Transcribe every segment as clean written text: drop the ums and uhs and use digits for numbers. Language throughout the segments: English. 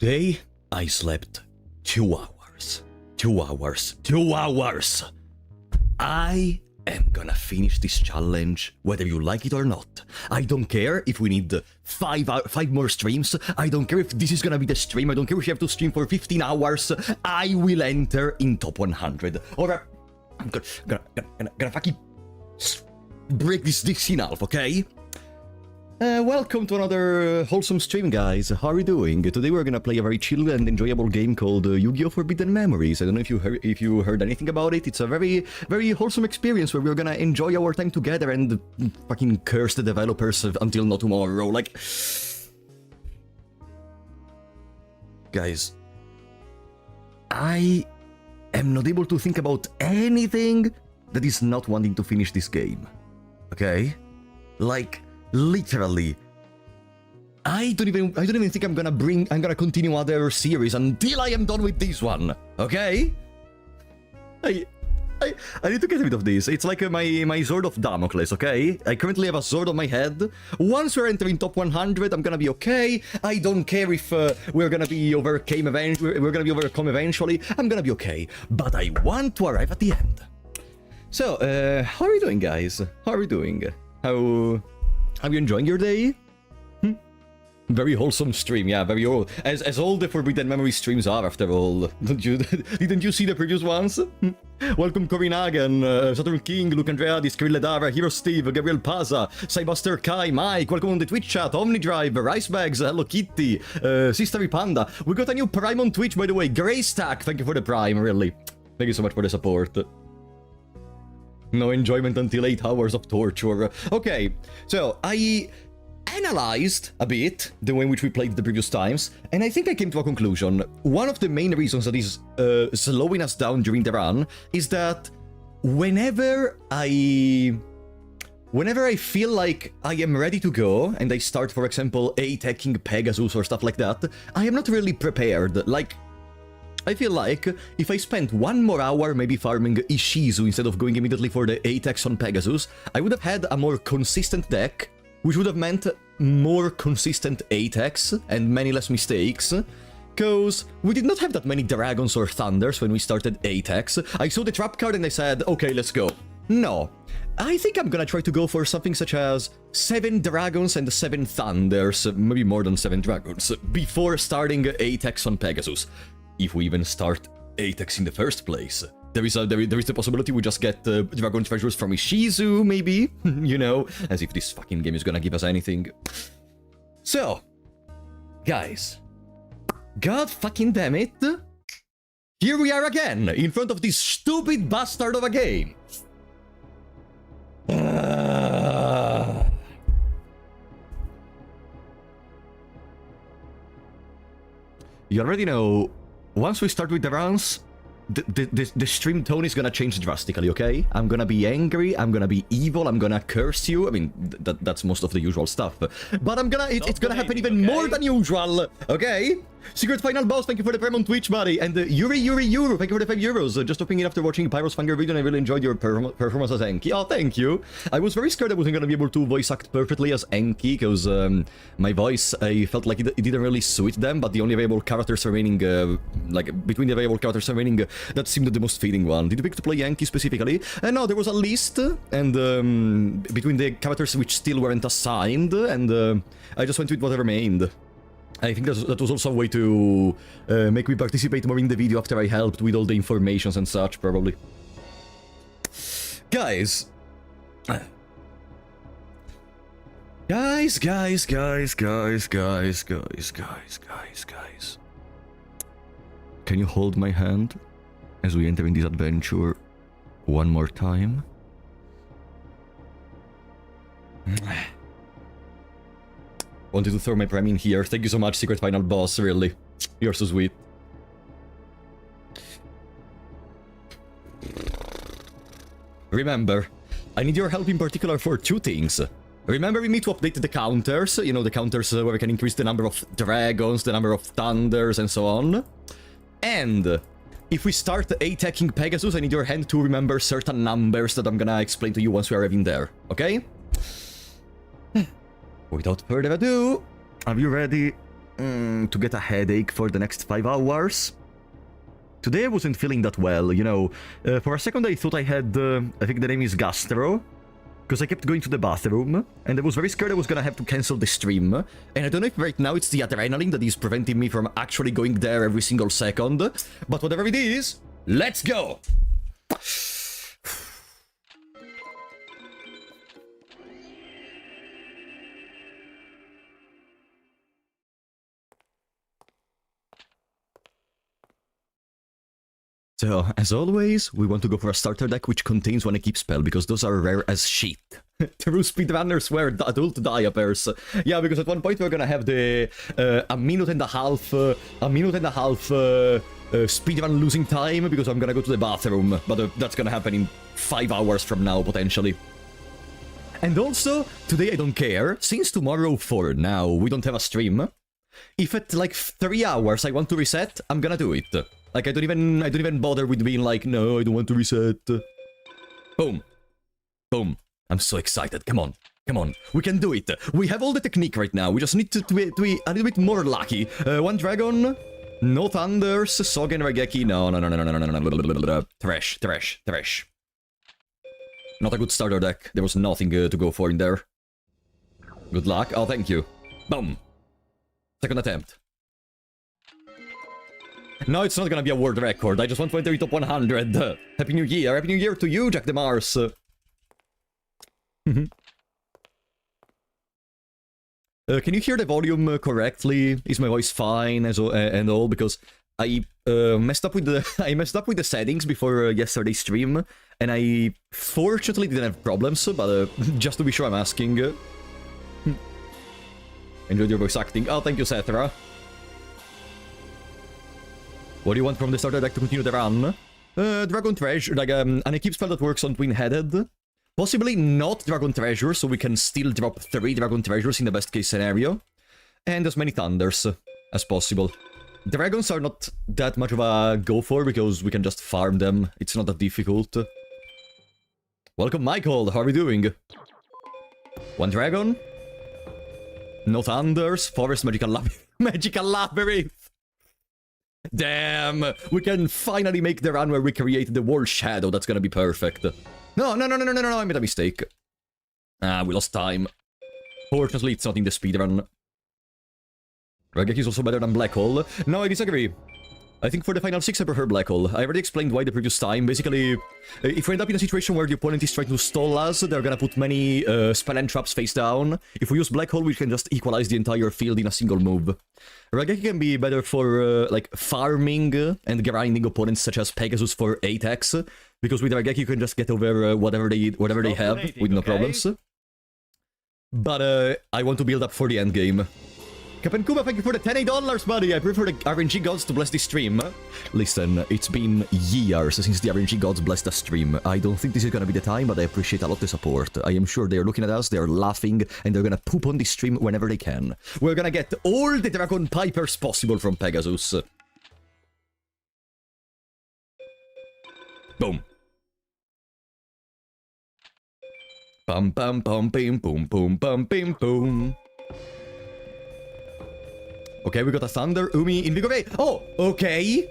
Today, I slept 2 hours. 2 hours. 2 hours! I am gonna finish this challenge, whether you like it or not. I don't care if we need 5 more streams. I don't care if this is gonna be the stream. I don't care if you have to stream for 15 hours. I will enter in top 100. Or I'm gonna fucking break this in half, okay? Welcome to another wholesome stream, guys. How are you doing? Today we're gonna play a very chill and enjoyable game called Yu-Gi-Oh! Forbidden Memories. I don't know if you heard anything about it. It's a very wholesome experience where we're gonna enjoy our time together and fucking curse the developers until not tomorrow. Like, guys, I am not able to think about anything that is not wanting to finish this game. Okay? Like, literally, I don't even think I'm gonna continue other series until I am done with this one. Okay? I need to get rid of this. It's like my sword of Damocles, okay? I currently have a sword on my head. Once we're entering top 100, I'm gonna be okay. I don't care if we're gonna be overcome eventually. I'm gonna be okay. But I want to arrive at the end. So, how are you doing, guys? How are you doing? Are you enjoying your day? Very wholesome stream, yeah, very old. As all the Forbidden Memory streams are, after all. Didn't you see the previous ones? Welcome Corinagan, Saturn King, Luke Andrea, Skrill Ledara, Hero Steve, Gabriel Paza, Cybuster Kai, Mike, welcome on the Twitch chat, Omnidrive, Ricebags, Hello Kitty, Sister Panda. We got a new Prime on Twitch, by the way, Greystack, thank you for the Prime, really. Thank you so much for the support. No enjoyment until 8 hours of torture. Okay, so I analyzed a bit the way in which we played the previous times, and I think I came to a conclusion. One of the main reasons that is slowing us down during the run is that whenever I feel like I am ready to go, and I start, for example, attacking Pegasus or stuff like that, I am not really prepared. Like, I feel like if I spent 1 more hour maybe farming Ishizu instead of going immediately for the attacks on Pegasus, I would have had a more consistent deck, which would have meant more consistent attacks and many less mistakes, because we did not have that many dragons or thunders when we started attacks. I saw the trap card and I said, okay, let's go. No. I think I'm gonna try to go for something such as 7 dragons and 7 thunders, maybe more than 7 dragons, before starting attacks on Pegasus. If we even start attacks in the first place. There is the possibility we just get Dragon Treasures from Ishizu, maybe? You know? As if this fucking game is gonna give us anything. So, guys. God fucking damn it. Here we are again, in front of this stupid bastard of a game. You already know, once we start with the runs, the stream tone is gonna change drastically, okay? I'm gonna be angry, I'm gonna be evil, I'm gonna curse you. I mean, that's most of the usual stuff. But it's gonna happen even more than usual, okay? Secret Final Boss, thank you for the Prime on Twitch, buddy. And Yuri, thank you for the 5 euros. Just hopping in after watching Pyro's Fanger video, and I really enjoyed your performance as Enki. Oh, thank you. I was very scared I wasn't gonna be able to voice act perfectly as Enki, because my voice, I felt like it didn't really suit them, but the only available characters remaining, between the available characters remaining, that seemed the most fitting one. Did you pick to play Enki specifically? No, there was a list, and between the characters which still weren't assigned, and I just went with whatever remained. I think that was also a way to make me participate more in the video after I helped with all the informations and such, probably. Guys. Guys. Can you hold my hand as we enter in this adventure one more time? Wanted to throw my prime in here. Thank you so much, Secret Final Boss, really. You're so sweet. Remember, I need your help in particular for 2 things. Remember we need to update the counters, you know, the counters where we can increase the number of dragons, the number of thunders, and so on. And if we start attacking Pegasus, I need your hand to remember certain numbers that I'm gonna explain to you once we are in there, okay? Without further ado, are you ready? to get a headache for the next 5 hours. Today I wasn't feeling that well, you know. For a second I thought I had, I think the name is Gastro, because I kept going to the bathroom, and I was very scared I was gonna have to cancel the stream. And I don't know if right now it's the adrenaline that is preventing me from actually going there every single second, but whatever it is, let's go! So, as always, we want to go for a starter deck which contains one equip spell, because those are rare as shit. True speedrunners wear adult diapers. Yeah, because at one point we're gonna have the a minute and a half speedrun losing time, because I'm gonna go to the bathroom, but that's gonna happen in 5 hours from now, potentially. And also, today I don't care, since tomorrow for now we don't have a stream, if at like 3 hours I want to reset, I'm gonna do it. Like, I don't even bother with being like, no, I don't want to reset. Boom. Boom. I'm so excited. Come on. Come on. We can do it. We have all the technique right now. We just need to be a little bit more lucky. One dragon. No thunders. Sogen Regeki. No. Trash. Not a good starter deck. There was nothing to go for in there. Good luck. Oh, thank you. Boom. Second attempt. No, it's not gonna be a world record. I just want to enter the top 100. Happy New Year. Happy New Year to you, Jack DeMars. Can you hear the volume correctly? Is my voice fine and all? Because I messed up with the settings before yesterday's stream, and I fortunately didn't have problems. But just to be sure, I'm asking. Enjoyed your voice acting. Oh, thank you, Sethra. What do you want from the starter deck to continue the run? Dragon Treasure, like an equip spell that works on twin-headed. Possibly not Dragon Treasure, so we can still drop 3 Dragon Treasures in the best case scenario. And as many Thunders as possible. Dragons are not that much of a go for, because we can just farm them. It's not that difficult. Welcome, Michael, how are we doing? One Dragon. No Thunders. Forest Magical Labyrinth. Damn! We can finally make the run where we create the World Shadow. That's gonna be perfect. No, I made a mistake. Ah, we lost time. Fortunately, it's not in the speedrun. Regeki is also better than Black Hole. No, I disagree. I think for the final 6 I prefer Black Hole. I already explained why the previous time. Basically, if we end up in a situation where the opponent is trying to stall us, they're gonna put many spell and traps face down. If we use Black Hole, we can just equalize the entire field in a single move. Regeki can be better for, like, farming and grinding opponents such as Pegasus for 8x, because with Regeki you can just get over whatever they have with no problems. But I want to build up for the end game. Captain Kuba, thank you for the $10, buddy. I prefer the RNG gods to bless this stream. Listen, it's been years since the RNG gods blessed the stream. I don't think this is gonna be the time, but I appreciate a lot the support. I am sure they're looking at us, they're laughing, and they're gonna poop on this stream whenever they can. We're gonna get all the Dragon Pipers possible from Pegasus. Boom. Bum bum bum bim boom boom bum bim boom. Okay, we got a Thunder, Umi, Invigorate. Oh, okay.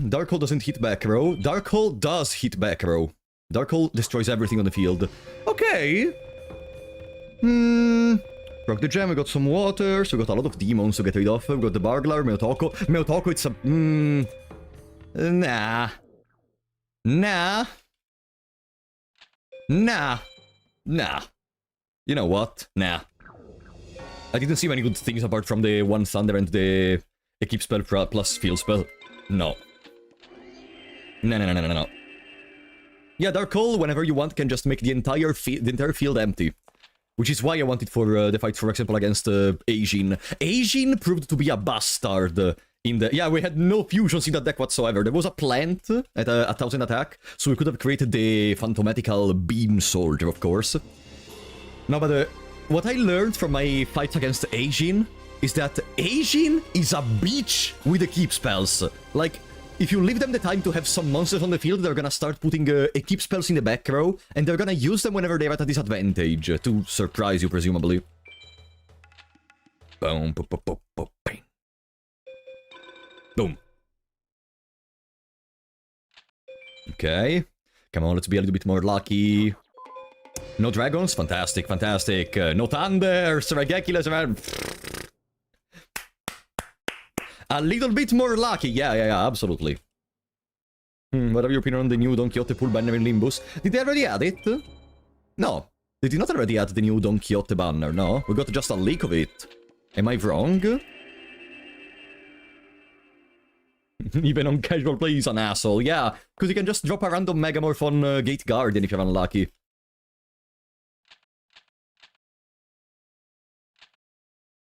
Dark Hole doesn't hit back row. Dark Hole does hit back row. Dark Hole destroys everything on the field. Okay. Rock the gem, we got some water, so we got a lot of demons to get rid of. We got the Burglar, Meotoko. Meotoko, it's a... Nah. You know what? Nah. I didn't see many good things apart from the one Thunder and the equip spell plus field spell. No. No. Yeah, Dark Hole, whenever you want, can just make the entire field empty. Which is why I wanted for the fight, for example, against Aijin. Aijin proved to be a bastard in the... Yeah, we had no fusions in that deck whatsoever. There was a plant at 1000 attack, so we could have created the Phantomatical Beam Soldier, of course. No, but what I learned from my fights against Aijin is that Aijin is a bitch with the keep spells. Like, if you leave them the time to have some monsters on the field, they're gonna start putting equip spells in the back row, and they're gonna use them whenever they're at a disadvantage, to surprise you, presumably. Boom, boom, boom, boom, boom, bang. Boom. Okay. Come on, let's be a little bit more lucky. No dragons? Fantastic, fantastic. No thunders, ridiculous. A little bit more lucky. Yeah, absolutely. What are your opinion on the new Don Quixote pool banner in Limbus? Did they already add it? No. They did not already add the new Don Quixote banner, no? We got just a leak of it. Am I wrong? Even on casual play, he's an asshole. Yeah, because you can just drop a random Megamorph on Gate Guardian if you're unlucky.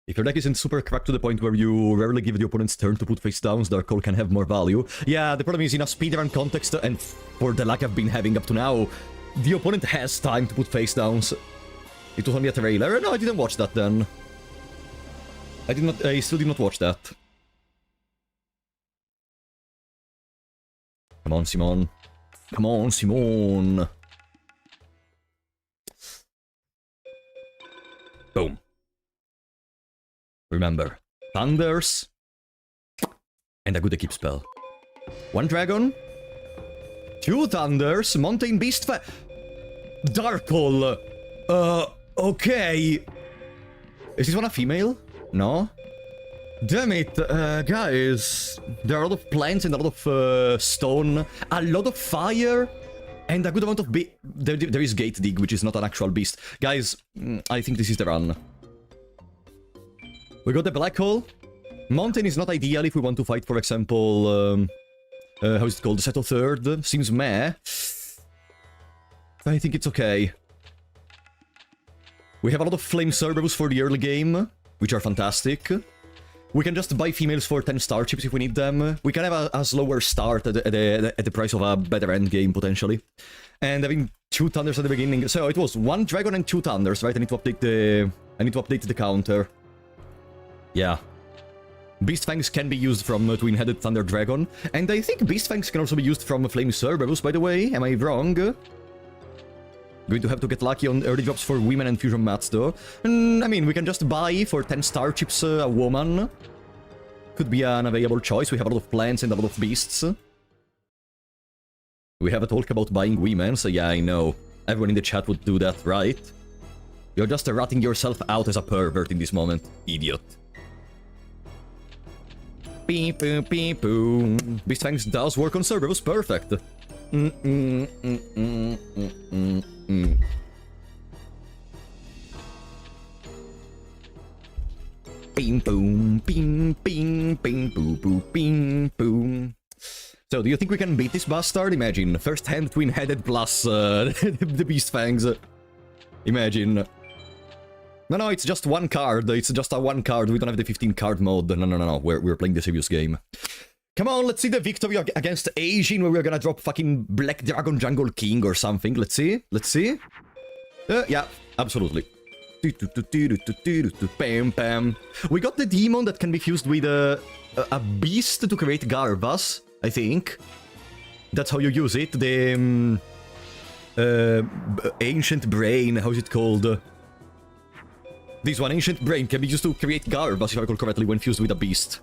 If your deck isn't super cracked to the point where you rarely give the opponent's turn to put face downs, Dark Hole can have more value. Yeah, the problem is in a speedrun context, and for the luck I've been having up to now, the opponent has time to put face downs. It was only a trailer. No, I didn't watch that then. I still did not watch that. Come on, Simon. Come on, Simon. Boom. Remember, thunders and a good equip spell. One dragon, two thunders, mountain beast Dark Hole. Okay. Is this one a female? No? Damn it, guys. There are a lot of plants and a lot of stone, a lot of fire, and a good amount of there is Gate Dig, which is not an actual beast. Guys, I think this is the run. We got the Black Hole. Mountain is not ideal if we want to fight, for example, how is it called? Seto Third. Seems meh. I think it's okay. We have a lot of Flame Cerberus for the early game, which are fantastic. We can just buy females for 10 star chips if we need them. We can have a slower start at the price of a better end game, potentially. And having 2 thunders at the beginning. So it was 1 dragon and 2 thunders, right? I need to update the counter. Yeah. Beast Fangs can be used from Twin-Headed Thunder Dragon. And I think Beast Fangs can also be used from Flame Cerberus, by the way. Am I wrong? Going to have to get lucky on early drops for women and fusion mats, though. And, I mean, we can just buy for 10 star chips a woman. Could be an available choice. We have a lot of plants and a lot of beasts. We have a talk about buying women, so yeah, I know. Everyone in the chat would do that, right? You're just ratting yourself out as a pervert in this moment, idiot. Beep, boop, beep, boom. Beast Fangs does work on Cerberus, perfect. Bing, boom, bing, bing, bing, boo, boo, bing, boom. So, do you think we can beat this bastard? Imagine, first hand twin-headed plus the Beast Fangs. Imagine. No, it's just one card. It's just a one card. We don't have the 15 card mode. No. We're playing the serious game. Come on, let's see the victory against Asian, where we're gonna drop fucking Black Dragon Jungle King or something. Let's see. Yeah, absolutely. Bam, bam. We got the demon that can be fused with a beast to create Garbas, I think. That's how you use it. The Ancient Brain, how's it called? This one, Ancient Brain, can be used to create Garbas, if I recall correctly, when fused with a beast.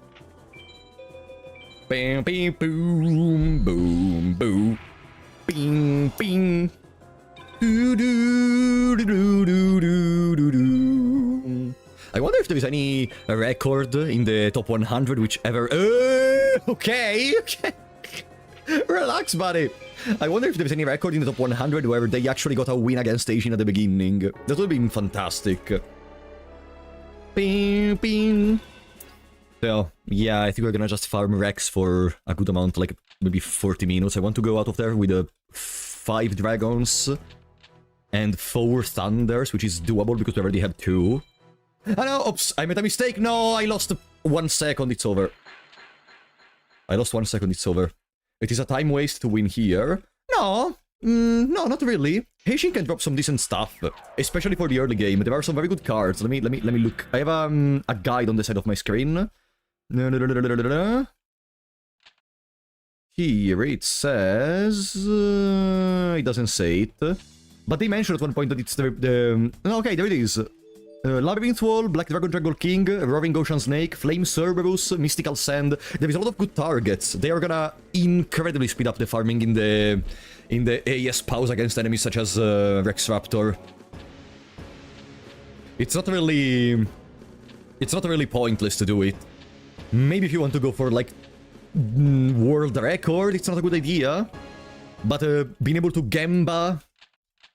Bam, bam, boom, boom, boom. Bing, bing. Do, do, do, do, do, do, do. I wonder if there is any record in the top 100 which ever... okay. Relax, buddy. I wonder if there is any record in the top 100 where they actually got a win against Asian at the beginning. That would have been fantastic. Bing, bing. So, yeah, I think we're gonna just farm Rex for a good amount, like maybe 40 minutes. I want to go out of there with 5 dragons and 4 thunders, which is doable because we already have 2. Oh no, oops, I made a mistake. No, I lost 1 second, it's over. I lost 1 second, it's over. It is a time waste to win here. No, no, not really. Heishin can drop some decent stuff, especially for the early game. There are some very good cards. Let me look. I have a guide on the side of my screen. here it says... it doesn't say it. But they mentioned at one point that it's the... Okay, there it is. Labyrinth Wall, Black Dragon Jungle King, Roaring Ocean Snake, Flame Cerberus, Mystical Sand. There is a lot of good targets. They are gonna incredibly speed up the farming in the AES pause against enemies such as Rex Raptor. It's not really pointless to do it. Maybe if you want to go for like world record, it's not a good idea. But being able to Gamba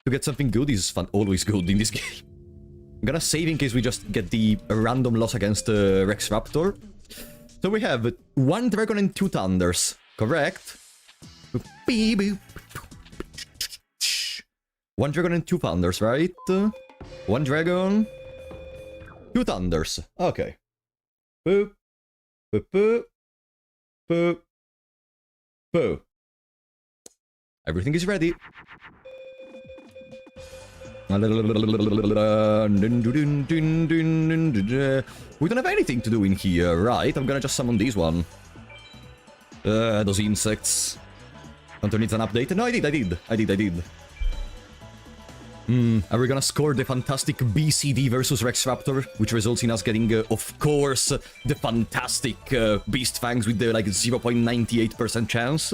to get something good is always good in this game. I'm gonna save in case we just get the random loss against Rex Raptor. So we have 1 Dragon and 2 Thunders, correct? 1 Dragon and 2 Thunders, right? 1 Dragon, 2 Thunders. Okay. Boop. Boop. Boop. Boop. Boop. Everything is ready. We don't have anything to do in here, right? I'm gonna just summon this one. Those insects. Hunter needs an update. No, I did. Are we gonna score the fantastic BCD versus Rex Raptor, which results in us getting, of course, the fantastic Beast Fangs with the, like, 0.98% chance?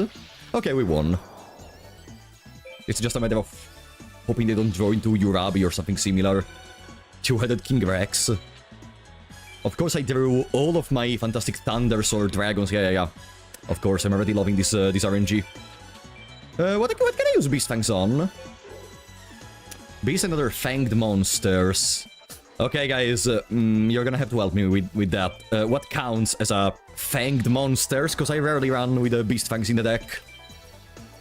Okay, we won. It's just a matter of hoping they don't draw into Urabi or something similar. Two-headed King Rex. Of course I drew all of my fantastic Thunders or Dragons. Yeah. Of course, I'm already loving this RNG. What can I use Beast Fangs on? Beast and other fanged monsters. Okay, guys, you're gonna have to help me with that. What counts as a fanged monsters? Because I rarely run with Beast Fangs in the deck.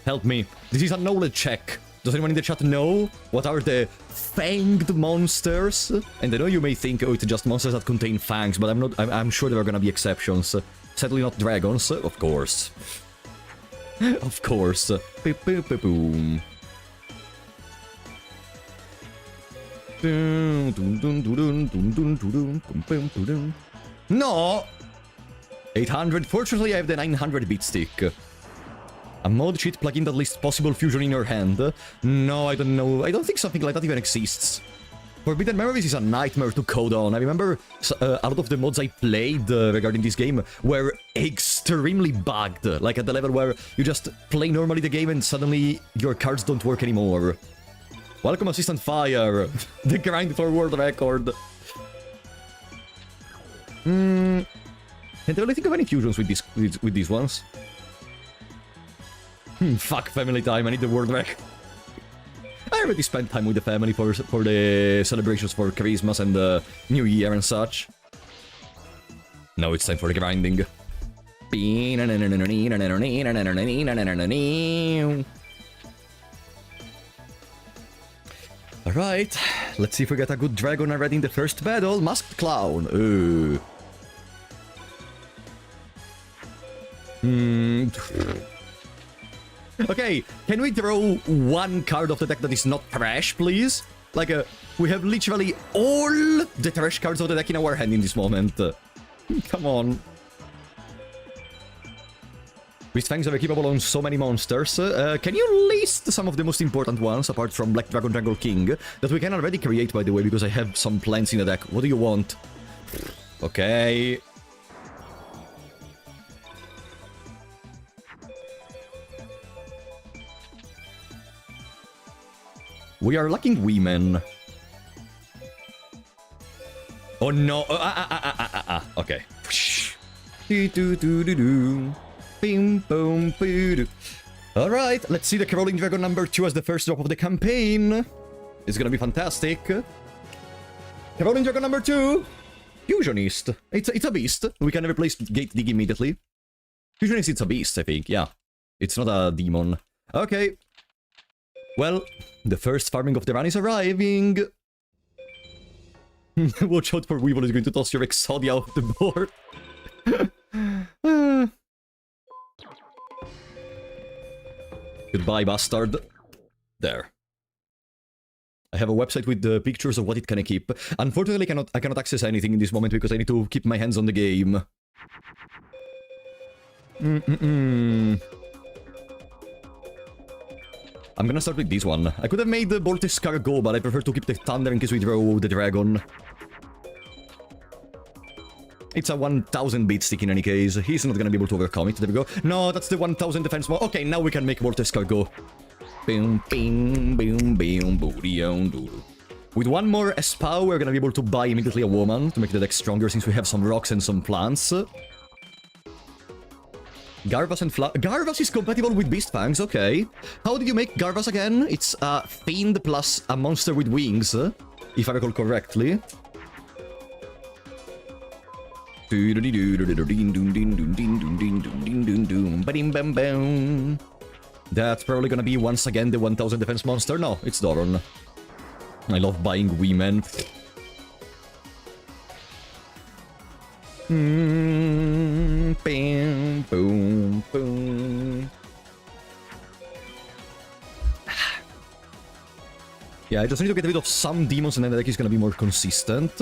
Help me. This is a knowledge check. Does anyone in the chat know what are the fanged monsters? And I know you may think, oh, it's just monsters that contain fangs, but I'm sure there are gonna be exceptions. Sadly not dragons, of course. Of course. Boom. No! 800. Fortunately, I have the 900-bit stick. A mod cheat plugin that lists possible fusion in your hand. No, I don't know. I don't think something like that even exists. Forbidden Memories is a nightmare to code on. I remember a lot of the mods I played regarding this game were extremely bugged. Like at the level where you just play normally the game and suddenly your cards don't work anymore. Welcome, Assistant Fire. The grind for world record. Can't really think of any fusions with these ones. Fuck family time, I need the world record. I already spent time with the family for the celebrations for Christmas and New Year and such. Now it's time for the grinding. Alright, let's see if we get a good dragon already in the first battle. Masked Clown. Ooh. Okay, can we draw one card of the deck that is not trash, please? Like, we have literally all the trash cards of the deck in our hand in this moment. Come on. Beast Fangs are equipable on so many monsters. Can you list some of the most important ones, apart from Black Dragon Jungle King, that we can already create, by the way, because I have some plans in the deck. What do you want? Okay. We are lacking women. Oh no! Okay. Alright, let's see the Crawling Dragon number 2 as the first drop of the campaign. It's gonna be fantastic. Crawling Dragon number 2! Fusionist. It's a beast. We can replace Gate Dig immediately. Fusionist, it's a beast, I think. Yeah. It's not a demon. Okay. Well, the first farming of the run is arriving. Watch out for Weevil is going to toss your Exodia off the board. Goodbye, bastard. There. I have a website with the pictures of what it can keep. Unfortunately, I cannot access anything in this moment because I need to keep my hands on the game. I'm gonna start with this one. I could have made the Voltes Cargo, but I prefer to keep the Thunder in case we draw the Dragon. It's a 1000 bit stick in any case. He's not gonna be able to overcome it. There we go. No, that's the 1000 defense. Okay, now we can make Voltes Cargo. Boom, boom, boom, boom, booty on doodle. With one more SPAW, we're gonna be able to buy immediately a woman to make the deck stronger since we have some rocks and some plants. Garvas and Garvas is compatible with Beast Fangs, okay. How did you make Garvas again? It's a Fiend plus a monster with wings, if I recall correctly. That's probably gonna be once again the 1000 defense monster. No, it's Doron. I love buying women. Bam, boom, boom. Yeah, I just need to get rid of some demons and then the deck is gonna be more consistent.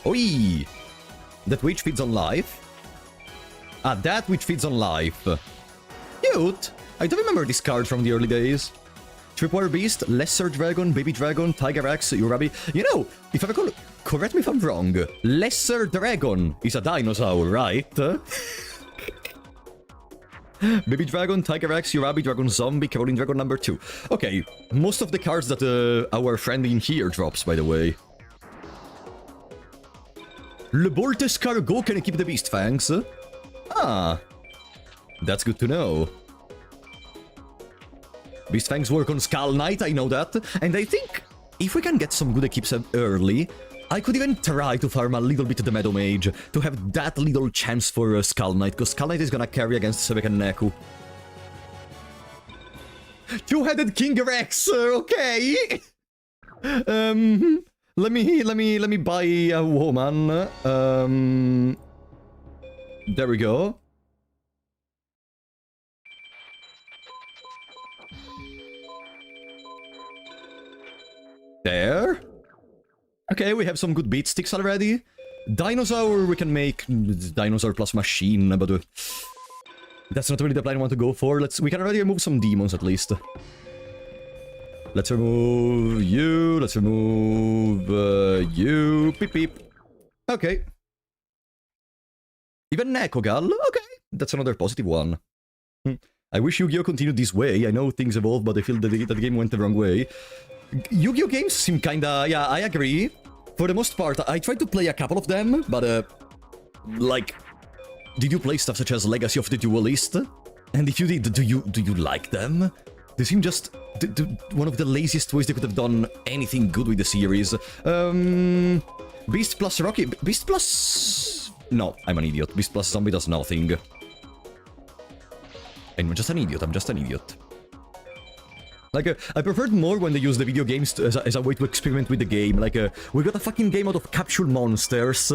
Oi! That which feeds on life. Ah, that which feeds on life. Cute! I don't remember this card from the early days. Tripwire Beast, Lesser Dragon, Baby Dragon, Tiger Axe, Urabi. You know, if I recall, correct me if I'm wrong, Lesser Dragon is a dinosaur, right? Baby Dragon, Tiger Axe, Urabi, Dragon Zombie, Crawling Dragon number 2. Okay, most of the cards that our friend in here drops, by the way. Le Voltes Cargo, can I keep the Beast Fangs? Ah, that's good to know. Beast Fangs work on Skull Knight, I know that. And I think if we can get some good equips early, I could even try to farm a little bit the Meadow Mage to have that little chance for Skull Knight, because Skull Knight is gonna carry against Sebek and Neku. Two-headed King Rex, okay. Let me buy a woman. There we go. There. Okay, we have some good beat sticks already. Dinosaur, we can make Dinosaur plus Machine, but that's not really the plan I want to go for. We can already remove some demons at least. Let's remove you. Let's remove you. Beep beep. Okay. Even Nekogal. Okay, that's another positive one. I wish Yu-Gi-Oh continued this way. I know things evolve, but I feel that the game went the wrong way. Yu-Gi-Oh games seem kinda... Yeah, I agree. For the most part, I tried to play a couple of them, but like... Did you play stuff such as Legacy of the Duelist? And if you did, do you like them? They seem just one of the laziest ways they could have done anything good with the series. Beast plus Rocky... Beast plus... No, I'm an idiot. Beast plus Zombie does nothing. I'm just an idiot. Like, I preferred more when they used the video games as a way to experiment with the game. Like, we got a fucking game out of capture monsters,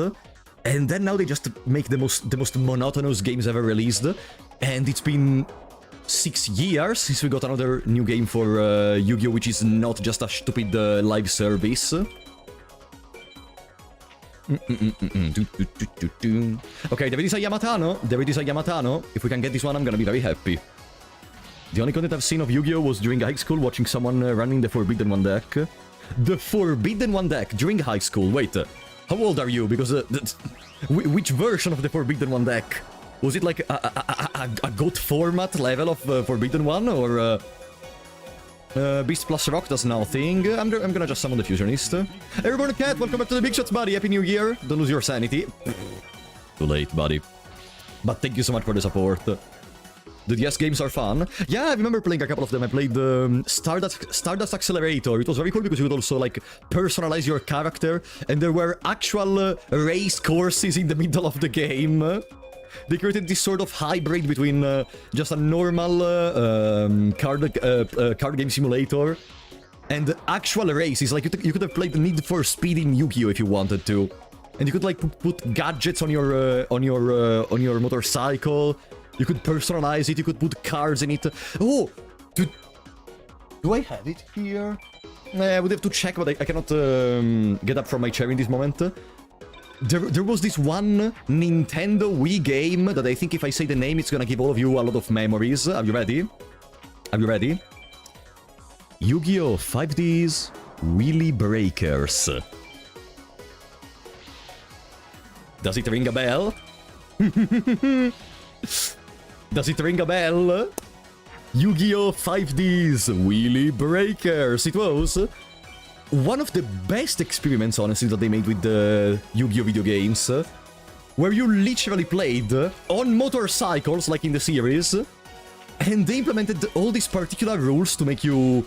and then now they just make the most monotonous games ever released. And it's been 6 years since we got another new game for Yu-Gi-Oh, which is not just a stupid live service. Okay, David is a Yamatano. If we can get this one, I'm gonna be very happy. The only content I've seen of Yu-Gi-Oh was during high school, watching someone running the Forbidden One deck. The Forbidden One deck during high school. Wait, how old are you? Because which version of the Forbidden One deck? Was it like a GOAT format level of Forbidden One, or Beast plus Rock does nothing? I'm gonna just summon the Fusionist. Everyone, Cat, welcome back to the Big Shots, buddy. Happy New Year. Don't lose your sanity. Too late, buddy. But thank you so much for the support. The DS games are fun. Yeah, I remember playing a couple of them. I played Stardust Accelerator. It was very cool because you could also, like, personalize your character. And there were actual race courses in the middle of the game. They created this sort of hybrid between just a normal card game simulator and actual races. Like, you could have played Need for Speed in Yu-Gi-Oh if you wanted to. And you could, like, put gadgets on your motorcycle. You could personalize it, you could put cards in it. Oh! Do I have it here? I would have to check, but I cannot get up from my chair in this moment. There was this one Nintendo Wii game that I think if I say the name, it's gonna give all of you a lot of memories. Are you ready? Are you ready? Yu-Gi-Oh! 5D's Wheelie Breakers. Does it ring a bell? Does it ring a bell? Yu-Gi-Oh! 5D's Wheelie Breakers. It was one of the best experiments, honestly, that they made with the Yu-Gi-Oh! Video games, where you literally played on motorcycles, like in the series, and they implemented all these particular rules to make you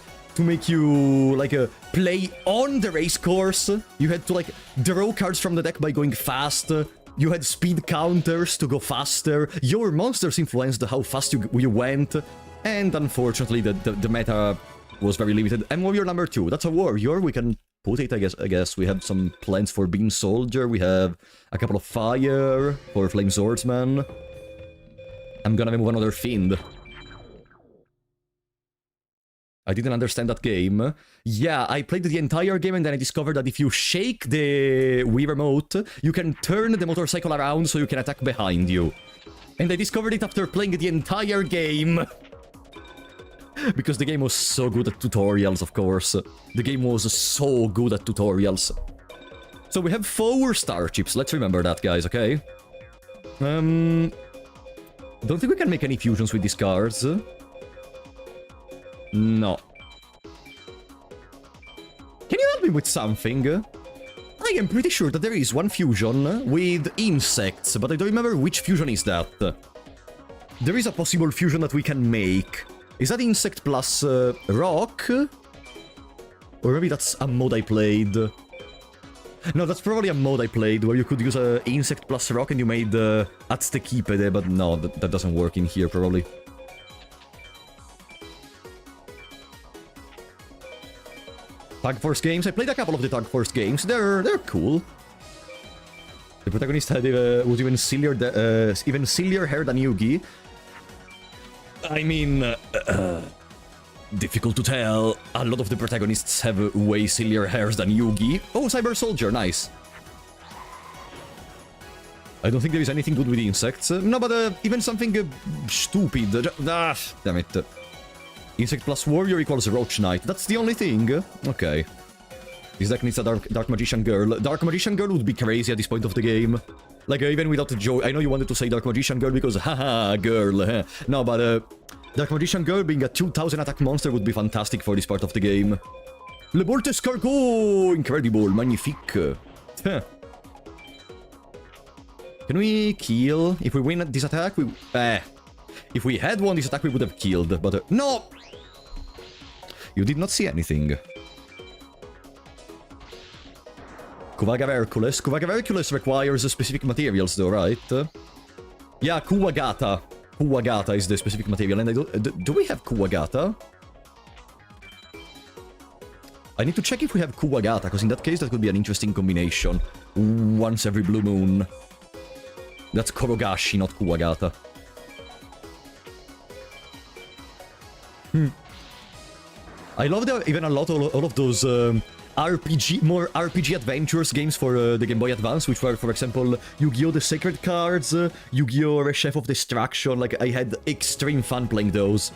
like play on the race course. You had to like draw cards from the deck by going fast. You had speed counters to go faster. Your monsters influenced how fast you went. And unfortunately, the meta was very limited. And warrior number 2, that's a warrior. We can put it, I guess. We have some plans for Beam Soldier. We have a couple of fire for Flame Swordsman. I'm gonna move another Fiend. I didn't understand that game. Yeah, I played the entire game and then I discovered that if you shake the Wii Remote, you can turn the motorcycle around so you can attack behind you. And I discovered it after playing the entire game. Because the game was so good at tutorials, of course. The game was so good at tutorials. So we have 4 starships, let's remember that, guys, okay? Don't think we can make any fusions with these cards. No. Can you help me with something? I am pretty sure that there is one fusion with insects, but I don't remember which fusion is that. There is a possible fusion that we can make. Is that insect plus rock? Or maybe that's a mod I played. No, that's probably a mod I played, where you could use insect plus rock and you made Aztequipede, but no, that doesn't work in here, probably. Tag Force games. I played a couple of the Tag Force games. They're cool. The protagonist had was even sillier hair than Yugi. I mean, difficult to tell. A lot of the protagonists have way sillier hairs than Yugi. Oh, Cyber Soldier, nice. I don't think there is anything good with insects. No, but even something stupid. Damn it. Insect plus Warrior equals Roach Knight. That's the only thing. Okay. This deck needs a Dark Magician Girl. Dark Magician Girl would be crazy at this point of the game. Like, even without the joke. I know you wanted to say Dark Magician Girl because, haha, girl. No, but Dark Magician Girl being a 2000 attack monster would be fantastic for this part of the game. Le Bolt Escargot! Incredible, magnifique. Can we kill? If we win this attack, we... If we had won this attack, we would have killed, but... No! You did not see anything. Kuwaga of Hercules. Kuwaga of Hercules requires specific materials, though, right? Yeah, Kuwagata. Kuwagata is the specific material, and I do we have Kuwagata? I need to check if we have Kuwagata, because in that case, that could be an interesting combination. Once every blue moon. That's Korogashi, not Kuwagata. I love even a lot all of those more RPG adventures games for the Game Boy Advance, which were, for example, Yu-Gi-Oh! The Sacred Cards, Yu-Gi-Oh! Chef of Destruction. Like, I had extreme fun playing those,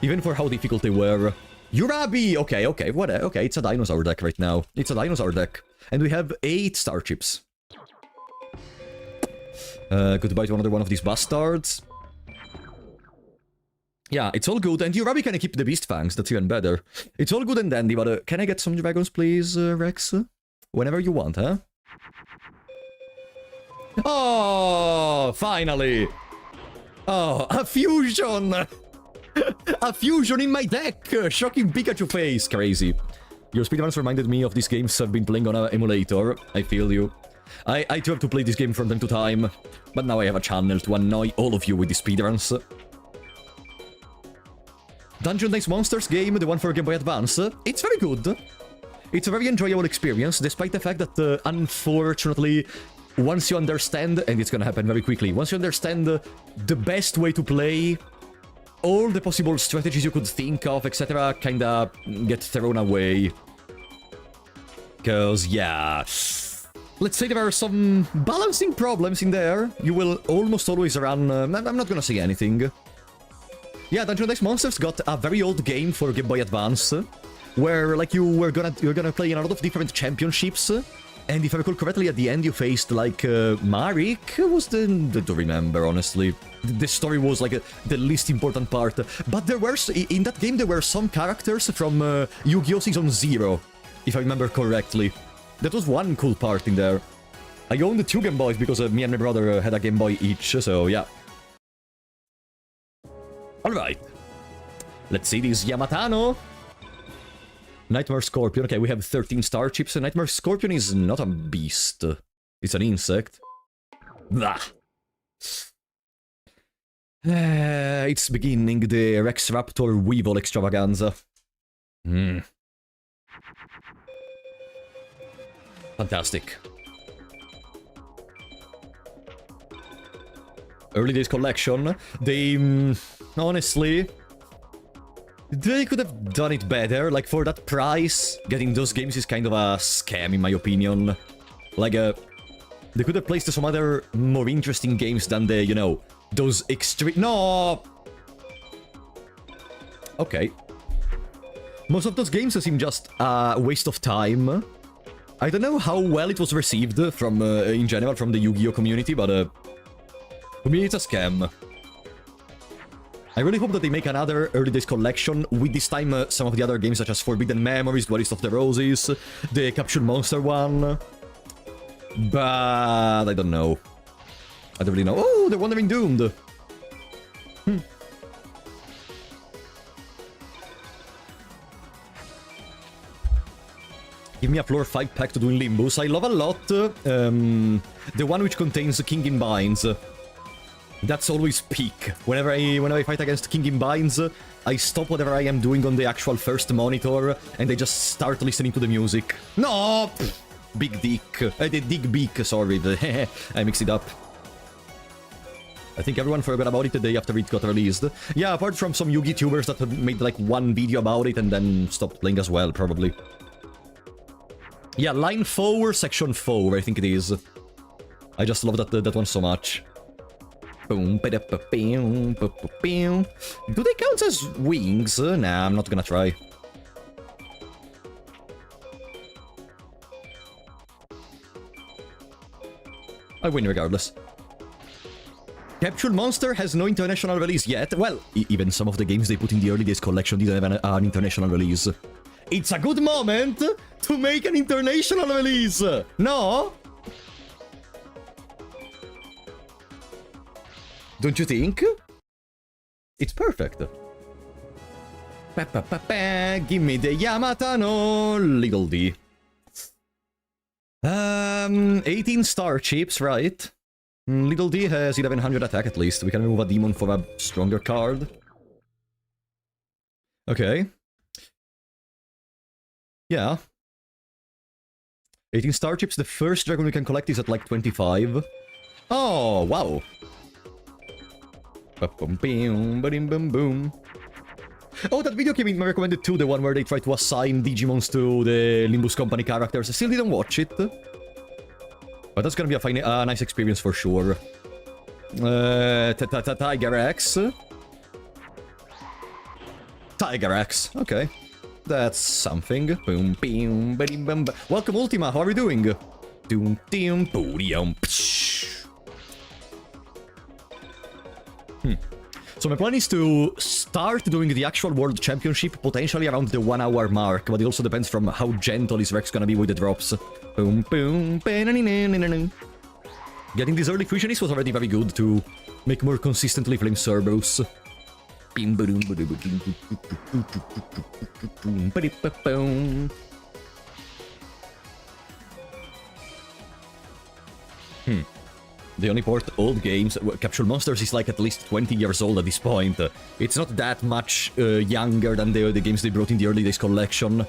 even for how difficult they were. Urabi! Okay, it's a dinosaur deck right now. It's a dinosaur deck. And we have 8 starships. Goodbye to another one of these bastards. Yeah, it's all good, and Urabi can keep the Beast Fangs, that's even better. It's all good and dandy, but can I get some dragons, please, Rex? Whenever you want, huh? Oh, finally! Oh, a fusion! A fusion in my deck! Shocking Pikachu face! Crazy. Your speedruns reminded me of these games I've been playing on an emulator. I feel you. I too have to play this game from time to time, but now I have a channel to annoy all of you with the speedruns. Dungeon Dice Monsters game, the one for Game Boy Advance, it's very good. It's a very enjoyable experience, despite the fact that, unfortunately, once you understand, and it's gonna happen very quickly, once you understand the best way to play, all the possible strategies you could think of, etc., kinda get thrown away. Because, yeah, let's say there are some balancing problems in there. You will almost always run... I'm not gonna say anything. Yeah, Dungeon Dice Monsters got a very old game for Game Boy Advance. where like you're gonna play in a lot of different championships, and if I recall correctly, at the end you faced like Marik. Was don't remember honestly. The story was like the least important part, but there were in that game there were some characters from Yu-Gi-Oh! Season 0, if I remember correctly. That was one cool part in there. I owned 2 Game Boys because me and my brother had a Game Boy each, so yeah. Alright. Let's see this Yamatano. Nightmare Scorpion. Okay, we have 13 star chips. Nightmare Scorpion is not a beast. It's an insect. Blah. It's beginning the Rex Raptor Weevil extravaganza. Fantastic. Early Days Collection. They... honestly... they could have done it better. Like, for that price, getting those games is kind of a scam, in my opinion. Like, they could have placed some other more interesting games than the, you know, those extreme... No! Okay. Most of those games seem just a waste of time. I don't know how well it was received from, in general, from the Yu-Gi-Oh! Community, but, for me, it's a scam. I really hope that they make another Early Days collection, with this time some of the other games such as Forbidden Memories, Duelist of the Roses, the Captured Monster one. But I don't know. I don't really know. Oh, the Wandering Doomed! Give me a floor 5 pack to do in Limbus. I love a lot the one which contains King in Binds. That's always peak. Whenever I fight against King in Binds, I stop whatever I am doing on the actual first monitor, and I just start listening to the music. No! Big Dick. The Dick Beak, sorry. I mixed it up. I think everyone forgot about it the day after it got released. Yeah, apart from some Yugi tubers that made like one video about it and then stopped playing as well, probably. Yeah, line 4, section 4, I think it is. I just love that one so much. Do they count as wings? Nah, I'm not gonna try. I win regardless. Captured Monster has no international release yet. Well, even some of the games they put in the Early Days collection didn't have an international release. It's a good moment to make an international release! No? Don't you think? It's perfect. Give me the Yamatano, Little D. 18 star chips, right? Little D has 1100 attack at least. We can remove a demon for a stronger card. Okay. Yeah. 18 star chips. The first dragon we can collect is at like 25. Oh, wow. Oh, that video came in my recommended too, the one where they try to assign Digimons to the Limbus Company characters. I still didn't watch it. But that's gonna be a nice experience for sure. Tiger X. Tiger X, okay. That's something. Boom, boom, boom, boom. Welcome, Ultima. How are you doing? Doom, doom, boom, So my plan is to start doing the actual World Championship potentially around the 1 hour mark, but it also depends from how gentle is Rex gonna be with the drops. Boom, boom, getting this early fusionist was already very good to make more consistently flame Cerberus. They only port old games. Captured Monsters is like at least 20 years old at this point. It's not that much younger than the games they brought in the Early Days collection.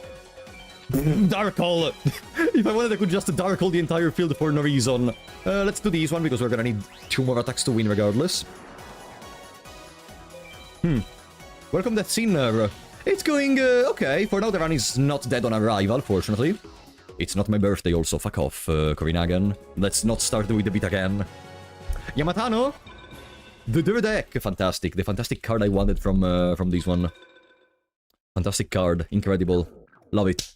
Dark Hole! If I wanted, I could just Dark Hole the entire field for no reason. Let's do this one, because we're gonna need 2 more attacks to win regardless. Welcome, Death Sinner. It's going, okay. For now, the run is not dead on arrival, fortunately. It's not my birthday also, fuck off, Korinagan. Let's not start with the beat again. Yamatano! The deck, fantastic. The fantastic card I wanted from this one. Fantastic card, incredible. Love it.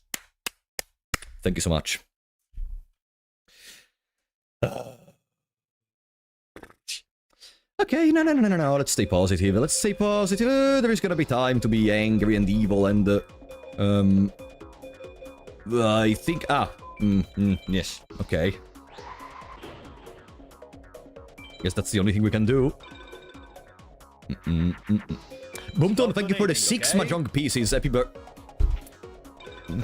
Thank you so much. Okay, no. Let's stay positive. Let's stay positive. There is gonna be time to be angry and evil and... I think... yes. Okay. Guess that's the only thing we can do. Boomton, thank you for the 6 Mahjong pieces. Happy birthday.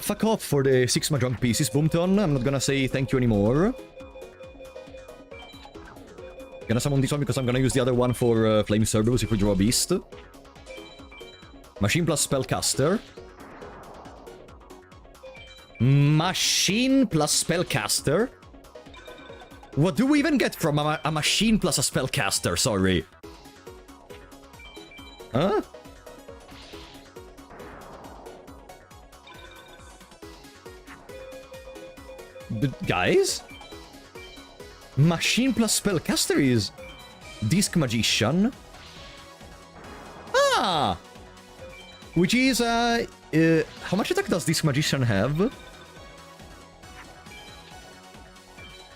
Fuck off for the 6 Mahjong pieces, Boomton. I'm not gonna say thank you anymore. Gonna summon this one because I'm gonna use the other one for Flame Cerberus if we draw a beast. Machine plus Spellcaster. Machine plus Spellcaster? What do we even get from a machine plus a Spellcaster? Sorry. Huh? But guys? Machine plus Spellcaster is Disc Magician. Ah! Which is, how much attack does Disc Magician have?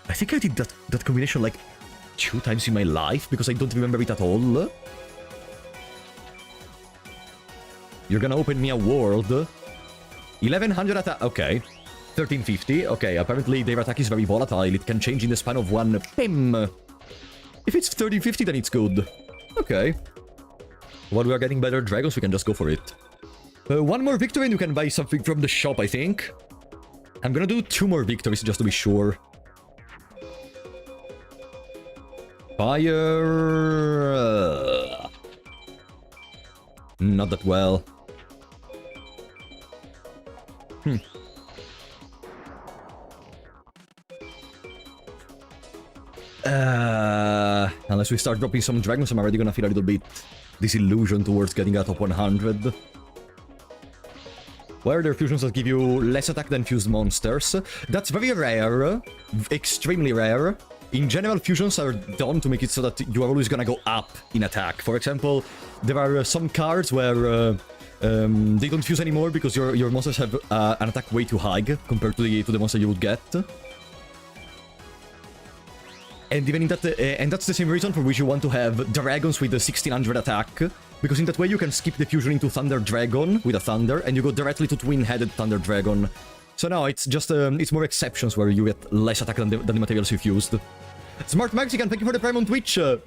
I think I did that combination like 2 times in my life, because I don't remember it at all. You're gonna open me a world. 1100 attack, okay. 1350, okay, apparently their attack is very volatile, it can change in the span of 1 pim. If it's 1350, then it's good. Okay. While we are getting better dragons, we can just go for it. 1 more victory and you can buy something from the shop, I think. I'm gonna do 2 more victories just to be sure. Fire... not that well. Unless we start dropping some dragons, I'm already gonna feel a little bit disillusioned towards getting a top 100. Why are there fusions that give you less attack than fused monsters? That's very rare. Extremely rare. In general, fusions are done to make it so that you are always gonna go up in attack. For example, there are some cards where they don't fuse anymore because your monsters have an attack way too high compared to the monster you would get. And even in that, and that's the same reason for which you want to have dragons with the 1600 attack, because in that way you can skip the fusion into Thunder Dragon with a Thunder, and you go directly to Twin-Headed Thunder Dragon. So now it's just, it's more exceptions where you get less attack than the materials you've used. Smart Mexican, thank you for the Prime on Twitch! Thank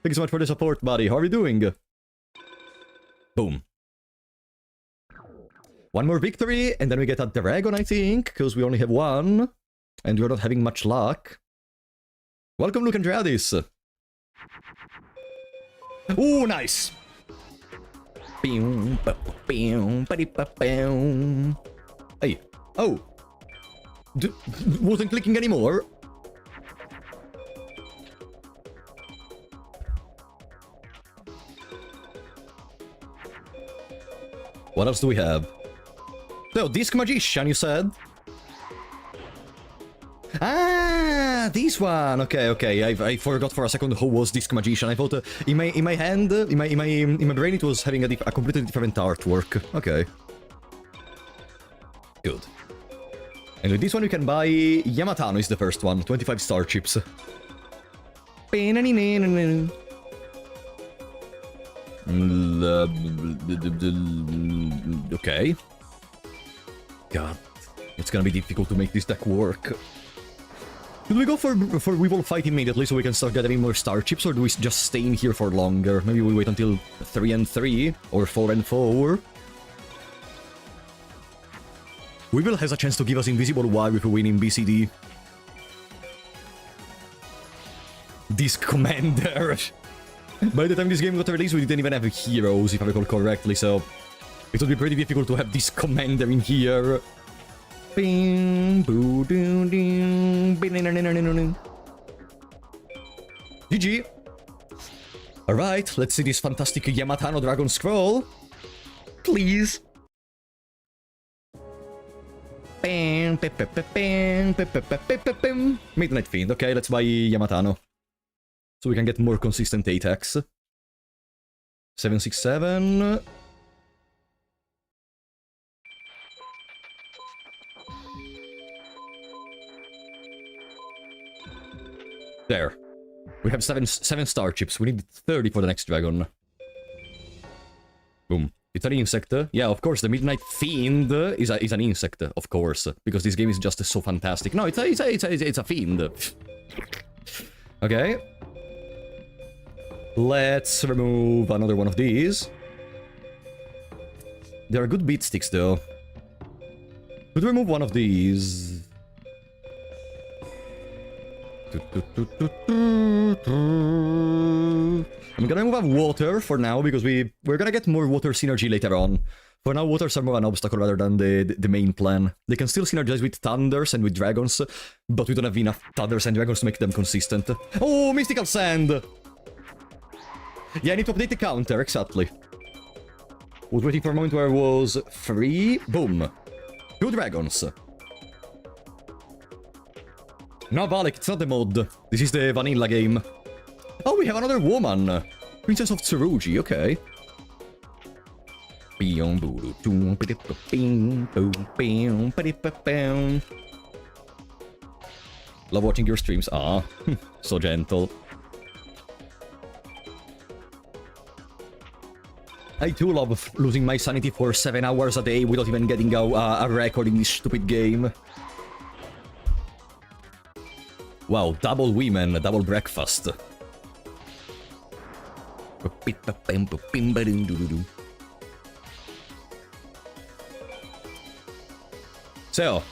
you so much for the support, buddy. How are you doing? Boom. 1 more victory, and then we get a dragon, I think, because we only have 1, and we're not having much luck. Welcome, Luke Andradis. Ooh, nice. Hey. Oh. Wasn't clicking anymore. What else do we have? So, Disc Magician, you said? Ah, this one. Okay. I forgot for a second who was Disc Magician. I thought in my hand, in my brain, it was having a completely different artwork. Okay. Good. And with this one, you can buy Yamatano. Is the first one. 25 star chips. Okay. God, it's gonna be difficult to make this deck work. Should we go for We Will Fight immediately so we can start gathering more star chips, or do we just stay in here for longer? Maybe we wait until 3 and 3, or 4 and 4. Weevil has a chance to give us Invisible Wire if we win in BCD. Disc Commander! By the time this game got released, we didn't even have heroes, if I recall correctly, so... it would be pretty difficult to have Disc Commander in here. GG! Alright, let's see this fantastic Yamatano Dragon Scroll. Please! Midnight Fiend, okay, let's buy Yamatano. So we can get more consistent attacks. 767... There. We have seven star chips. We need 30 for the next dragon. Boom. It's an insect. Yeah, of course, the Midnight Fiend is an insect, of course. Because this game is just so fantastic. No, it's a fiend. Okay. Let's remove another one of these. There are good beat sticks, though. Could remove one of these. I'm gonna remove water for now, because we're gonna get more water synergy later on. For now, waters are more an obstacle rather than the main plan. They can still synergize with thunders and with dragons, but we don't have enough thunders and dragons to make them consistent. Oh, mystical sand! Yeah, I need to update the counter, exactly. Was waiting for a moment where it was 3. Boom. 2 dragons. No, Valek, it's not the mod. This is the vanilla game. Oh, we have another woman. Princess of Tsurugi, okay. Love watching your streams. Ah, so gentle. I too love losing my sanity for 7 hours a day without even getting a record in this stupid game. Wow, double women, double breakfast. So,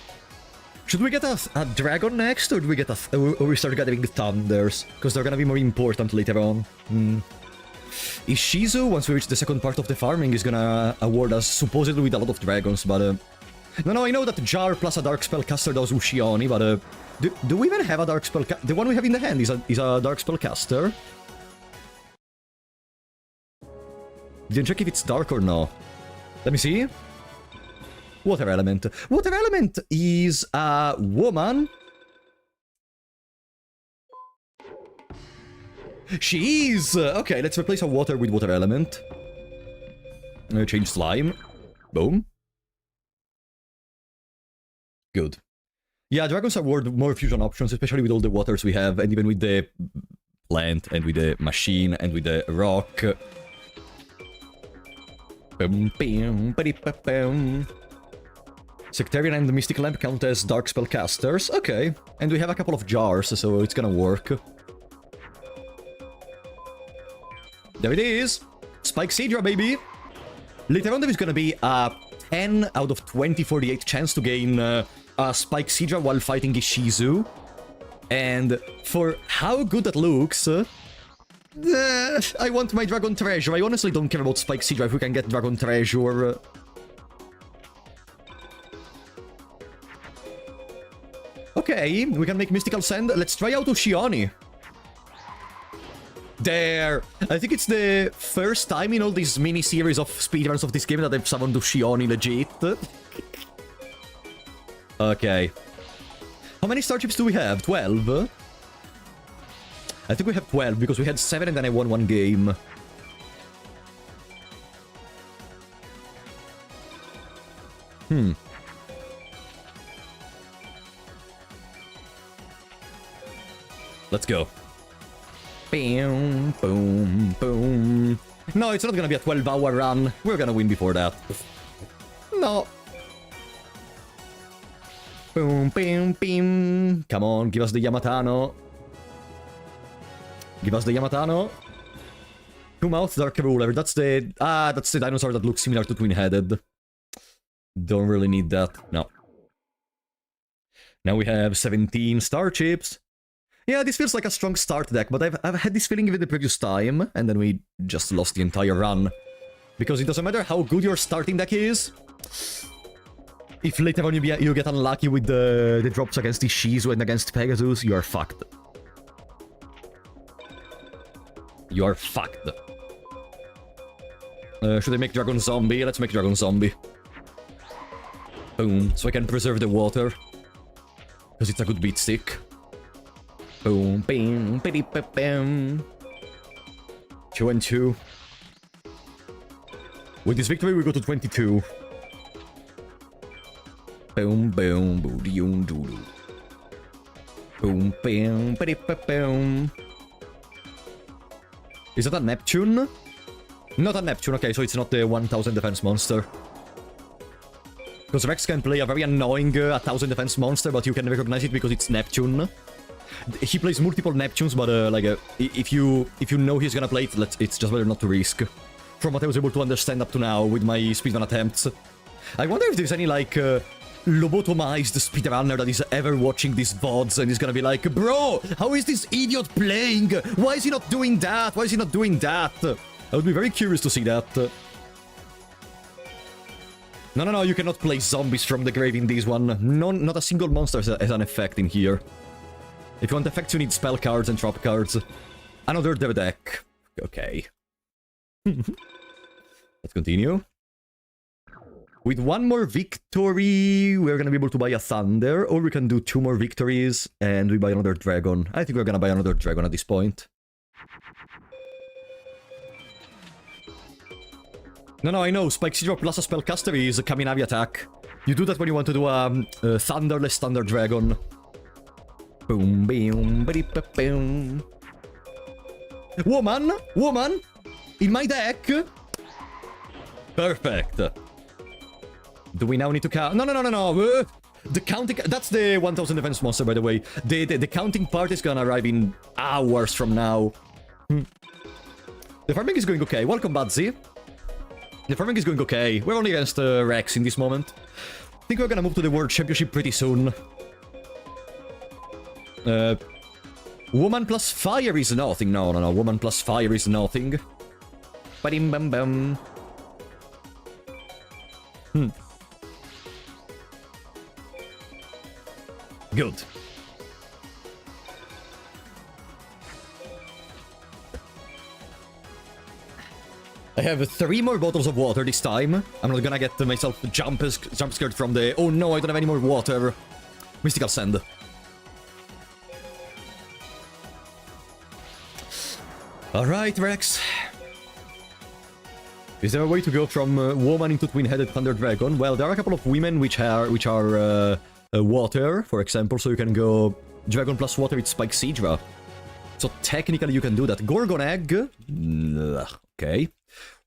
should we get a dragon next, or do we get or we start gathering thunders? Because they're gonna be more important later on. Ishizu, once we reach the second part of the farming, is gonna award us supposedly with a lot of dragons, but no, I know that Jar plus a dark spellcaster does Ushioni, but do we even have a dark spell? The one we have in the hand is a dark spellcaster. Didn't check if it's dark or no. Let me see. Water element. Water element is a woman. She is! Okay, let's replace a water with water element. Change slime. Boom. Good. Yeah, dragons award more fusion options, especially with all the waters we have, and even with the plant, and with the machine, and with the rock. Sectarian and the Mystic Lamp count as dark spellcasters. Okay. And we have a couple of jars, so it's gonna work. There it is! Spike Sidra, baby! Later on there is gonna be a 10 out of 20/48 chance to gain a Spike Sidra while fighting Ishizu. And for how good that looks... I want my Dragon Treasure. I honestly don't care about Spike Sidra if we can get Dragon Treasure. Okay, we can make Mystical Sand. Let's try out Ushioni. There! I think it's the first time in all these mini-series of speedruns of this game that I've summoned Ushioni legit. Okay. How many star chips do we have? 12? I think we have 12, because we had 7 and then I won 1 game. Let's go. Boom, boom, boom. No, it's not gonna be a 12-hour run. We're gonna win before that. No. Boom, boom, boom. Come on, give us the Yamatano. Give us the Yamatano. Two-Mouth Dark Ruler. That's the dinosaur that looks similar to Twin-Headed. Don't really need that. No. Now we have 17 star chips. Yeah, this feels like a strong start deck, but I've had this feeling even the previous time, and then we just lost the entire run. Because it doesn't matter how good your starting deck is. If later on you get unlucky with the drops against Ishizu and against Pegasus, you are fucked. You are fucked. Should I make Dragon Zombie? Let's make Dragon Zombie. Boom. So I can preserve the water. Because it's a good beat stick. Boom, bing, biddy, bam. 2 and 2. With this victory, we go to 22. Boom, boom, boom, doo. Boom, boom, boom. Is that a Neptune? Not a Neptune, okay, so it's not the 1000 defense monster. Because Rex can play a very annoying 1000 defense monster, but you can recognize it because it's Neptune. He plays multiple Neptunes, but if you know he's gonna play it, it's just better not to risk. From what I was able to understand up to now with my speedrun attempts. I wonder if there's any, like, lobotomized speedrunner that is ever watching these VODs and is gonna be like, bro, how is this idiot playing? Why is he not doing that? Why is he not doing that? I would be very curious to see that. No, you cannot play zombies from the grave in this one. Not a single monster has an effect in here. If you want effects, you need spell cards and trap cards. Another dev deck. Okay. Let's continue. With one more victory, we're gonna be able to buy a Thunder, or we can do 2 more victories, and we buy another Dragon. I think we're gonna buy another Dragon at this point. No, I know, Spike Sidra plus a Spellcaster is a Kaminavi attack. You do that when you want to do a Thunderless Thunder Dragon. Boom, boom, boom. Woman! In my deck! Perfect. Do we now need to count? No. The counting... That's the 1000 defense monster, by the way. The counting part is gonna arrive in hours from now. The farming is going okay. Welcome, Badsy. The farming is going okay. We're only against Rex in this moment. I think we're gonna move to the World Championship pretty soon. Woman plus fire is nothing. No. Woman plus fire is nothing. Ba-dim bam bam. Good. I have 3 more bottles of water this time. I'm not gonna get myself jump scared from the... Oh no, I don't have any more water. Mystical Sand. Alright, Rex. Is there a way to go from woman into twin-headed thunder dragon? Well, there are a couple of women which are water, for example, so you can go dragon plus water with Spike Sidra. So technically you can do that. Gorgon egg. Okay.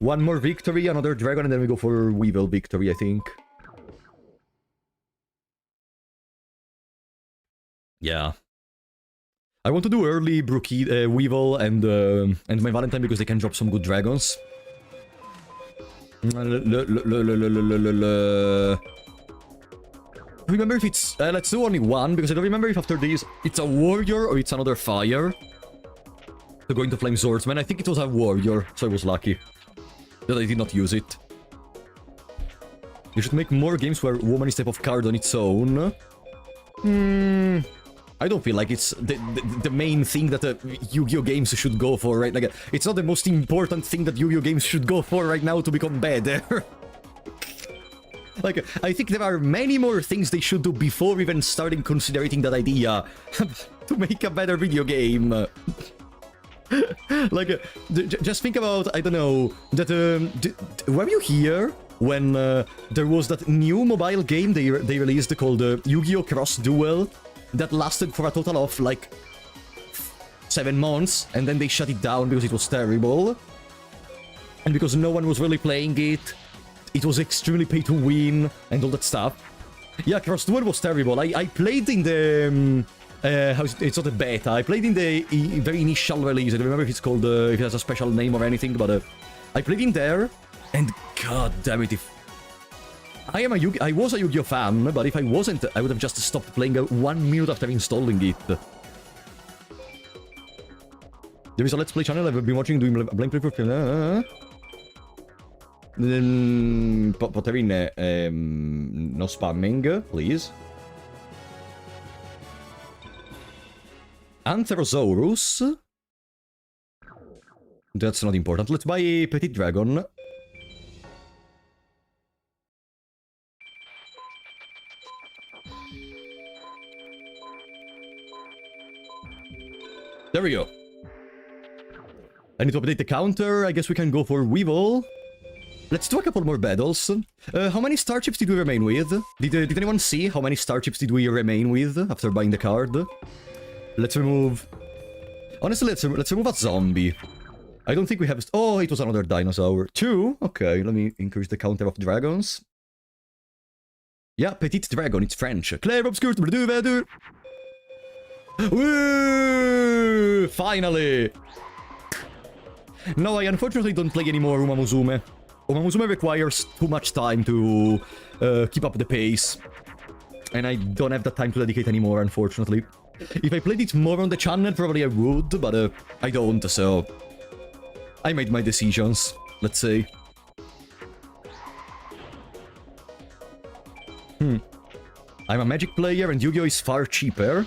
1 more victory, another dragon, and then we go for Weevil victory, I think. Yeah. I want to do early Weevil and my Valentine because they can drop some good dragons. Remember if it's... let's do only 1, because I don't remember if after this it's a warrior or it's another fire. So going to Flame Swordsman, I think it was a warrior, so I was lucky that I did not use it. You should make more games where woman is type of card on its own. I don't feel like it's the main thing that Yu-Gi-Oh! Games should go for, right? Like, it's not the most important thing that Yu-Gi-Oh! Games should go for right now to become better. Like, I think there are many more things they should do before even starting considering that idea to make a better video game. Like, just think about, I don't know, that, were you here when there was that new mobile game they released called Yu-Gi-Oh! Cross Duel that lasted for a total of, like, 7 months, and then they shut it down because it was terrible. And because no one was really playing it, it was extremely pay to win, and all that stuff. Yeah, Cross Duel was terrible. I played in the... it's not a beta. I played in the very initial release. I don't remember if it's called, if it has a special name or anything, but I played in there, and god damn it, if... I was a Yu-Gi-Oh! Fan, but if I wasn't, I would have just stopped playing 1 minute after installing it. There is a Let's Play channel I've been watching doing blank play for... Poterine, no spamming, please. Antherosaurus. That's not important. Let's buy a Petit Dragon. There we go. I need to update the counter. I guess we can go for Weevil. Let's do a couple more battles. How many star chips did we remain with? Did anyone see how many star chips did we remain with after buying the card? Let's remove... Honestly, let's remove a zombie. I don't think we have... Oh, it was another dinosaur. 2? Okay, let me increase the counter of dragons. Yeah, Petite Dragon, it's French. Claire obscure... Woo! Finally! No, I unfortunately don't play any more Uma Musume. Uma Musume requires too much time to keep up the pace. And I don't have that time to dedicate anymore, unfortunately. If I played it more on the channel, probably I would, but I don't, so... I made my decisions, let's say. I'm a Magic player and Yu-Gi-Oh! Is far cheaper.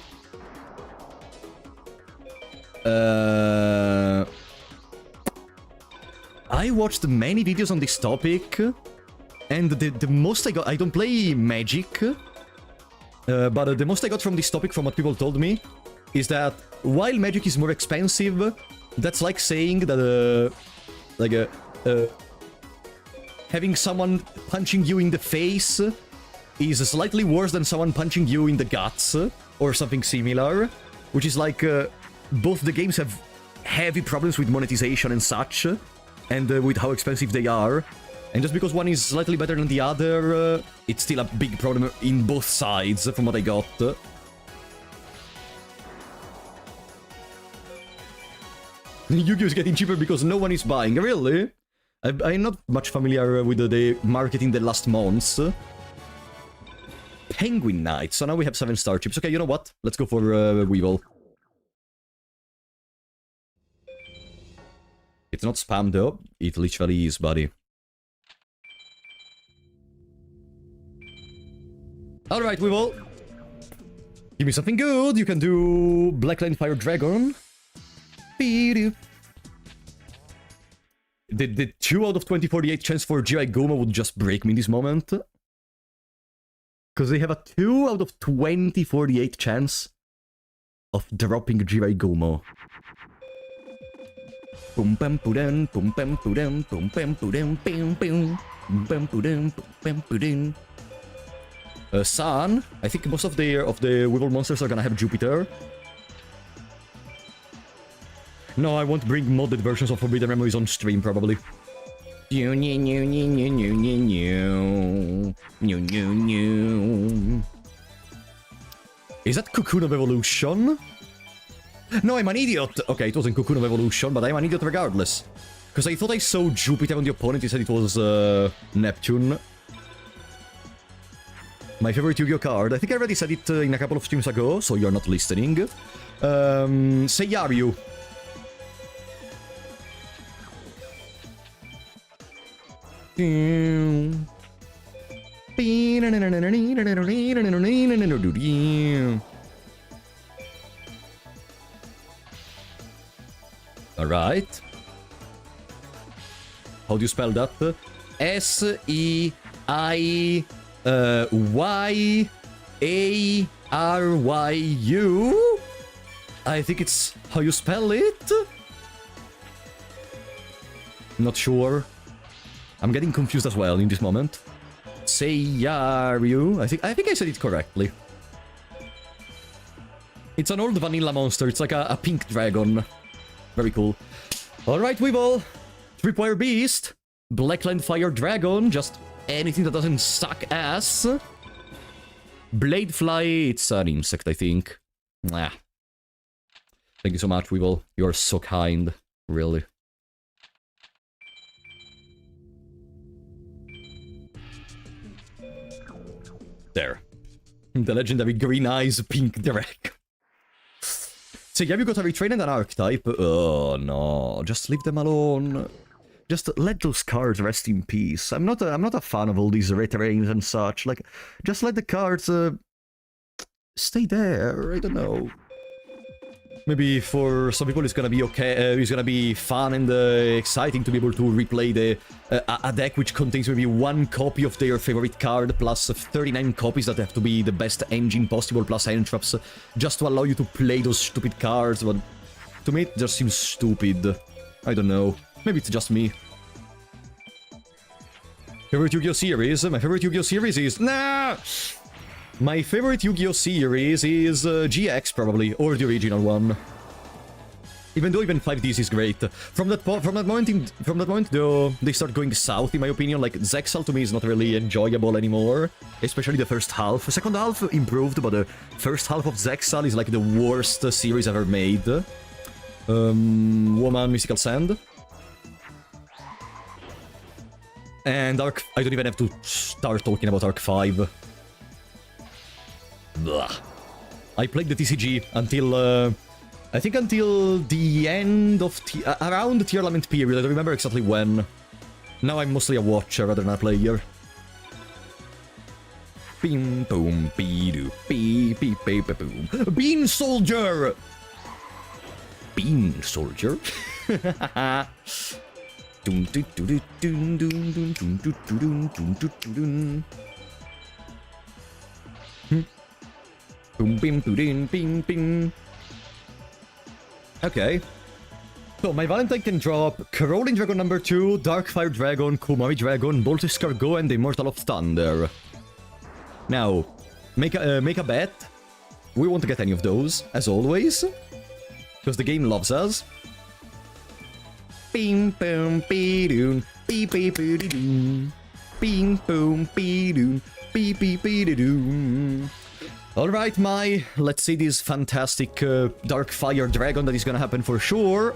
I watched many videos on this topic, and the most I got... I don't play Magic, but the most I got from this topic, from what people told me, is that while Magic is more expensive, that's like saying that, having someone punching you in the face is slightly worse than someone punching you in the guts, or something similar, which is like, both the games have heavy problems with monetization and such, and with how expensive they are, and just because one is slightly better than the other, it's still a big problem in both sides, from what I got. Yu-Gi-Oh! Is getting cheaper because no one is buying. Really? I'm not much familiar with the market in the last months. Penguin Knight. So now we have 7 star chips. Okay, you know what? Let's go for Weevil. It's not spam though. It literally is, buddy. Alright, Weevil. Give me something good. You can do Blackline Fire Dragon. The 2 out of 2048 chance for Jirai Goma would just break me in this moment. Because they have a 2 out of 2048 chance of dropping Jirai Gomo. Boom bam pudam, boom bam pudam, boom bam pudam, bam bam, boom bam pudam, boom bam pudam. Sun, I think most of the Weevil monsters are gonna have Jupiter. No, I won't bring modded versions of Forbidden Memories on stream, probably. Is that Cocoon of Evolution? No, I'm an idiot! Okay, it wasn't Cocoon of Evolution, but I'm an idiot regardless. Because I thought I saw Jupiter on the opponent, instead it was Neptune. My favorite Yu-Gi-Oh! Card. I think I already said it in a couple of streams ago, so you're not listening. Seiyaru. Alright. How do you spell that? S-E-I-Y-A-R-Y-U? I think it's how you spell it? Not sure. I'm getting confused as well in this moment. Seiyaru. I think I said it correctly. It's an old vanilla monster. It's like a pink dragon. Very cool. Alright, Weevil. Tripwire Beast. Blackland Fire Dragon. Just anything that doesn't suck ass. Bladefly. It's an insect, I think. Nah. Thank you so much, Weevil. You're so kind. Really. There. The legendary Green Eyes Pink Dragon. So have you got a retrain and an archetype? Oh no, just leave them alone. Just let those cards rest in peace. I'm not a fan of all these retrains and such. Like, just let the cards stay there. I don't know. Maybe for some people it's gonna be okay. It's gonna be fun and exciting to be able to replay a deck which contains maybe 1 copy of their favorite card plus 39 copies that have to be the best engine possible plus entraps, just to allow you to play those stupid cards. But to me it just seems stupid. I don't know. Maybe it's just me. Favorite Yu-Gi-Oh! Series? My favorite Yu-Gi-Oh! Series is... Nah! My favorite Yu-Gi-Oh series is GX, probably, or the original one. Even though even 5Ds is great. From that moment, though, they start going south, in my opinion. Like, Zexal to me is not really enjoyable anymore. Especially the first half. Second half improved, but the first half of Zexal is like the worst series ever made. Woman, Mystical Sand. And Arc... I don't even have to start talking about Arc 5. Blah. I played the TCG until... I think until the end of... around the Tier Lament period, I don't remember exactly when. Now I'm mostly a watcher rather than a player. Bing boom bee-doo bee bee bee boom. Bean Soldier! Bean Soldier? Boom bim boom bing bing. Okay. So, my Valentine can drop Corrolling Dragon number 2, Darkfire Dragon, Kumari Dragon, Bolt Escargot, and Immortal of Thunder. Now, make a bet. We won't get any of those, as always. Because the game loves us. Bing boom bee doon, bee bee bee doon. Bing boom bee doon, bee bee bee doon. Alright, let's see this fantastic Darkfire Dragon that is gonna happen for sure.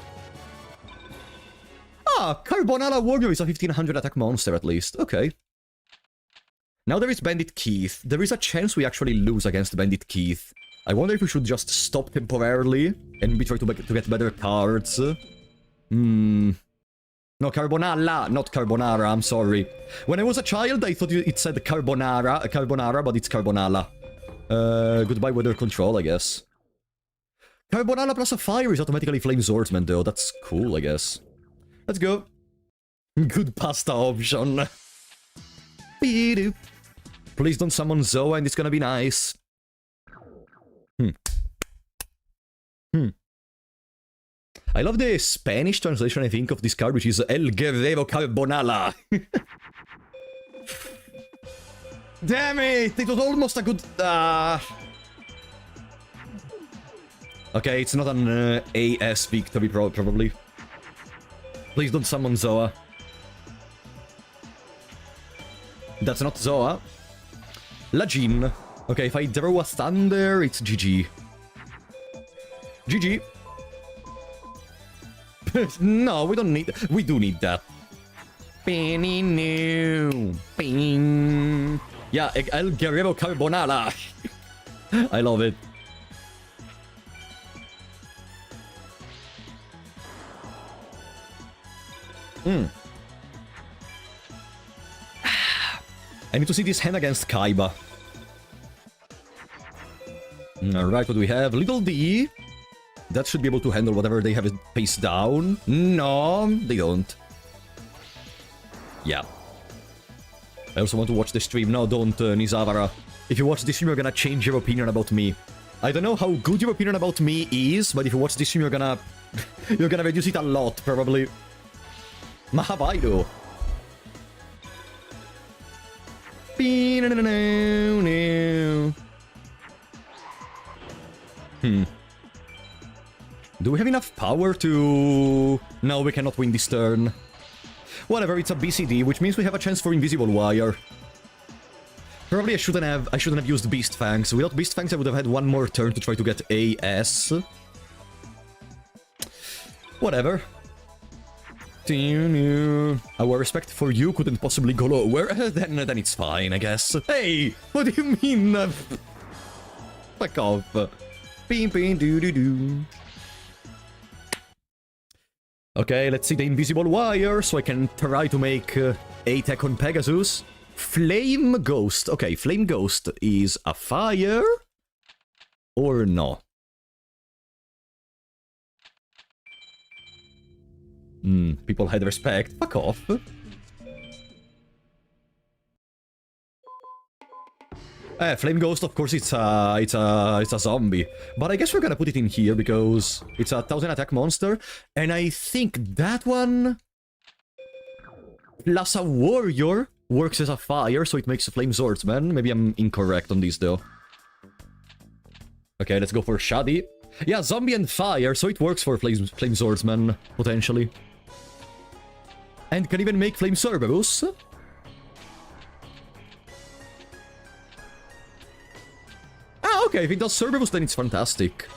Ah, Carbonara Warrior is a 1500 attack monster at least. Okay. Now there is Bandit Keith. There is a chance we actually lose against Bandit Keith. I wonder if we should just stop temporarily and try to get better cards. No, Carbonara, not Carbonara, I'm sorry. When I was a child, I thought it said Carbonara, but it's Carbonara. Goodbye weather control, I guess. Carbonara plus a fire is automatically Flame Swordsman, though. That's cool, I guess. Let's go. Good pasta option. Please don't summon Zoa and it's gonna be nice. I love the Spanish translation, I think, of this card, which is El Guerrero Carbonara. Damn it! It was almost a good... Okay, it's not an AS victory, probably. Please don't summon Zoa. That's not Zoa. Lajin. Okay, if I draw a Thunder, it's GG. GG. No, we don't need... We do need that. Bing. Yeah, El Guerrero Carbonara. I love it. I need to see this hand against Kaiba. Alright, what do we have? Little D. That should be able to handle whatever they have it face down. No, they don't. Yeah. I also want to watch the stream. No, don't, Nizawara. If you watch this stream, you're gonna change your opinion about me. I don't know how good your opinion about me is, but if you watch this stream, you're gonna... you're gonna reduce it a lot, probably. Mahavaido. Do we have enough power to... No, we cannot win this turn. Whatever, it's a BCD, which means we have a chance for Invisible Wire. Probably I shouldn't have used Beast Fangs. Without Beast Fangs, I would have had one more turn to try to get AS. Whatever. Our respect for you couldn't possibly go lower. Then it's fine, I guess. Hey! What do you mean? Fuck off. Beep, beep, doo doo doo. Okay, let's see the Invisible Wire, so I can try to make a tech on Pegasus. Flame Ghost. Okay, Flame Ghost is a fire? Or no? People had respect. Fuck off. Flame Ghost, of course, it's a zombie. But I guess we're gonna put it in here because it's a 1000 attack monster. And I think that one... plus a warrior works as a fire, so it makes a flame swordsman. Maybe I'm incorrect on this, though. Okay, let's go for Shadi. Yeah, zombie and fire, so it works for flame swordsman, potentially. And can even make flame Cerberus. Ah, okay, if it does Cerberus, then it's fantastic.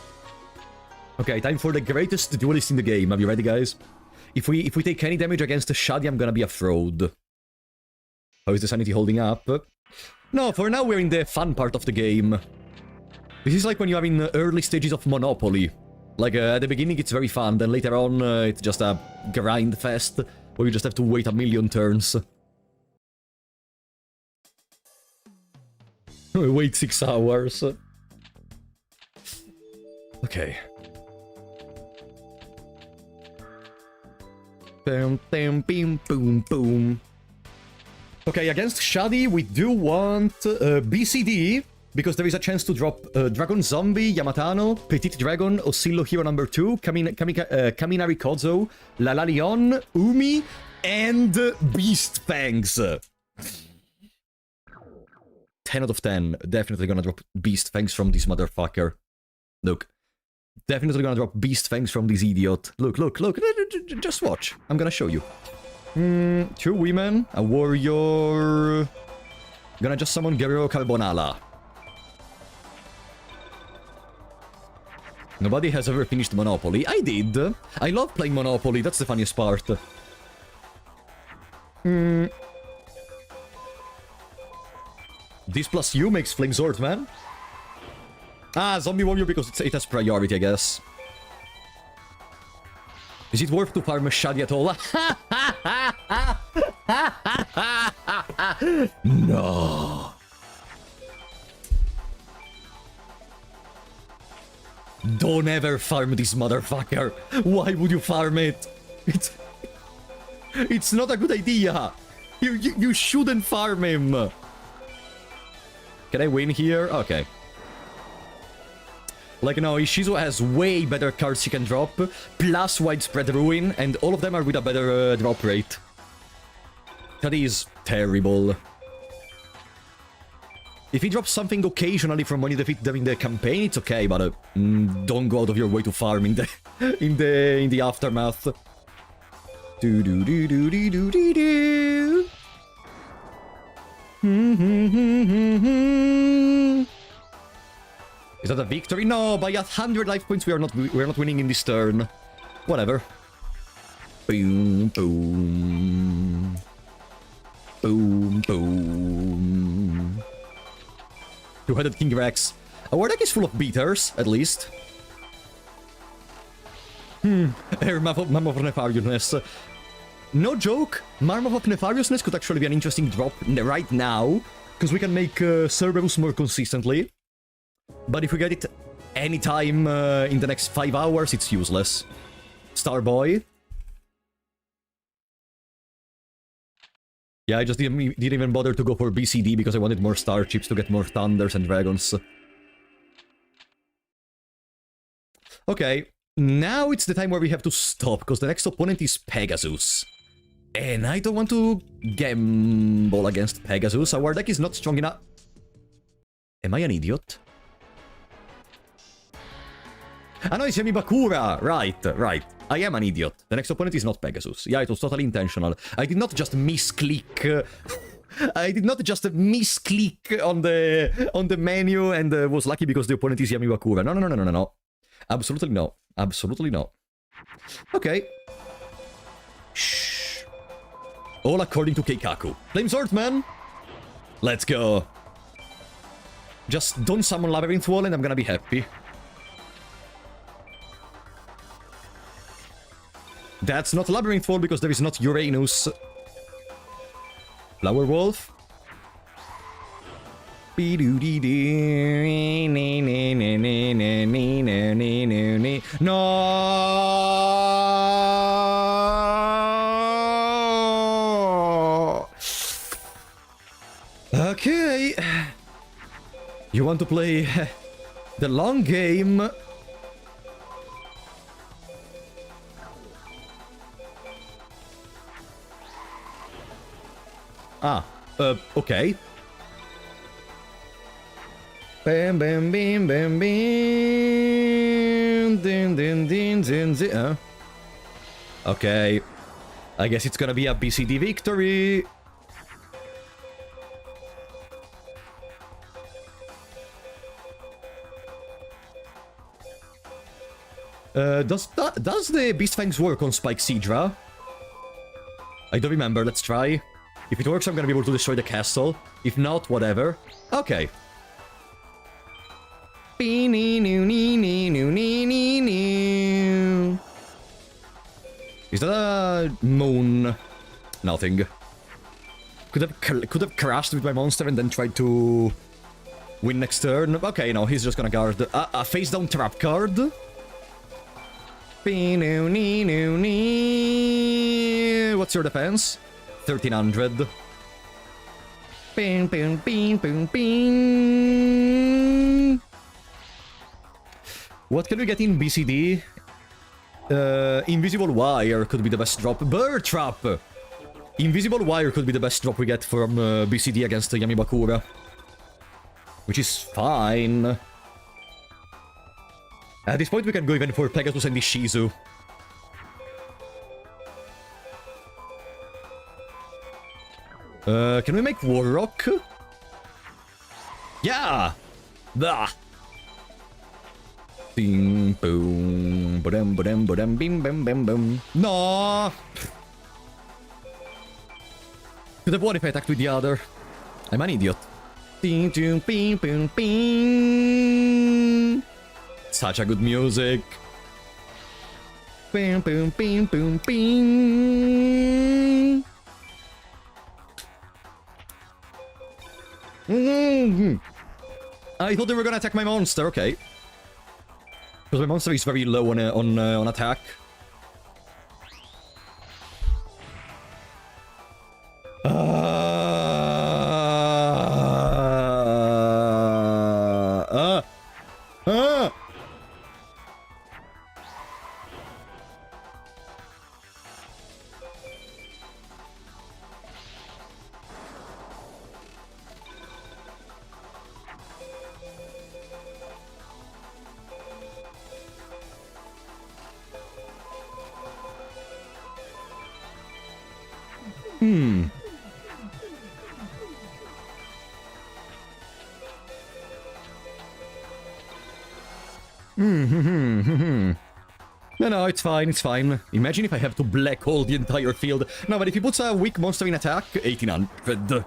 Okay, time for the greatest duelist in the game. Are you ready, guys? If we take any damage against Shadi, I'm gonna be a fraud. How is the Sanity holding up? No, for now we're in the fun part of the game. This is like when you are in early stages of Monopoly. Like, at the beginning it's very fun, then later on it's just a grind fest, where you just have to wait a million turns. Wait 6 hours. Okay. Bam, bam, bim, boom, boom. Okay, against Shadi, we do want BCD, because there is a chance to drop Dragon Zombie, Yamatano, Petite Dragon, Oscillo Hero number 2, Kaminari Kozo, Lalalion, Umi, and Beast Fangs. 10 out of 10. Definitely gonna drop Beast Fangs from this motherfucker. Look. Definitely gonna drop Beast Fangs from this idiot. Look, look, look. Just watch. I'm gonna show you. 2 women, a warrior. Gonna just summon Guerrero Carbonala. Nobody has ever finished Monopoly. I did. I love playing Monopoly. That's the funniest part. This plus you makes Flame Swordsman. Ah, Zombie Warrior because it has priority, I guess. Is it worth to farm Shadi at all? No. Don't ever farm this motherfucker. Why would you farm it? It's not a good idea. You shouldn't farm him. Can I win here? Okay. Like, no, Ishizu has way better cards he can drop, plus Widespread Ruin, and all of them are with a better drop rate. That is terrible. If he drops something occasionally from when you defeat them in the campaign, it's okay, but don't go out of your way to farm in the in the aftermath. Do do do do do do do do. Is that a victory? No, by 100 life points we are not winning in this turn. Whatever. Boom, boom. Boom, boom. Two-headed King Rex. Our deck is full of beaters, at least. Mammoth of Nefariousness. No joke, Mammoth of Nefariousness could actually be an interesting drop right now, because we can make Cerberus more consistently. But if we get it anytime in the next 5 hours, it's useless. Starboy. Yeah, I just didn't even bother to go for BCD because I wanted more star chips to get more thunders and dragons. Okay, now it's the time where we have to stop, because the next opponent is Pegasus. And I don't want to gamble against Pegasus. Our deck is not strong enough. Am I an idiot? Ah no, it's Yamibakura! Right. I am an idiot. The next opponent is not Pegasus. Yeah, it was totally intentional. I did not just misclick... I did not just misclick on the menu and was lucky because the opponent is Yamibakura. No. Absolutely no. Absolutely no. Okay. Shh. All according to Keikaku. Flame Swordsman! Let's go. Just don't summon Labyrinth Wall and I'm gonna be happy. That's not Labyrinth Wall because there is not Uranus. Flower Wolf. No. Okay. You want to play the long game? Ah, Okay. Bam, bam, bam, bam, bam. Din, din, din, din, din. Okay. I guess it's gonna be a BCD victory. Does the Beast Fangs work on Spike Sidra? I don't remember, let's try. If it works, I'm gonna be able to destroy the castle. If not, whatever. Okay. Is that a moon? Nothing. Could have crashed with my monster and then tried to win next turn. Okay, no, he's just gonna guard a face down trap card. What's your defense? 1300. What can we get in BCD? Invisible Wire could be the best drop. Bird Trap! Invisible Wire could be the best drop we get from BCD against Yamibakura. Which is fine. At this point we can go even for Pegasus and Ishizu. Can we make Warrock? Yeah! Blah! Bing, boom, ba-dum, ba-dum, ba-dum, bim, bam, bam, bam. No! Could have won if I attacked with the other. I'm an idiot. Ding, ding, bing, bing, bing. Such a good music. Bing, boom, bing, boom, bing. I thought they were gonna attack my monster, okay. Because my monster is very low on attack. No, it's fine, it's fine. Imagine if I have to black hole the entire field. No, but if he puts a weak monster in attack, 1800.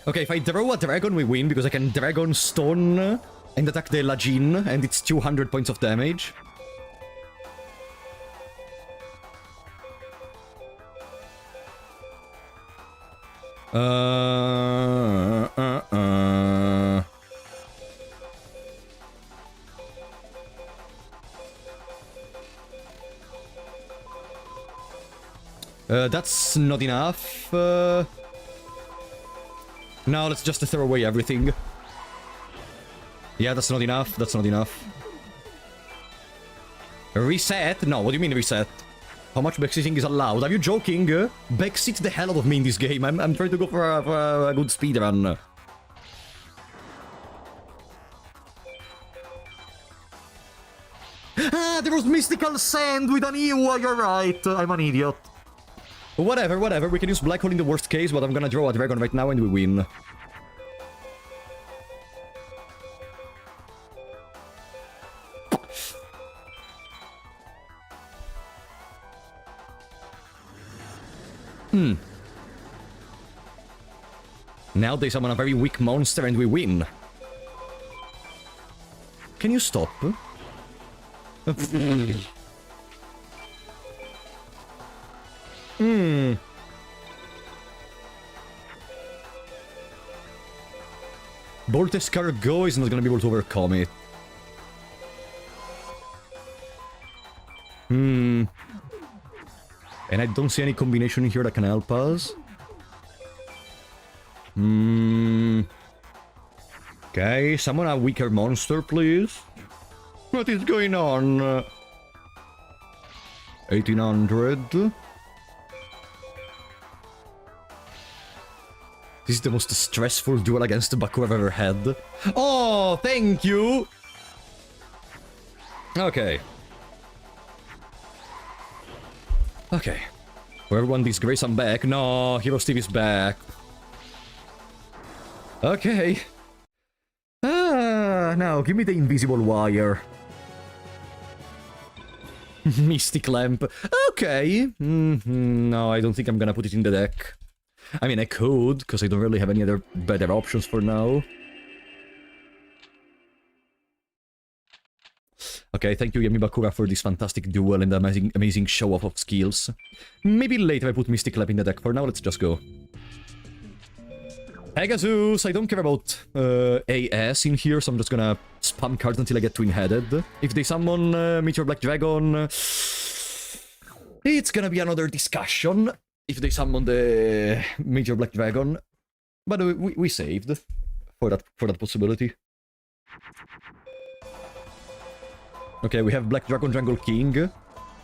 Okay, if I draw a dragon, we win, because I can Dragon Stone and attack the Lajin, and it's 200 points of damage. That's not enough. No, let's just throw away everything. Yeah, that's not enough. That's not enough. Reset? No, what do you mean reset? How much backseating is allowed? Are you joking? Backseat the hell out of me in this game. I'm trying to go for a good speedrun. Ah, there was Mystical Sand with an Iwa, you're right. I'm an idiot. Whatever, whatever. We can use Black Hole in the worst case, but I'm gonna draw a dragon right now and we win. Now they summon a very weak monster and we win. Can you stop? Bolt Escargot is not gonna be able to overcome it. And I don't see any combination here that can help us. Okay, summon a weaker monster, please. What is going on? 1800. This is the most stressful duel against Baku I've ever had. Oh, thank you! Okay. Okay. For everyone disgrace, I'm back. No, Hero Steve is back. Okay. Now, give me the invisible wire. Mystic Lamp. Okay. No, I don't think I'm gonna put it in the deck. I mean, I could, because I don't really have any other better options for now. Okay, thank you, Yami Bakura, for this fantastic duel and amazing show-off of skills. Maybe later I put Mystic Lamp in the deck. For now, let's just go. Pegasus! I don't care about AS in here, so I'm just gonna spam cards until I get twin-headed. If they summon Meteor Black Dragon, it's gonna be another discussion. If they summon the Meteor Black Dragon. But we saved for that possibility. Okay, we have Black Dragon Jungle King.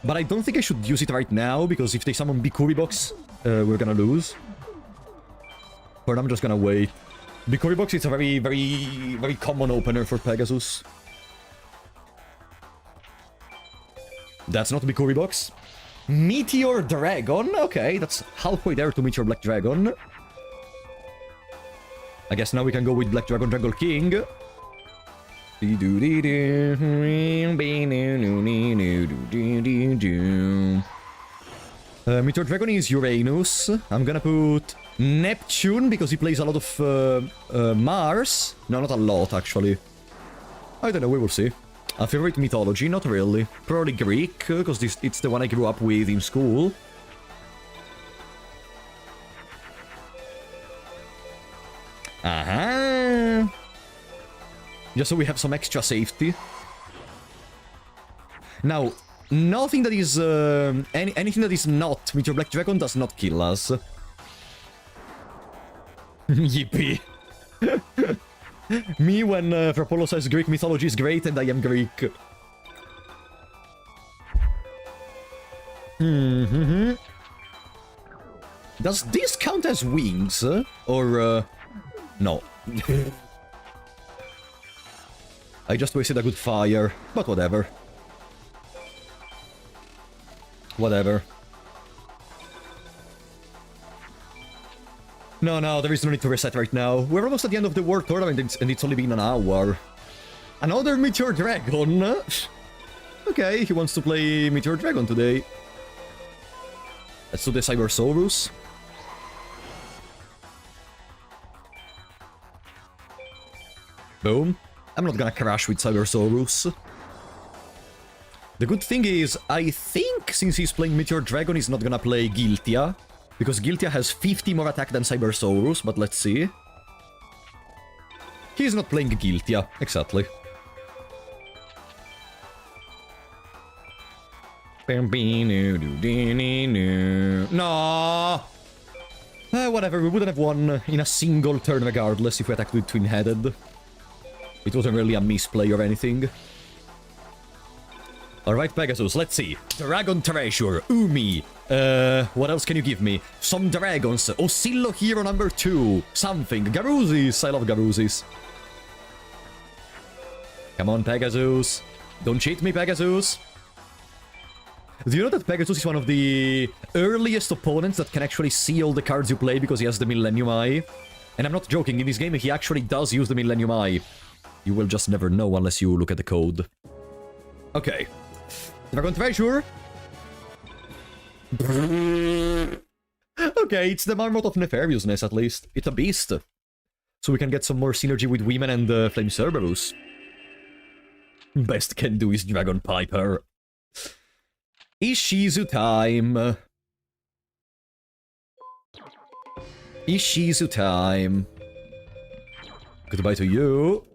But I don't think I should use it right now, because if they summon Bikuri Box, we're gonna lose. But I'm just gonna wait. Bikuri Box is a very common opener for Pegasus. That's not Bikuri Box. Meteor Dragon? Okay, that's halfway there to Meteor Black Dragon. I guess now we can go with Black Dragon Jungle King. Meteor Dragon is Uranus. I'm gonna put Neptune, because he plays a lot of Mars. No, not a lot, actually. I don't know, we will see. A favorite mythology? Not really. Probably Greek, because it's the one I grew up with in school. Aha! Just so we have some extra safety. Now, nothing that is... anything that is not Meteor Black Dragon does not kill us. Yippee. Me when Frapolo says Greek mythology is great and I am Greek. Does this count as wings? Or, no. I just wasted a good fire, but whatever. Whatever. No, there is no need to reset right now. We're almost at the end of the World Tournament and it's only been an hour. Another Meteor Dragon? Okay, he wants to play Meteor Dragon today. Let's do the Cybersaurus. Boom. I'm not gonna crash with Cybersaurus. The good thing is, I think since he's playing Meteor Dragon, he's not gonna play Giltia. Because Giltia has 50 more attack than Cybersaurus, but let's see. He's not playing Giltia, exactly. No! Whatever, we wouldn't have won in a single turn regardless if we attacked with twin-headed. It wasn't really a misplay or anything. Alright, Pegasus, let's see. Dragon Treasure, Umi. What else can you give me? Some dragons. Oscillo Hero number 2. Something. Garuzis. I love Garuzis. Come on, Pegasus. Don't cheat me, Pegasus. Do you know that Pegasus is one of the earliest opponents that can actually see all the cards you play because he has the Millennium Eye? And I'm not joking, in this game he actually does use the Millennium Eye. You will just never know unless you look at the code. Okay. Dragon Treasure. Okay, it's the Marmot of Nefariousness at least. It's a beast. So we can get some more synergy with women and Flame Cerberus. Best can do is Dragon Piper. Ishizu time. Ishizu time. Goodbye to you.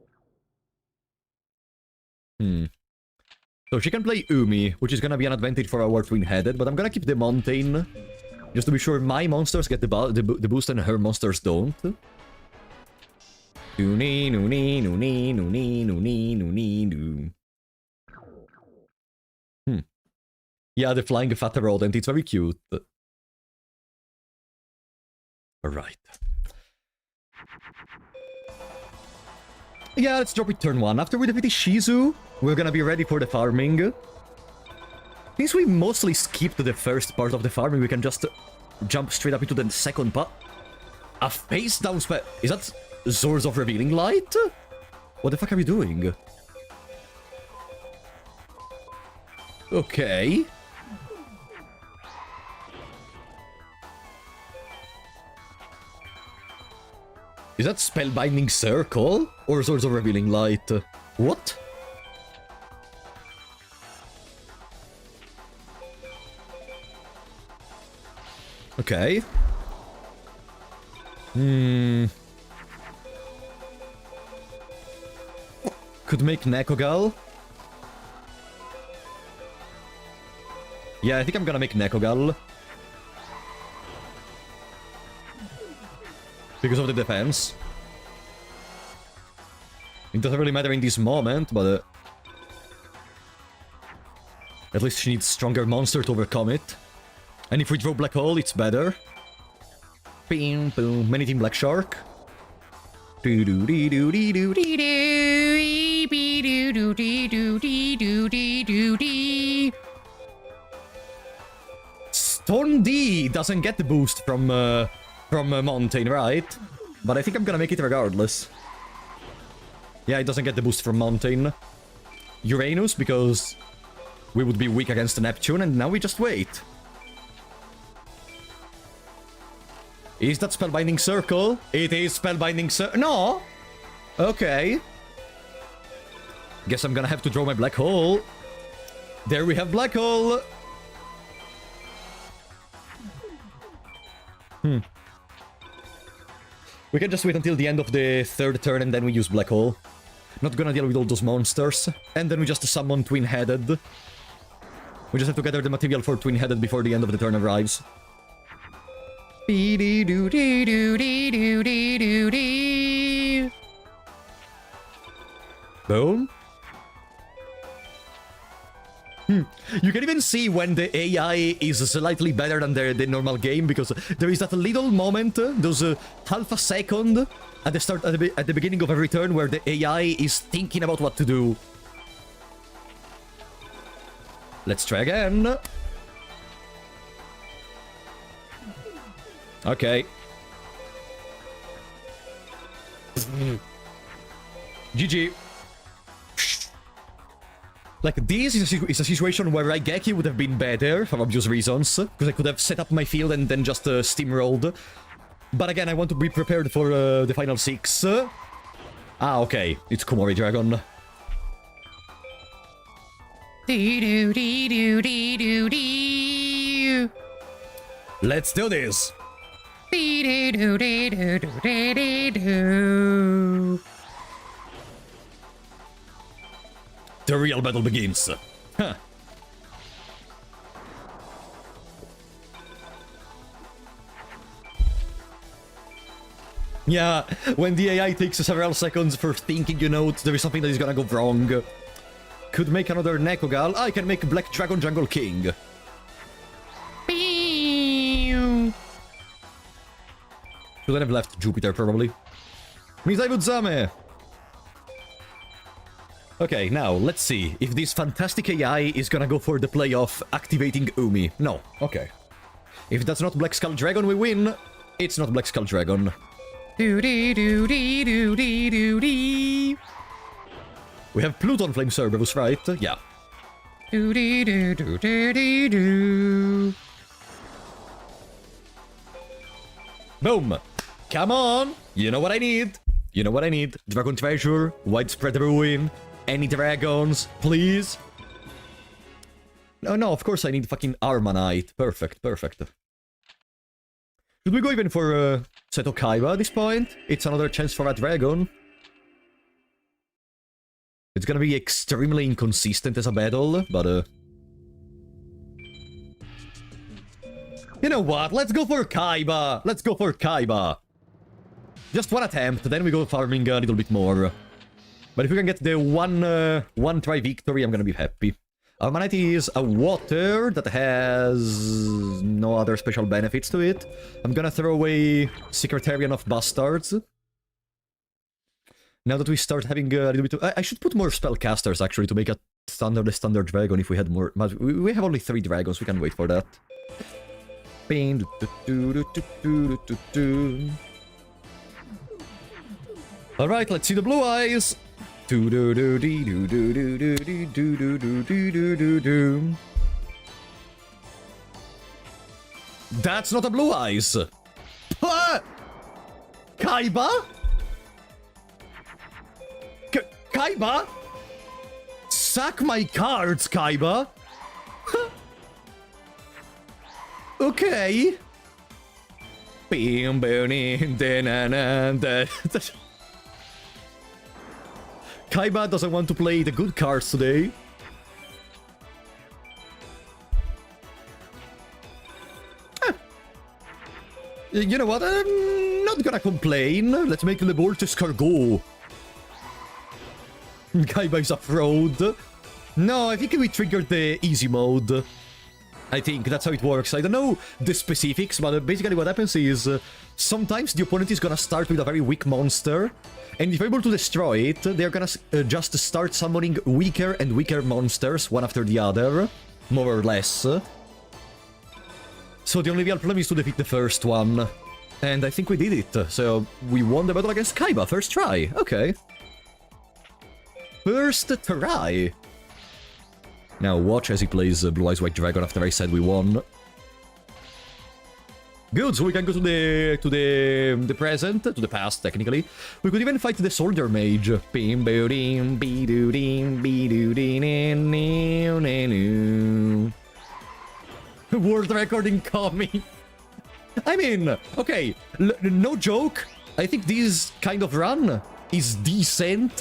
So she can play Umi, which is gonna be an advantage for our twin-headed, but I'm gonna keep the Mountain, just to be sure my monsters get the boost and her monsters don't. Yeah, the flying fat rodent, it's very cute. Alright. Yeah, let's drop it turn 1. After we defeat Shizu, we're gonna be ready for the farming. Since we mostly skipped the first part of the farming, we can just jump straight up into the second part. A face down spell. Is that Swords of Revealing Light? What the fuck are you doing? Okay. Is that Spellbinding Circle? Or Swords of Revealing Light? What? Okay. Could make Nekogal. Yeah, I think I'm gonna make Nekogal. Because of the defense. It doesn't really matter in this moment, but... at least she needs stronger monster to overcome it. And if we draw Black Hole, it's better. Boom, boom. Many Team Black Shark. Do do do do do do do do do do do do do. Storm D doesn't get the boost from Mountain, right? But I think I'm gonna make it regardless. Yeah, it doesn't get the boost from Mountain. Uranus, because we would be weak against Neptune, and now we just wait. Is that Spellbinding Circle? It is Spellbinding Circle. No! Okay. Guess I'm gonna have to draw my Black Hole. There we have Black Hole! We can just wait until the end of the third turn and then we use Black Hole. Not gonna deal with all those monsters. And then we just summon Twin-Headed. We just have to gather the material for Twin-Headed before the end of the turn arrives. Boom. You can even see when the AI is slightly better than the normal game, because there is that little moment, those half a second at the start, at the beginning of every turn, where the AI is thinking about what to do. Let's try again. Okay. GG. Like, this is a situation where Raigeki would have been better, for obvious reasons, because I could have set up my field and then just steamrolled. But again, I want to be prepared for the final 6. Ah, okay. It's Kumori Dragon. Let's do this! The real battle begins. Huh. Yeah, when the AI takes several seconds for thinking, you know, there is something that is gonna go wrong. Could make another Nekogal. I can make Black Dragon Jungle King. Should have left Jupiter, probably. Mizaibudzame! Okay, now, let's see if this fantastic AI is gonna go for the play of activating Umi. No, okay. If that's not Black Skull Dragon, we win. It's not Black Skull Dragon. We have Pluton Flame Cerberus, right? Yeah. Boom! Come on! You know what I need! You know what I need. Dragon Treasure, Widespread Ruin, any dragons, please? No, of course I need fucking Armanite. Perfect, perfect. Should we go even for Seto Kaiba at this point? It's another chance for a dragon. It's gonna be extremely inconsistent as a battle, but you know what? Let's go for Kaiba! Let's go for Kaiba! Just one attempt, then we go farming a little bit more. But if we can get the one try victory, I'm gonna be happy. Armanite is a water that has no other special benefits to it. I'm gonna throw away Secretarian of Bastards. Now that we start having a little bit of... I should put more spellcasters, actually, to make a standard dragon if we had more... But we have only 3 dragons, we can wait for that. Alright, let's see the blue eyes. That's not a blue eyes. Kaiba? Kaiba? Sack my cards, Kaiba. Okay. Kaiba doesn't want to play the good cards today. You know what? I'm not gonna complain. Let's make Le Boltes Cargo. Kaiba is a fraud. No, I think we triggered the easy mode. I think that's how it works. I don't know the specifics, but basically what happens is sometimes the opponent is gonna start with a very weak monster, and if you're able to destroy it, they're gonna just start summoning weaker and weaker monsters, one after the other, more or less. So the only real problem is to defeat the first one. And I think we did it. So we won the battle against Kaiba, first try. Okay. First try. Now watch as he plays Blue Eyes White Dragon after I said we won. Good, so we can go to the present, to the past, technically. We could even fight the Soldier Mage. World record incoming. I mean, okay, no joke. I think this kind of run is decent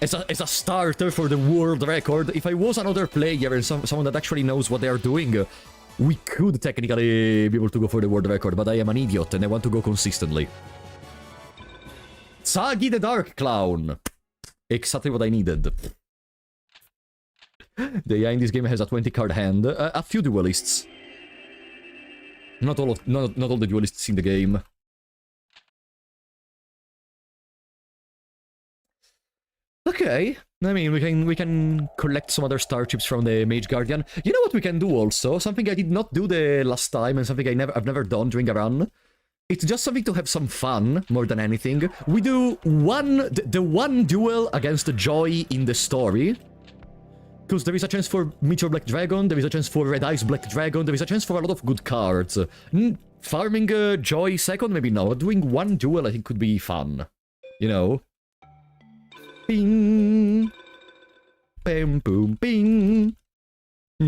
as a starter for the world record. If I was another player and someone that actually knows what they are doing, we could technically be able to go for the world record, but I am an idiot and I want to go consistently. Sagi the Dark Clown. Exactly what I needed. The AI in this game has a 20-card hand. A few duelists. Not all the duelists in the game. Okay. I mean, we can collect some other star chips from the Mage Guardian. You know what we can do also? Something I did not do the last time and something I've never done during a run. It's just something to have some fun more than anything. We do the one duel against Joy in the story. Because there is a chance for Meteor Black Dragon, there is a chance for Red Eyes Black Dragon, there is a chance for a lot of good cards. Farming Joy second, maybe no. Doing one duel I think could be fun. You know? Bing! Bam, boom, bing!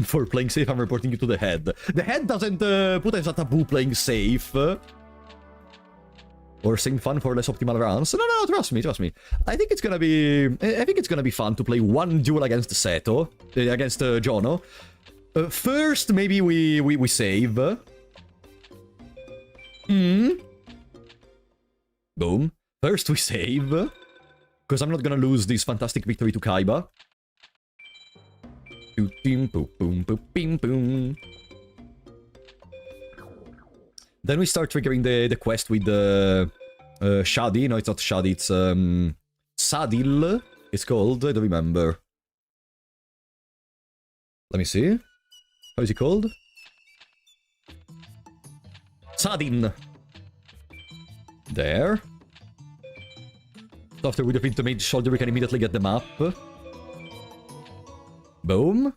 For playing safe, I'm reporting you to the head. The head doesn't put as a taboo playing safe. Or saying fun for less optimal runs. No, trust me. I think it's gonna be fun to play one duel against Seto. Against Jono. First, maybe we save. Boom. First we save. Because I'm not gonna lose this fantastic victory to Kaiba. Then we start triggering the quest with the Shadi. No, it's not Shadi, it's Sadil. It's called. I don't remember. Let me see. How is it called? Sadin. There. After we defeat the Mage Shoulder, we can immediately get the map. Boom.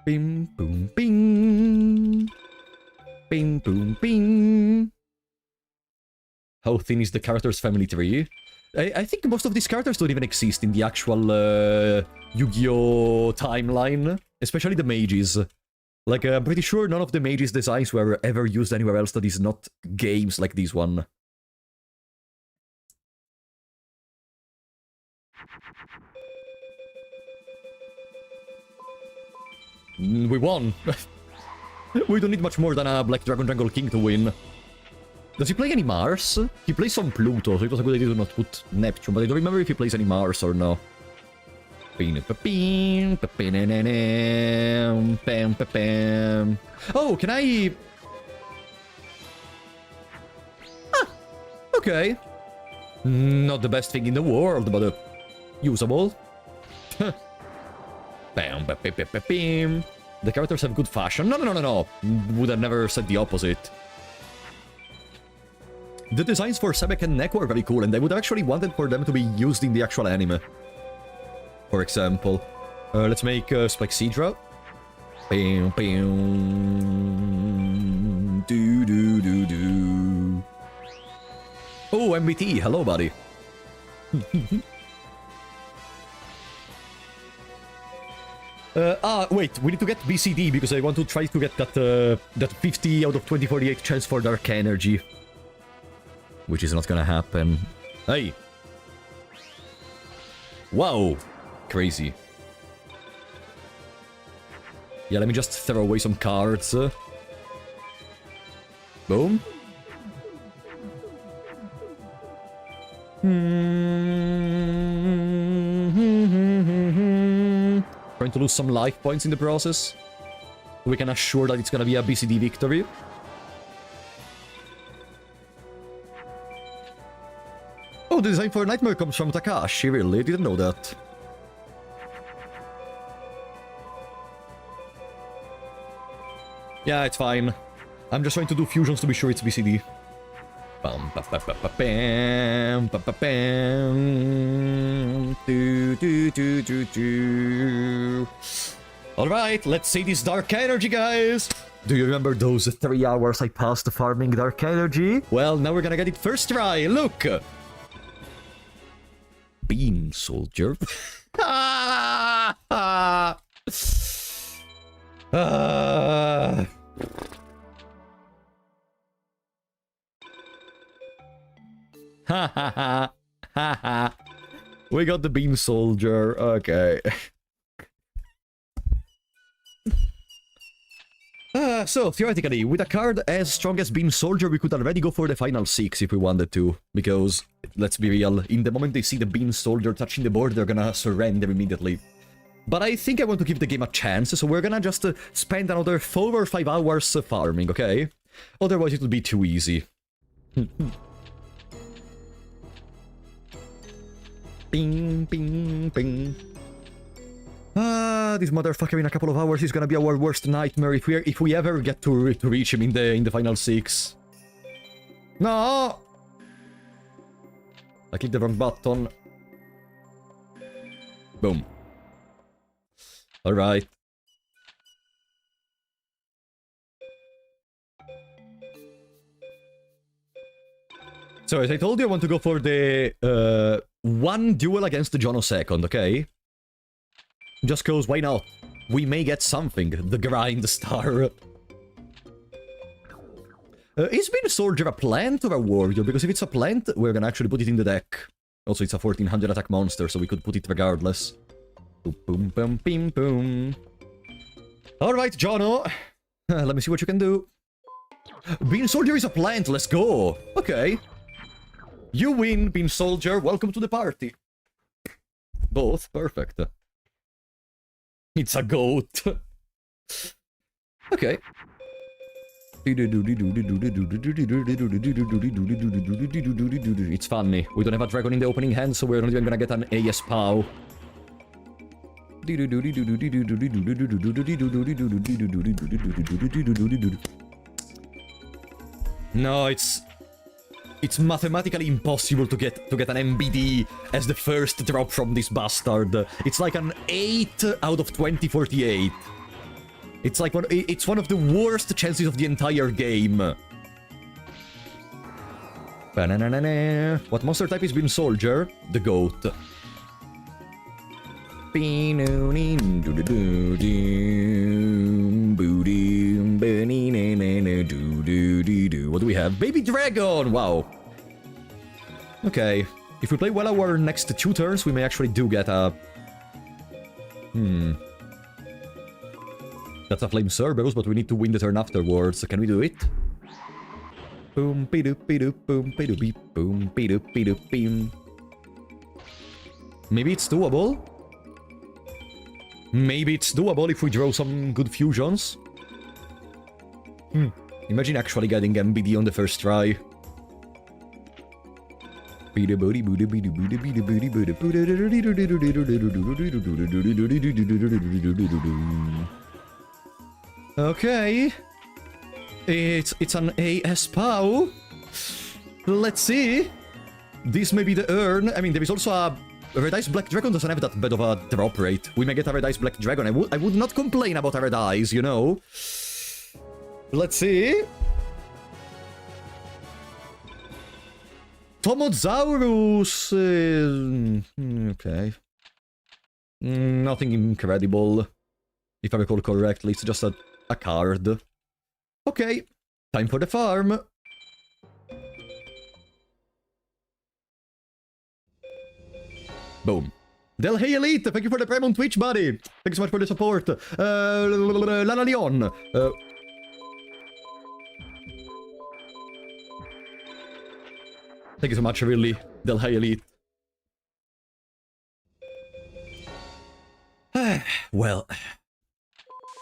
Bing, boom, bing. Bing, boom, bing. How thin is the character's family tree? I think most of these characters don't even exist in the actual Yu-Gi-Oh! Timeline. Especially the mages. Like, I'm pretty sure none of the mages' designs were ever used anywhere else that is not games like this one. We won. We don't need much more than a Black Dragon Jungle King to win. Does he play any Mars? He plays some Pluto, so it was a good idea to not put Neptune, but I don't remember if he plays any Mars or no. Oh, can I... Ah, okay. Not the best thing in the world, but usable. Bam, bam, bam, bam, bam. The characters have good fashion. No. Would have never said the opposite. The designs for Sebek and Neko are very cool, and I would have actually wanted for them to be used in the actual anime. For example, let's make Spikecedra. Bam, bam. Do. Oh, MBT. Hello, buddy. Wait, we need to get BCD because I want to try to get that 50 out of 2048 chance for Dark Energy. Which is not gonna happen. Hey! Wow! Crazy. Yeah, let me just throw away some cards. Boom. Trying to lose some life points in the process. We can assure that it's gonna be a BCD victory. Oh, the design for Nightmare comes from Takashi, really? Didn't know that. Yeah, it's fine. I'm just trying to do fusions to be sure it's BCD. Bam, ba, ba, ba, ba, bam, ba, ba, bam. Do. Alright, let's see this Dark Energy, guys! Do you remember those 3 hours I passed farming Dark Energy? Well, now we're gonna get it first try, look! Beam Soldier. We got the Beam Soldier, okay. So, theoretically, with a card as strong as Beam Soldier, we could already go for the final 6 if we wanted to. Because, let's be real, in the moment they see the Beam Soldier touching the board, they're gonna surrender immediately. But I think I want to give the game a chance, so we're gonna just spend another 4 or 5 hours farming, okay? Otherwise it would be too easy. Bing, bing, bing. This motherfucker in a couple of hours is gonna be our worst nightmare if we ever get to reach him in the final 6. No! I clicked the wrong button. Boom. Alright. So, as I told you, I want to go for the one duel against the Jono second, okay? Just cause, why not? We may get something. The grind star. Is Beam Soldier a plant or a warrior? Because if it's a plant, we're gonna actually put it in the deck. Also, it's a 1400 attack monster, so we could put it regardless. Boom, boom, boom, boom, boom. Alright, Jono. Let me see what you can do. Beam Soldier is a plant, let's go. Okay. You win, Beam Soldier. Welcome to the party. Both, perfect. It's a goat. Okay. It's funny. We don't have a dragon in the opening hand, so we're not even gonna get an AS POW. No, it's mathematically impossible to get an MBD as the first drop from this bastard. It's like an 8 out of 2048. It's like it's one of the worst chances of the entire game. What monster type is Beam Soldier? The goat. What do we have? Baby Dragon! Wow. Okay. If we play well our next 2 turns, we may actually do get a... That's a Flame Cerberus, but we need to win the turn afterwards. Can we do it? Boom, be-doop, be-doop, boom, be-doop, beep, boom, be-doop, be-doop, beam. Maybe it's doable? Maybe it's doable if we draw some good fusions. Imagine actually getting MBD on the first try. Okay. It's an AS POW. Let's see. This may be the urn. I mean, there is also a Red Ice Black Dragon doesn't have that bad of a drop rate. We may get a Red Ice Black Dragon. I would not complain about a Red Ice, you know. Let's see. Tomozaurus. Okay. Nothing incredible. If I recall correctly, it's just a card. Okay. Time for the farm. Boom. Del Hey Elite, thank you for the Prime on Twitch, buddy. Thank you so much for the support. Lana Leon. Thank you so much, really. Del Hey Elite. Well,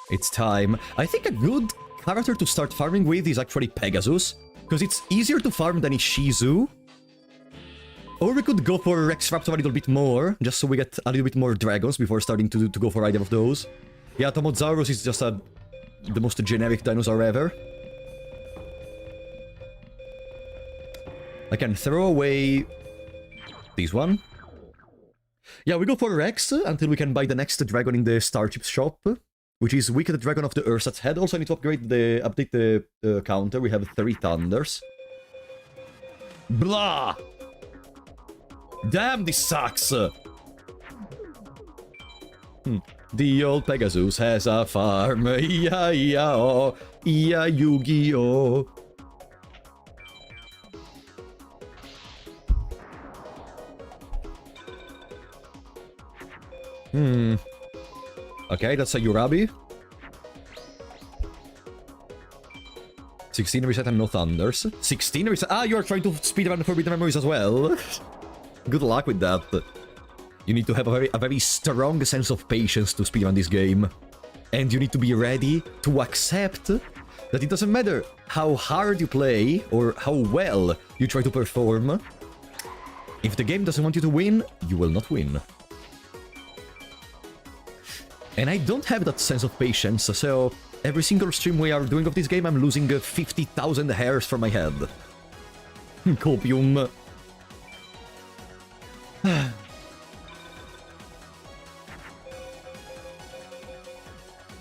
it's time. I think a good character to start farming with is actually Pegasus, because it's easier to farm than Ishizu. Or we could go for Rex Raptor a little bit more, just so we get a little bit more dragons before starting to go for either of those. Yeah, Tomozaurus is just the most generic dinosaur ever. I can throw away this one. Yeah, we go for Rex until we can buy the next dragon in the Starship shop, which is Wicked Dragon of the Ursat's Head. Also, I need to update the counter. We have 3 thunders. Blah! Damn, this sucks! The old Pegasus has a farm. Iya-iya-oh. Iya-Yu-Gi-Oh! Okay, that's a Yurabi. 16 reset and no thunders. 16 reset. Ah, you're trying to speedrun Forbidden Memories as well. Good luck with that. You need to have a very strong sense of patience to speedrun this game. And you need to be ready to accept that it doesn't matter how hard you play or how well you try to perform. If the game doesn't want you to win, you will not win. And I don't have that sense of patience, so every single stream we are doing of this game, I'm losing 50,000 hairs from my head. Copium.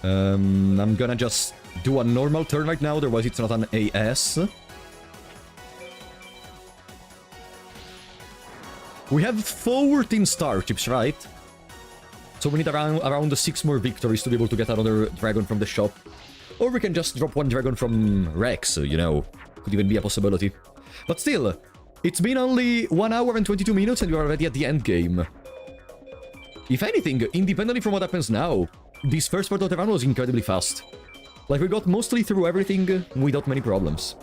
I'm gonna just do a normal turn right now, otherwise it's not an AS. We have 14 starships, right? So we need around 6 more victories to be able to get another dragon from the shop. Or we can just drop 1 dragon from Rex, you know. Could even be a possibility. But still, it's been only 1 hour and 22 minutes and we are already at the end game. If anything, independently from what happens now, this first part of the run was incredibly fast. Like, we got mostly through everything without many problems.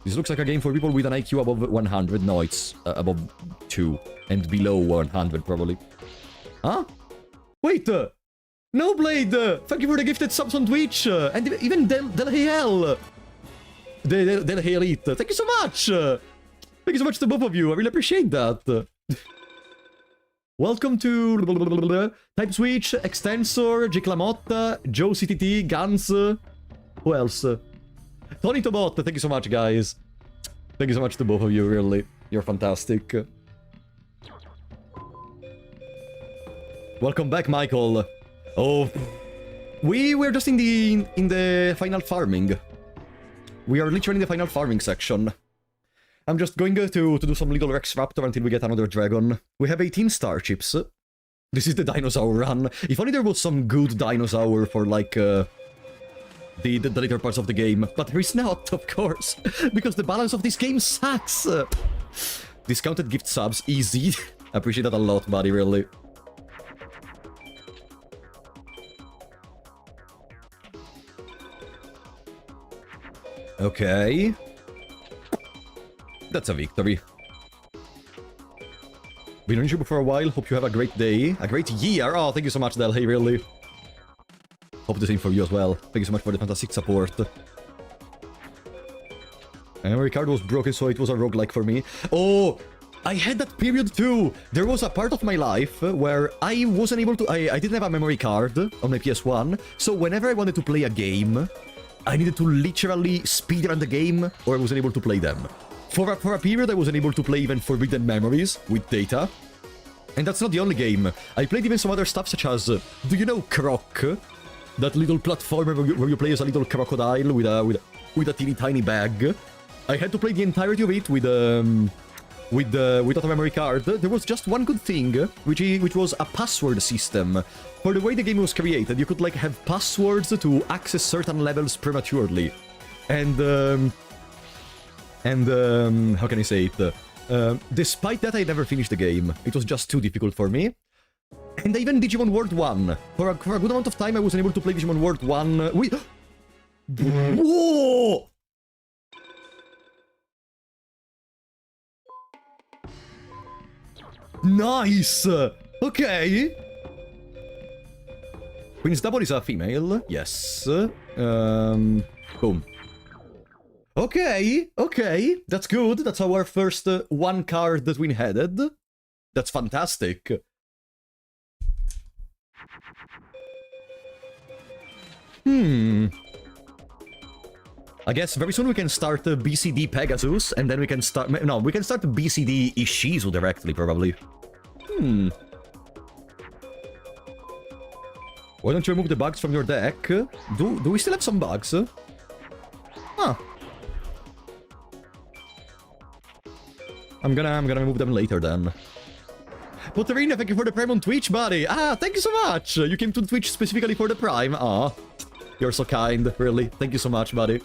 This looks like a game for people with an IQ above 100. No, it's above 2. And below 100, probably. Huh? Wait! No Blade! Thank you for the gifted subs on Twitch! And even Del Hey Elite! Thank you so much! Thank you so much to both of you, I really appreciate that! Welcome to Type Switch, Extensor, Jiclamotta, Joe CTT, Gans... Who else? Tony Tobot, thank you so much, guys. Thank you so much to both of you, really. You're fantastic. Welcome back, Michael. Oh, we were just in the final farming. We are literally in the final farming section. I'm just going to do some little Rex Raptor until we get another dragon. We have 18 starships. This is the dinosaur run. If only there was some good dinosaur for, like, the later parts of the game. But there is not, of course, because the balance of this game sucks. Discounted gift subs, easy. I appreciate that a lot, buddy, really. Okay. That's a victory. Been on YouTube for a while. Hope you have a great day. A great year. Oh, thank you so much, Del. Hey, really. Hope the same for you as well. Thank you so much for the fantastic support. And Ricardo was broken, so it was a roguelike for me. Oh! I had that period too. There was a part of my life where I wasn't able to... I didn't have a memory card on my PS1, so whenever I wanted to play a game, I needed to literally speedrun the game, or I wasn't able to play them. For a period, I wasn't able to play even Forbidden Memories with data. And that's not the only game. I played even some other stuff such as... do you know Croc? That little platformer where you play as a little crocodile with a teeny tiny bag. I had to play the entirety of it without a memory card. There was just one good thing, which was a password system. For the way the game was created, you could like have passwords to access certain levels prematurely. And how can I say it? Despite that, I never finished the game. It was just too difficult for me. And even Digimon World 1. For a good amount of time, I wasn't able to play Digimon World 1. Wait! Whoa! Nice! Okay. Queen's Double is a female. Yes. Boom. Okay, okay. That's good. That's our first one card twin-headed. That's fantastic. I guess very soon we can start BCD Pegasus, and then we can start... No, we can start BCD Ishizu directly, probably. Why don't you remove the bugs from your deck? Do we still have some bugs? Huh. I'm gonna remove them later then. Potterina, thank you for the Prime on Twitch, buddy. Ah, thank you so much. You came to Twitch specifically for the Prime. Ah, you're so kind, really. Thank you so much, buddy.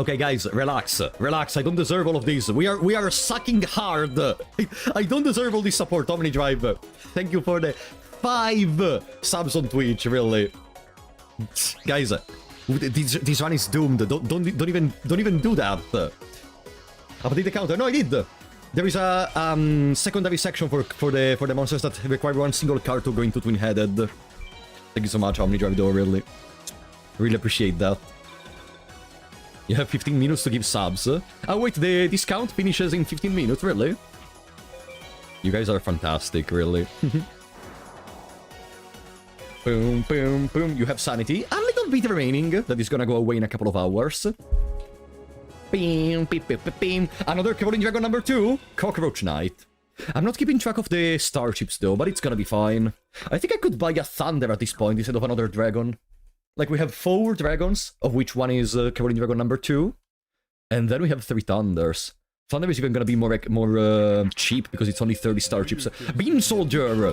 Okay, guys, relax. Relax. I don't deserve all of this. We are sucking hard. I don't deserve all this support. Omni Drive. Thank you for the 5 subs on Twitch, really. Guys, this run is doomed. Don't even do that. Update the counter. No, I did. There is a secondary section for the monsters that require one single card to go into twin-headed. Thank you so much, Omni Drive, though, really. Really appreciate that. You have 15 minutes to give subs. Oh wait, the discount finishes in 15 minutes, really? You guys are fantastic, really. Boom, boom, boom. You have Sanity. A little bit remaining. That is gonna go away in a couple of hours. Beam, beep, beep, beep, beam. Another Crawling Dragon number 2. Cockroach Knight. I'm not keeping track of the starships though, but it's gonna be fine. I think I could buy a Thunder at this point instead of another dragon. Like, we have 4 dragons, of which one is Crawling Dragon number 2. And then we have 3 Thunders. Thunder is even gonna be more cheap, because it's only 30 starships. Beam Soldier!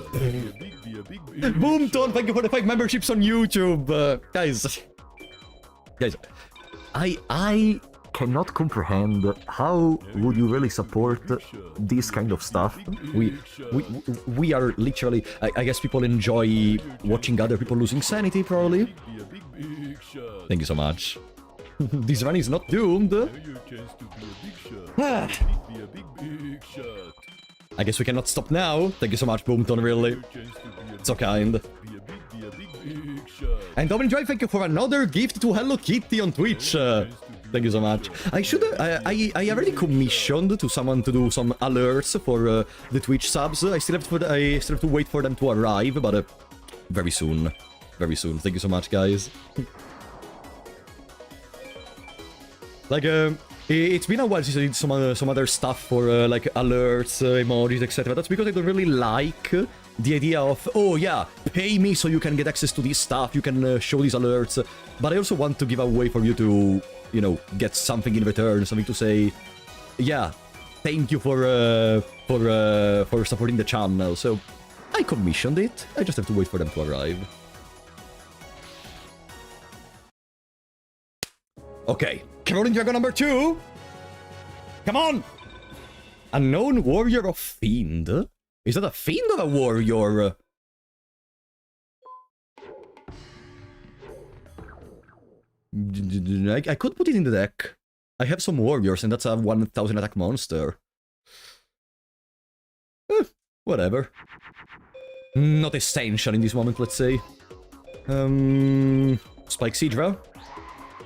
Boomton, thank you for the 5 memberships on YouTube! Guys, I cannot comprehend how would you really support this kind of stuff. We are literally... I guess people enjoy watching other people losing sanity, probably. Thank you so much. This run is not doomed. I guess we cannot stop now. Thank you so much, Boomton, really. So kind. And Dominic Drive, thank you for another gift to Hello Kitty on Twitch. Thank you so much. I already commissioned to someone to do some alerts for the Twitch subs. I still have to wait for them to arrive, but very soon. Very soon. Thank you so much, guys. Like, it's been a while since I did some other stuff for, like, alerts, emojis, etc. That's because I don't really like the idea of, oh, yeah, pay me so you can get access to this stuff, you can show these alerts. But I also want to give a way for you to, you know, get something in return, something to say, yeah, thank you for supporting the channel. So, I commissioned it. I just have to wait for them to arrive. Okay, Crawling Dragon number 2! Come on! Unknown Warrior of Fiend? Is that a Fiend or a Warrior? I could put it in the deck. I have some Warriors and that's a 1000 attack monster. Whatever. Not essential in this moment, let's say. Spike Sidra.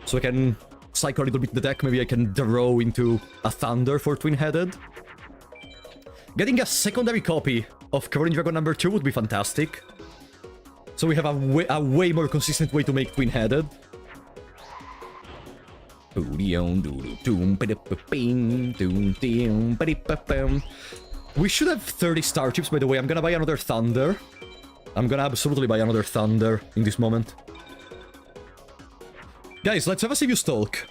So I can cycle a little bit the deck, maybe I can draw into a Thunder for Twin-Headed. Getting a secondary copy of Crawling Dragon number 2 would be fantastic. So we have a way more consistent way to make Twin-Headed. We should have 30 Starships, by the way. I'm gonna buy another Thunder. I'm gonna absolutely buy another Thunder in this moment. Guys, let's have a serious talk.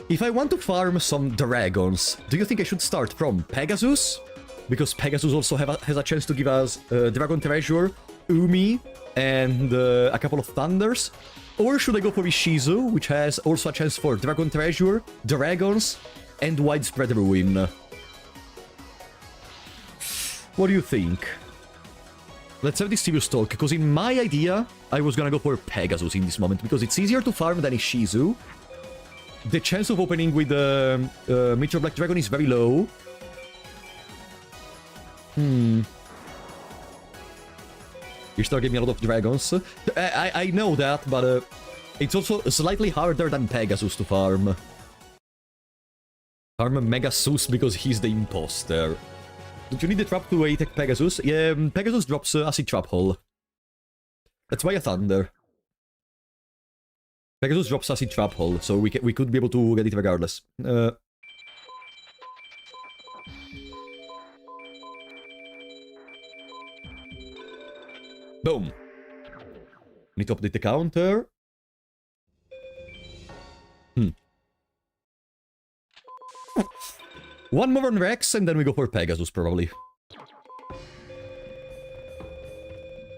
If I want to farm some dragons, do you think I should start from Pegasus? Because Pegasus also has a chance to give us Dragon Treasure, Umi, and a couple of Thunders? Or should I go for Ishizu, which has also a chance for Dragon Treasure, Dragons, and Widespread Ruin? What do you think? Let's have this serious talk, because in my idea, I was gonna go for Pegasus in this moment, because it's easier to farm than Ishizu. The chance of opening with Meteor Black Dragon is very low. You start giving me a lot of dragons. I know that, but it's also slightly harder than Pegasus to farm. Farm Megasus because he's the imposter. Don't you need the trap to attack Pegasus? Yeah, Pegasus drops Acid Trap Hole. Let's buy a Thunder. Pegasus drops Acid Trap Hole, so we could be able to get it regardless. Boom. Need to update the counter. One more on Rex, and then we go for Pegasus, probably.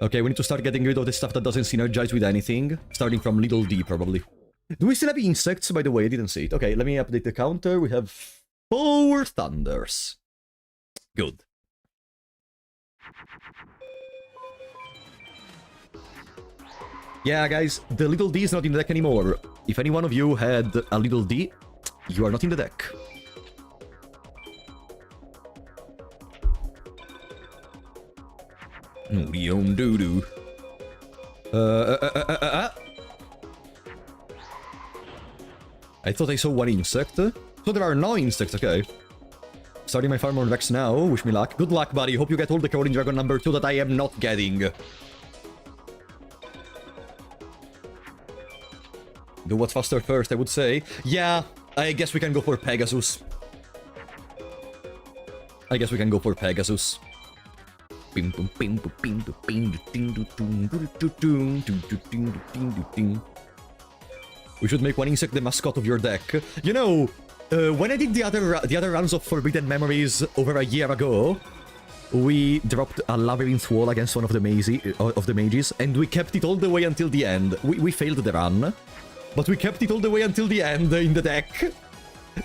Okay, we need to start getting rid of the stuff that doesn't synergize with anything. Starting from Little D, probably. Do we still have insects, by the way? I didn't see it. Okay, let me update the counter. We have 4 Thunders. Good. Yeah, guys, the Little D is not in the deck anymore. If any one of you had a Little D, you are not in the deck. Doo-doo. I thought I saw one insect. So there are no insects, okay. Starting my farm on Rex now. Wish me luck. Good luck, buddy. Hope you get all the Crawling Dragon number 2 that I am not getting. Do what's faster first, I would say. Yeah, I guess we can go for Pegasus. I guess we can go for Pegasus. We should make one insect the mascot of your deck. You know, when I did the other runs of Forbidden Memories over a year ago, we dropped a Labyrinth Wall against one of the mages, and we kept it all the way until the end. We failed the run, but we kept it all the way until the end in the deck.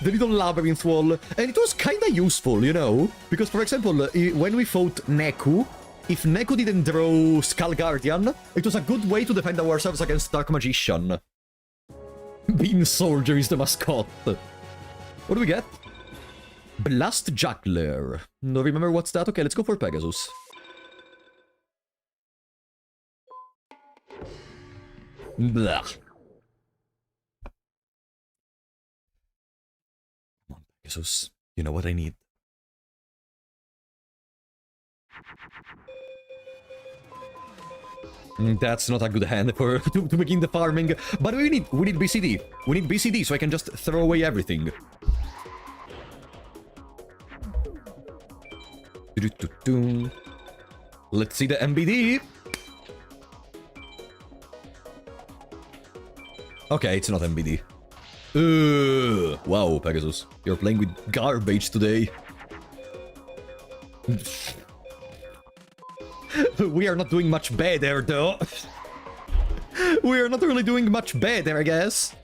The little Labyrinth Wall, and it was kinda useful, you know? Because, for example, when we fought Neku, if Neku didn't draw Skull Guardian, it was a good way to defend ourselves against Dark Magician. Beam Soldier is the mascot. What do we get? Blast Juggler. No, remember what's that? Okay, let's go for Pegasus. Blah. Come on, Pegasus. You know what I need. That's not a good hand for to begin the farming. But we need BCD. We need BCD so I can just throw away everything. Let's see the MBD. Okay, it's not MBD. Wow, Pegasus. You're playing with garbage today. We are not doing much better, though. We are not really doing much better, I guess.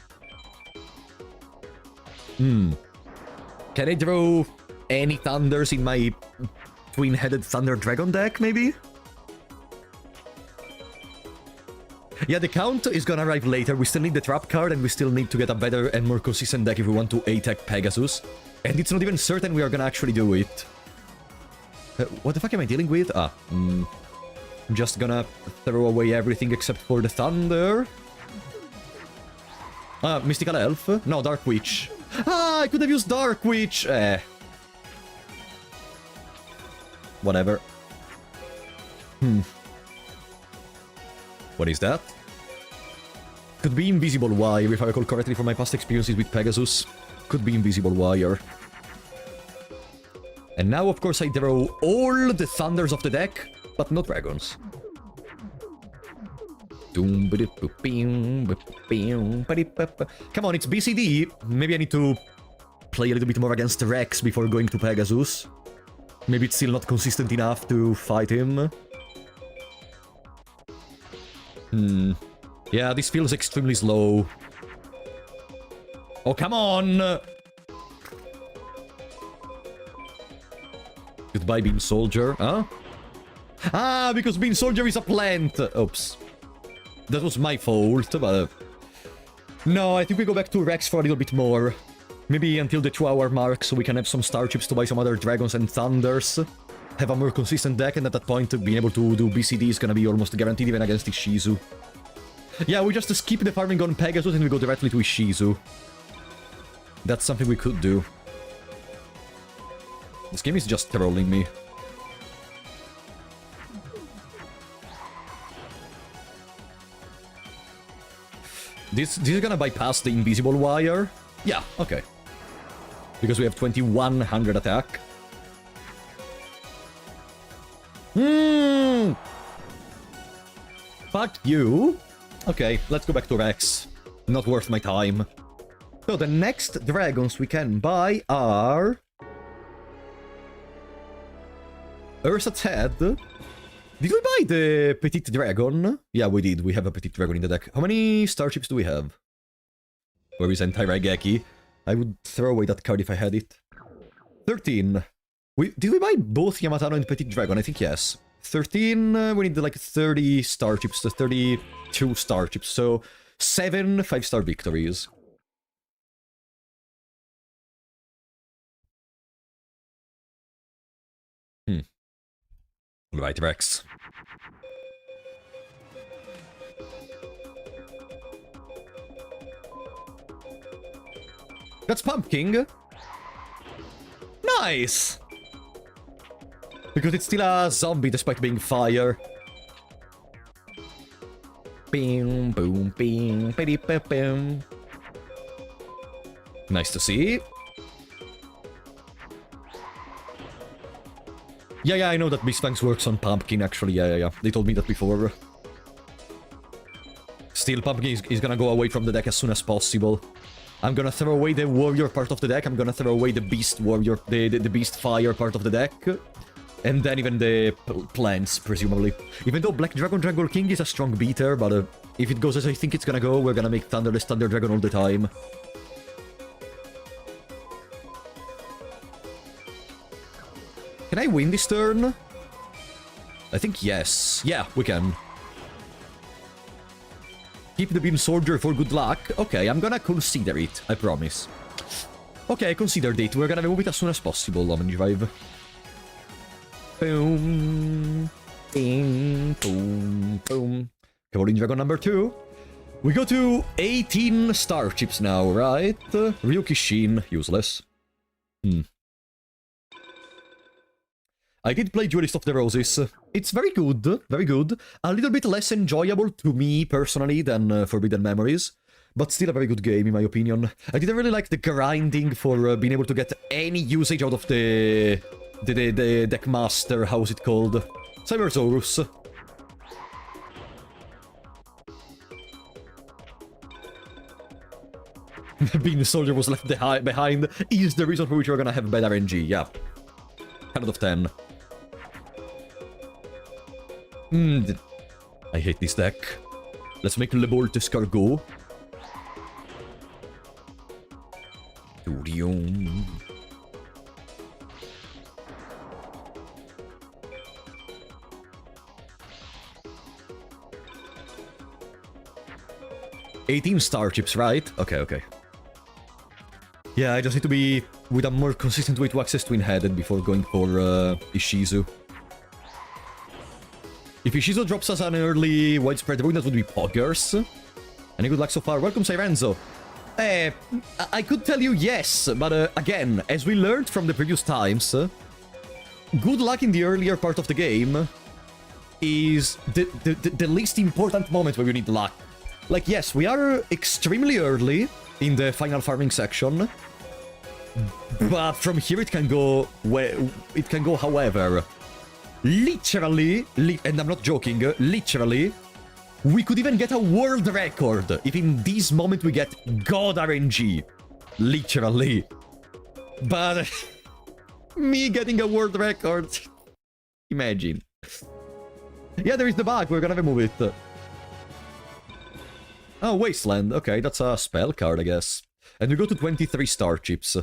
Can I draw any Thunders in my Twin-Headed Thunder Dragon deck, maybe? Yeah, the count is gonna arrive later. We still need the trap card, and we still need to get a better and more consistent deck if we want to attack Pegasus. And it's not even certain we are gonna actually do it. What the fuck am I dealing with? I'm just gonna throw away everything except for the Thunder. Mystical Elf? No, Dark Witch. Ah, I could have used Dark Witch! Whatever. What is that? Could be Invisible Wire, if I recall correctly from my past experiences with Pegasus. Could be Invisible Wire. And now, of course, I throw all the Thunders of the deck, but no Dragons. Come on, it's BCD. Maybe I need to play a little bit more against Rex before going to Pegasus. Maybe it's still not consistent enough to fight him. Yeah, this feels extremely slow. Oh, come on! Goodbye, Beam Soldier. Huh? Ah, because Beam Soldier is a plant! Oops. That was my fault, but... No, I think we go back to Rex for a little bit more. Maybe until the 2-hour mark, so we can have some Starships to buy some other Dragons and Thunders. Have a more consistent deck, and at that point, being able to do BCD is gonna be almost guaranteed even against Ishizu. Yeah, we just skip the farming on Pegasus and we go directly to Ishizu. That's something we could do. This game is just trolling me. This is gonna bypass the Invisible Wire? Yeah, okay. Because we have 2100 attack. Fuck you! Okay, let's go back to Rex. Not worth my time. So the next dragons we can buy are... Ursa's Head. Did we buy the Petite Dragon? Yeah, we did. We have a Petite Dragon in the deck. How many Starships do we have? Where is Anti-Raigeki? I would throw away that card if I had it. 13. Did we buy both Yamatano and Petite Dragon? I think yes. 13, we need like 30 Starships, 32 Starships, so 7 5-star victories. Right, Rex. That's Pumpkin. Nice! Because it's still a zombie despite being fire. Bing, boom, bing, bing. Nice to see. Yeah, I know that Beastfangs works on Pumpkin, actually. Yeah. They told me that before. Still, Pumpkin is gonna go away from the deck as soon as possible. I'm gonna throw away the warrior part of the deck. I'm gonna throw away the beast warrior, the beast fire part of the deck. And then even the plants, presumably. Even though Black Dragon Dragon King is a strong beater, but if it goes as I think it's gonna go, we're gonna make Thunderless Thunder Dragon all the time. Can I win this turn? I think yes. Yeah, we can. Keep the Beam Soldier for good luck. Okay, I'm gonna consider it, I promise. Okay, I considered it. We're gonna remove it as soon as possible, Omni Drive. Boom. Bing. Boom. Boom. Cavalry Dragon number 2. We go to 18 Starships now, right? Ryuki Shin, useless. I did play Duelist of the Roses. It's very good, very good. A little bit less enjoyable to me, personally, than Forbidden Memories. But still a very good game, in my opinion. I didn't really like the grinding for being able to get any usage out of the Deckmaster, how's it called? Cybersaurus. Being the soldier was left behind is the reason for which we're gonna have bad RNG, yeah. 10 out of 10. I hate this deck. Let's make Le Bolt Escargot. Durium. $18 Starships, right? Okay. Yeah, I just need to be with a more consistent way to access Twin-Headed before going for Ishizu. If Ishizu drops us an early widespread ruin, that would be poggers. Any good luck so far? Welcome, Sirenzo. I could tell you yes, but again, as we learned from the previous times, good luck in the earlier part of the game is the least important moment where you need luck. Like, yes, we are extremely early in the final farming section, but from here it can go however. Literally, and I'm not joking, literally, we could even get a world record if in this moment we get God RNG. Literally. But me getting a world record. Imagine. Yeah, there is the bug. We're gonna remove it. Oh, Wasteland. Okay, that's a spell card, I guess. And we go to 23 star chips.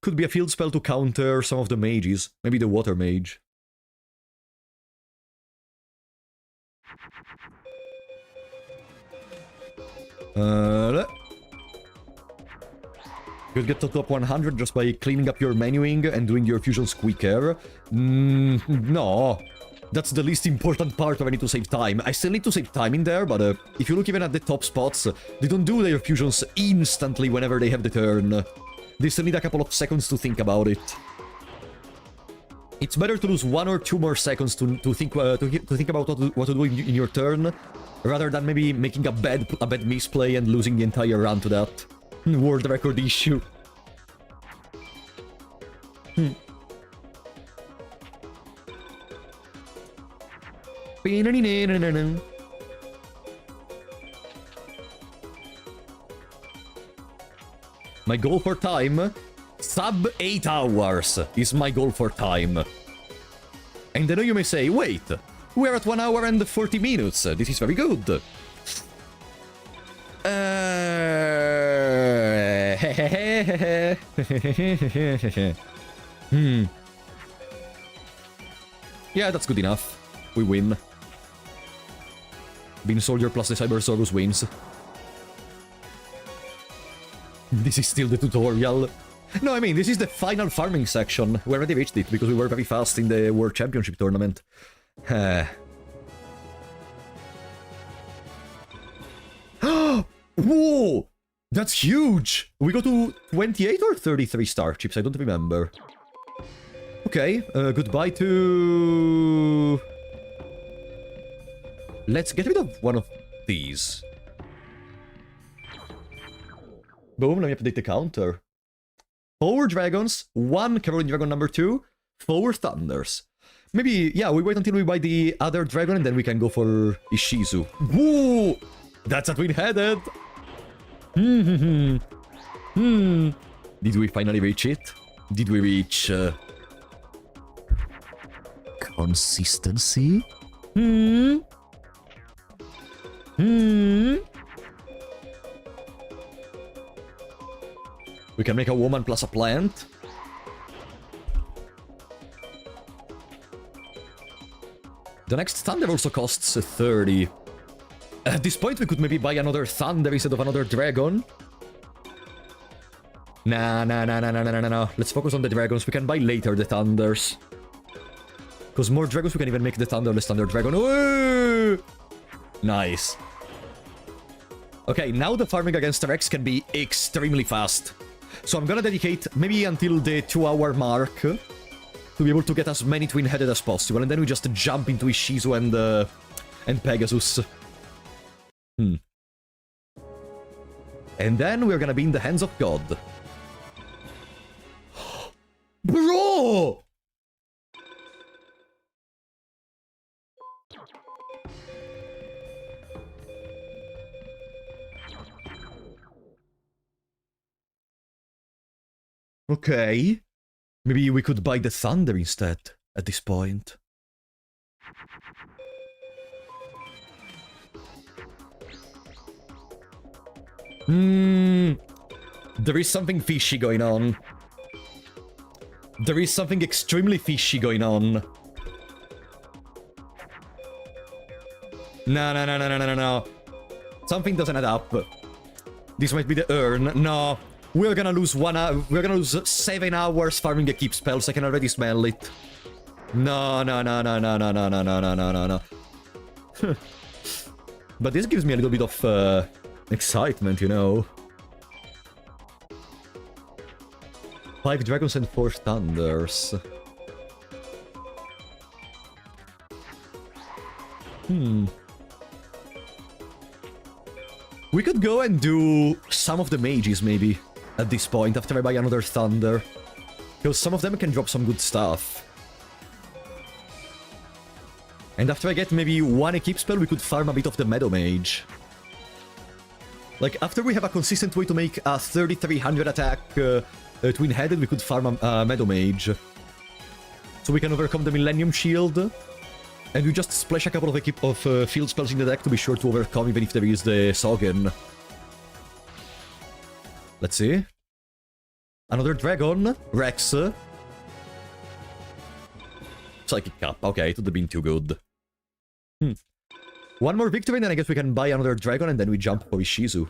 Could be a field spell to counter some of the mages. Maybe the water mage. You'll get to top 100 just by cleaning up your menuing and doing your fusions quicker. No. That's the least important part when I need to save time. I still need to save time in there, but if you look even at the top spots, they don't do their fusions instantly whenever they have the turn. They still need a couple of seconds to think about it. It's better to lose 1 or 2 more seconds to think about what to do in your turn, rather than maybe making a bad misplay and losing the entire run to that world record issue. My goal for time? Sub 8 hours is my goal for time. And I know you may say, wait, we're at 1 hour and 40 minutes. This is very good. Yeah, that's good enough. We win. Bean Soldier plus the Cybersaurus wins. This is still the tutorial. No, I mean, this is the final farming section. We already reached it because we were very fast in the World Championship tournament. Whoa! That's huge! We go to 28 or 33 star chips, I don't remember. Okay, goodbye to... Let's get rid of one of these. Boom, let me update the counter. 4 dragons, 1 Caroline Dragon number 2, 4 thunders. Maybe, yeah, we wait until we buy the other dragon and then we can go for Ishizu. Woo! That's a twin-headed! Did we finally reach it? Did we reach... consistency? We can make a woman plus a plant. The next thunder also costs 30. At this point, we could maybe buy another thunder instead of another dragon. Nah. Let's focus on the dragons. We can buy later the thunders. Because more dragons, we can even make the thunderless thunder dragon. Woo! Nice. Okay, now the farming against Rex can be extremely fast. So I'm gonna dedicate maybe until the 2-hour mark to be able to get as many twin-headed as possible, and then we just jump into Ishizu and Pegasus. And then we're gonna be in the hands of God. Bro! Okay. Maybe we could buy the thunder instead at this point. There is something fishy going on. There is something extremely fishy going on. No. Something doesn't add up. This might be the urn. No. We're gonna lose 1 hour. We're gonna lose 7 hours farming a keep spells. I can already smell it. No. But this gives me a little bit of excitement, you know. 5 dragons and 4 thunders. We could go and do some of the mages, maybe, at this point, after I buy another thunder. Because some of them can drop some good stuff. And after I get maybe one equip spell, we could farm a bit of the Meadow Mage. Like, after we have a consistent way to make a 3300 attack twin-headed, we could farm a Meadow Mage. So we can overcome the Millennium Shield. And we just splash a couple of field spells in the deck to be sure to overcome, even if there is the Sogen. Let's see. Another dragon. Rex. Psychic Cup. Okay, it would have been too good. One more victory, and then I guess we can buy another dragon, and then we jump for Ishizu.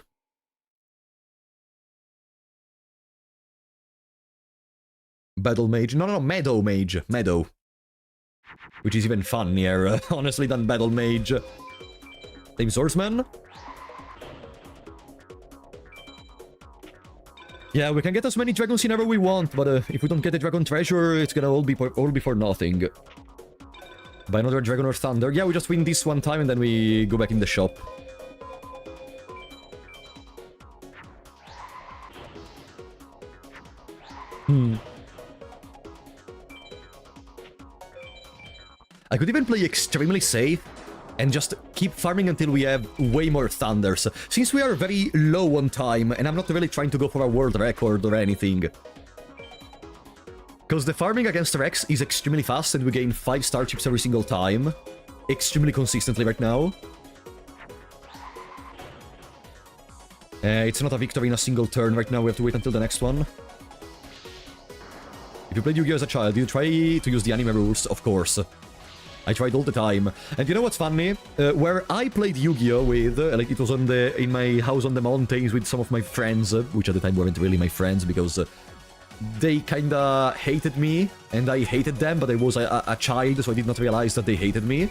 Battle Mage. No, Meadow Mage. Meadow. Which is even funnier, honestly, than Battle Mage. Same Swordsman. Yeah, we can get as many dragons in ever we want, but if we don't get the Dragon Treasure, it's gonna all be for nothing. Buy another Dragon or Thunder. Yeah, we just win this one time and then we go back in the shop. I could even play extremely safe and just keep farming until we have way more Thunders. Since we are very low on time, and I'm not really trying to go for a world record or anything. Because the farming against Rex is extremely fast and we gain 5 star chips every single time. Extremely consistently right now. It's not a victory in a single turn right now, we have to wait until the next one. If you played Yu-Gi-Oh! As a child, you try to use the anime rules, of course. I tried all the time. And you know what's funny? Where I played Yu-Gi-Oh! With, like, it was in my house on the mountains with some of my friends, which at the time weren't really my friends, because they kinda hated me, and I hated them, but I was a child, so I did not realize that they hated me.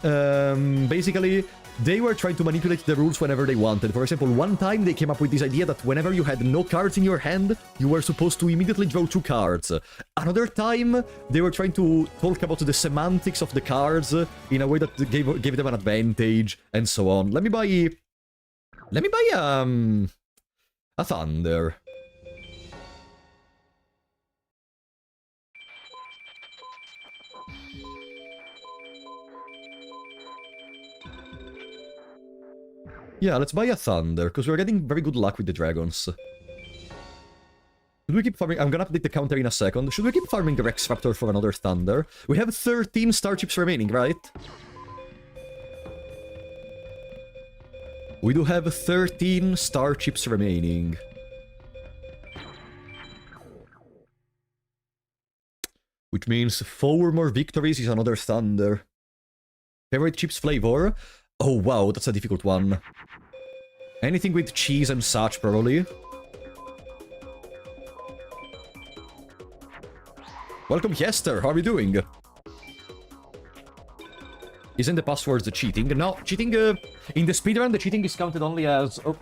Basically, they were trying to manipulate the rules whenever they wanted. For example, one time they came up with this idea that whenever you had no cards in your hand, you were supposed to immediately draw 2 cards. Another time, they were trying to talk about the semantics of the cards in a way that gave them an advantage, and so on. Let me buy a Thunder. Yeah, let's buy a Thunder, because we're getting very good luck with the dragons. Should we keep farming? I'm gonna update the counter in a second. Should we keep farming the Rex Raptor for another Thunder? We have 13 star chips remaining, right? We do have 13 star chips remaining. Which means 4 more victories is another Thunder. Favorite chips flavor? Oh wow, that's a difficult one. Anything with cheese and such, probably. Welcome, Hester. How are you doing? Isn't the password the cheating? No, cheating, in the speedrun, the cheating is counted only as... Oh.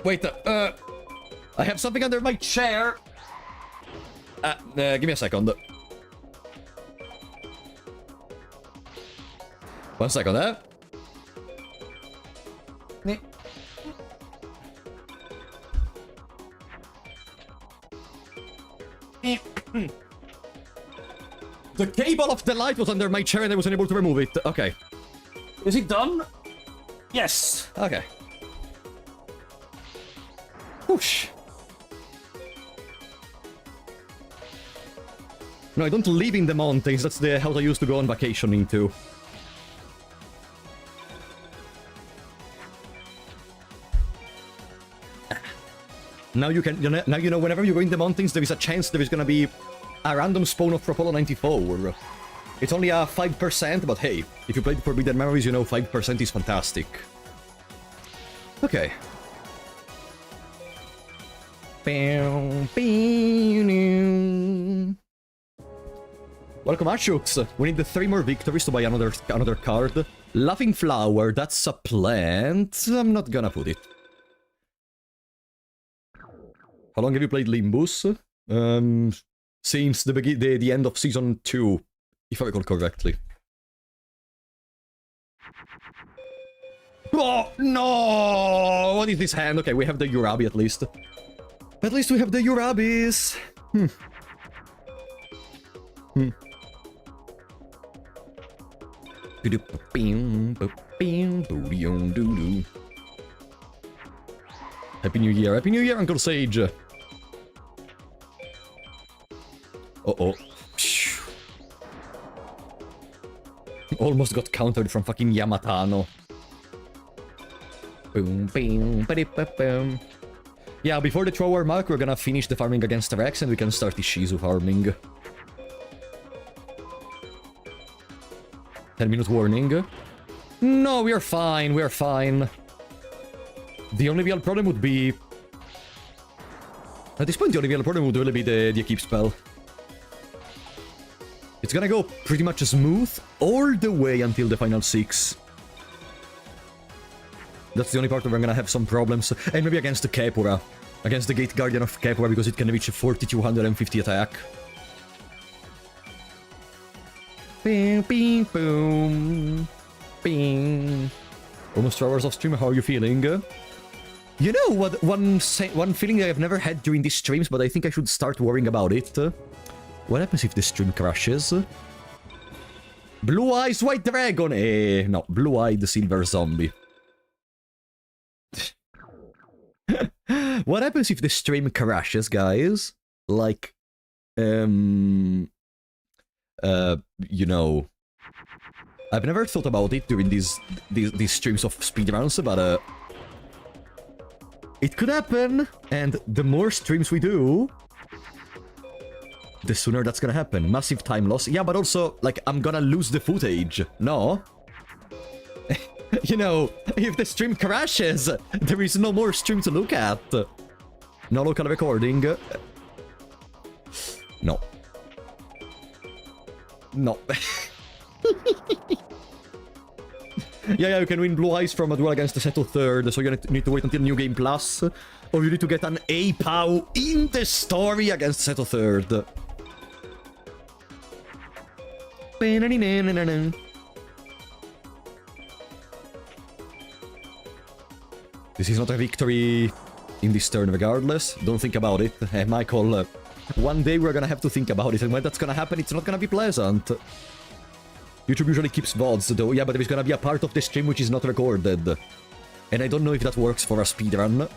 Wait, I have something under my chair. Give me a second. 1 second, The cable of the light was under my chair and I wasn't able to remove it. Okay. Is it done? Yes. Okay. Whoosh. No, I don't live in the mountains. That's the house I used to go on vacation into. Now you can, now you know whenever you go in the mountains, there is a chance there is gonna be a random spawn of Propolo 94. It's only a 5%, but hey, if you played Forbidden Memories, you know 5% is fantastic. Okay. Welcome, Ashooks. We need the 3 more victories to buy another card. Laughing Flower, that's a plant. I'm not gonna put it. How long have you played Limbus? Since the end of Season 2, if I recall correctly. Oh, no! What is this hand? Okay, we have the Urabi at least. At least we have the Urabis. Happy New Year. Happy New Year, Uncle Sage. Uh-oh. Almost got countered from fucking Yamatano. Boom, boom, ba-di-ba-boom. Yeah, before the 2-hour mark, we're gonna finish the farming against Rex and we can start the Shizu farming. 10-minute warning. No, we are fine, we are fine. The only real problem would be... At this point, the only real problem would really be the Equip spell. It's gonna go pretty much smooth all the way until the final 6. That's the only part where I'm gonna have some problems. And maybe against the Kepura. Against the Gate Guardian of Kepura, because it can reach 4250 attack. Bing, bing, boom. Bing. Almost 2 hours of stream, how are you feeling? You know what, one feeling I've never had during these streams, but I think I should start worrying about it. What happens if the stream crashes? Blue Eyes White Dragon! No, Blue Eyed Silver Zombie. What happens if the stream crashes, guys? Like, you know... I've never thought about it during these streams of speedruns, but, it could happen, and the more streams we do, the sooner that's gonna happen. Massive time loss. Yeah, but also, like, I'm gonna lose the footage. No? You know, if the stream crashes, there is no more stream to look at. No local recording. No. No. Yeah, you can win Blue Eyes from a duel against the Seto third, so you need to wait until New Game Plus, or you need to get an A-POW in the story against Seto third. This is not a victory in this turn regardless. Don't think about it. Michael, one day we're gonna have to think about it, and when that's gonna happen, it's not gonna be pleasant. YouTube usually keeps VODs though, yeah, but there's gonna be a part of the stream which is not recorded. And I don't know if that works for a speedrun.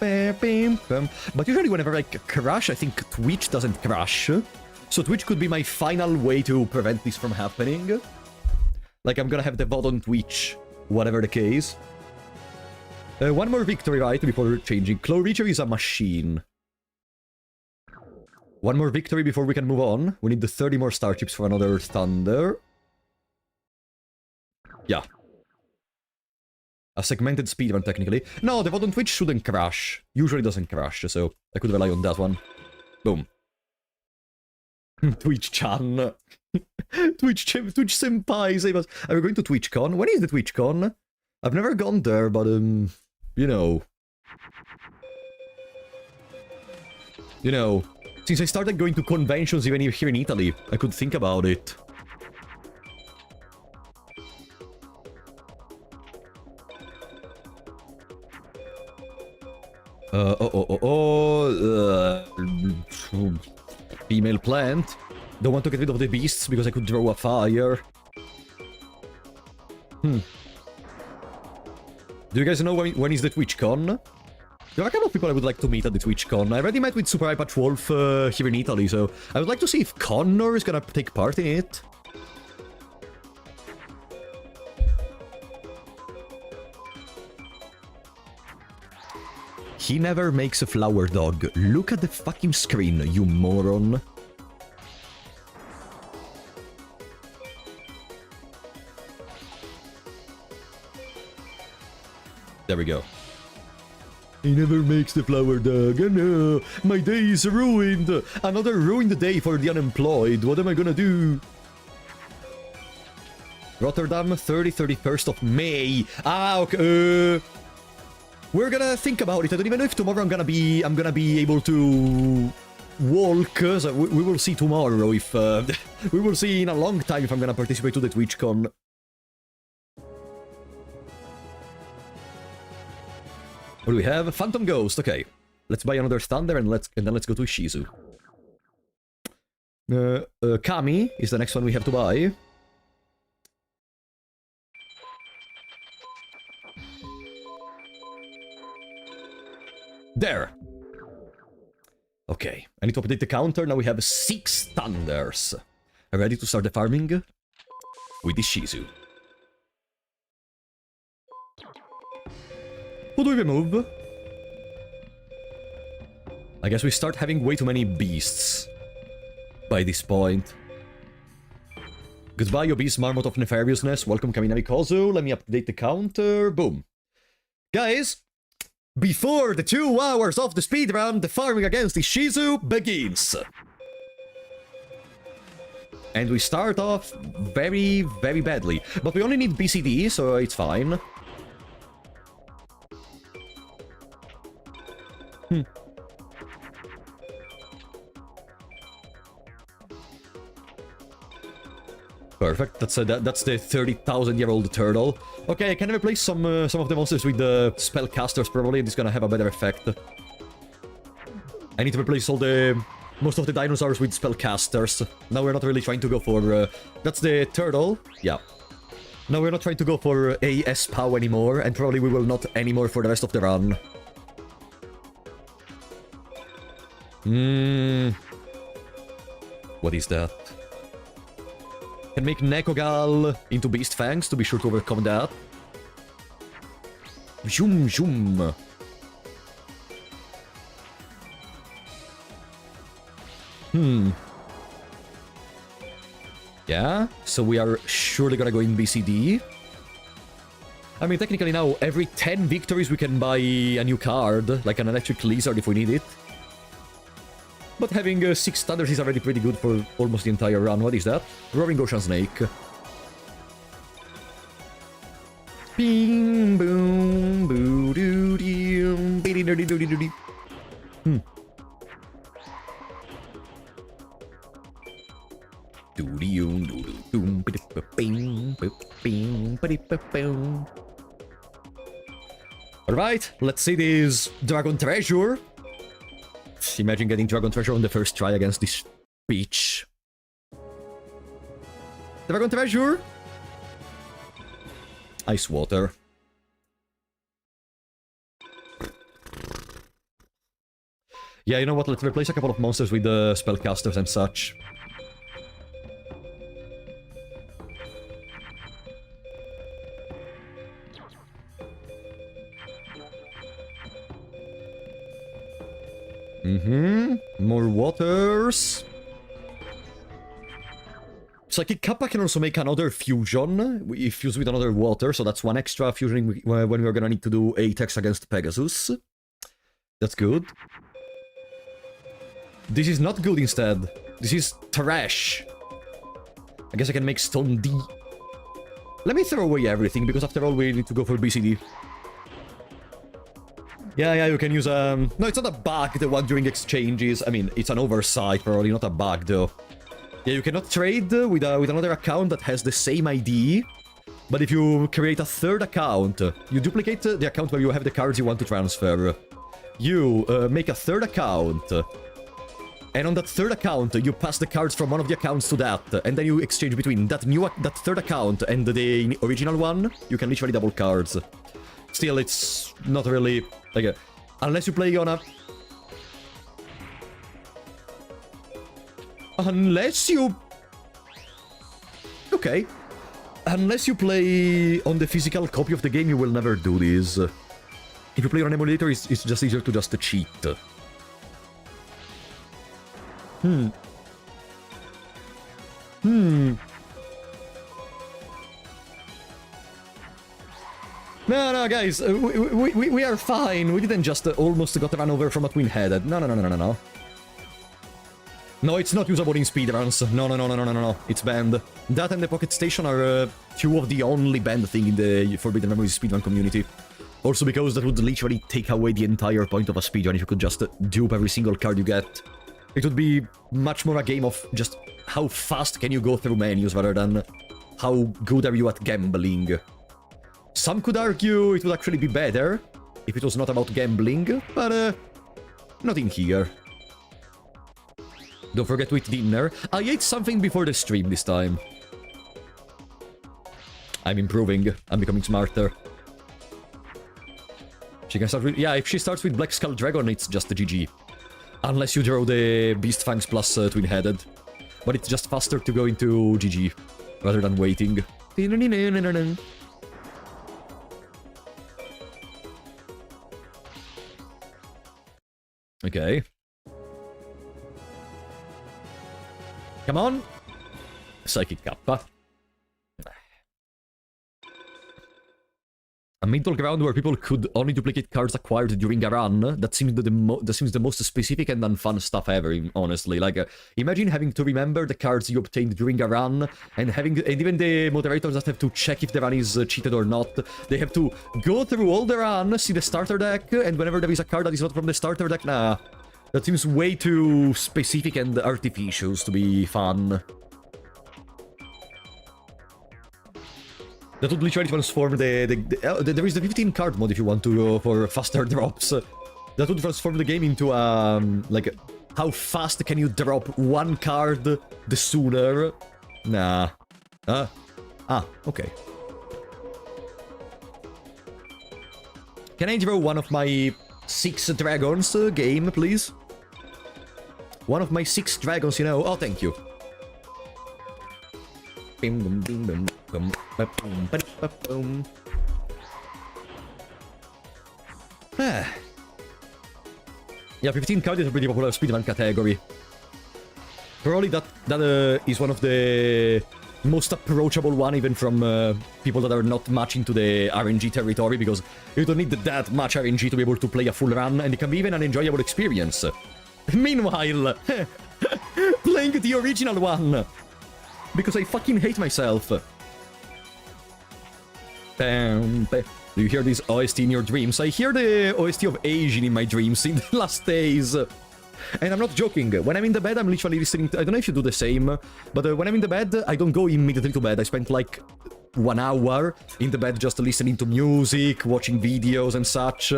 But usually whenever I crash, I think Twitch doesn't crash. So Twitch could be my final way to prevent this from happening. Like, I'm gonna have the VOD on Twitch, whatever the case. One more victory, right, before changing. Claw Reacher is a machine. One more victory before we can move on. We need the 30 more star chips for another Thunder. Yeah. A segmented speedrun, technically. No, the VOD on Twitch shouldn't crash. Usually doesn't crash, so I could rely on that one. Boom. Twitch-chan. Twitch-senpai, save us. Are we going to TwitchCon? When is the TwitchCon? I've never gone there, but, you know. You know, since I started going to conventions even here in Italy, I could think about it. Female plant. Don't want to get rid of the beasts because I could draw a fire. Do you guys know when is the TwitchCon? There are a couple of people I would like to meet at the TwitchCon. I already met with Super iPatch Wolf here in Italy, so I would like to see if Connor is gonna take part in it. He never makes a flower dog. Look at the fucking screen, you moron. There we go. He never makes the flower dog. Oh no, my day is ruined. Another ruined day for the unemployed. What am I gonna do? Rotterdam, 31st of May. Ah, okay. We're gonna think about it. I don't even know if tomorrow I'm gonna be able to walk. So we will see tomorrow if we will see in a long time if I'm gonna participate to the TwitchCon. What do we have? Phantom Ghost. Okay, let's buy another Thunder and then let's go to Shizu. Kami is the next one we have to buy. There. Okay, I need to update the counter. Now we have 6 Thunders. Ready to start the farming with this Shizu. Who do we remove? I guess we start having way too many beasts by this point. Goodbye, obese marmot of nefariousness. Welcome, Kaminami Kozu. Let me update the counter. Boom. Guys, before the 2 hours of the speedrun, the farming against the Shizu begins. And we start off very, very badly. But we only need BCD, so it's fine. Perfect. That's the 30,000-year-old turtle. Okay, I can replace some of the monsters with the spellcasters. Probably it's gonna have a better effect. I need to replace most of the dinosaurs with spellcasters. Now we're not really trying to go for that's the turtle. Yeah. Now we're not trying to go for AS POW anymore, and probably we will not anymore for the rest of the run. What is that? Can make Nekogal into Beast Fangs to be sure to overcome that. Zoom, zoom. Yeah, so we are surely gonna go in BCD. I mean, technically now, every 10 victories we can buy a new card, like an Electric Lizard if we need it. But having 6 Thunders is already pretty good for almost the entire run. What is that? Roaring Ocean Snake. Bing, boom, boo, doo, dee, biddy, doody, doody, doody. Alright, let's see this Dragon Treasure. Imagine getting Dragon Treasure on the first try against this peach. Dragon Treasure? Ice Water. Yeah, you know what? Let's replace a couple of monsters with the spellcasters and such. More waters. Psychic Kappa can also make another fusion. We fuse with another water, so that's 1 extra fusion when we're gonna need to do 8 attacks against Pegasus. That's good. This is not good instead. This is trash. I guess I can make Stone D. Let me throw away everything, because after all we need to go for BCD. Yeah, you can use, no, it's not a bug, the one during exchanges. I mean, it's an oversight, probably not a bug, though. Yeah, you cannot trade with another account that has the same ID. But if you create a third account, you duplicate the account where you have the cards you want to transfer. You make a third account. And on that third account, you pass the cards from one of the accounts to that. And then you exchange between that third account and the original one. You can literally double cards. Still, it's not really... like, unless you play on a... Unless you... Okay. Unless you play on the physical copy of the game, you will never do this. If you play on an emulator, it's just easier to just cheat. No, guys, we are fine. We didn't just almost got run over from a twin-headed. No. No, it's not usable in speedruns. No. It's banned. That and the Pocket Station are two of the only banned thing in the Forbidden Memories speedrun community. Also because that would literally take away the entire point of a speedrun if you could just dupe every single card you get. It would be much more a game of just how fast can you go through menus rather than how good are you at gambling. Some could argue it would actually be better if it was not about gambling, but not in here. Don't forget to eat dinner. I ate something before the stream this time. I'm improving. I'm becoming smarter. She can start with... Yeah, if she starts with Black Skull Dragon, it's just a GG. Unless you draw the Beast Fangs plus Twin-Headed. But it's just faster to go into GG, rather than waiting. Okay. Come on! Psychic Kappa. A middle ground where people could only duplicate cards acquired during a run. That seems the most specific and unfun stuff ever, honestly. Like, imagine having to remember the cards you obtained during a run, and even the moderators that have to check if the run is cheated or not. They have to go through all the run, see the starter deck, and whenever there is a card that is not from the starter deck, nah. That seems way too specific and artificial to be fun. That would literally transform there is the 15 card mode if you want to go for faster drops. That would transform the game into like how fast can you drop one card the sooner. Nah. Okay. Can I draw one of my 6 dragons game, please? One of my 6 dragons, you know. Oh, thank you. Yeah, 15 card is a pretty popular speedrun category. Probably that is one of the most approachable one, even from people that are not much into the RNG territory, because you don't need that much RNG to be able to play a full run, and it can be even an enjoyable experience. Meanwhile, playing the original one, because I fucking hate myself. Do you hear this OST in your dreams? I hear the OST of Asian in my dreams in the last days. And I'm not joking. When I'm in the bed, I'm literally listening to... I don't know if you do the same, but when I'm in the bed, I don't go immediately to bed. I spend like 1 hour in the bed just listening to music, watching videos and such.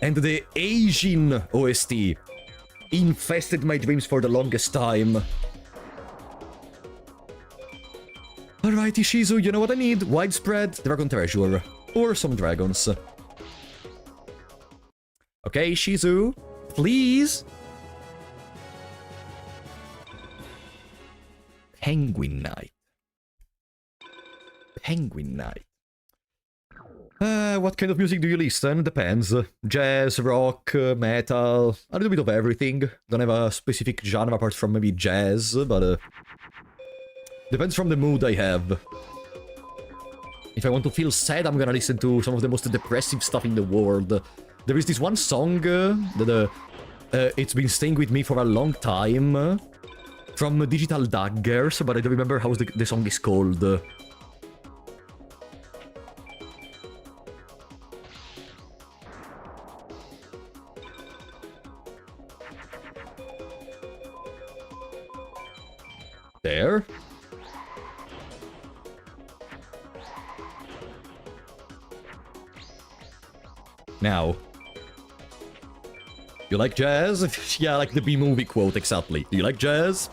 And the Asian OST infested my dreams for the longest time. Alright, Ishizu, you know what I need? Widespread Dragon Treasure. Or some dragons. Okay, Ishizu. Please. Penguin Night. Penguin Night. What kind of music do you listen? Depends. Jazz, rock, metal, a little bit of everything. Don't have a specific genre apart from maybe jazz, but depends from the mood I have. If I want to feel sad, I'm gonna listen to some of the most depressive stuff in the world. There is this one song that it's been staying with me for a long time from Digital Daggers, but I don't remember how the song is called. There. Now. You like jazz? Yeah, like the B-movie quote, exactly. Do you like jazz?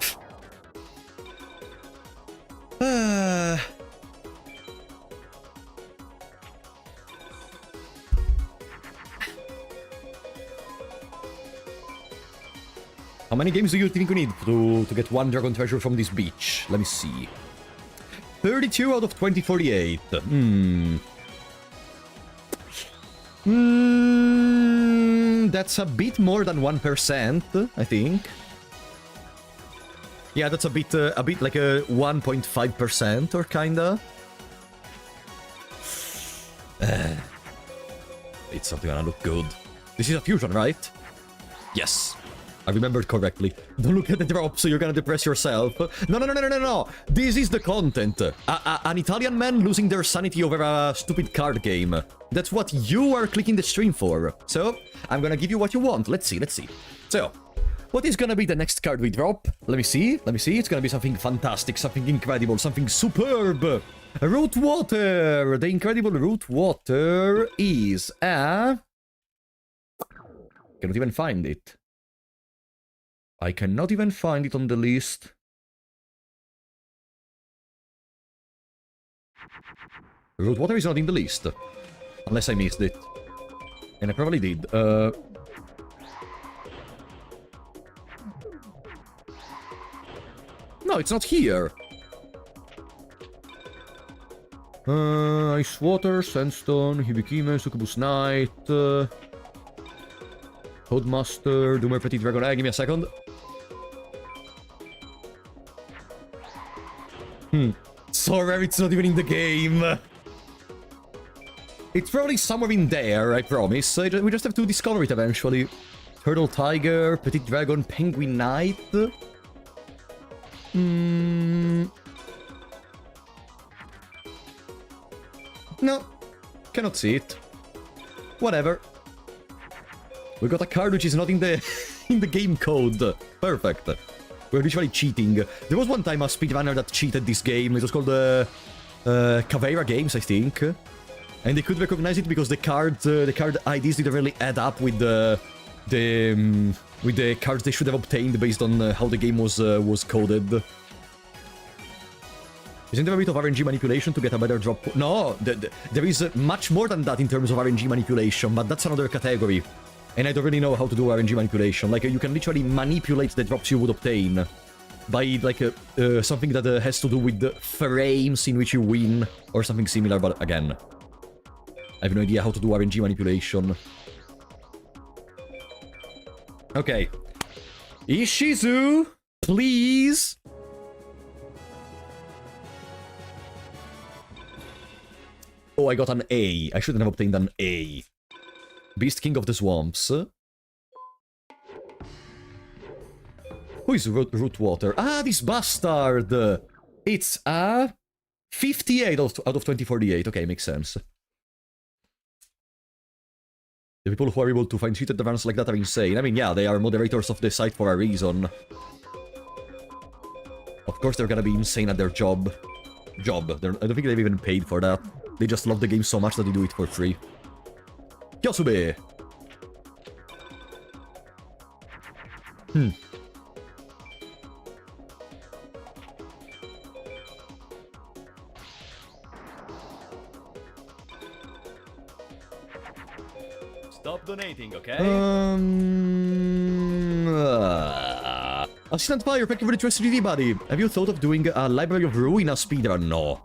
How many games do you think we need to get 1 Dragon Treasure from this beach? Let me see. 32 out of 2048. That's a bit more than 1%, I think. Yeah, that's a bit like a 1.5% or kinda. It's something gonna look good. This is a fusion, right? Yes. I remembered correctly. Don't look at the drop, so you're gonna depress yourself. No. This is the content. An Italian man losing their sanity over a stupid card game. That's what you are clicking the stream for. So, I'm gonna give you what you want. Let's see. So, what is gonna be the next card we drop? Let me see. It's gonna be something fantastic, something incredible, something superb. Root Water! The incredible Root Water is a... Cannot even find it. I cannot even find it on the list. Root Water is not in the list. Unless I missed it. And I probably did. No, it's not here. Ice Water, Sandstone, Hibikime, Succubus Knight, Codemaster, Doomer Petit Dragon. Give me a second. So rare it's not even in the game. It's probably somewhere in there, I promise. We just have to discover it eventually. Turtle Tiger, Petit Dragon, Penguin Knight. No, cannot see it. Whatever. We got a card which is not in the in the game code. Perfect. We're literally cheating. There was one time a speedrunner that cheated this game. It was called Caveira Games, I think. And they could recognize it because the card IDs didn't really add up with the cards they should have obtained based on how the game was coded. Isn't there a bit of RNG manipulation to get a better drop? No, there is much more than that in terms of RNG manipulation, but that's another category. And I don't really know how to do RNG manipulation. Like, you can literally manipulate the drops you would obtain by, like, something that has to do with the frames in which you win, or something similar, but again, I have no idea how to do RNG manipulation. Okay. Ishizu, please! Oh, I got an A. I shouldn't have obtained an A. Beast King of the Swamps. Who is Root Water? Ah, this bastard! It's a 58 out of 2048. Okay, makes sense. The people who are able to find cheated runs like that are insane. I mean, yeah, they are moderators of the site for a reason. Of course they're gonna be insane at their job. I don't think they've even paid for that. They just love the game so much that they do it for free. Kyosube! Stop donating, okay? Assistant Fire, thank you for the trust, buddy. Have you thought of doing a Library of Ruina speedrun? No.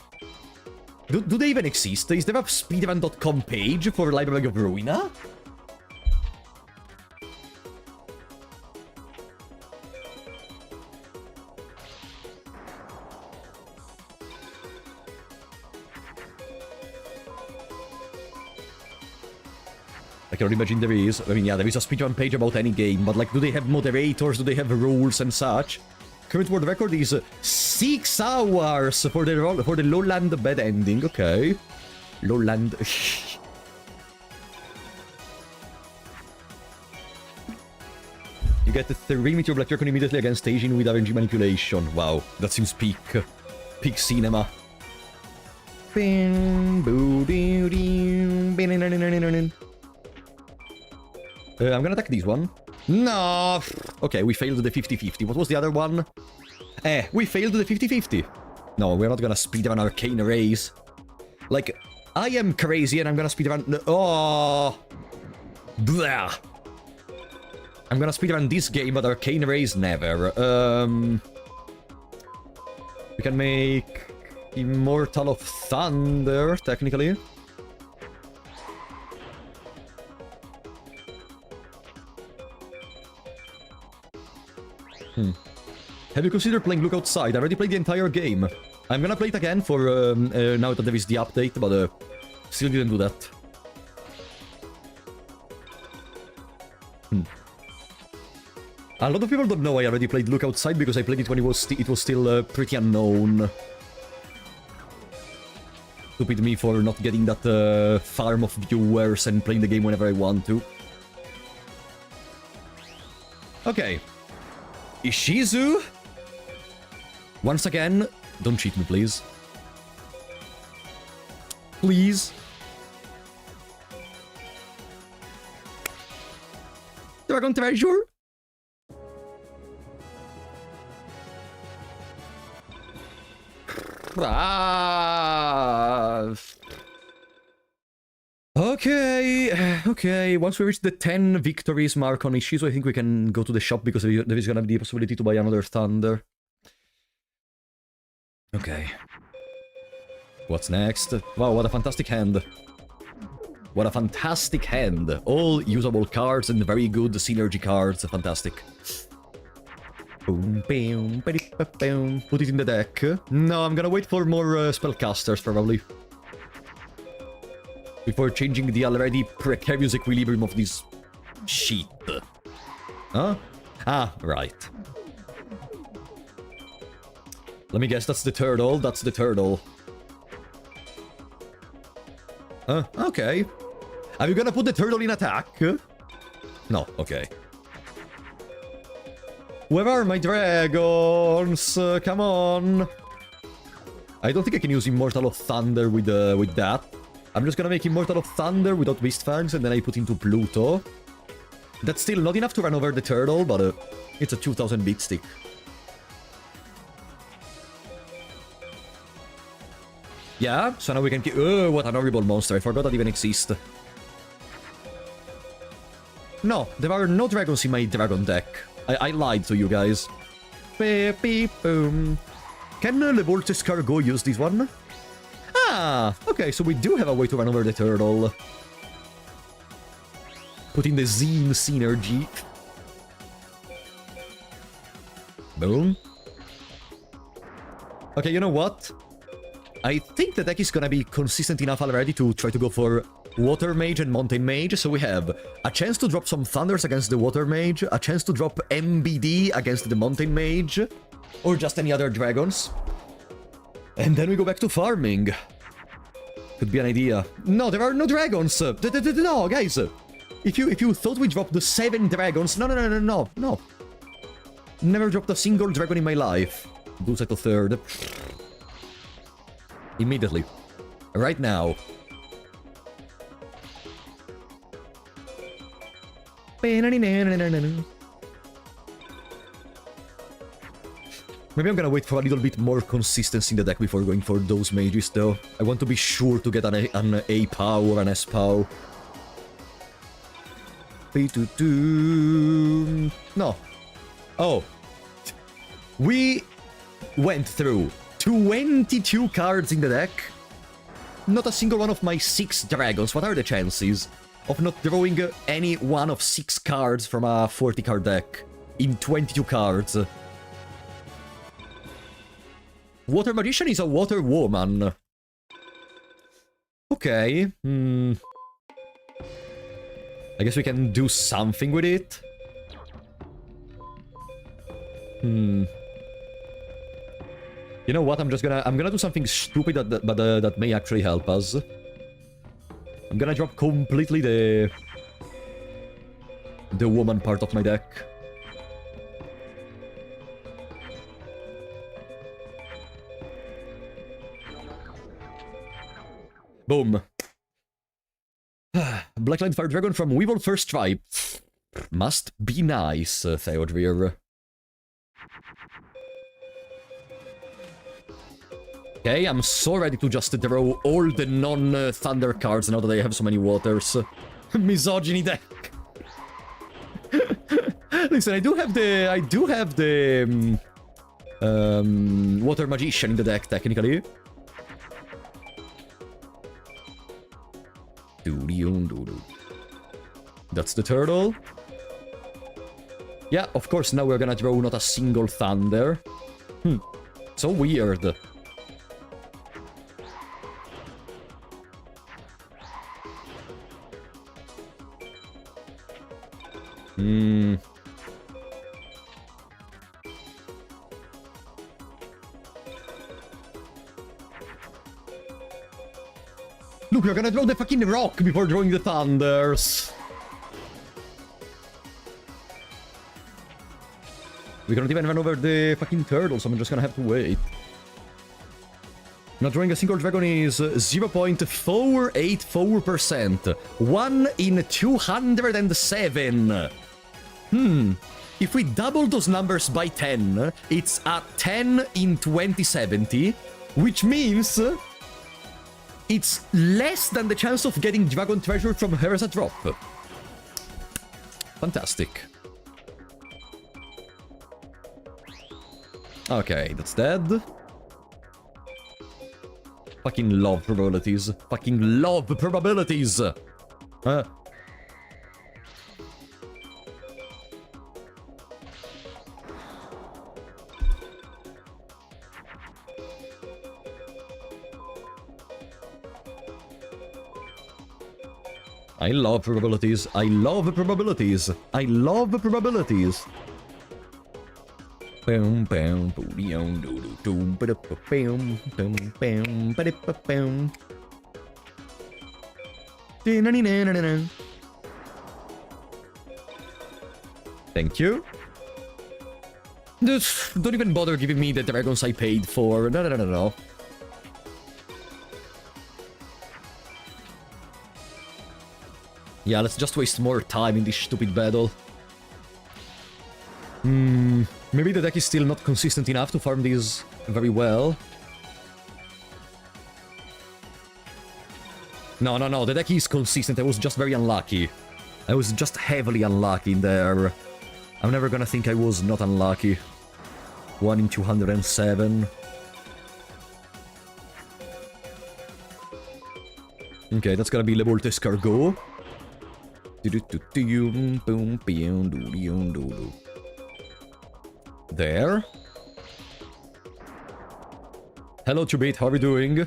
Do they even exist? Is there a speedrun.com page for Library of Ruina? I can imagine there is. I mean, yeah, there is a speedrun page about any game, but, like, do they have moderators? Do they have rules and such? Current world record is 6 hours for the lowland bed ending. Okay. Lowland. You get the 3-meter black dragon immediately against staging with RNG manipulation. Wow, that seems peak cinema. I'm gonna attack this one. No! Okay, we failed the 50-50. What was the other one? We failed the 50-50. No, we're not gonna speedrun Arcane Rays. Like, I am crazy and I'm gonna speedrun... Oh! Blah! I'm gonna speedrun this game, but Arcane Rays never. We can make... Immortal of Thunder, technically. Have you considered playing Look Outside? I already played the entire game. I'm gonna play it again for now that there is the update, but still didn't do that. A lot of people don't know I already played Look Outside because I played it when it was still pretty unknown. Stupid me for not getting that farm of viewers and playing the game whenever I want to. Okay. Ishizu. Once again, don't cheat me, please. Please. Dragon Treasure? Okay. Once we reach the 10 victories mark on Ishizu, I think we can go to the shop because there is gonna be the possibility to buy another Thunder. Okay. What's next? Wow, what a fantastic hand. What a fantastic hand. All usable cards and very good synergy cards. Fantastic. Boom, boom, boom. Put it in the deck. No, I'm gonna wait for more spellcasters, probably. Before changing the already precarious equilibrium of this shit. Huh? Ah, right. Let me guess, that's the turtle. That's the turtle. Okay. Are you gonna put the turtle in attack? No, okay. Where are my dragons? Come on. I don't think I can use Immortal of Thunder with that. I'm just gonna make Immortal of Thunder without Mistfangs, and then I put into Pluto. That's still not enough to run over the turtle, but it's a 2000 bit stick. Yeah, so now we can keep... Oh, what an horrible monster. I forgot that even exists. No, there are no dragons in my dragon deck. I lied to you guys. Beep, beep, boom. Can Levolte's Cargo use this one? Ah, okay, so we do have a way to run over the turtle. Put in the Zine synergy. Boom. Okay, you know what? I think the deck is gonna be consistent enough already to try to go for Water Mage and Mountain Mage. So we have a chance to drop some Thunders against the Water Mage, a chance to drop MBD against the Mountain Mage, or just any other dragons. And then we go back to farming. Could be an idea. No, there are no dragons! No, guys! If you thought we dropped the 7 dragons... No. Never dropped a single dragon in my life. Duels at the 3rd. Immediately. Right now. Maybe I'm gonna wait for a little bit more consistency in the deck before going for those mages, though. I want to be sure to get an A-POW or an S-POW. No. Oh. We went through 22 cards in the deck. Not a single one of my 6 dragons. What are the chances of not drawing any one of 6 cards from a 40-card deck in 22 cards? Water Magician is a water woman. Okay. I guess we can do something with it. You know what? I'm gonna do something stupid that may actually help us. I'm gonna drop completely the woman part of my deck. Boom. Blackline Fire Dragon from Weevil First Try. Must be nice, Theodrir. Okay, I'm so ready to just draw all the non-Thunder cards now that I have so many waters. Misogyny deck. Listen, I do have the Water Magician in the deck, technically. That's the turtle. Yeah, of course, now we're gonna draw not a single Thunder. So weird. Look, we're gonna throw the fucking rock before throwing the thunders. We can't even run over the fucking turtle, so I'm just gonna have to wait. Not drawing a single dragon is 0.484%. 1 in 207. If we double those numbers by 10, it's a 10 in 2070, which means it's less than the chance of getting dragon treasure from her as a drop. Fantastic. Okay, that's dead. Fucking love probabilities. Fucking love probabilities! I love probabilities. I love probabilities. I love probabilities. Boom, boom, boom, boom, boom, boom, boom, boom. Thank you. Just don't even bother giving me the dragons I paid for. No. Yeah, let's just waste more time in this stupid battle. Maybe the deck is still not consistent enough to farm these very well. No, the deck is consistent. I was just very unlucky. I was just heavily unlucky in there. I'm never gonna think I was not unlucky. 1 in 207. Okay, that's gonna be Le Bolt Escargot. There. Hello, Chubit, how are you doing?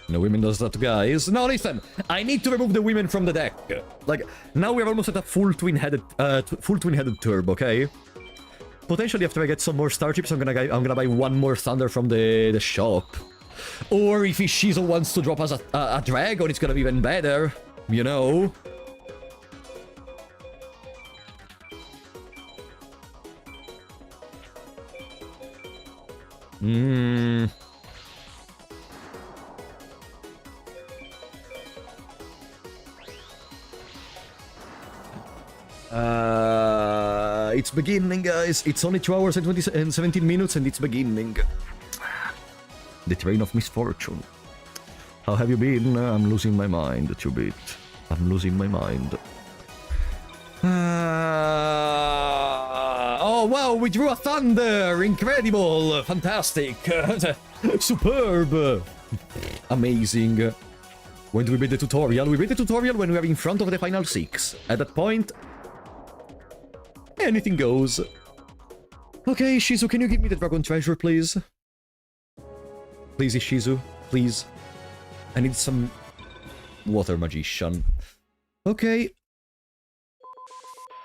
No women does that, guys. No, listen, I need to remove the women from the deck. Like, now we're almost at a full twin-headed turb, okay? Potentially after I get some more star chips, I'm gonna buy one more thunder from the shop. Or if Ishizo wants to drop us a dragon, it's gonna be even better. You know? It's beginning, guys. It's only 2 hours and 17 minutes and it's beginning. The train of misfortune. How have you been? I'm losing my mind, Chubit. I'm losing my mind. Oh, wow, we drew a thunder! Incredible! Fantastic! Superb! Amazing. When do we beat the tutorial? We beat the tutorial when we are in front of the final 6. At that point, anything goes. Okay, Shizu, can you give me the dragon treasure, please? Please, Ishizu. Please. I need some water magician. Okay.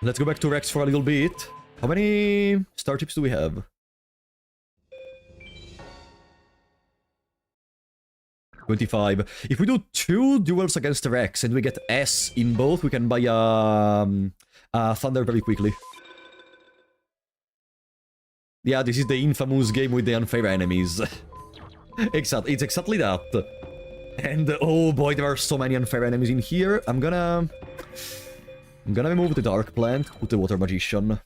Let's go back to Rex for a little bit. How many star chips do we have? 25. If we do 2 duels against Rex and we get S in both, we can buy a thunder very quickly. Yeah, this is the infamous game with the unfair enemies. It's exactly that. And oh boy, there are so many unfair enemies in here. I'm gonna remove the Dark Plant, put the Water Magician.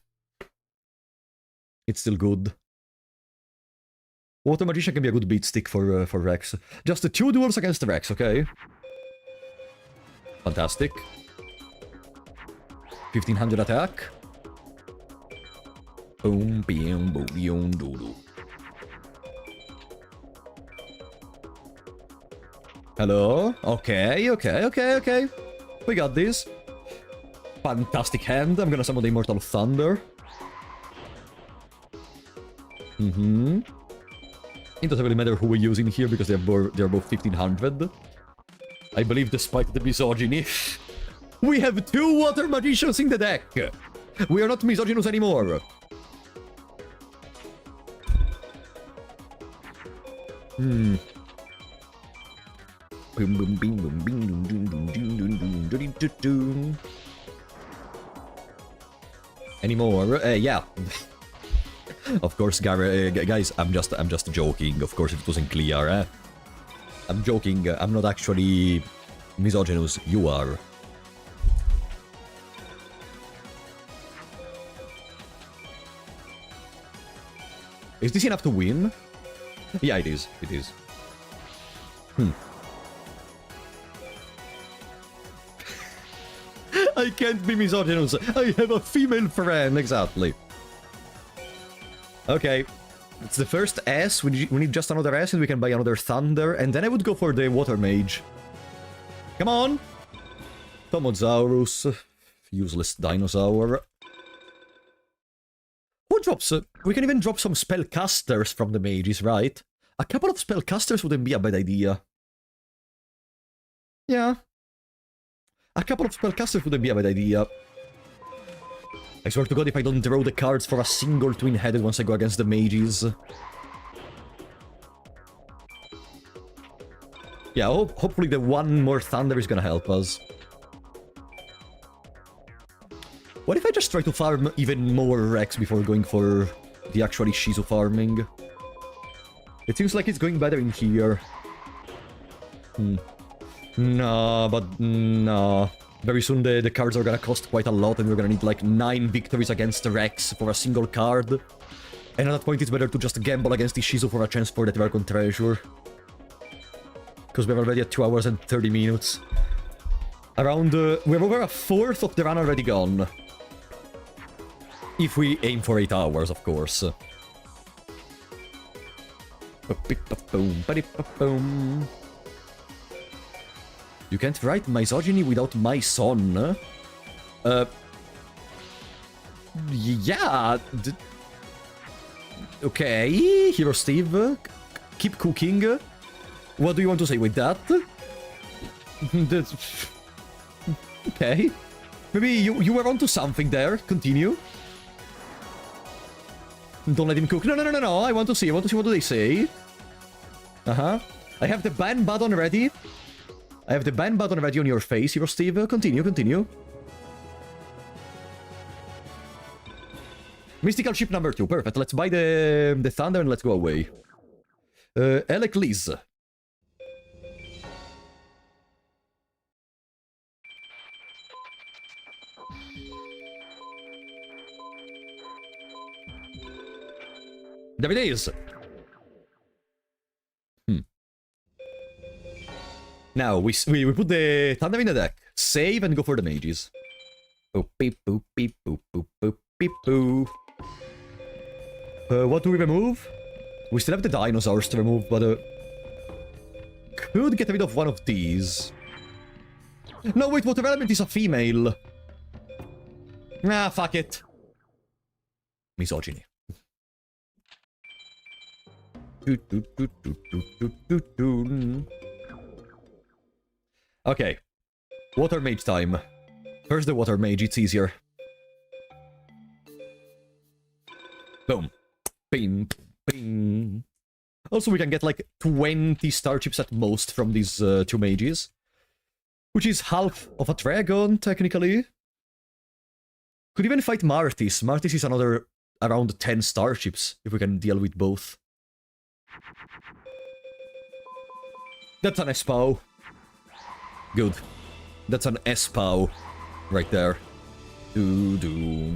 It's still good. Water Magician can be a good beat stick for Rex. Just the 2 duels against Rex, okay? Fantastic. 1500 attack. Boom, boom, boom, boom, doo. Hello? Okay. We got this. Fantastic hand. I'm gonna summon the Immortal Thunder. It doesn't really matter who we use in here because they're both 1500. I believe despite the misogyny, we have 2 Water Magicians in the deck. We are not misogynous anymore. Hmm. Any more? Yeah. Of course, guys, I'm just joking. Of course, it wasn't clear, eh? I'm joking. I'm not actually misogynist. You are. Is this enough to win? Yeah, it is. It is. I can't be misogynist. I have a female friend. Exactly. Okay. It's the first S. We need just another S and we can buy another Thunder. And then I would go for the Water Mage. Come on. Tomosaurus. Useless dinosaur. Who drops? We can even drop some spellcasters from the mages, right? A couple of spellcasters wouldn't be a bad idea. Yeah. A couple of spellcasters wouldn't be a bad idea. I swear to God, if I don't draw the cards for a single twin-headed once I go against the mages. Yeah, hopefully the one more Thunder is gonna help us. What if I just try to farm even more Rex before going for the actually Shizu farming? It seems like it's going better in here. No, but no. Very soon the cards are gonna cost quite a lot and we're gonna need like 9 victories against Rex for a single card. And at that point it's better to just gamble against the Shizu for a chance for the Dragon Treasure. Because we're already at 2 hours and 30 minutes. Around, we're over a fourth of the run already gone. If we aim for 8 hours, of course. You can't write misogyny without my son. Yeah. Okay, Hero Steve. Keep cooking. What do you want to say with that? Okay. Maybe you were onto something there. Continue. Don't let him cook. No. I want to see what do they say. Uh-huh. I have the ban button ready. I have the ban button ready on your face, Hero Steve. Continue. Mystical ship number 2. Perfect. Let's buy the Thunder and let's go away. Alec Liz. There it is. Now, we put the Thunder in the deck. Save and go for the mages. Boop, beep, boop, beep, boop, boop, boop, beep, boo. What do we remove? We still have the dinosaurs to remove, but could get rid of one of these. No, wait, Water Element is a female. Ah, fuck it. Misogyny. Okay. Water Mage time. First the Water Mage, it's easier. Boom. Bing. Bing. Also, we can get like 20 starships at most from these 2 mages. Which is half of a dragon, technically. Could even fight Martis. Martis is another around 10 starships, if we can deal with both. That's an S-POW. Good. That's an S-POW. Right there. Do-do.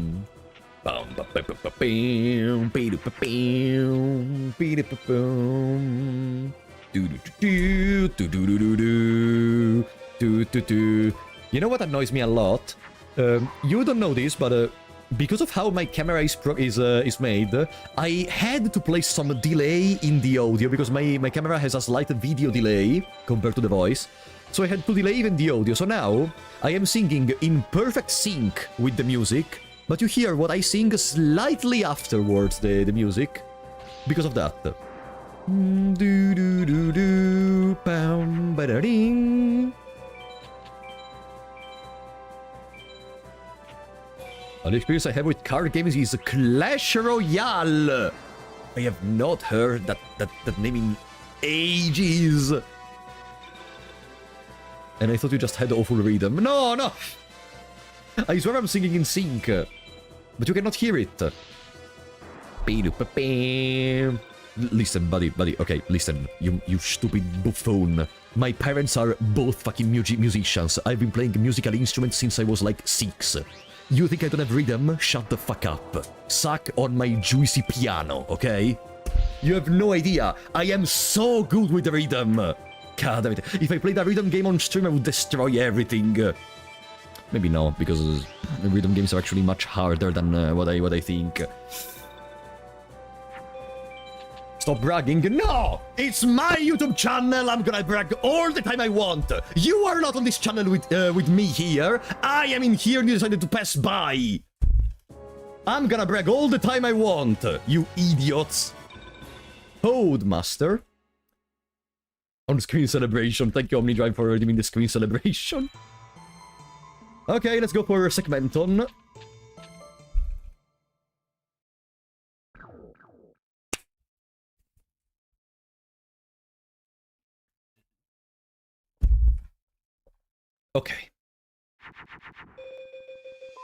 Bum ba ba ba ba bam. Be-do-ba-bam. Be-do-ba-bam. Do-do-do-do. Do-do-do-do-do. Do-do-do. You know what annoys me a lot? You don't know this, but because of how my camera is made, I had to place some delay in the audio because my camera has a slight video delay compared to the voice. So I had to delay even the audio. So now I am singing in perfect sync with the music, but you hear what I sing slightly afterwards, the music, because of that. Do do do do bam ba da ding. The experience I have with card games is Clash Royale. I have not heard that name in ages. And I thought you just had awful rhythm. No, no! I swear I'm singing in sync. But you cannot hear it. Listen, buddy, okay, listen. You stupid buffoon. My parents are both fucking musicians. I've been playing musical instruments since I was like 6. You think I don't have rhythm? Shut the fuck up. Suck on my juicy piano, okay? You have no idea. I am so good with rhythm. God damn it. If I played a rhythm game on stream, I would destroy everything. Maybe no, because rhythm games are actually much harder than what I think. Stop bragging. No! It's my YouTube channel. I'm gonna brag all the time I want. You are not on this channel with me here. I am in here and you decided to pass by. I'm gonna brag all the time I want, you idiots. Codemaster. On screen celebration. Thank you, OmniDrive, for redeeming the screen celebration. Okay, let's go for Segmenton. Okay.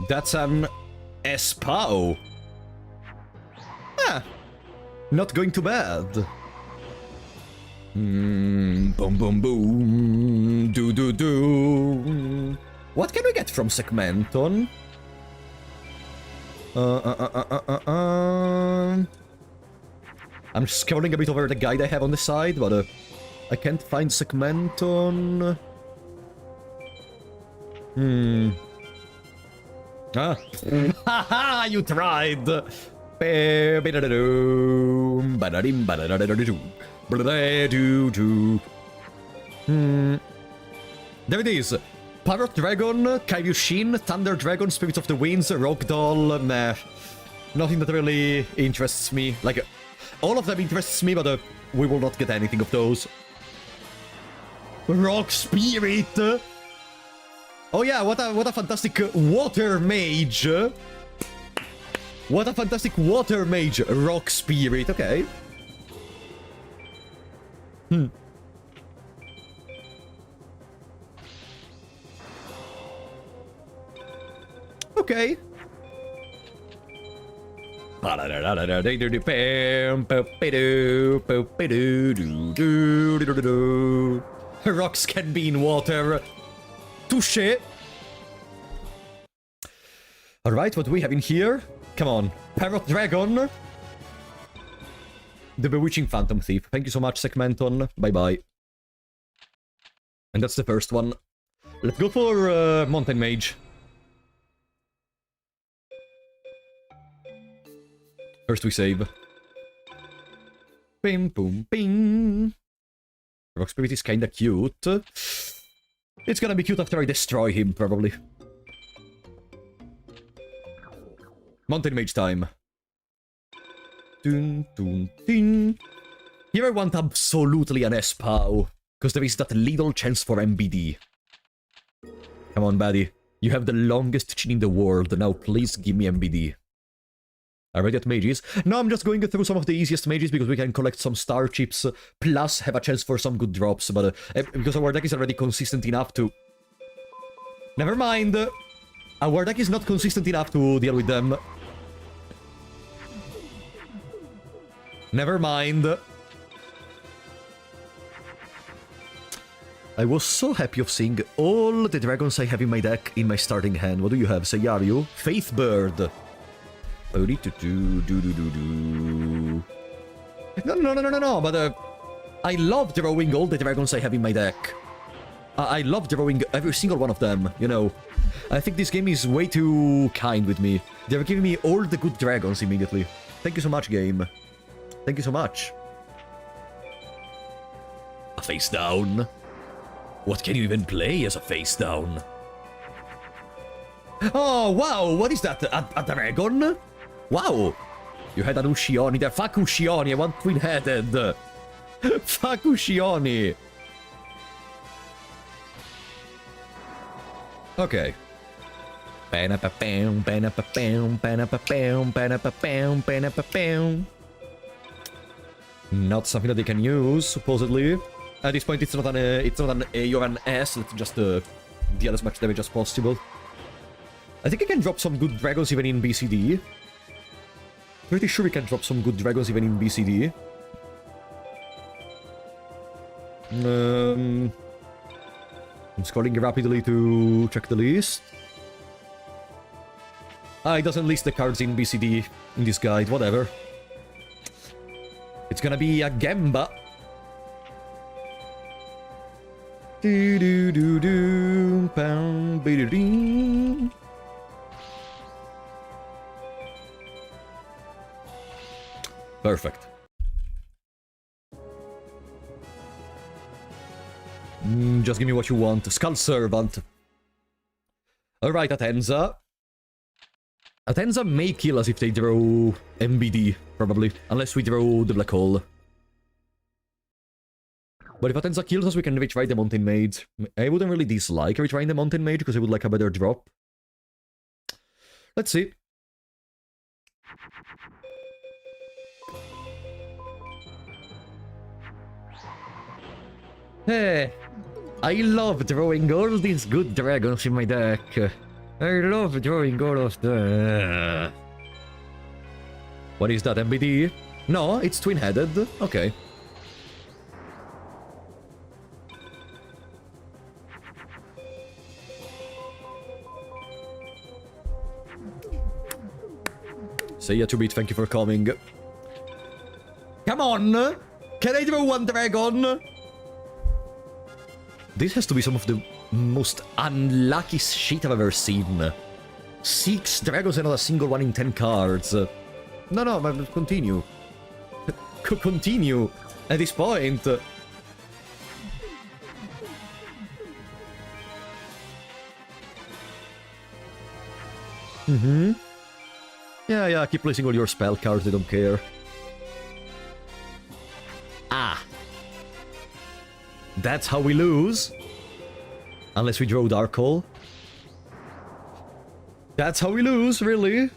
That's an Espao. Ah, not going too bad. Boom, boom, boom. Do. What can we get from Segmenton? I'm scrolling a bit over the guide I have on the side, but I can't find Segmenton. Ah. Haha, you tried! There it is. Parrot Dragon, Kairyushin, Thunder Dragon, Spirits of the Winds, Rockdoll, meh. Nothing that really interests me. Like, all of them interests me, but we will not get anything of those. Rock Spirit! Oh yeah, what a fantastic water mage! What a fantastic water mage! Rock Spirit, okay. Okay. Rocks can be in water. Touché. Alright, what do we have in here? Come on. Parrot Dragon. The Bewitching Phantom Thief. Thank you so much, Segmenton. Bye-bye. And that's the first one. Let's go for Mountain Mage. First we save. Bing, boom, bing. Rock Spirit is kinda cute. It's gonna be cute after I destroy him, probably. Mountain Mage time. Dun, dun, dun. Here I want absolutely an Espao, because there is that little chance for MBD. Come on, buddy. You have the longest chin in the world, now please give me MBD. Already at mages? No, I'm just going through some of the easiest mages because we can collect some star chips, plus have a chance for some good drops, but because our deck is already consistent enough to... Never mind! Our deck is not consistent enough to deal with them. Never mind. I was so happy of seeing all the dragons I have in my deck in my starting hand. What do you have? Sayaru? Faith Bird. No, but I love drawing all the dragons I have in my deck. I love drawing every single one of them, you know. I think this game is way too kind with me. They're giving me all the good dragons immediately. Thank you so much, game. Thank you so much. A face down? What can you even play as a face down? Oh, wow, what is that? A dragon? Wow! You had an Ushioni there. Fuck Ushioni, I want twin-headed. Fuck Ushioni. Okay. Not something that they can use, supposedly. At this point, it's not an A or an S. Let's just deal as much damage as possible. I think I can drop some good dragons even in BCD. Pretty sure we can drop some good dragons even in BCD. I'm scrolling rapidly to check the list. Ah, it doesn't list the cards in BCD in this guide, whatever. It's gonna be a Gamba. Do do do do pound be ding. Perfect. Just give me what you want. Skull Servant. Alright, Atenza. Atenza may kill us if they draw MBD, probably. Unless we draw the Black Hole. But if Atenza kills us, we can retry the Mountain Mage. I wouldn't really dislike retrying the Mountain Mage, because I would like a better drop. Let's see. Hey, I love drawing all these good dragons in my deck. I love drawing all of them. What is that, MBD? No, it's twin-headed. Okay. Say ya to beat, thank you for coming. Come on! Can I draw one dragon? This has to be some of the most unlucky shit I've ever seen. 6 dragons and not a single one in 10 cards. No, but continue. Continue. At this point. Yeah, keep placing all your spell cards, I don't care. Ah. That's how we lose. Unless we draw Dark Hole. That's how we lose, really.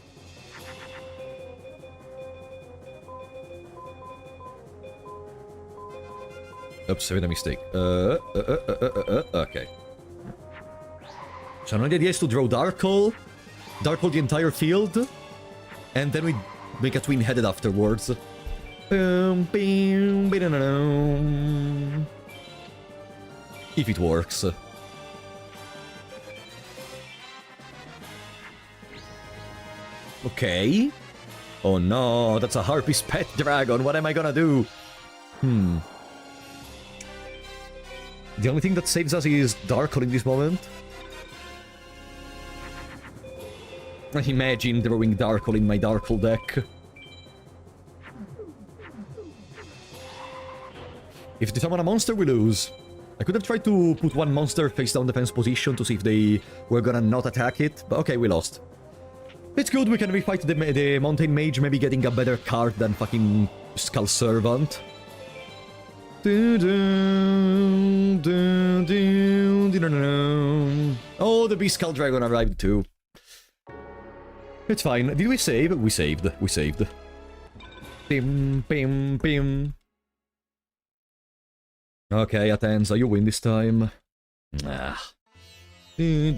Oops, I made a mistake. Okay. So now the idea is to draw Dark Hole the entire field, and then we make a twin-headed afterwards. If it works. Okay. Oh no, that's a Harpy's pet dragon. What am I gonna do? The only thing that saves us is Dark Hole in this moment. Imagine throwing Dark Hole in my Dark Hole deck. If they summon a monster, we lose. I could have tried to put one monster face down defense position to see if they were gonna not attack it, but okay, we lost. It's good, we can refight the Mountain Mage, maybe getting a better card than fucking Skull Servant. Oh, the Beast Skull Dragon arrived too. It's fine. Did we save? We saved. We saved. Bim, bim, bim. Okay, Atenza, you win this time. Ah. I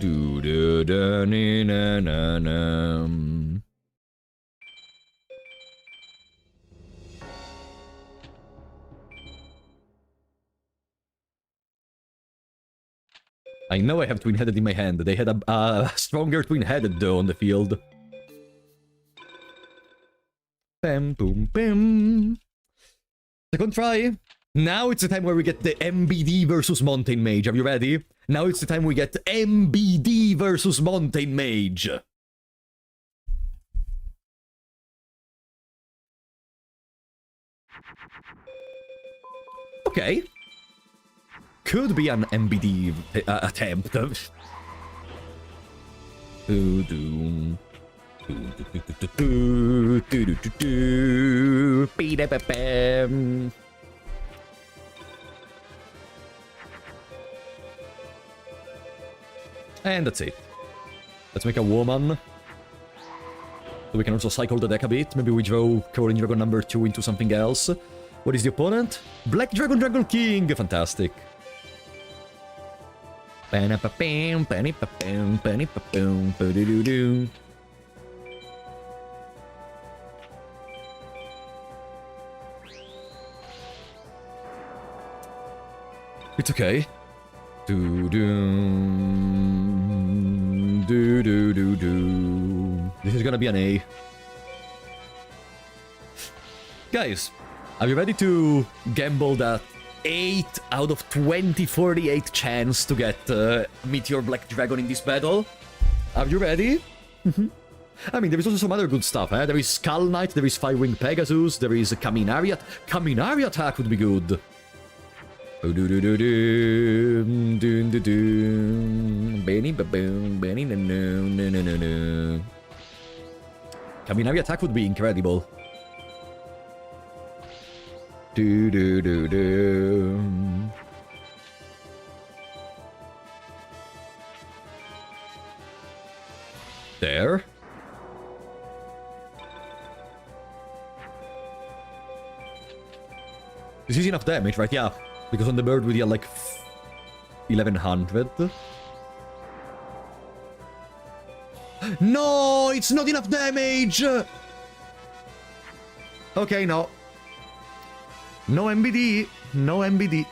know I have twin-headed in my hand. They had a stronger twin-headed though on the field. Bam, boom, bam. Second try. Now it's the time where we get the MBD versus Mountain Mage. Are you ready? Now it's the time we get MBD versus Mountain Mage. Okay. Could be an MBD attempt. And that's it. Let's make a woman. So we can also cycle the deck a bit. Maybe we draw Cowling Dragon number 2 into something else. What is the opponent? Black Dragon Dragon King! Fantastic. It's okay. This is gonna be an A. Guys, are you ready to gamble that 8 out of 48 chance to get Meteor Black Dragon in this battle? Are you ready? I mean, there is also some other good stuff, eh? There is Skull Knight, there is Firewing Pegasus, there is Kaminari. Kaminari attack would be good. Kaminari attack would be incredible. There. This is enough damage, right? Yeah. Because on the bird we deal like 1100. No, it's not enough damage! Okay, no. No MBD. No MBD.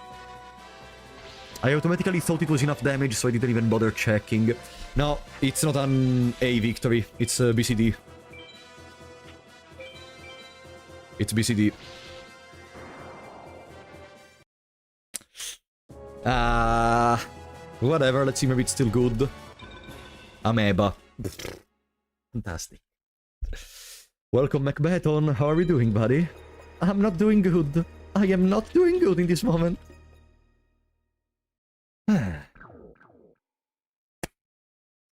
I automatically thought it was enough damage, so I didn't even bother checking. No, it's not an A victory. It's a BCD. It's BCD. Whatever, let's see, maybe it's still good. Ameba. Fantastic. Welcome, Macbethon. How are we doing, buddy? I'm not doing good. I am not doing good in this moment.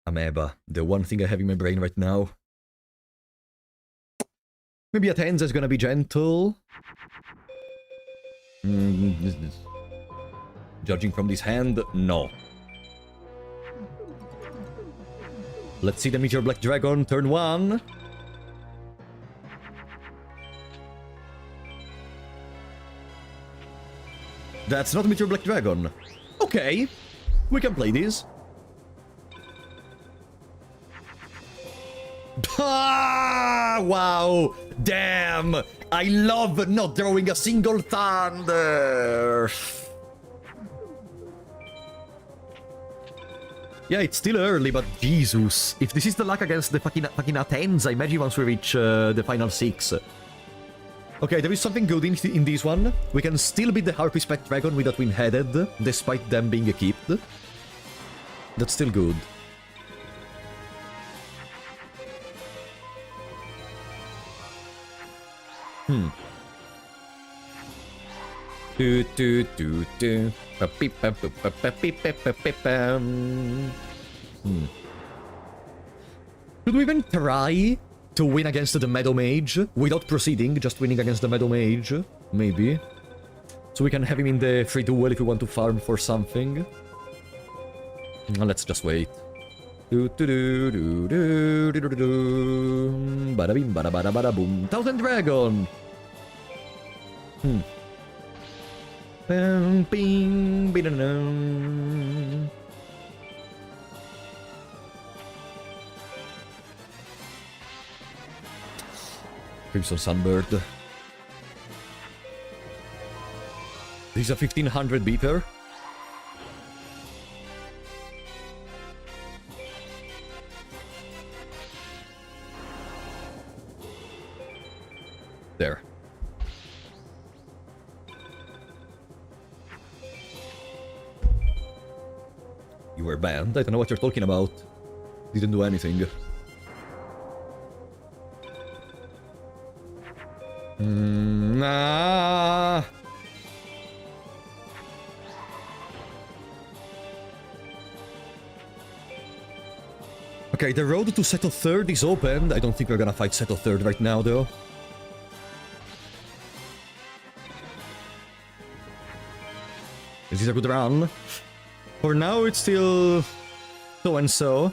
Ameba, the one thing I have in my brain right now. Maybe Atenza is gonna be gentle. Judging from this hand, no. Let's see the Meteor Black Dragon, turn 1. That's not Meteor Black Dragon. Okay, we can play this. Ah, wow! Damn! I love not throwing a single thunder! Yeah, it's still early, but Jesus. If this is the luck against the fucking Atenza, imagine once we reach the final 6. Okay, there is something good in this one. We can still beat the Harpy Spec Dragon with a twin-headed, despite them being equipped. That's still good. Should we even try to win against the Meadow Mage without proceeding, just winning against the Meadow Mage? Maybe. So we can have him in the free duel if we want to farm for something. Let's just wait. Bada bim bada bada bada boom. Thousand Dragon! Bing, bing, bing, Crimson Sunbird. This is a 1500 beater. There. You were banned? I don't know what you're talking about. Didn't do anything. Nah. Okay, the road to Seto 3rd is open. I don't think we're gonna fight Seto 3rd right now, though. Is this a good run? For now, it's still so-and-so.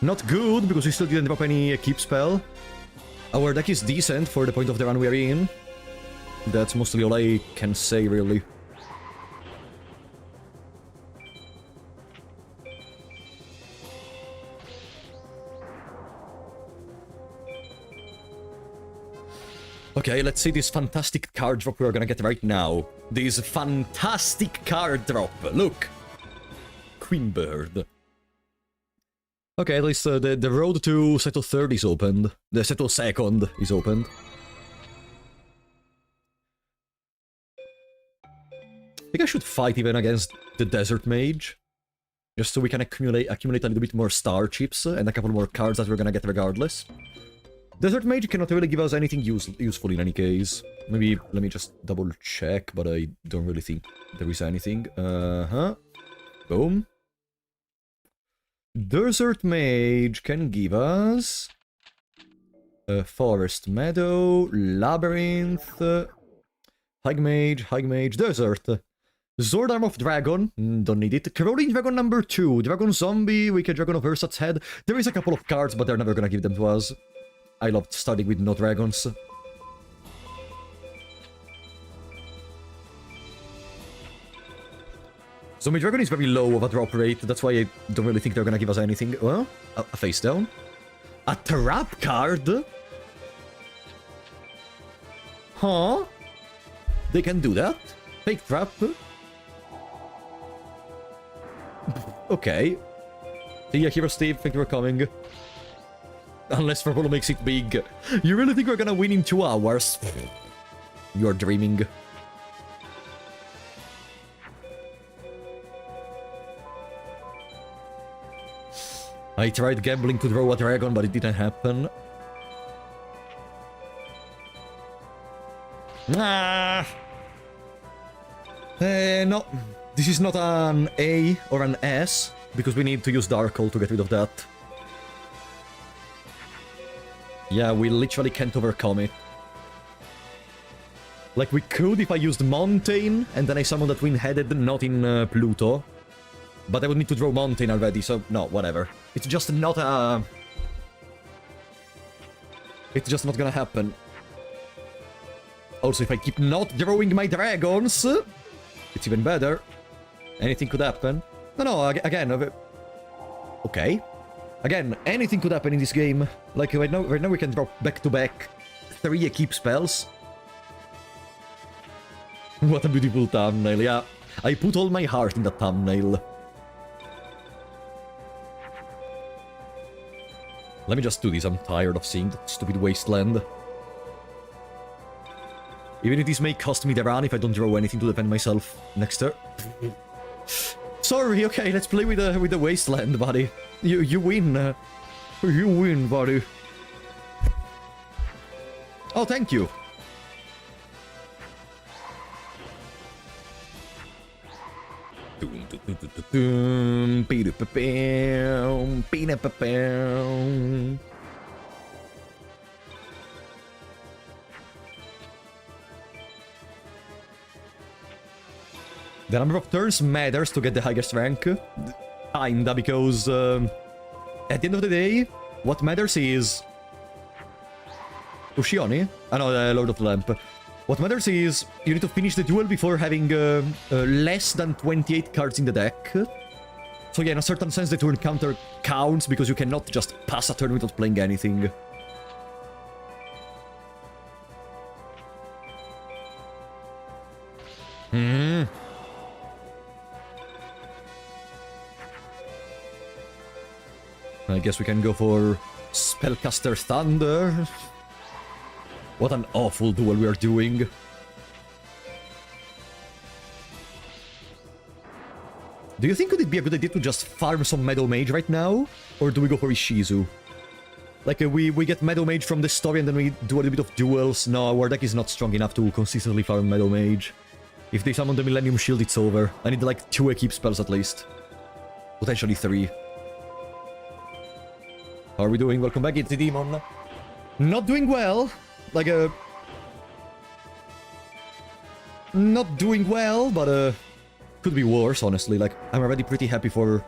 Not good, because we still didn't drop any keep spell. Our deck is decent for the point of the run we're in. That's mostly all I can say, really. Okay, let's see this fantastic card drop we're gonna get right now. This fantastic card drop. Look! Queen Bird. Okay, at least the road to Seto 3rd is opened. The Seto 2nd is opened. I think I should fight even against the Desert Mage. Just so we can accumulate a little bit more star chips and a couple more cards that we're gonna get regardless. Desert Mage cannot really give us anything useful in any case. Maybe, let me just double check, but I don't really think there is anything. Boom. Desert Mage can give us... Forest Meadow, Labyrinth... High Mage, Desert. Sword Arm of Dragon, don't need it. Crawling Dragon number 2, Dragon Zombie, Wicked Dragon of Ursat's Head. There is a couple of cards, but they're never gonna give them to us. I loved starting with no dragons. Zombie Dragon is very low of a drop rate, that's why I don't really think they're gonna give us anything. Well, a face down. A trap card? Huh? They can do that? Fake trap? Okay. See ya, Hero Steve, thank you for coming. Unless Purple makes it big. You really think we're gonna win in 2 hours? You're dreaming. I tried gambling to draw a dragon, but it didn't happen. Ah! No. This is not an A or an S, because we need to use Dark Hole to get rid of that. Yeah, we literally can't overcome it. Like, we could if I used Mountain, and then I summoned a Twin-Headed, not in Pluto. But I would need to draw Mountain already, so no, whatever. It's just not a... It's just not gonna happen. Also, if I keep not drawing my dragons, it's even better. Anything could happen. No, again... Okay. Again, anything could happen in this game. Like, right now we can drop back-to-back 3 equip spells. What a beautiful thumbnail, yeah. I put all my heart in that thumbnail. Let me just do this, I'm tired of seeing that stupid wasteland. Even if this may cost me the run if I don't draw anything to defend myself next turn. Sorry, okay, let's play with the wasteland, buddy. You win. You win, buddy. Oh, thank you. The number of turns matters to get the highest rank. Kinda, because at the end of the day, what matters is... Ushioni? Ah no, Lord of the Lamp. What matters is you need to finish the duel before having less than 28 cards in the deck. So yeah, in a certain sense the turn counter counts, because you cannot just pass a turn without playing anything. I guess we can go for Spellcaster Thunder. What an awful duel we are doing. Do you think could it be a good idea to just farm some Meadow Mage right now? Or do we go for Ishizu? Like, we get Meadow Mage from the story and then we do a little bit of duels. No, our deck is not strong enough to consistently farm Meadow Mage. If they summon the Millennium Shield, it's over. I need like 2 equip spells at least. Potentially 3. How are we doing? Welcome back, it's the Demon. Not doing well. Like, not doing well, but, could be worse, honestly. Like, I'm already pretty happy for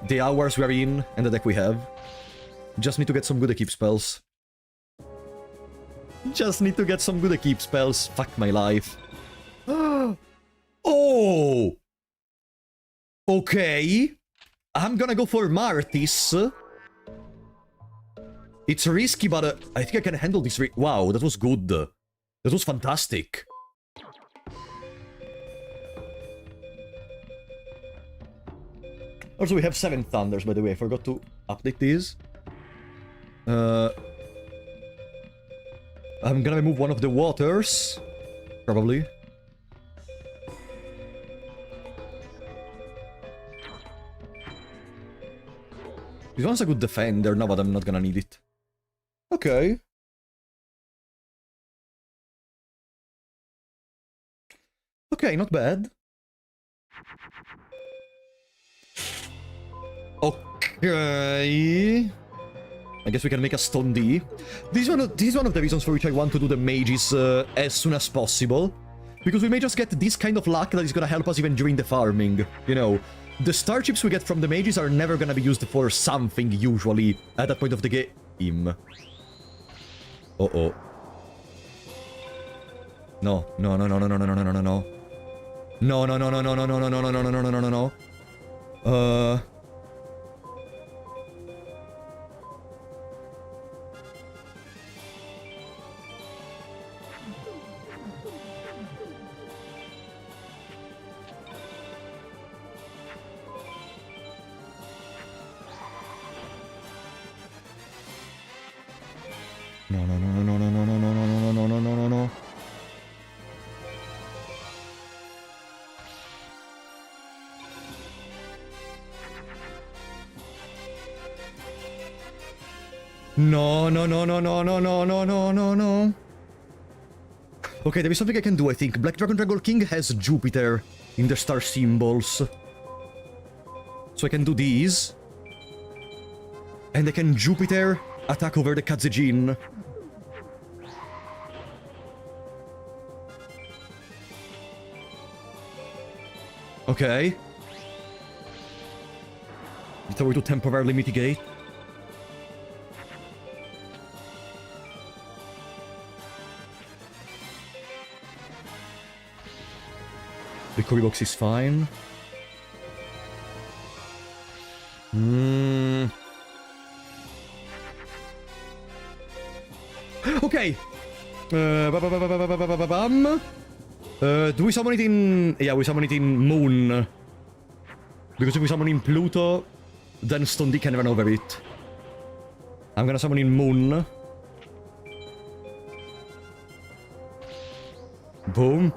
the hours we're in and the deck we have. Just need to get some good equip spells. Just need to get some good keep spells. Fuck my life. Oh! Okay. I'm gonna go for Martis. It's risky, but I think I can handle this. Wow, that was good. That was fantastic. Also, we have 7 Thunders, by the way. I forgot to update these. I'm gonna remove one of the waters. Probably. This one's a good defender now, but I'm not gonna need it. Okay. Okay, not bad. Okay. I guess we can make a stone D. This is one of the reasons for which I want to do the mages as soon as possible. Because we may just get this kind of luck that is gonna help us even during the farming. You know, the star chips we get from the mages are never gonna be used for something, usually, at that point of the game. Uh-oh. No. No, no, no, no, no, no, no, no, no, no. No, no, no, no, no, no, no, no, no, no, no, no, no, no, no. No, no, no, no, no, no, no, no, no, no, no, no, no, no. No, no, no, no, no, no, no, no, no, no, no. Okay, there is something I can do, I think. Black Dragon King has Jupiter in the star symbols. So I can do these. And I can Jupiter attack over the Kazejin. Okay. It's a way to temporarily mitigate. The Kobe box is fine. Okay. Do we summon it in... Yeah, we summon it in Moon. Because if we summon in Pluto, then Stone D can run over it. I'm gonna summon in Moon. Boom.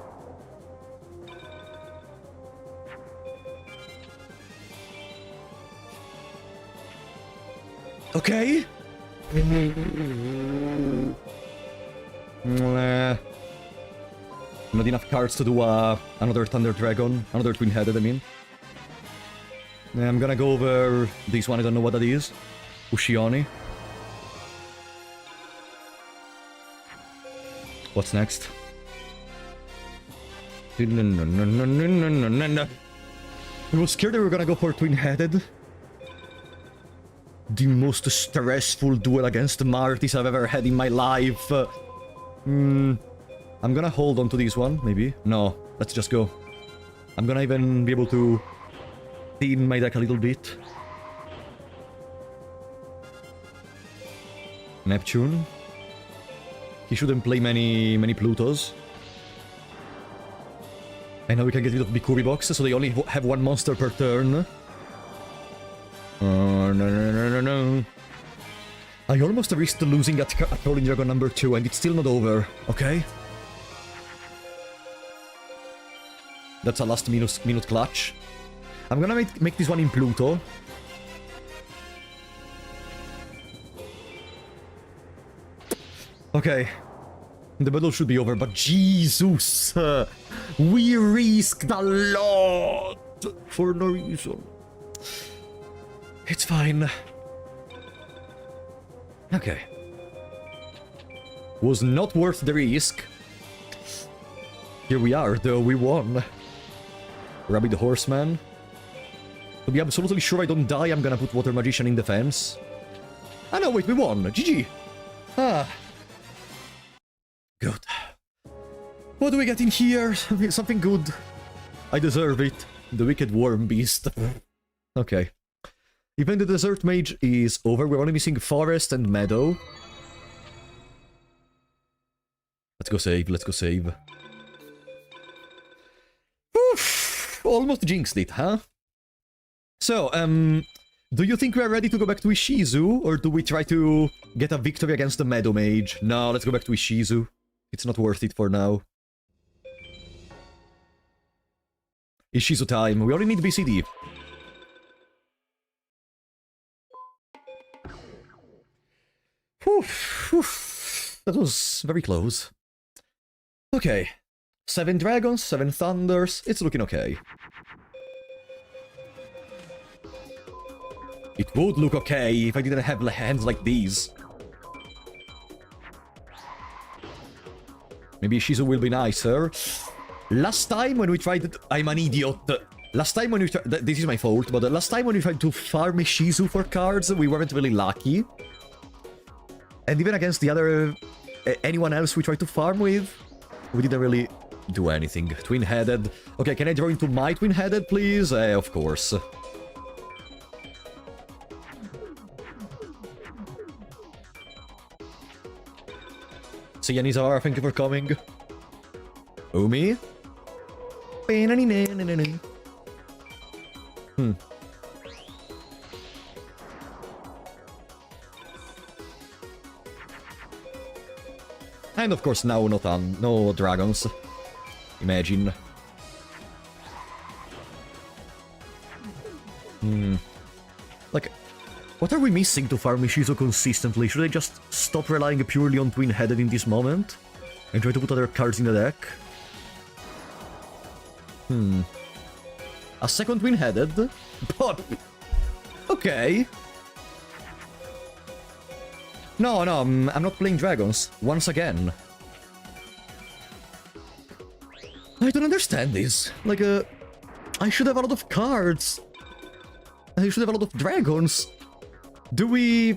Okay. Not enough cards to do another Thunder Dragon. Another Twin-Headed, I mean. I'm gonna go over this one, I don't know what that is. Ushioni. What's next? I was scared they were gonna go for Twin-Headed. The most stressful duel against Martis I've ever had in my life. I'm gonna hold on to this one, maybe. No, let's just go. I'm gonna even be able to thin my deck a little bit. Neptune. He shouldn't play many Plutos. And now we can get rid of Bikuri box, so they only have one monster per turn. Oh, no, no, no, no, no. I almost risked losing at Rolling Dragon number 2, and it's still not over. Okay. That's a last minute clutch. I'm gonna make this one in Pluto. Okay. The battle should be over, but Jesus! We risked a lot for no reason. It's fine. Okay. Was not worth the risk. Here we are, though, we won. Rabbit the Horseman. To be absolutely sure I don't die, I'm gonna put Water Magician in defense. Ah no, wait, we won. GG. Ah. What do we get in here? Something good. I deserve it. The wicked worm beast. Okay. Even the desert mage is over. We're only missing forest and meadow. Let's go save. Let's go save. Oof, almost jinxed it, huh? So, do you think we are ready to go back to Ishizu? Or do we try to get a victory against the meadow mage? No, let's go back to Ishizu. It's not worth it for now. Ishizu time. We only need BCD. That was very close. Okay. 7 dragons, 7 thunders. It's looking okay. It would look okay if I didn't have hands like these. Maybe Ishizu will be nicer. Last time when we tried... I'm an idiot. Last time when we tried... This is my fault, but last time when we tried to farm Ishizu for cards, we weren't really lucky. And even against the other... anyone else we tried to farm with, we didn't really do anything. Twin-headed. Okay, can I draw into my twin-headed, please? Of course. See ya, Nizar, thank you for coming. Umi? And of course now no dragons. Imagine. Like, what are we missing to farm Ishizu consistently? Should I just stop relying purely on twin-headed in this moment? And try to put other cards in the deck? A second twin-headed? But... okay. No, I'm not playing dragons. Once again. I don't understand this. Like, I should have a lot of cards. I should have a lot of dragons. Do we...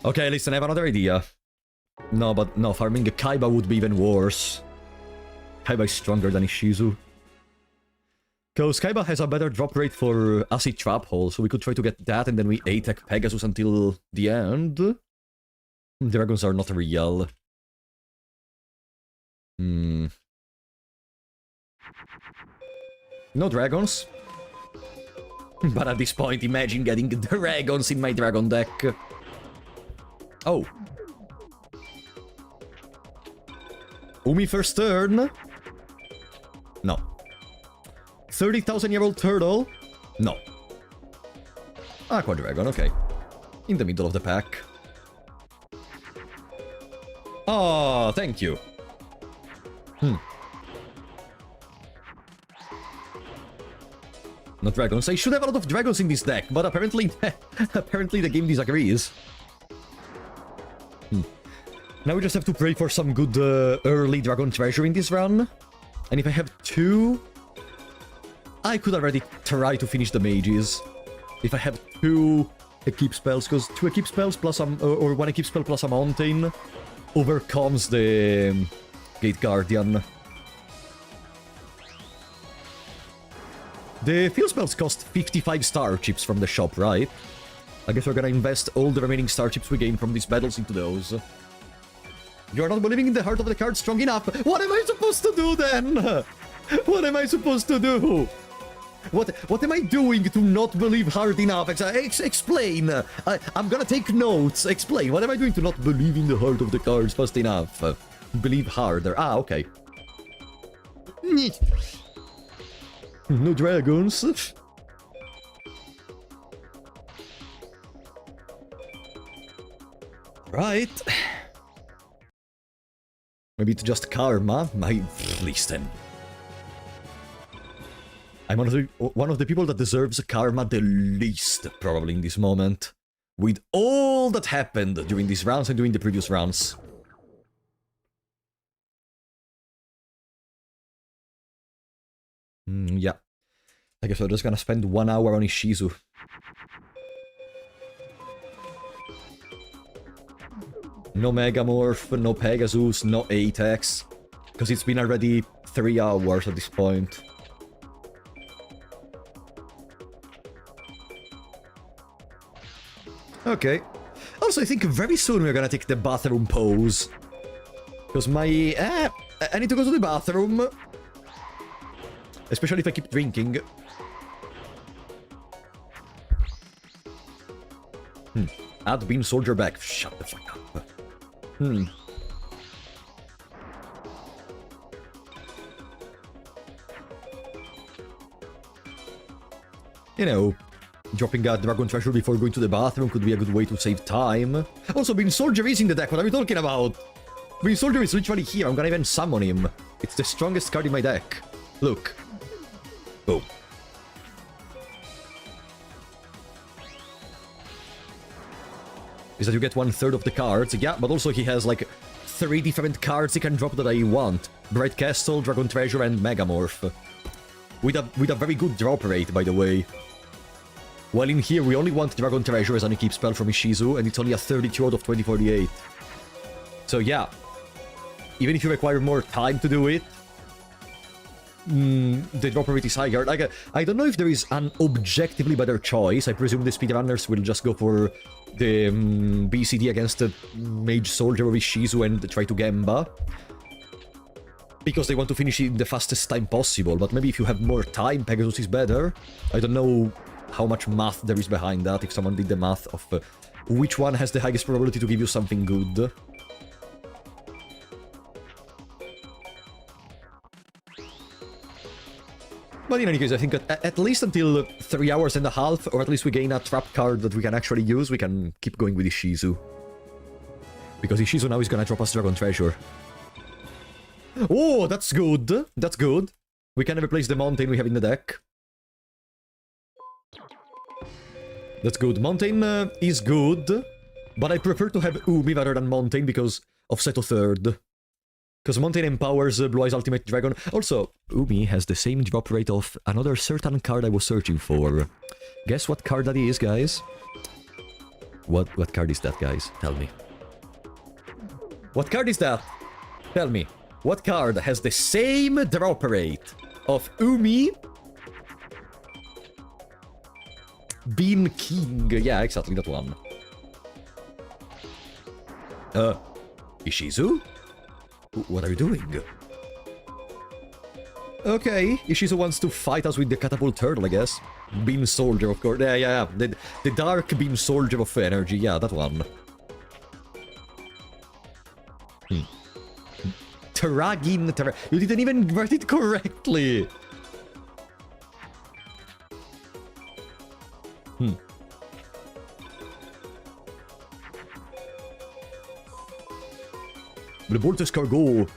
Okay, listen, I have another idea. No, farming a Kaiba would be even worse. Kaiba is stronger than Ishizu. Because Kaiba has a better drop rate for Acid Trap Hole, so we could try to get that and then we attack Pegasus until the end. Dragons are not real. No dragons. But at this point, imagine getting dragons in my dragon deck. Oh. Umi first turn? No. 30,000-year-old turtle? No. Aqua Dragon, okay. In the middle of the pack. Oh, thank you. No dragons. I should have a lot of dragons in this deck, but apparently... apparently the game disagrees. Now we just have to pray for some good early dragon treasure in this run. And if I have 2... I could already try to finish the mages. If I have 2 equip spells, because 2 equip spells plus or 1 equip spell plus a mountain overcomes the Gate Guardian. The field spells cost 55 star chips from the shop, right? I guess we're gonna invest all the remaining star chips we gain from these battles into those. You're not believing in the heart of the card strong enough. What am I supposed to do then? What am I supposed to do? What am I doing to not believe hard enough? Explain. I'm gonna take notes. Explain. What am I doing to not believe in the heart of the cards fast enough? Believe harder. Ah, okay. No dragons. Right. Maybe it's just karma. Listen. I'm one of the people that deserves karma the least, probably, in this moment. With all that happened during these rounds and during the previous rounds. Yeah. I guess we're just gonna spend 1 hour on Ishizu. No Megamorph, no Pegasus, no Atex. Because it's been already 3 hours at this point. Okay. Also, I think very soon we're gonna take the bathroom pose. Because my... I need to go to the bathroom. Especially if I keep drinking. Add Beam Soldier back. Shut the fuck up. You know, dropping a Dragon Treasure before going to the bathroom could be a good way to save time. Also, Beam Soldier is in the deck. What are we talking about? Beam Soldier is literally here. I'm gonna even summon him. It's the strongest card in my deck. Look. Boom. Is that you get 1/3 of the cards. Yeah, but also he has like 3 different cards he can drop that I want. Bright Castle, Dragon Treasure, and Megamorph. With a very good drop rate, by the way. While in here, we only want Dragon Treasure as an equip spell from Ishizu, and it's only a 32 out of 2048. So yeah, even if you require more time to do it, the drop rate is higher. Like, I don't know if there is an objectively better choice. I presume the speedrunners will just go for the BCD against the Mage Soldier of Ishizu and try to Gemba. Because they want to finish it in the fastest time possible. But maybe if you have more time, Pegasus is better. I don't know how much math there is behind that, if someone did the math of which one has the highest probability to give you something good. But in any case, I think at least until 3 hours and a half, or at least we gain a trap card that we can actually use, we can keep going with Ishizu. Because Ishizu now is gonna drop us Dragon Treasure. Oh, that's good. That's good. We can replace the Mountain we have in the deck. That's good. Mountain is good, but I prefer to have Umi rather than Mountain because of Seto third. Because Mountain empowers Blue Eyes Ultimate Dragon. Also, Umi has the same drop rate of another certain card I was searching for. Guess what card that is, guys? What card is that, guys? Tell me. What card is that? Tell me. What card has the same drop rate of Umi? Beam King. Yeah, exactly that one. Ishizu? What are you doing? Okay, Ishizu wants to fight us with the Catapult Turtle, I guess. Beam Soldier, of course. Yeah. The Dark Beam Soldier of Energy. Yeah, that one. Terragin. You didn't even write it correctly. The Boltus Cargo.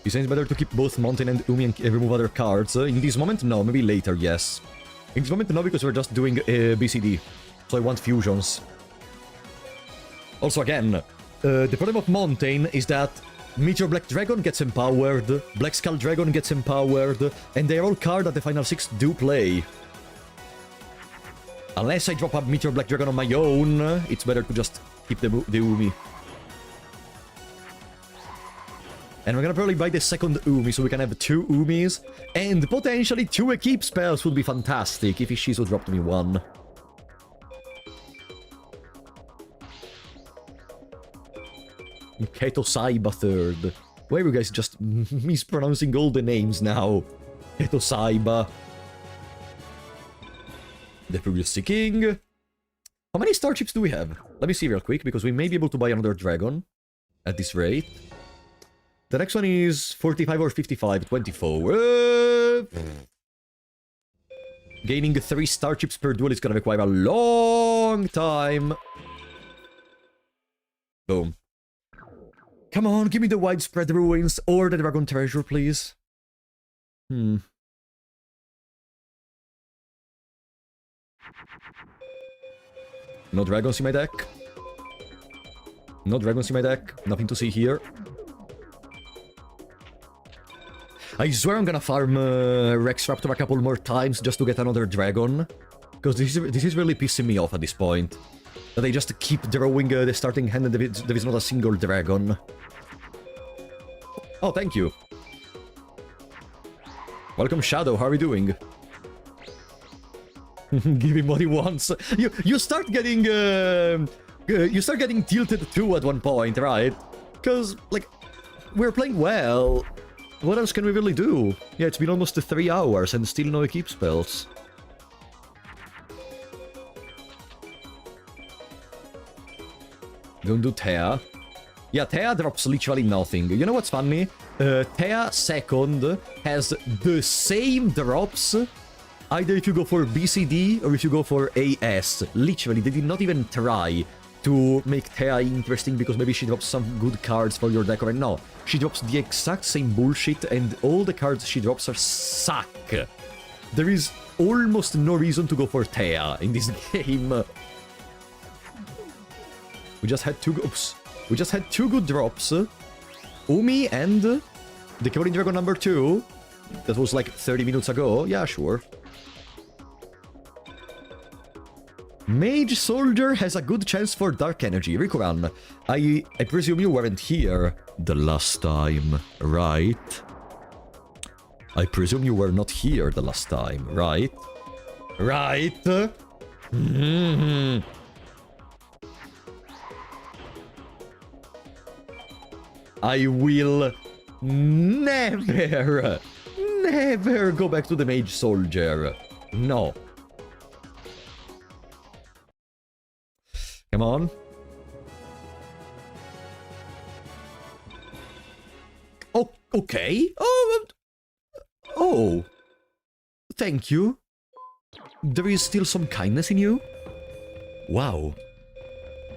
He says better to keep both Mountain and Umi and remove other cards. In this moment, no. Maybe later, yes. In this moment, no, because we're just doing BCD. So I want fusions. Also, again, the problem of Mountain is that Meteor Black Dragon gets empowered, Black Skull Dragon gets empowered, and they're all cards that the final 6 do play. Unless I drop a Meteor Black Dragon on my own, it's better to just keep the Umi. And we're gonna probably buy the second Umi, so we can have 2 Umis. And potentially 2 equip spells would be fantastic if Ishizu dropped me 1. Keto Saiba third. Why are you guys just mispronouncing all the names now? Keto Saiba. The Previous King. How many starships do we have? Let me see real quick, because we may be able to buy another dragon at this rate. The next one is 45 or 55, 24. Gaining 3 starships per duel is gonna require a long time. Boom. Come on, give me the Widespread Ruins or the Dragon Treasure, please. No dragons in my deck. No dragons in my deck. Nothing to see here. I swear I'm gonna farm Rex Raptor a couple more times just to get another dragon. Because this is really pissing me off at this point. That they just keep drawing the starting hand and there is not a single dragon. Oh, thank you. Welcome, Shadow. How are you doing? Give him what he wants. You start getting tilted too at one point, right? Because like we're playing well. What else can we really do? Yeah, it's been almost 3 hours and still no equip spells. Don't do Thea. Yeah, Thea drops literally nothing. You know what's funny? Thea second has the same drops either if you go for BCD or if you go for AS. Literally, they did not even try to make Thea interesting because maybe she drops some good cards for your deck or no. She drops the exact same bullshit and all the cards she drops are suck. There is almost no reason to go for Thea in this game. We just had two good drops. Umi and the Cowling Dragon number 2. That was like 30 minutes ago. Yeah, sure. Mage Soldier has a good chance for Dark Energy. Rikuran, I presume you weren't here the last time, right? I presume you were not here the last time, right? Right? Mm-hmm. I will never go back to the Mage Soldier. No. Come on. Oh, okay. Oh. Thank you. There is still some kindness in you. Wow.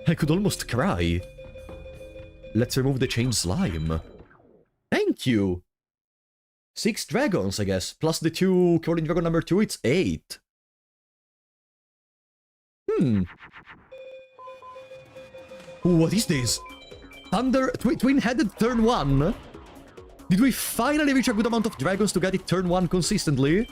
I could almost cry. Let's remove the chain slime. Thank you. 6 dragons, I guess. Plus the 2 Cowling Dragon number 2, it's 8. What is this? Thunder... Twin-headed turn 1? Did we finally reach a good amount of dragons to get it turn 1 consistently?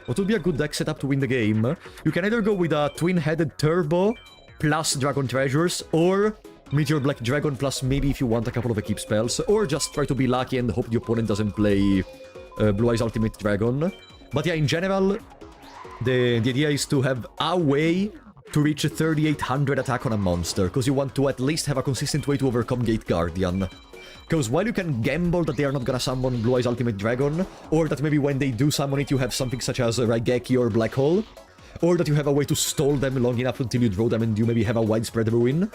What would be a good deck setup to win the game? You can either go with a twin-headed turbo plus dragon treasures, or Meteor Black Dragon plus maybe if you want a couple of equip spells, or just try to be lucky and hope the opponent doesn't play Blue Eyes Ultimate Dragon. But yeah, in general, the idea is to have a way to reach a 3800 attack on a monster, because you want to at least have a consistent way to overcome Gate Guardian. Because while you can gamble that they are not gonna summon Blue Eyes Ultimate Dragon, or that maybe when they do summon it you have something such as Raigeki or Black Hole, or that you have a way to stall them long enough until you draw them and you maybe have a widespread ruin,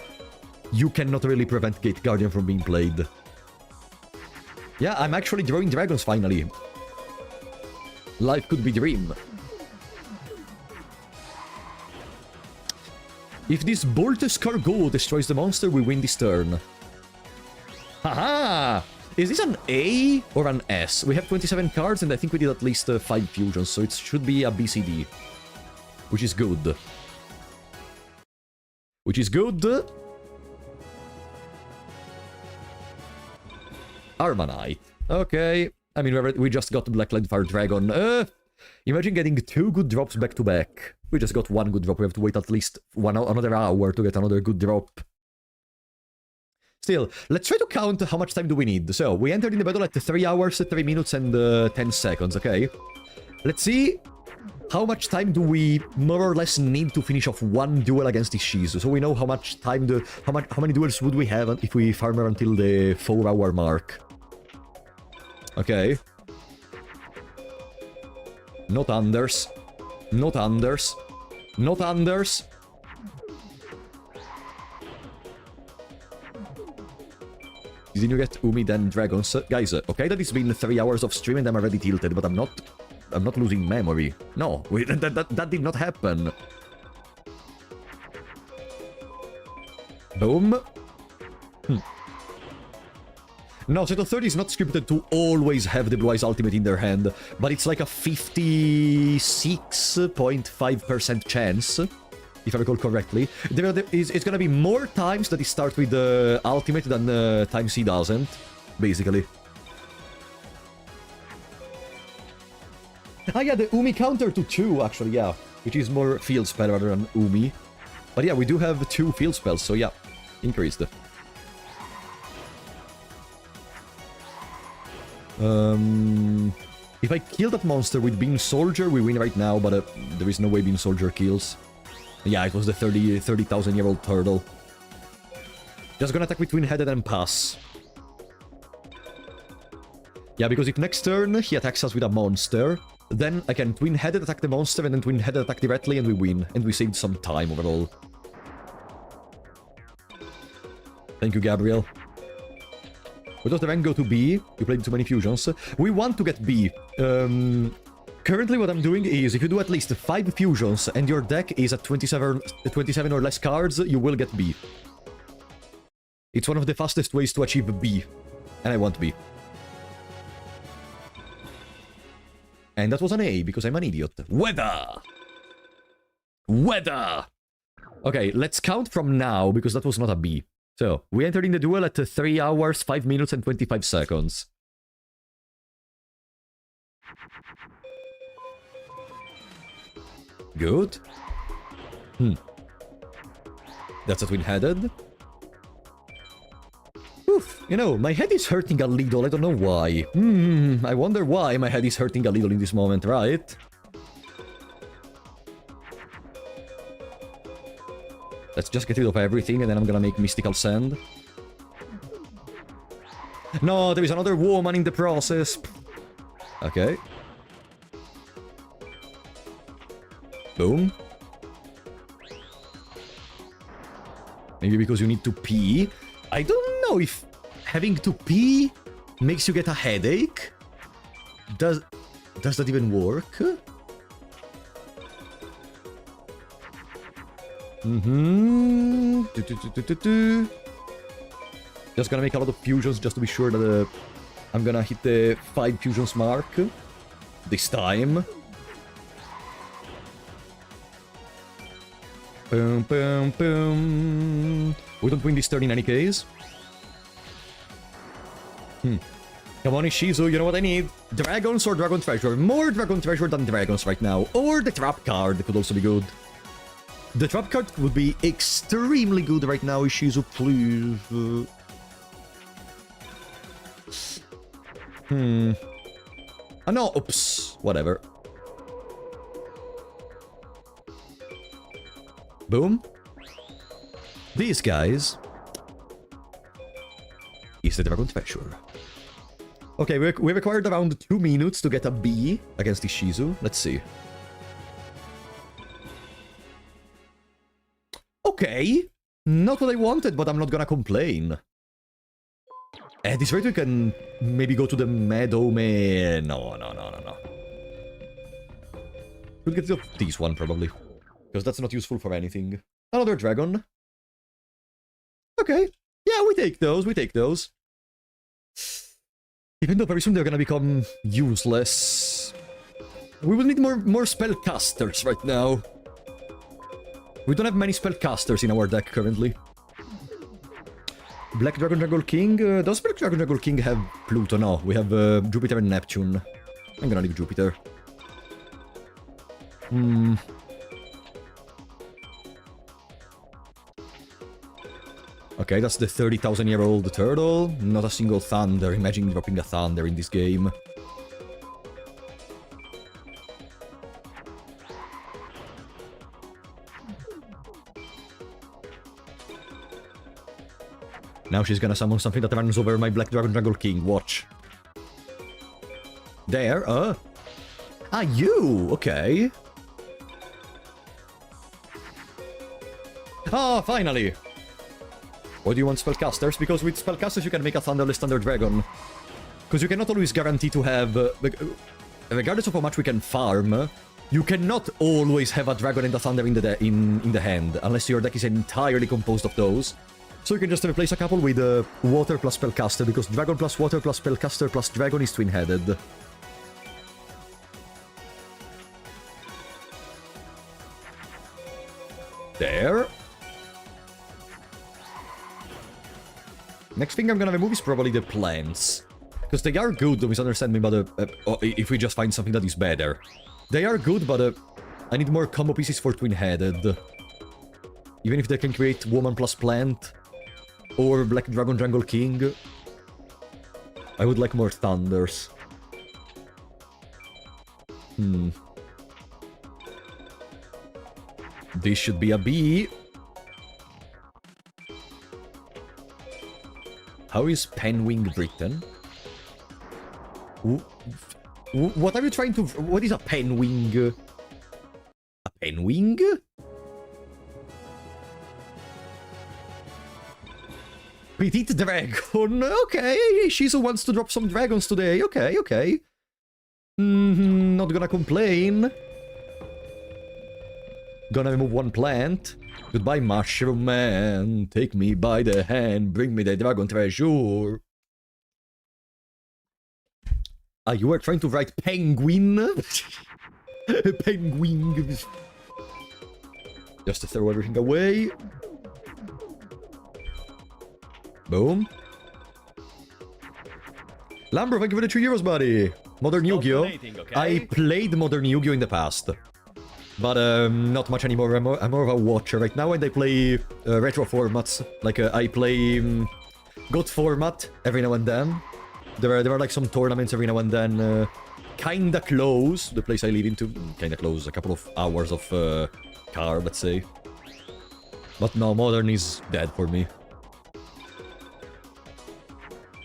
you cannot really prevent Gate Guardian from being played. Yeah, I'm actually drawing dragons finally. Life could be dream. If this Bolt Escargot destroys the monster, we win this turn. Haha! Is this an A or an S? We have 27 cards and I think we did at least 5 fusions, so it should be a BCD. Which is good. Which is good. Armanite. Okay. I mean, we just got Blacklight Fire Dragon. Imagine getting 2 good drops back to back. We just got 1 good drop. We have to wait at least another hour to get another good drop. Still, let's try to count how much time do we need. So, we entered in the battle at 3 hours, 3 minutes, and 10 seconds, okay? Let's see how much time do we more or less need to finish off 1 duel against Ishizu. So we know how much time how many duels would we have if we farm her until the 4-hour mark. Okay. No thunders. No thunders. No thunders. Didn't you get Umi then dragons? Guys, okay that it's been 3 hours of stream and I'm already tilted, but I'm not losing memory. No, that did not happen. Boom. No, Seto 30 is not scripted to always have the Blue Eyes Ultimate in their hand, but it's like a 56.5% chance, if I recall correctly. It's gonna be more times that he starts with the Ultimate than times he doesn't, basically. Ah yeah, the Umi counter to 2, actually, yeah. Which is more field spell rather than Umi. But yeah, we do have 2 field spells, so yeah, increased. If I kill that monster with Beam Soldier, we win right now, but there is no way Beam Soldier kills. Yeah, it was the 30,000-year-old turtle. Just gonna attack with Twin-Headed and pass. Yeah, because if next turn he attacks us with a monster, then I can Twin-Headed attack the monster and then Twin-Headed attack directly and we win. And we saved some time overall. Thank you, Gabriel. Where does the rank go to B? You played too many fusions. We want to get B. Currently what I'm doing is, if you do at least 5 fusions and your deck is at 27 or less cards, you will get B. It's one of the fastest ways to achieve B. And I want B. And that was an A, because I'm an idiot. Weather! Weather! Okay, let's count from now, because that was not a B. So, we entered in the duel at 3 hours, 5 minutes, and 25 seconds. Good. That's a Twin-Headed. Oof, you know, my head is hurting a little, I don't know why. I wonder why my head is hurting a little in this moment, right? Let's just get rid of everything and then I'm gonna make Mystical Sand. No, there is another woman in the process. Okay. Boom. Maybe because you need to pee. I don't know if having to pee makes you get a headache. Does that even work? Just gonna make a lot of fusions just to be sure that I'm gonna hit the 5 fusions mark this time. Boom, boom, boom. We don't win this turn in any case. Come on, Ishizu, you know what I need? Dragons or Dragon Treasure? More Dragon Treasure than Dragons right now. Or the Trap card could also be good. The Trap card would be extremely good right now, Ishizu, please. No, oops. Whatever. Boom. These guys is the Dragon Treasure. Okay, we required around 2 minutes to get a B against Ishizu. Let's see. Okay. Not what I wanted, but I'm not gonna complain. At this rate, we can maybe go to the Meadow Man. No. We'll get rid of this one, probably. Because that's not useful for anything. Another dragon. Okay. Yeah, we take those. Even though very soon they're gonna become useless. We will need more spellcasters right now. We don't have many spellcasters in our deck currently. Black Dragon Dragon King? Does Black Dragon Dragon King have Pluto? No, we have Jupiter and Neptune. I'm gonna leave Jupiter. Okay, that's the 30,000-year-old turtle. Not a single thunder. Imagine dropping a thunder in this game. Now she's gonna summon something that runs over my Black Dragon Dragon King. Watch. There, Ah, you! Okay. Ah, finally! Why do you want spellcasters? Because with spellcasters you can make a Thunderless Thunder Dragon. Because you cannot always guarantee to have... regardless of how much we can farm, you cannot always have a Dragon and a Thunder in the hand, unless your deck is entirely composed of those. So you can just replace a couple with Water plus Spellcaster, because Dragon plus Water plus Spellcaster plus Dragon is twin-headed. There. Next thing I'm gonna remove is probably the plants. Because they are good, don't misunderstand me, but if we just find something that is better. They are good, but I need more combo pieces for twin-headed. Even if they can create woman plus plant, or Black Dragon Jungle King, I would like more thunders. This should be a B. How is Penwing written? What are you trying to... What is a Penwing? A Penwing? Petite Dragon? Okay, Shizu wants to drop some dragons today. Okay, okay. Not gonna complain. Gonna remove one plant. Goodbye, Mushroom Man. Take me by the hand. Bring me the dragon treasure. Ah, you were trying to write penguin? Penguin. Just to throw everything away. Boom. Lambro, thank you for the 2 euros, buddy. Modern Yu-Gi-Oh! Okay? I played Modern Yu-Gi-Oh! In the past. But not much anymore. I'm more of a watcher right now, and I play retro formats. Like, I play GOT format every now and then. There are like some tournaments every now and then. Kinda close. The place I live into. Kinda close. A couple of hours of car, let's say. But no, Modern is dead for me.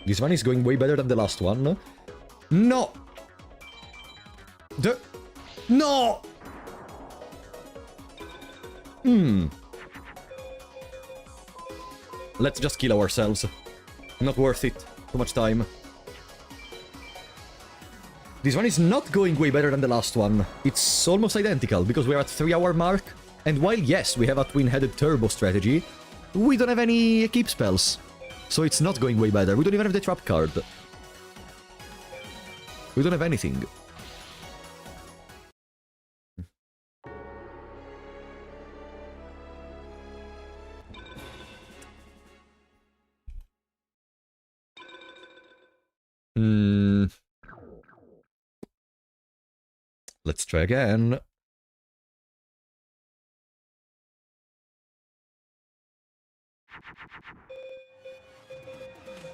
This one is going way better than the last one. No! No! Let's just kill ourselves. Not worth it. Too much time. This one is not going way better than the last one. It's almost identical, because we're at 3-hour mark. And while, yes, we have a twin-headed turbo strategy, we don't have any keep spells. So it's not going way better. We don't even have the trap card. We don't have anything. Let's try again.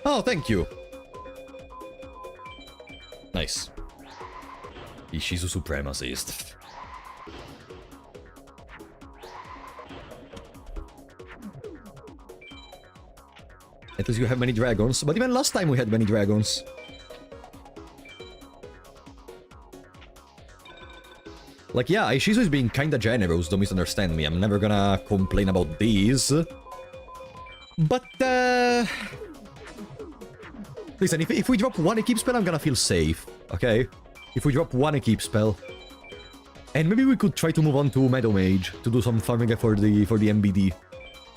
Oh, thank you. Nice. Ishizu Supremacist. At least you have many dragons, but even last time we had many dragons. Like, yeah, Ishizu is being kinda generous, don't misunderstand me. I'm never gonna complain about these. But, listen, if we drop one equip spell, I'm gonna feel safe, okay? If we drop one equip spell. And maybe we could try to move on to Meadow Mage, to do some farming for the MBD.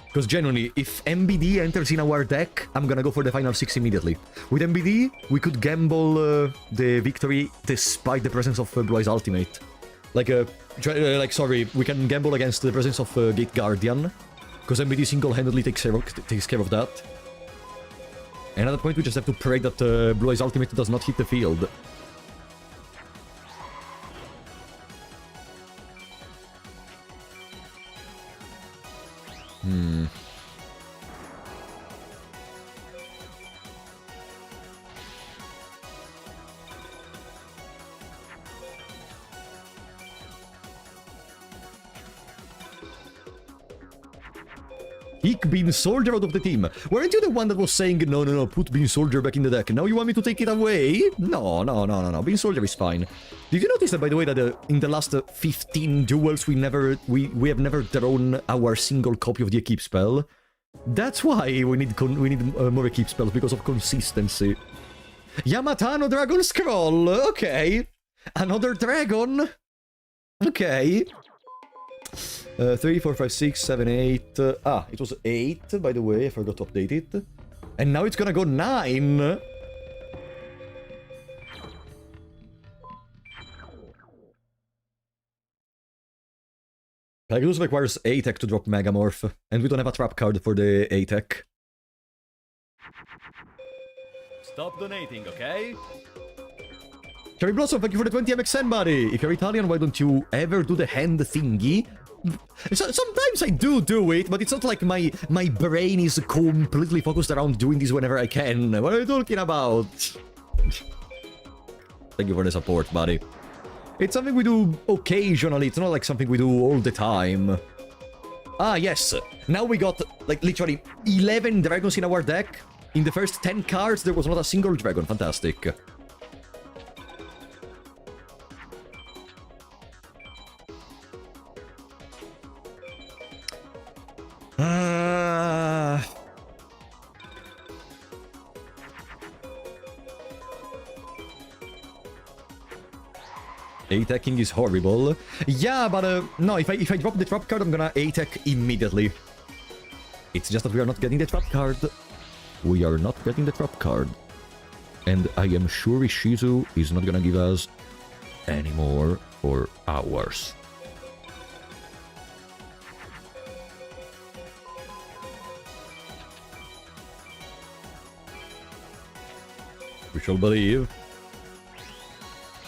Because genuinely, if MBD enters in our deck, I'm gonna go for the final 6 immediately. With MBD, we could gamble the victory despite the presence of Blue Eyes Ultimate. Like, sorry, we can gamble against the presence of Gate Guardian. Because MBD single-handedly takes care of that. And at that point, we just have to pray that Blue Eyes Ultimate does not hit the field. Bean Soldier out of the team. Weren't you the one that was saying, no, put Bean Soldier back in the deck? Now you want me to take it away? No. Bean Soldier is fine. Did you notice that, by the way, that in the last 15 duels, we have never drawn our single copy of the Equip spell? That's why we need more Equip spells, because of consistency. Yamatano Dragon Scroll! Okay. Another dragon? Okay. 3, 4, 5, 6, 7, 8... it was 8, by the way, I forgot to update it. And now it's gonna go 9! Pegasus requires A-Tech to drop Megamorph, and we don't have a trap card for the A-Tech. Stop donating, okay? Cherry Blossom, thank you for the 20 MXN, buddy! If you're Italian, why don't you ever do the hand thingy? Sometimes I do it, but it's not like my brain is completely focused around doing this whenever I can. What are you talking about? Thank you for the support, buddy. It's something we do occasionally. It's not like something we do all the time. Ah, yes. Now we got, like, literally 11 dragons in our deck. In the first 10 cards, there was not a single dragon. Fantastic. A-teching is horrible. Yeah, but no, if I drop the trap card, I'm gonna A-tech immediately. It's just that we are not getting the trap card. We are not getting the trap card. And I am sure Ishizu is not gonna give us any more for hours. We shall believe.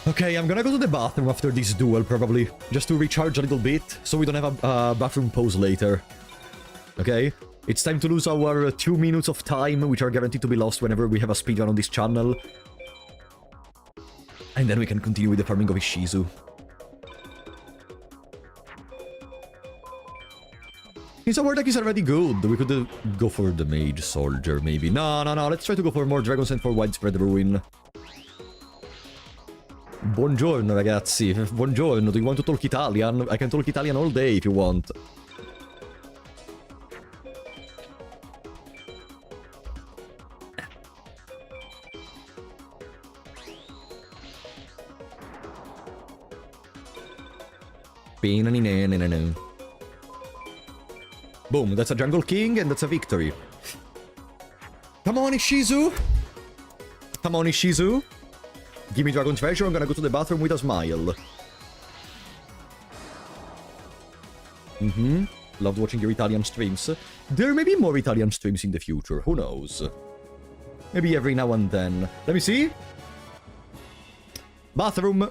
Okay, I'm gonna go to the bathroom after this duel, probably. Just to recharge a little bit, so we don't have a bathroom pause later. Okay? It's time to lose our 2 minutes of time, which are guaranteed to be lost whenever we have a speedrun on this channel. And then we can continue with the farming of Ishizu. His our deck is already good. We could go for the Mage Soldier, maybe. No. Let's try to go for more Dragons and for Widespread Ruin. Buongiorno, ragazzi. Buongiorno. Do you want to talk Italian? I can talk Italian all day if you want. Boom, that's a Jungle King and that's a victory. Come on, Ishizu! Come on, Ishizu! Give me Dragon Treasure, I'm gonna go to the bathroom with a smile. Loved watching your Italian streams. There may be more Italian streams in the future, who knows? Maybe every now and then. Let me see. Bathroom!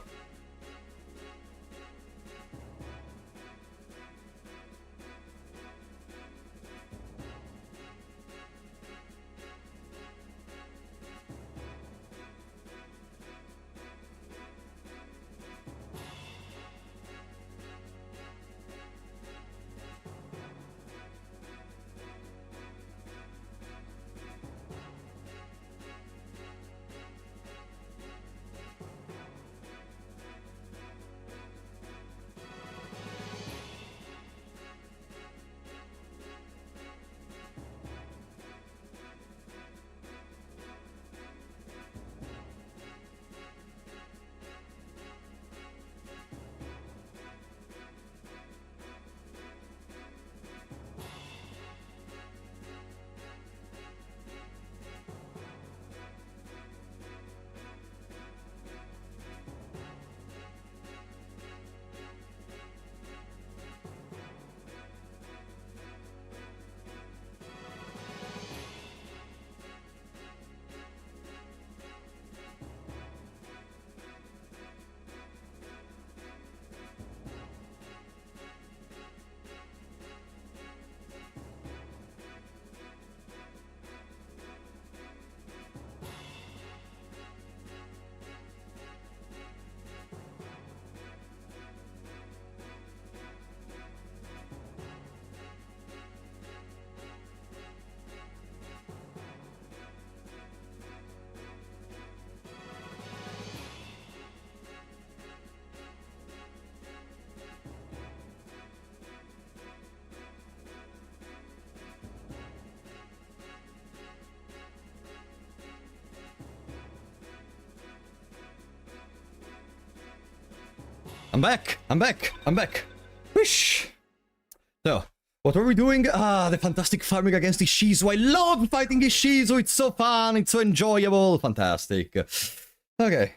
I'm back! Whoosh! So, what were we doing? Ah, the fantastic farming against Ishizu. I love fighting Ishizu, it's so fun, it's so enjoyable. Fantastic. Okay.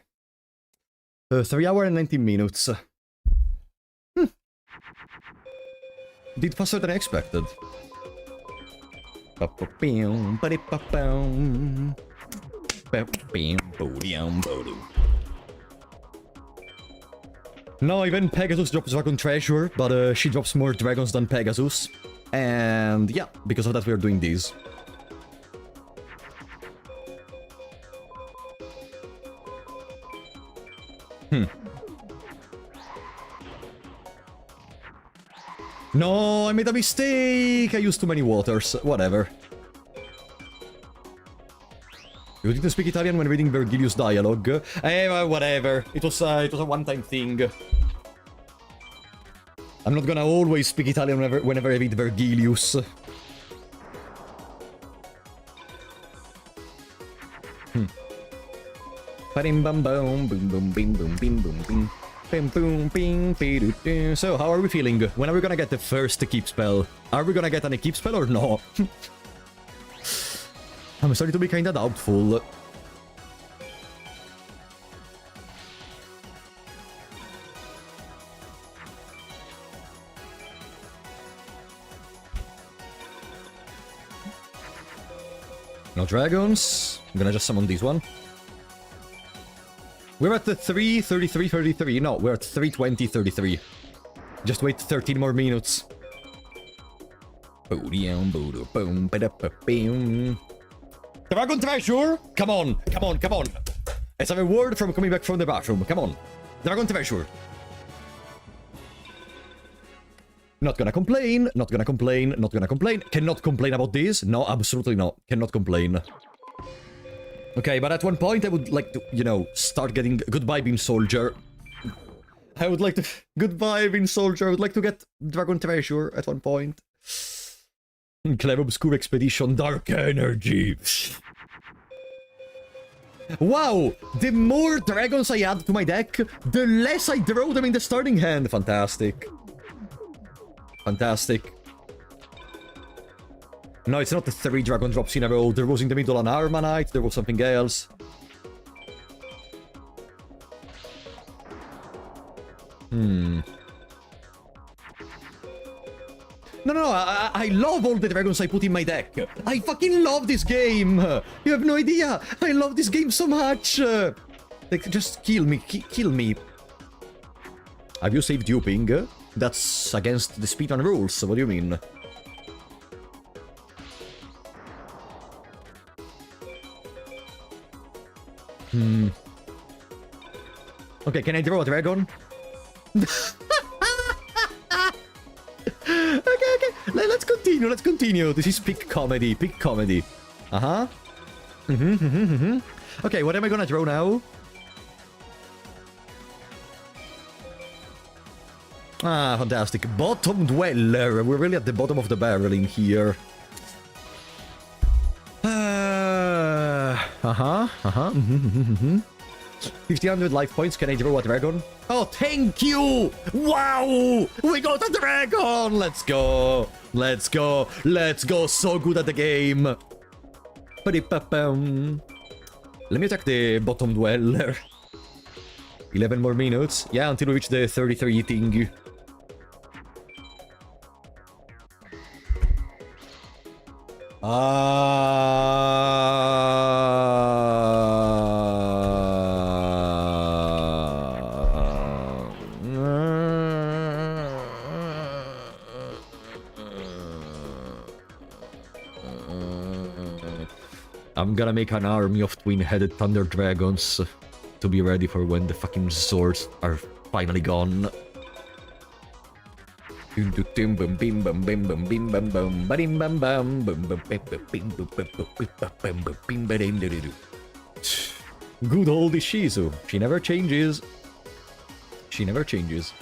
3 hours and 19 minutes. Did faster than I expected. No, even Pegasus drops Dragon Treasure, but she drops more dragons than Pegasus. And yeah, because of that we're doing these. No, I made a mistake! I used too many waters. Whatever. You didn't speak Italian when reading Virgilius' dialogue. Whatever. It was a one-time thing. I'm not gonna always speak Italian whenever I read Virgilius. Ba-dim bum boom, boom boom bing boom bing boom bing. Bim boom bing be-do-do. So, how are we feeling? When are we gonna get the first keep spell? Are we gonna get an keep spell or no? I'm starting to be kinda doubtful. No dragons. I'm gonna just summon this one. We're at the 3:33:33. No, we're at 3:20:33. Just wait 13 more minutes. Dragon Treasure! Come on, come on, come on. It's a reward from coming back from the bathroom. Come on. Dragon Treasure. Not gonna complain, not gonna complain, not gonna complain. Cannot complain about this. No, absolutely not. Cannot complain. Okay, but at one point I would like to, you know, start getting... Goodbye, Beam Soldier. I would like to... Goodbye, Beam Soldier. I would like to get Dragon Treasure at one point. Clever Obscure Expedition, Dark Energy. Wow! The more dragons I add to my deck, the less I draw them in the starting hand. Fantastic. Fantastic. No, it's not the 3 dragon drops in a row. There was in the middle an Armanite, there was something else. No, I love all the dragons I put in my deck. I fucking love this game. You have no idea. I love this game so much. Like, just kill me, kill me. Have you saved duping? That's against the speedrun rules. What do you mean? Okay, can I draw a dragon? Okay. Let's continue. This is peak comedy, Uh-huh. Okay, what am I gonna draw now? Ah, fantastic. Bottom Dweller. We're really at the bottom of the barrel in here. 1500 life points. Can I draw a dragon? Oh, thank you! Wow! We got a dragon! Let's go! Let's go! Let's go! So good at the game! Let me attack the bottom dweller. 11 more minutes. Yeah, until we reach the 33 thing. I'm gonna make an army of twin-headed thunder dragons to be ready for when the fucking swords are finally gone. Good old Ishizu. She never changes. She never changes.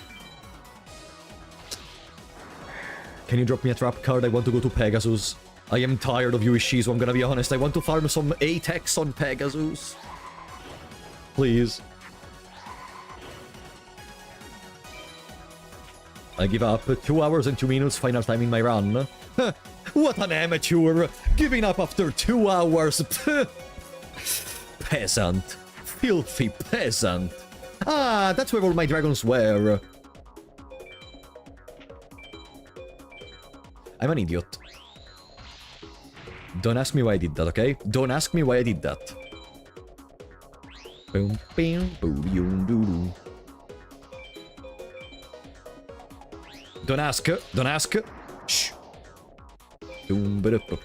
Can you drop me a trap card? I want to go to Pegasus. I am tired of you, Ishizu, I'm gonna be honest. I want to farm some Atex on Pegasus. Please. I give up. 2 hours and 2 minutes, final time in my run. What an amateur! Giving up after 2 hours. Peasant. Filthy peasant. Ah, that's where all my dragons were. I'm an idiot. Don't ask me why I did that, okay? Don't ask me why I did that. Boom, boom, boom, boom, doo, doo. Don't ask. Don't ask. Shh. Boom,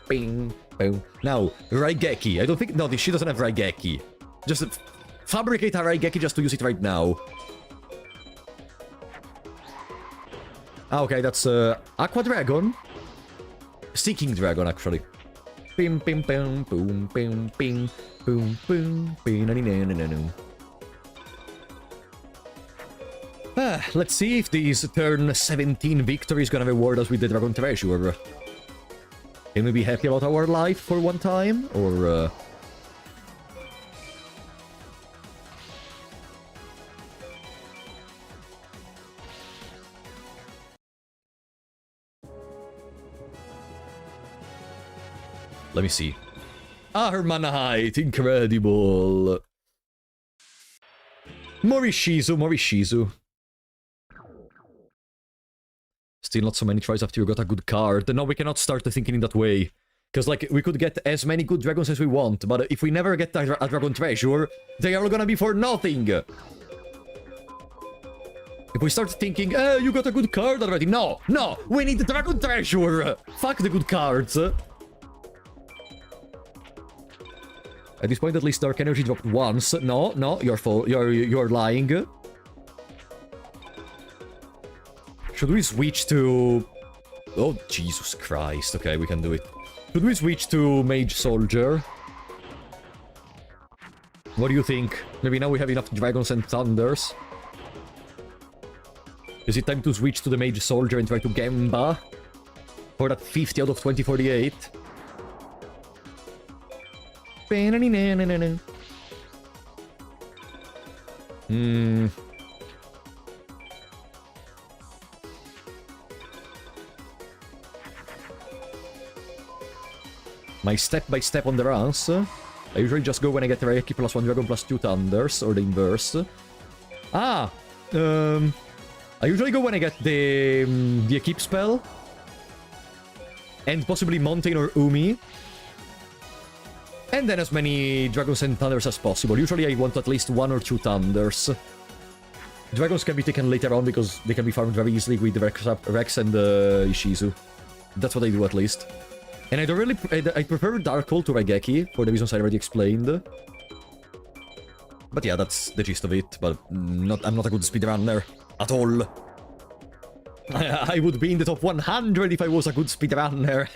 bing, boom. Now, Raigeki. I don't think... No, she doesn't have Raigeki. Just fabricate a Raigeki just to use it right now. Ah, okay, that's Aqua Dragon. Seeking Dragon, actually. Bim, bim, bim, boom, bim, bing, boom, boom, bing, na-ni-na-na-na-na. Let's see if this turn 17 victory is gonna reward us with the Dragon Treasure. Can we be happy about our life for one time? Or, Let me see. Armanite! Incredible! Morishizu, Morishizu. Still not so many tries after you got a good card. No, we cannot start thinking in that way. Because, like, we could get as many good dragons as we want, but if we never get a dragon treasure, they are gonna be for nothing! If we start thinking, you got a good card already. No, no, we need the dragon treasure! Fuck the good cards! At this point, at least Dark Energy dropped once. No, no, you're lying. Should we switch to... Oh, Jesus Christ. Okay, we can do it. Should we switch to Mage Soldier? What do you think? Maybe now we have enough Dragons and Thunders. Is it time to switch to the Mage Soldier and try to Gamba? For that 50 out of 2048? Hmm... My step-by-step on the runs. I usually just go when I get Reiki plus 1 Dragon plus 2 Thunders, or the inverse. Ah! I usually go when I get the Equip spell. And possibly Mountain or Umi. And then as many Dragons and Thunders as possible. Usually I want at least 1 or 2 Thunders. Dragons can be taken later on because they can be farmed very easily with Rex and Ishizu. That's what I do at least. And I don't really... I prefer Dark Hole to Raigeki, for the reasons I already explained. But yeah, that's the gist of it. But I'm not a good speedrunner. At all. I would be in the top 100 if I was a good speedrunner.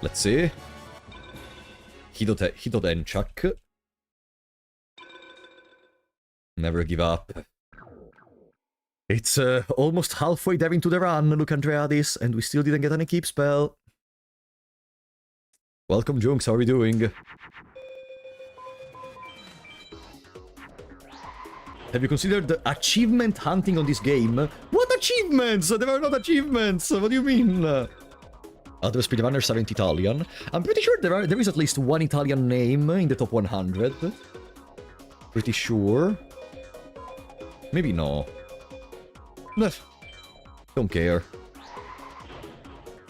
Let's see. Hidodenchak. Never give up. It's almost halfway there into the run, look Andreadis, and we still didn't get an Equip spell. Welcome, Junks, how are we doing? Have you considered achievement hunting on this game? What achievements? There are not achievements! What do you mean? Other speedrunners aren't Italian. I'm pretty sure there is at least one Italian name in the top 100. Pretty sure. Maybe no. Don't care.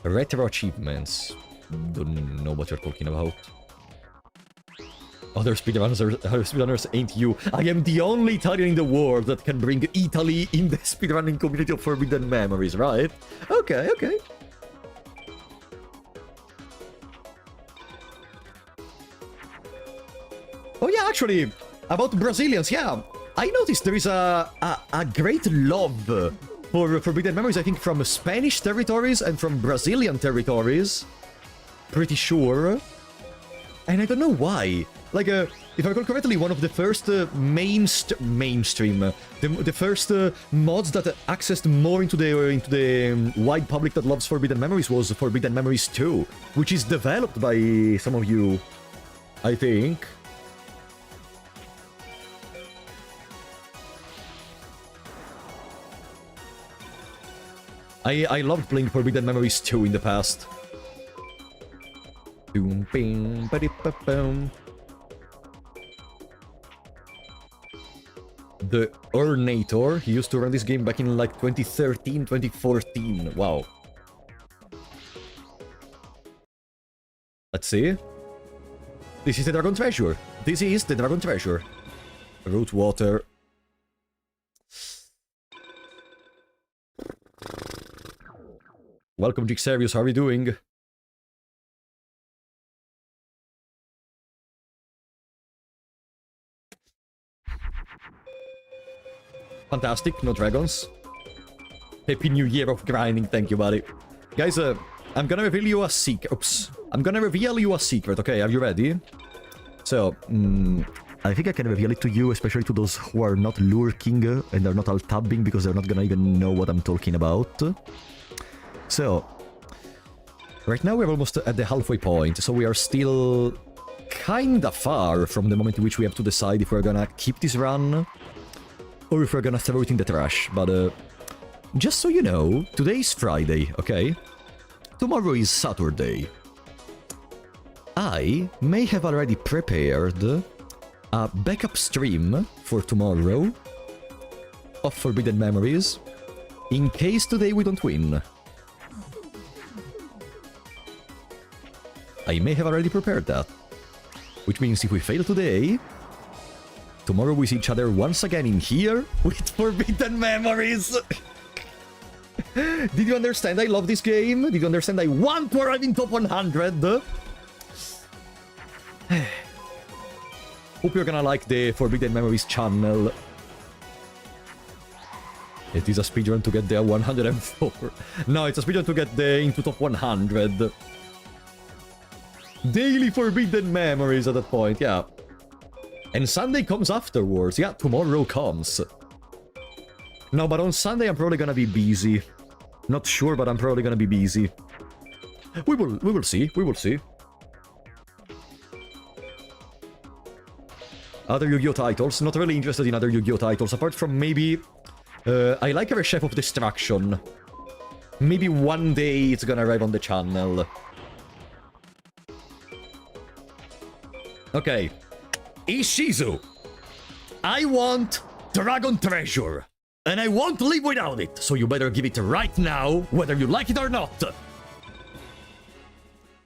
Retro achievements. Don't know what you're talking about. Other speedrunners ain't you. I am the only Italian in the world that can bring Italy in the speedrunning community of Forbidden Memories, right? Okay, okay. Oh yeah, actually, about Brazilians, yeah. I noticed there is a great love for Forbidden Memories, I think, from Spanish territories and from Brazilian territories. Pretty sure. And I don't know why. Like, if I recall correctly, one of the first mainstream, the first mods that accessed more into the wide public that loves Forbidden Memories was Forbidden Memories 2, which is developed by some of you, I think. I loved playing Forbidden Memories 2 in the past. Boom, bing, ba-di-ba-boom. The Urnator, he used to run this game back in like 2013, 2014. Wow. Let's see. This is the Dragon Treasure. this is the Dragon Treasure. Root water. Welcome, Jixarius, how are you doing? Fantastic, no dragons. Happy New Year of grinding, thank you, buddy. Guys, I'm gonna reveal you a secret. Oops. I'm gonna reveal you a secret, okay? Are you ready? So, I think I can reveal it to you, especially to those who are not lurking and are not alt-tabbing, because they're not gonna even know what I'm talking about. So, right now we're almost at the halfway point, so we are still kinda far from the moment in which we have to decide if we're gonna keep this run or if we're gonna throw it in the trash. But just so you know, today is Friday, okay? Tomorrow is Saturday. I may have already prepared a backup stream for tomorrow of Forbidden Memories, in case today we don't win. I may have already prepared that. Which means if we fail today, tomorrow we see each other once again in here with Forbidden Memories. Did you understand I love this game? Did you understand I want to arrive in top 100? Hope you're gonna like the Forbidden Memories channel. It is a speedrun to get there 104. No, it's a speedrun to get there into top 100. Daily Forbidden Memories at that point, yeah. And Sunday comes afterwards. Yeah, tomorrow comes. No, but on Sunday I'm probably gonna be busy. Not sure, but I'm probably gonna be busy. We will see. We will see. Other Yu-Gi-Oh titles. Not really interested in other Yu-Gi-Oh titles, apart from maybe... I like our Chef of Destruction. Maybe one day it's gonna arrive on the channel. Okay. Ishizu. I want Dragon Treasure. And I won't live without it. So you better give it right now, whether you like it or not.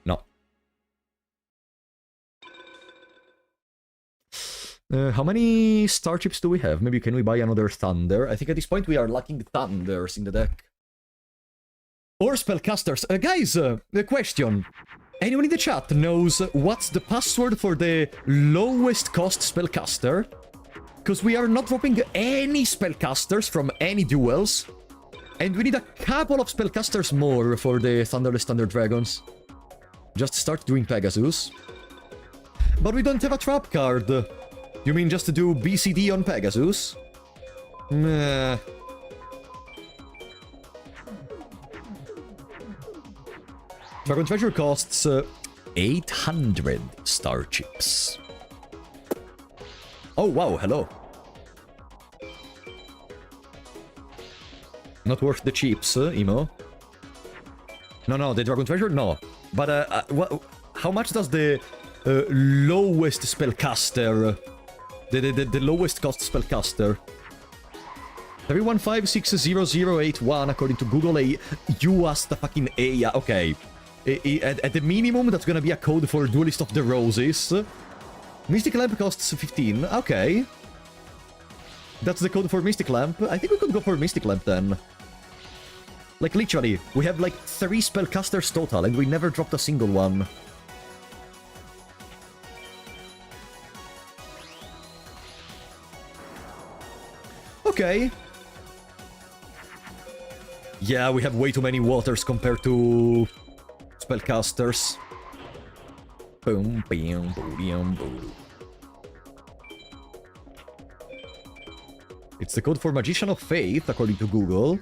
No. How many star chips do we have? Maybe can we buy another Thunder? I think at this point we are lacking Thunders in the deck. Or Spellcasters. Guys, the question. Anyone in the chat knows what's the password for the lowest cost Spellcaster? Because we are not dropping any Spellcasters from any duels. And we need a couple of Spellcasters more for the Thunderless Thunder Dragons. Just start doing Pegasus. But we don't have a trap card. You mean just to do BCD on Pegasus? Nah. Dragon Treasure costs 800 star chips. Oh, wow, hello. Not worth the chips, Emo. No, the Dragon Treasure? No. But, how much does the lowest spellcaster... The lowest cost spellcaster? 315600081 according to Google. You asked the fucking A. Yeah, okay. At the minimum, that's gonna be a code for Duelist of the Roses. Mystic Lamp costs 15. Okay. That's the code for Mystic Lamp. I think we could go for Mystic Lamp then. Like, literally, we have like 3 spellcasters total, and we never dropped a single one. Okay. Yeah, we have way too many waters compared to spellcasters. Boom, boom, boom, boom. It's the code for Magician of Faith, according to Google.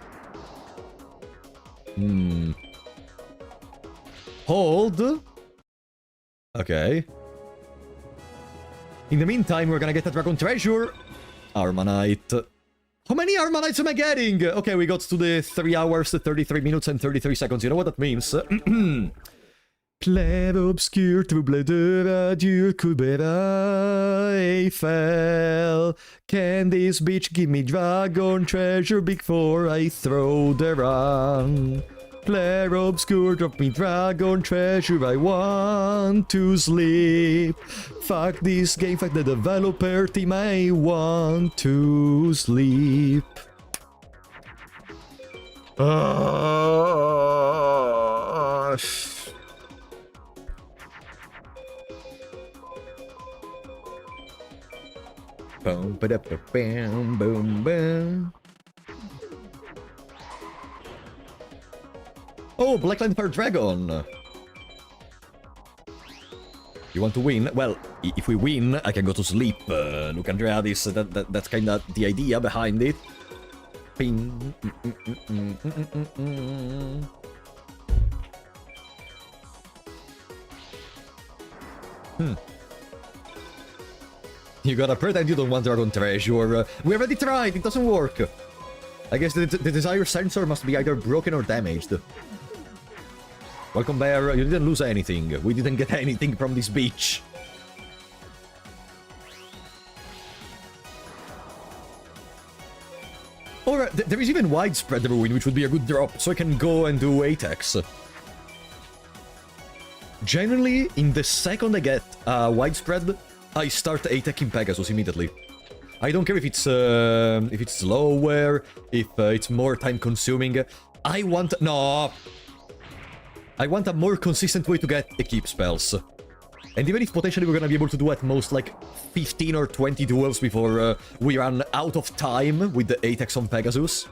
Hold. Okay. In the meantime, we're gonna get a Dragon Treasure. Armanite. How many Armanites am I getting? Okay, we got to the 3 hours, 33 minutes, and 33 seconds. You know what that means? Clef obscur, trouble de radieux, Kubera, Eiffel. Can this bitch give me Dragon Treasure before I throw the run? Flare obscure, drop me dragon treasure, I want to sleep. Fuck this game, fuck the developer team, I want to sleep. Boom, ba-da-ba-bam, boom, bam. Oh, Blackline Fire Dragon! You want to win? Well, if we win, I can go to sleep. Look, Andreadis, that's kinda the idea behind it. Ping. You gotta pretend you don't want Dragon Treasure. We already tried, it doesn't work. I guess the desire sensor must be either broken or damaged. Welcome, Bear. You didn't lose anything. We didn't get anything from this beach. Or there is even Widespread Ruin, which would be a good drop, so I can go and do Apex. Generally, in the second I get Widespread, I start attacking Pegasus immediately. I don't care if it's slower, if it's more time-consuming. I want a more consistent way to get equip spells. And even if potentially we're gonna be able to do at most like 15 or 20 duels before we run out of time with the Apex on Pegasus,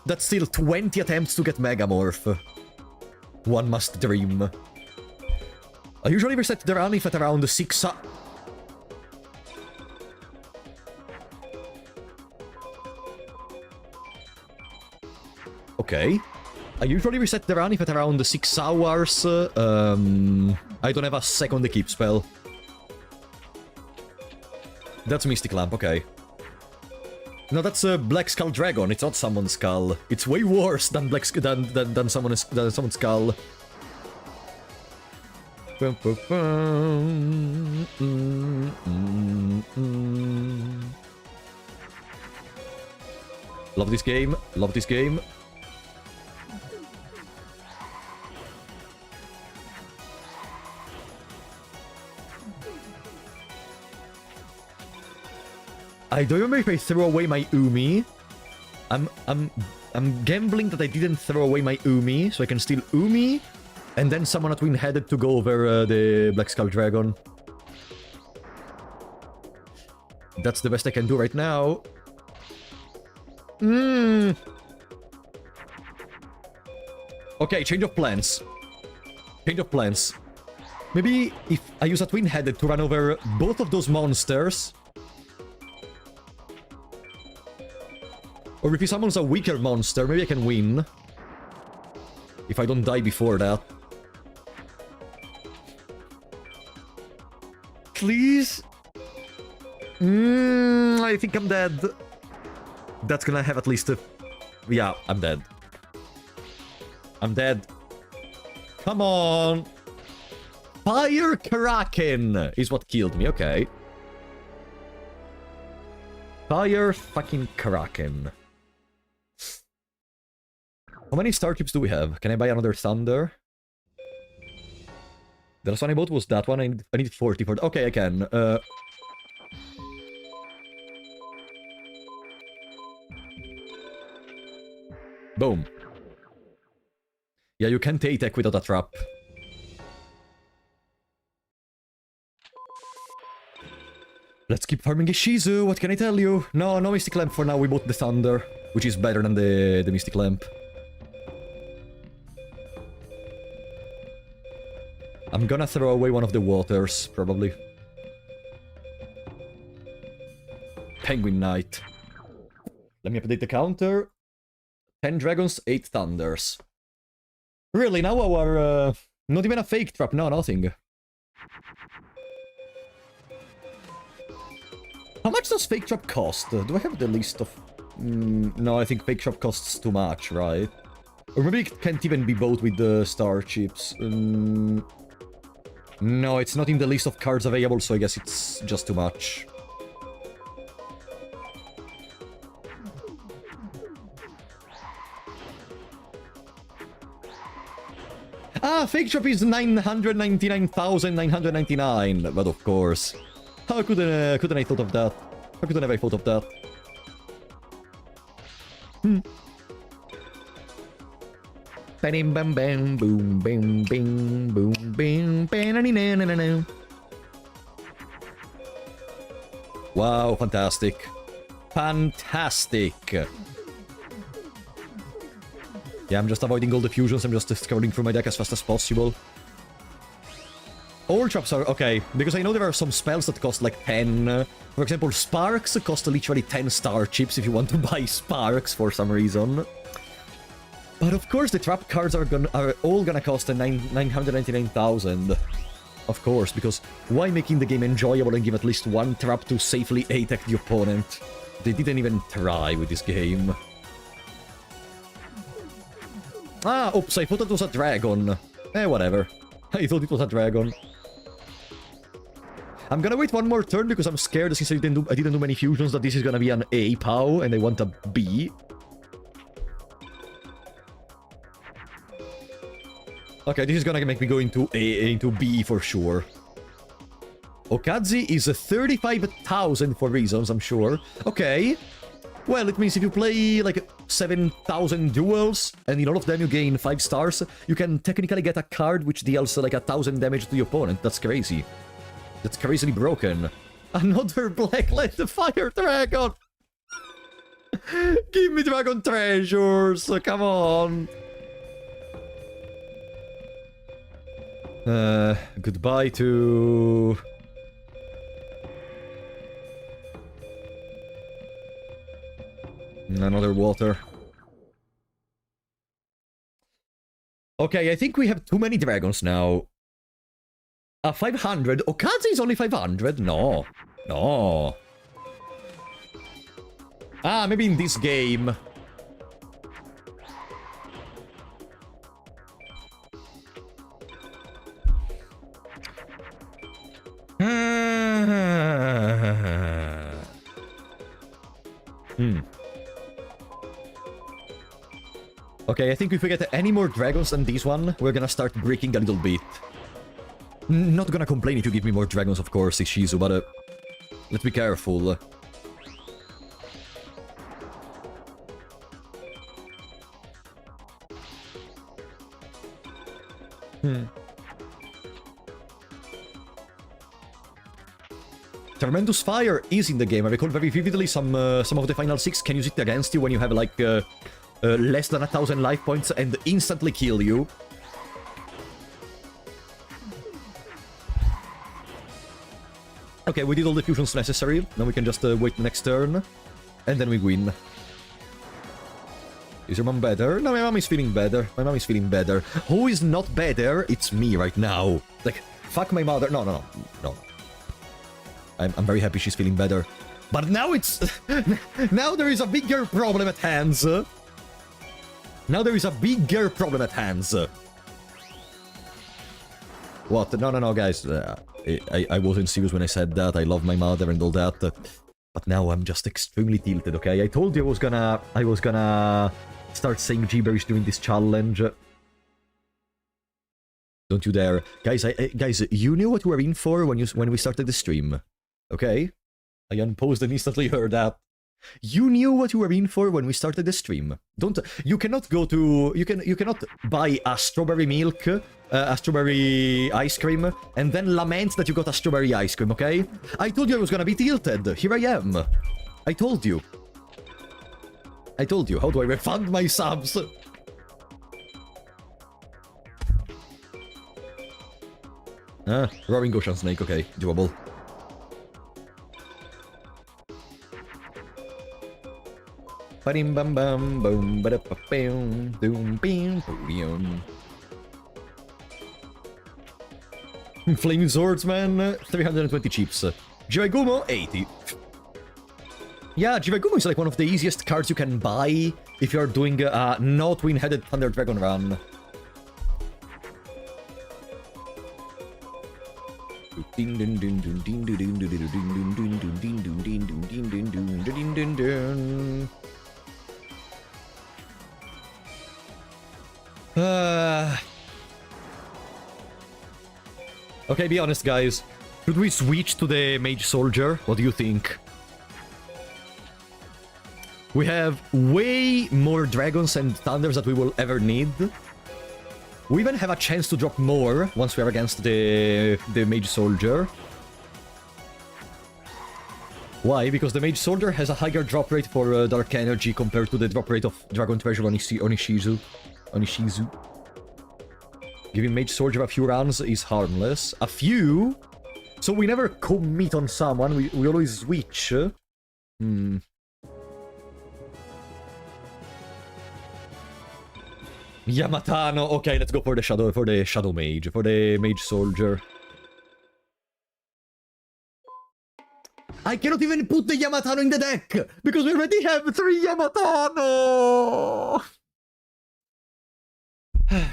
that's still 20 attempts to get Megamorph. One must dream. I usually reset the run if at around 6... Okay. I usually reset the run if at around 6 hours, I don't have a second equip spell. That's Mystic Lamp, okay. No, that's a Black Skull Dragon, it's not Summon Skull. It's way worse than than Summon Skull. Love this game, love this game. I don't remember if I threw away my Umi. I'm gambling that I didn't throw away my Umi, so I can still Umi, and then summon a twin-headed to go over the Black Skull Dragon. That's the best I can do right now. Okay, change of plans. Change of plans. Maybe if I use a twin-headed to run over both of those monsters... Or if he summons a weaker monster, maybe I can win. If I don't die before that. Please? I think I'm dead. That's gonna have at least a... Yeah, I'm dead. I'm dead. Come on! Fire Kraken is what killed me, okay. Fire fucking Kraken. How many starships do we have? Can I buy another Thunder? The last one I bought was that one. I need 40 for... Okay, I can. Boom. Yeah, you can't attack without a trap. Let's keep farming Ishizu, what can I tell you? No Mystic Lamp for now, we bought the Thunder, which is better than the Mystic Lamp. I'm gonna throw away one of the waters, probably. Penguin Knight. Let me update the counter. 10 dragons, 8 thunders. Really, now our... not even a fake trap, no, nothing. How much does fake trap cost? Do I have the list of... no, I think fake trap costs too much, right? Or maybe it can't even be bought with the starships. No, it's not in the list of cards available, so I guess it's just too much. fake drop is 999,999. But of course. How couldn't I thought of that? How couldn't I thought of that? Bam bam bam boom bam bing boom bing bam. Wow, fantastic. Fantastic. Yeah, I'm just avoiding all the fusions. I'm just scrolling through my deck as fast as possible. All traps are okay, because I know there are some spells that cost like 10. For example, Sparks cost literally 10 star chips if you want to buy Sparks for some reason. But of course, the trap cards are all gonna cost 999,000. Of course, because why making the game enjoyable and give at least one trap to safely attack the opponent? They didn't even try with this game. Ah, oops, I thought it was a dragon. Whatever. I thought it was a dragon. I'm gonna wait one more turn because I'm scared since I didn't do many fusions that this is gonna be an A POW and I want a B. Okay, this is gonna make me go into B for sure. Okazi is 35,000 for reasons, I'm sure. Okay. Well, it means if you play like 7,000 duels, and in all of them you gain 5 stars, you can technically get a card which deals like 1,000 damage to the opponent. That's crazy. That's crazily broken. Another Blacklight Fire Dragon! Give me Dragon Treasures! Come on! Goodbye to... Another water. Okay, I think we have too many dragons now. 500? Okazi is only 500? No. No. Ah, maybe in this game. Okay, I think if we get any more dragons than this one, we're gonna start breaking a little bit. Not gonna complain if you give me more dragons, of course, Ishizu, but let's be careful. Tremendous Fire is in the game. I recall very vividly some of the final 6 can use it against you when you have like less than 1,000 life points and instantly kill you. Okay, we did all the fusions necessary. Now we can just wait the next turn. And then we win. Is your mom better? No, my mom is feeling better. My mom is feeling better. Who is not better? It's me right now. Like, fuck my mother. No. I'm very happy she's feeling better. But now it's... now there is a bigger problem at hands. Now there is a bigger problem at hands. What? No, guys. I wasn't serious when I said that. I love my mother and all that. But now I'm just extremely tilted, okay? I told you I was gonna start saying gibberish during this challenge. Don't you dare. Guys, guys, you knew what we were in for when we started the stream. Okay? I unpaused and instantly heard that. You knew what you were in for when we started the stream. You cannot go to... You cannot buy a strawberry milk, a strawberry ice cream, and then lament that you got a strawberry ice cream, okay? I told you I was gonna be tilted. Here I am. I told you. How do I refund my subs? Roaring Ocean Snake, okay. Doable. Bam bam bam boom ba da bam doom bam boom. Flaming Swordsman, 320 chips. Jivaigumo, 80. Yeah, Jivaigumo is like one of the easiest cards you can buy if you're doing a no twin-headed Thunder Dragon run. Okay, be honest, guys. Should we switch to the Mage Soldier? What do you think? We have way more dragons and thunders that we will ever need. We even have a chance to drop more once we are against the Mage Soldier. Why? Because the Mage Soldier has a higher drop rate for Dark Energy compared to the drop rate of Dragon Treasure on Ishizu. Giving Mage Soldier a few rounds is harmless. A few? So we never commit on someone, we always switch. Yamatano. Okay, let's go for the Shadow Mage, for the Mage Soldier. I cannot even put the Yamatano in the deck, because we already have 3 Yamatano!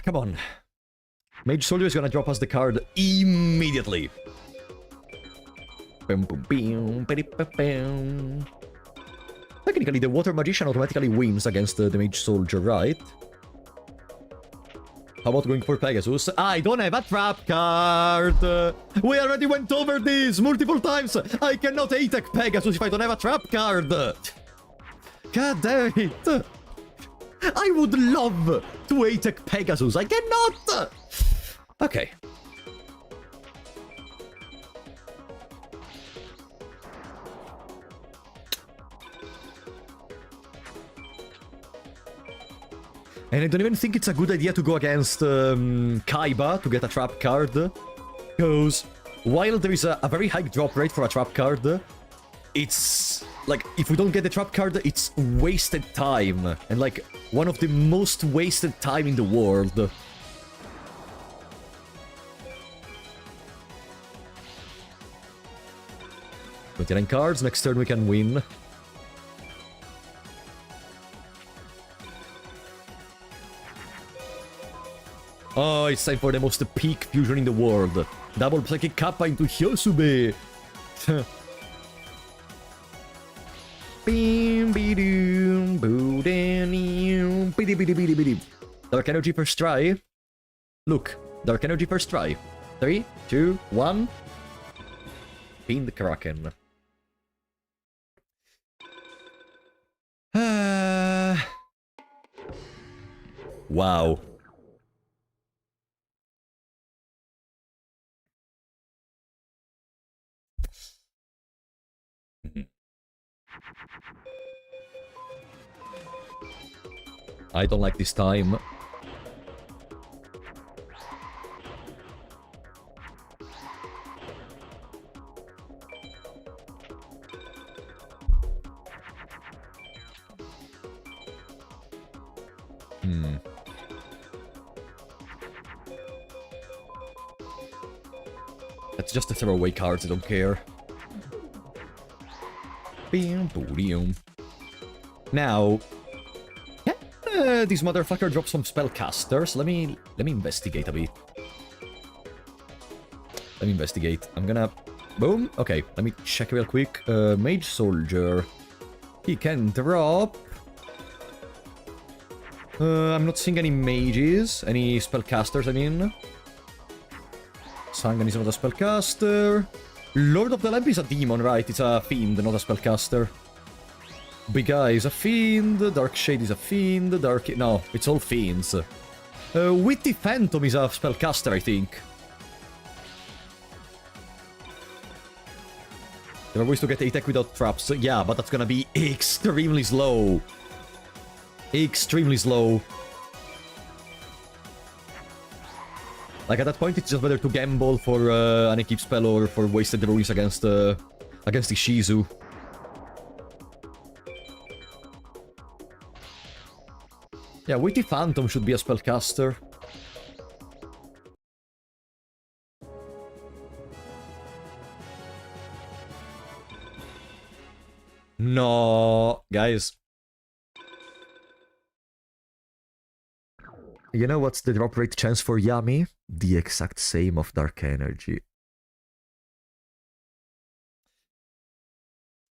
Come on. Mage Soldier is gonna drop us the card immediately. Technically, the Water Magician automatically wins against the Mage Soldier, right? How about going for Pegasus? I don't have a trap card! We already went over this multiple times! I cannot attack Pegasus if I don't have a trap card! God damn it! I would love to attack Pegasus, I cannot! Okay. And I don't even think it's a good idea to go against Kaiba to get a trap card. Because while there is a very high drop rate for a trap card, it's... like, if we don't get the trap card, it's wasted time. And like, one of the most wasted time in the world. 29 cards, next turn we can win. Oh, it's time for the most peak fusion in the world. Double Psychic Kappa into Hyosube. Dark Energy first try. Look, Dark Energy first try. 3, 2, 1. Pin the Kraken. Wow. I don't like this time. That's just a throwaway cards, I don't care. Now, this motherfucker drops some spellcasters. Let me investigate a bit. Let me investigate. I'm gonna... Boom. Okay, let me check real quick. Mage Soldier. He can drop... I'm not seeing any mages. Any spellcasters, I mean. Sangan is not a spellcaster. Lord of the Lamp is a demon, right? It's a fiend, not a spellcaster. Big Eye is a fiend. Dark Shade is a fiend. No, it's all fiends. Witty Phantom is a spellcaster, I think. There are ways to get attack without traps. Yeah, but that's gonna be extremely slow. Extremely slow. Like, at that point, it's just better to gamble for an equip spell or for wasted ruins against Ishizu. Yeah, Witty Phantom should be a spellcaster. No, guys. You know what's the drop rate chance for Yami? The exact same of Dark Energy.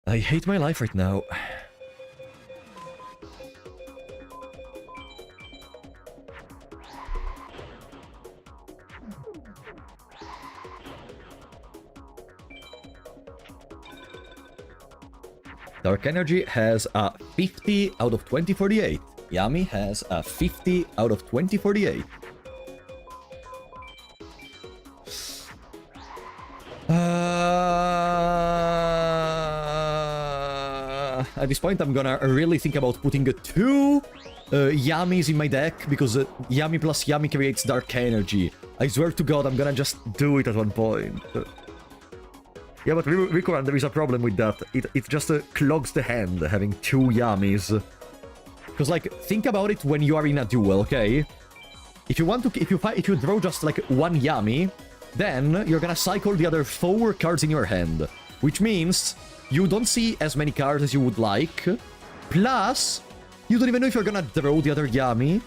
I hate my life right now. Dark Energy has a 50 out of 2048. Yami has a 50 out of 2048. At this point, I'm gonna really think about putting two Yamis in my deck, because Yami plus Yami creates Dark Energy. I swear to God, I'm gonna just do it at one point. Yeah, but Rikuran, there is a problem with that. It just clogs the hand, having two Yamis. Because, like, think about it when you are in a duel, okay? If you draw just, like, one Yami, then you're gonna cycle the other 4 cards in your hand. Which means you don't see as many cards as you would like. Plus, you don't even know if you're gonna draw the other Yami.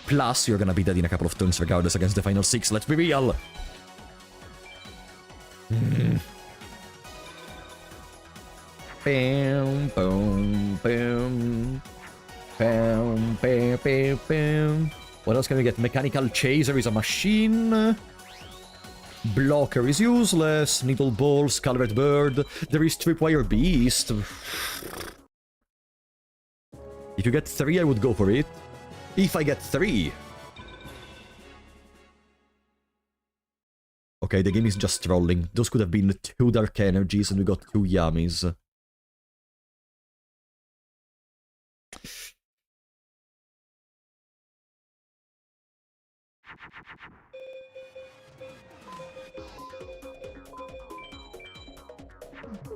Plus, you're gonna be dead in a couple of turns regardless against the final 6. Let's be real. Bam, boom, boom. Bam, bam, bam, bam. What else can we get? Mechanical Chaser is a machine. Blocker is useless. Needle Ball, Scarlet Bird. There is Tripwire Beast. If you get 3, I would go for it. If I get 3. Okay, the game is just trolling. Those could have been 2 Dark Energies and we got 2 Yamis.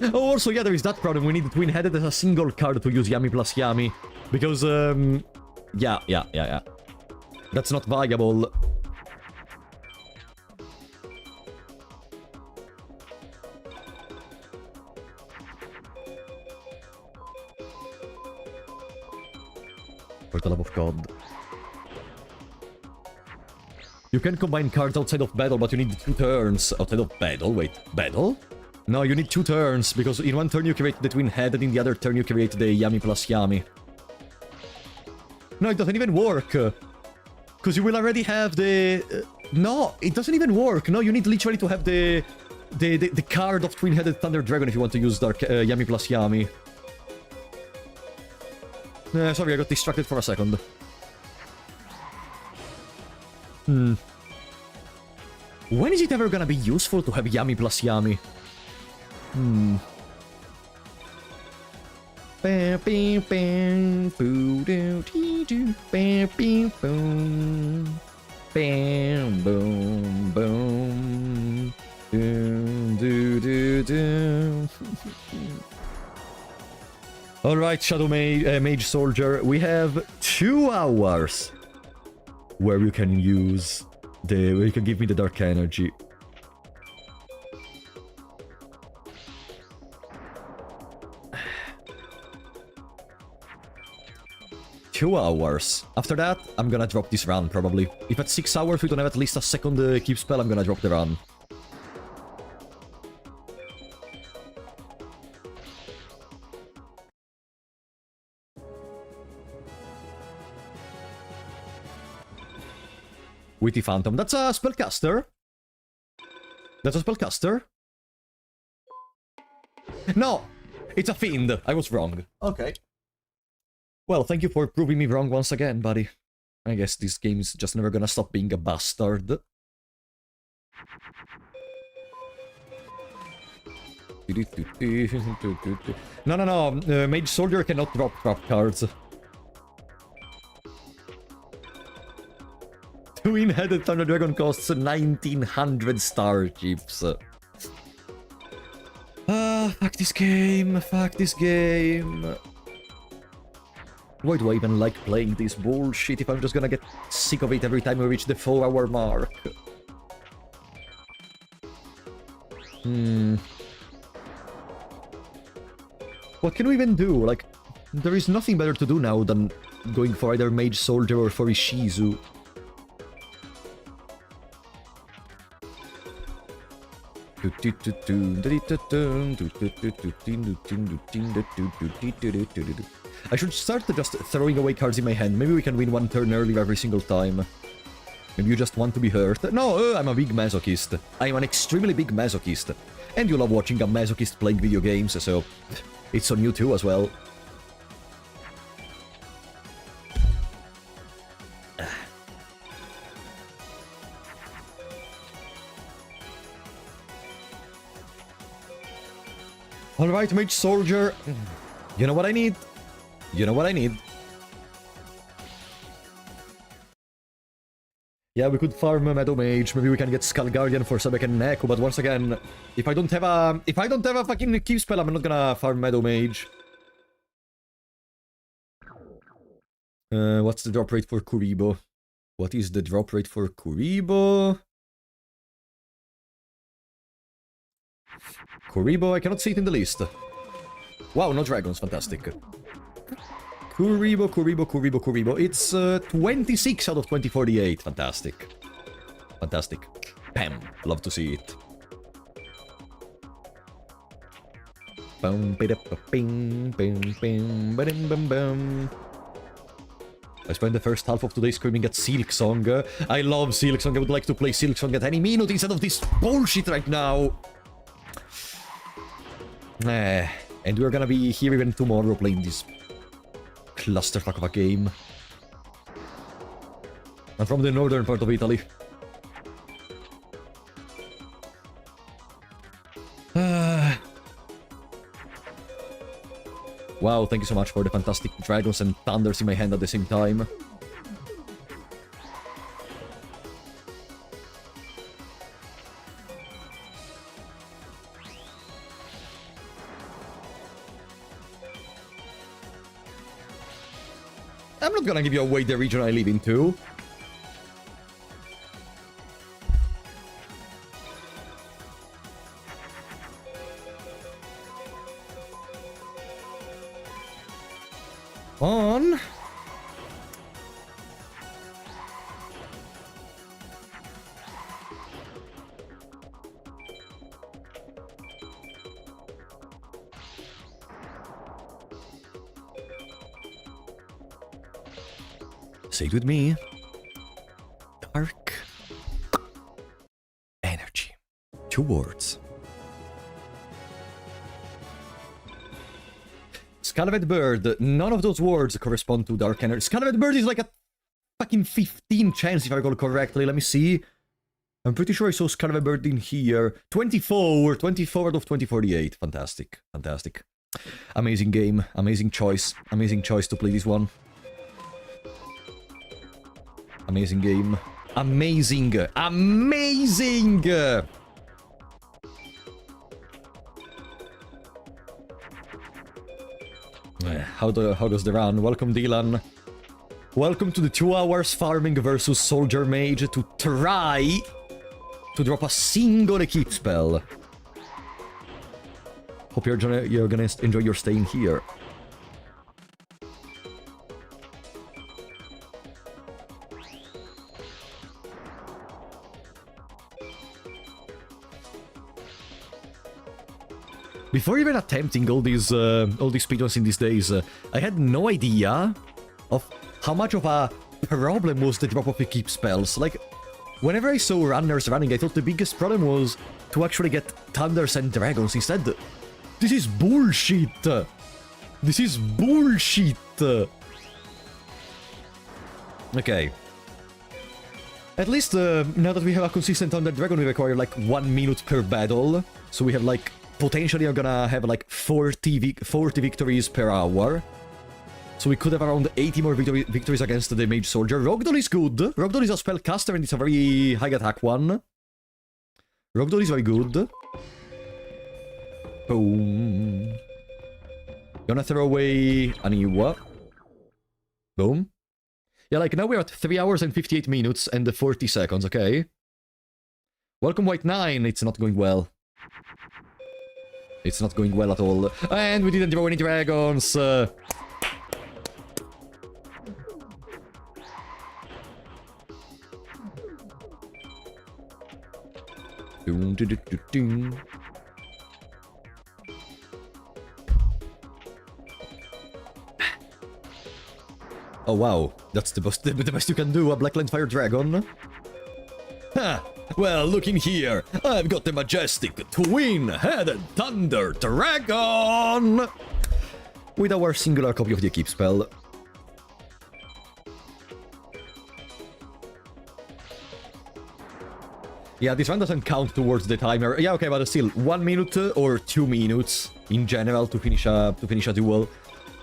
Oh, also, yeah, there is that problem. We need twin-headed as a single card to use Yami plus Yami. Because, yeah. That's not viable. For the love of God. You can combine cards outside of battle, but you need 2 turns. Outside of battle? Wait, battle? No, you need 2 turns, because in one turn you create the twin-head, and in the other turn you create the Yami plus Yami. No, it doesn't even work. Because you will already have the... no, it doesn't even work. No, you need literally to have the card of twin-headed Thunder Dragon if you want to use Dark Yami plus Yami. Sorry, I got distracted for a second. When is it ever gonna be useful to have Yami plus Yami? Bam, bam, bam, boo, doo, dee, doo, bam, bam, boom, bam, boom, boom, doo, doo, doo, doo. All right, Shadow Mage Soldier, we have 2 hours where you can use where you can give me the Dark Energy. Two hours. After that, I'm gonna drop this run, probably. If at 6 hours we don't have at least a second keep spell, I'm gonna drop the run. Witty Phantom. That's a spellcaster? That's a spellcaster? No! It's a fiend. I was wrong. Okay. Well, thank you for proving me wrong once again, buddy. I guess this game is just never gonna stop being a bastard. No. Mage Soldier cannot drop trap cards. Twin-headed Thunder Dragon costs 1900 star chips. Fuck this game. Fuck this game. Why do I even like playing this bullshit if I'm just gonna get sick of it every time we reach the 4-hour mark? What can we even do? Like, there is nothing better to do now than going for either Mage Soldier or for Ishizu. I should start just throwing away cards in my hand. Maybe we can win 1 turn early every single time. Maybe you just want to be hurt. No, I'm a big masochist. I'm an extremely big masochist. And you love watching a masochist playing video games, so... It's on you too as well. Alright, Mage Soldier. You know what I need? You know what I need? Yeah, we could farm a Meadow Mage. Maybe we can get Skull Guardian for Sebek and Neko, but once again, if I don't have a fucking keep spell, I'm not gonna farm Meadow Mage. What's the drop rate for Kuribo? What is the drop rate for Kuribo? Kuribo, I cannot see it in the list. Wow, no dragons, fantastic. Kuribo. It's 26 out of 2048. Fantastic. Fantastic. Bam. Love to see it. I spent the first half of today screaming at Silk Song. I love Silk Song. I would like to play Silk Song at any minute instead of this bullshit right now. And we're gonna be here even tomorrow playing this clusterfuck of a game. I'm from the northern part of Italy. Wow, thank you so much for the fantastic dragons and thunders in my hand at the same time. I'm not gonna give you away the region I live into. On. Say it with me. Dark energy. 2 words. Scalavet Bird. None of those words correspond to dark energy. Scalavet Bird is like a fucking 15 chance if I recall correctly. Let me see. I'm pretty sure I saw Scalavet Bird in here. 24 out of 2048. Fantastic. Fantastic. Amazing game. Amazing choice. Amazing choice to play this one. Amazing game. Amazing. Amazing! How does the run? Welcome, Dylan. Welcome to the 2 hours farming versus Soldier Mage to try to drop a single keep spell. Hope you're gonna enjoy your stay in here. Before even attempting all these speedruns in these days, I had no idea of how much of a problem was the drop of the keep spells. Like, whenever I saw runners running, I thought the biggest problem was to actually get thunders and dragons instead. This is bullshit! This is bullshit! Okay. At least, now that we have a consistent Thunder Dragon, we require like 1 minute per battle. So we have like, potentially are gonna have like 40 victories per hour. So we could have around 80 more victories against the Mage Soldier. Rogdoll is good. Rogdoll is a spellcaster and it's a very high attack one. Rogdoll is very good. Boom. Gonna throw away Aniwa. Boom. Yeah, like now we're at 3 hours and 58 minutes and 40 seconds, okay? Welcome White 9, it's not going well. It's not going well at all. And we didn't draw any dragons. Oh wow, that's the best you can do, a Blackland Fire Dragon. Ha! Well, looking here, I've got the majestic twin-headed Thunder Dragon! with our singular copy of the Equip spell. Yeah, this one doesn't count towards the timer. Yeah, okay, but still, 1 minute or 2 minutes in general to finish a duel.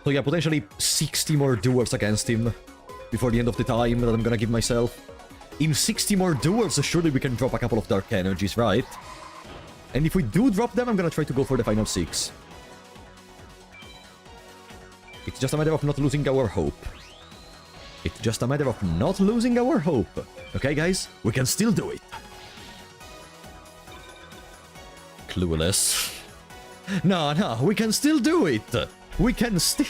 So yeah, potentially 60 more duels against him before the end of the time that I'm gonna give myself. In 60 more duels, surely we can drop a couple of Dark Energies, right? And if we do drop them, I'm gonna try to go for the final 6. It's just a matter of not losing our hope. It's just a matter of not losing our hope. Okay, guys? We can still do it. Clueless. No, we can still do it. We can still...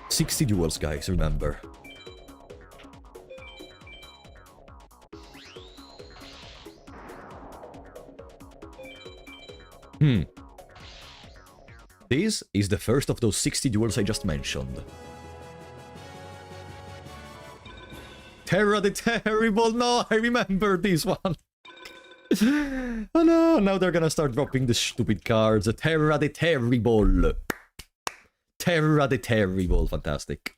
60 duels, guys, remember. This is the first of those 60 duels I just mentioned. Terra the Terrible! No, I remember this one! Oh no, now they're gonna start dropping the stupid cards. Terra the Terrible! Terra the Terrible, fantastic.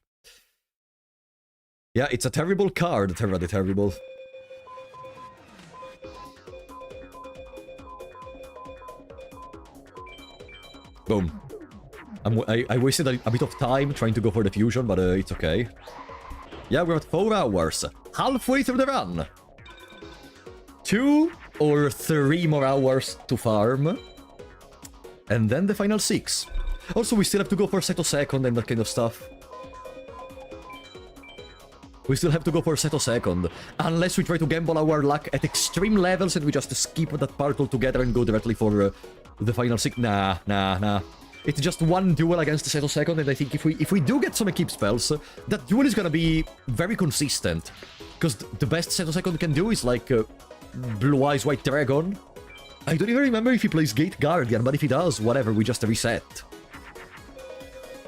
Yeah, it's a terrible card, Terra the Terrible. Boom. I wasted a bit of time trying to go for the fusion, but it's okay. Yeah, we're at 4 hours. Halfway through the run. 2 or 3 more hours to farm. And then the final 6. Also, we still have to go for Seto Second and that kind of stuff. We still have to go for Seto Second. Unless we try to gamble our luck at extreme levels and we just skip that part altogether and go directly for the final 6. Nah. It's just one duel against Seto Second, and I think if we do get some Equip spells, that duel is gonna be very consistent. Because the best Seto Second can do is like Blue Eyes White Dragon. I don't even remember if he plays Gate Guardian, but if he does, whatever, we just reset.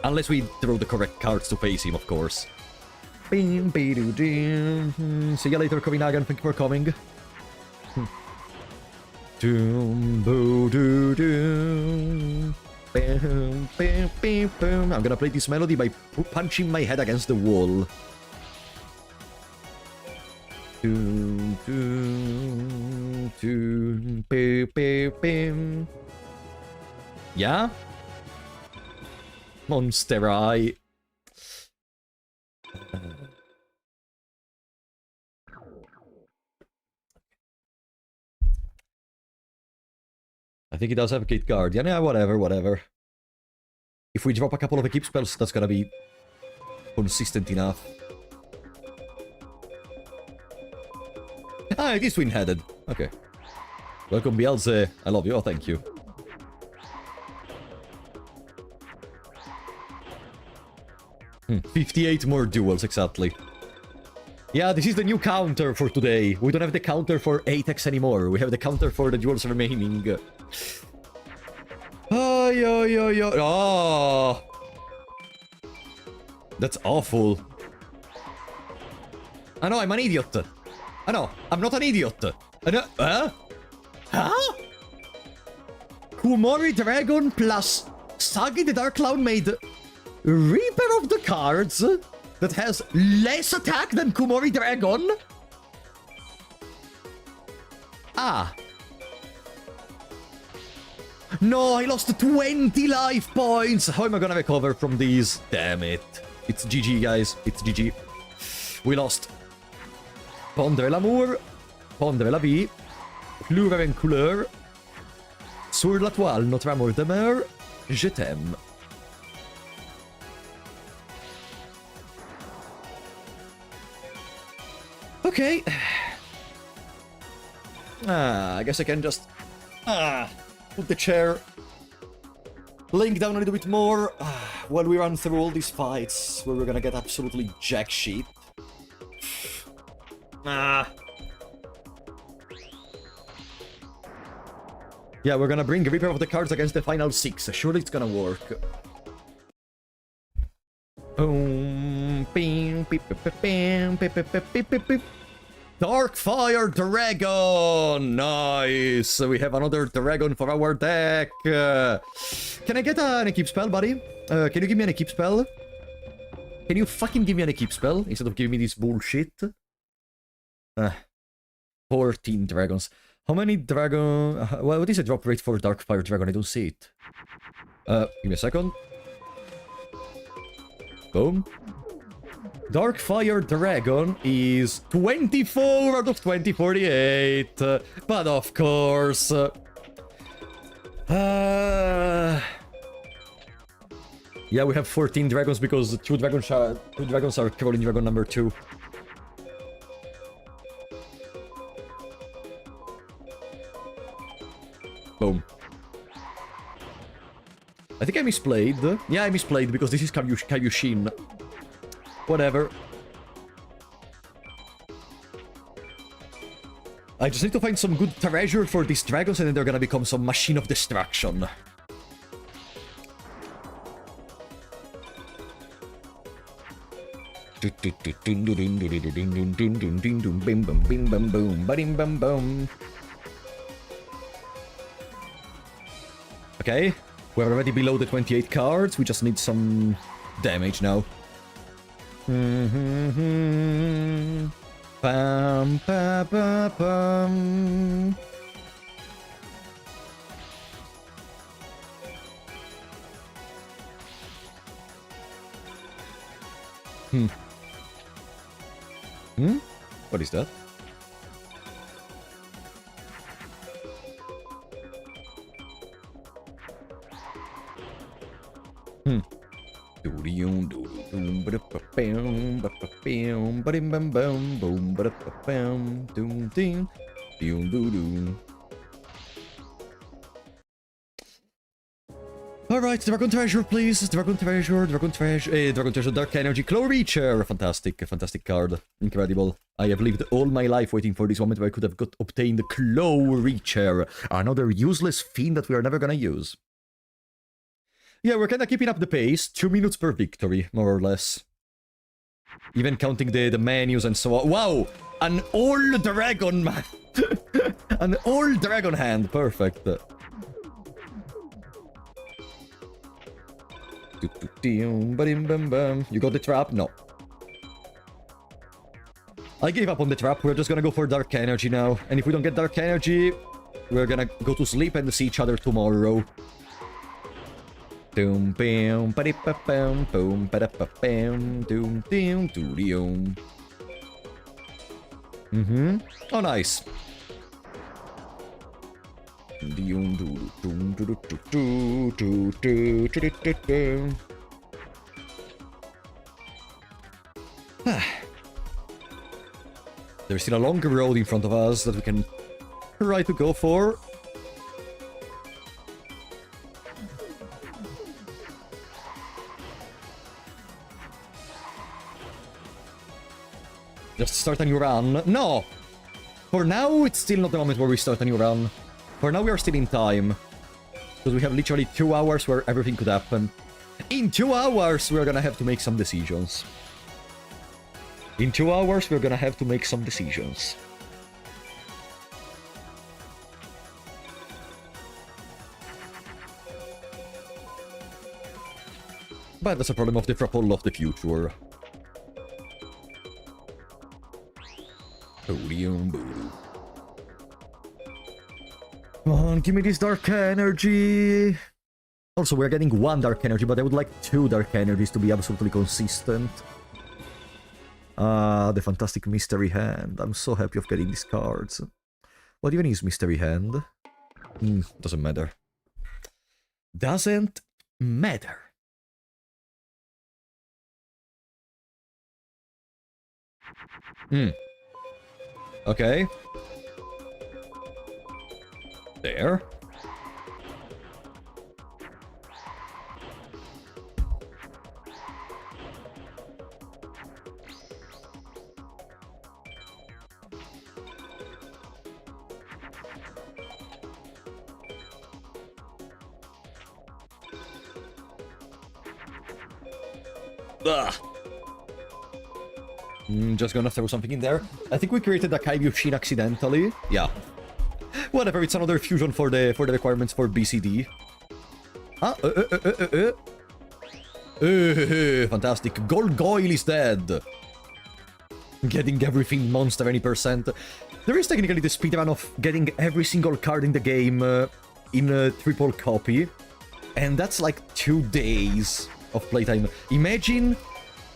Unless we throw the correct cards to face him, of course. See you later, Kovinagan, thank you for coming. I'm gonna play this melody by punching my head against the wall. Yeah? Monster Eye. I think he does have Gate Guardian. Yeah, whatever. If we drop a couple of Equip spells, that's gonna be consistent enough. Ah, it is twin-headed. Okay. Welcome, Bielze. I love you. Oh, thank you. Hmm, 58 more duels, exactly. Yeah, this is the new counter for today. We don't have the counter for 8x anymore. We have the counter for the duels remaining. Oh, yo. Oh! That's awful. I know, I'm an idiot. I know, I'm not an idiot. Huh? Kumori Dragon plus Sagi the Dark Clown made Reaper of the Cards that has less attack than Kumori Dragon? Ah. No, I lost 20 life points. How am I gonna recover from these? Damn it. It's GG, guys. It's GG. We lost. Pondre l'amour. Pondre la vie. Pleurer en couleur. Sur la toile, notre amour demeure. Je t'aime. Okay. I guess I can just... put the chair... laying down a little bit more while we run through all these fights where we're gonna get absolutely jack shit. Yeah, we're gonna bring Reaper of the Cards against the final 6. Surely it's gonna work. Boom, bing, beep, beep, beep, beep, beep, beep, beep, beep, beep. Darkfire Dragon! Nice! We have another dragon for our deck. Can I get an equip spell, buddy? Can you give me an equip spell? Can you fucking give me an equip spell instead of giving me this bullshit? 14 dragons. How many dragon... what is the drop rate for Darkfire Dragon? I don't see it. Give me a second. Boom. Darkfire Dragon is 24 out of 2048. But of course... yeah, we have 14 dragons because two dragons are crawling dragon number 2. Boom. I think I misplayed. Yeah, I misplayed because this is Kaioshin. Whatever. I just need to find some good treasure for these dragons and then they're gonna become some machine of destruction. Okay, we're already below the 28 cards, we just need some damage now. Pam, pa, pa, pam. What is that? Alright, Dragon Treasure, please. Dragon Treasure, Dragon Treasure, Dragon Treasure, Dark Energy, Claw Reacher. Fantastic, fantastic card. Incredible. I have lived all my life waiting for this moment where I could have obtained the Claw Reacher. Another useless fiend that we are never gonna use. Yeah, we're kinda keeping up the pace. 2 minutes per victory, more or less. Even counting the menus and so on. Wow! An old dragon, man! An old dragon hand, perfect. You got the trap? No. I gave up on the trap, we're just gonna go for Dark Energy now. And if we don't get Dark Energy, we're gonna go to sleep and see each other tomorrow. Doom bam ba bam boom ba bam doom doom doom. Oh nice. There's still a longer road in front of us that we can try to go for. Just start a new run. No! For now, it's still not the moment where we start a new run. For now, we are still in time. Because we have literally 2 hours where everything could happen. In 2 hours, we're gonna have to make some decisions. In 2 hours, we're gonna have to make some decisions. But that's a problem of the Frapple of the future. Come on, give me this Dark Energy! Also, we're getting 1 Dark Energy, but I would like 2 Dark Energies to be absolutely consistent. Ah, the fantastic Mystery Hand. I'm so happy of getting these cards. What even is Mystery Hand? Doesn't matter. Doesn't matter. Okay. There. Ugh. Just gonna throw something in there. I think we created a Kaibushin accidentally. Yeah. Whatever, it's another fusion for the requirements for BCD. Ah, fantastic. Golgoyle is dead. Getting everything monster any percent. There is technically the speedrun of getting every single card in the game in a triple copy. And that's like 2 days of playtime. Imagine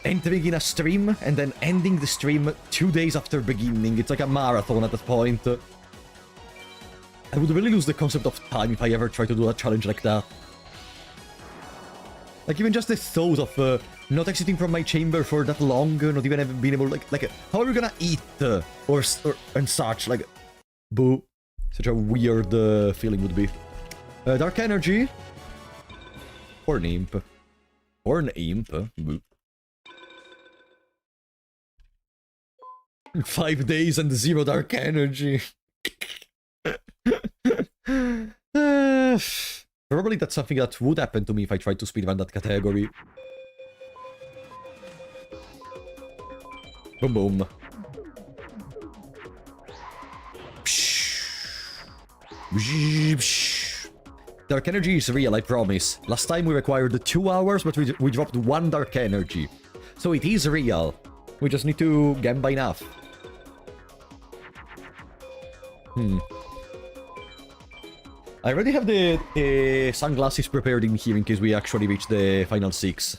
entering in a stream and then ending the stream 2 days after beginning. It's like a marathon at that point. I would really lose the concept of time if I ever try to do a challenge like that. Like, even just the thought of not exiting from my chamber for that long, not even having been able, like, how are we gonna eat, or and such, like, boo. Such a weird feeling would be. Dark Energy. Horn Imp. Horn Imp. Boo. 5 days and 0 Dark Energy. Probably that's something that would happen to me if I tried to speedrun that category. Boom boom. Dark Energy is real, I promise. Last time we required 2 hours, but we dropped 1 Dark Energy. So it is real. We just need to gamba enough. I already have the sunglasses prepared in here in case we actually reach the final 6.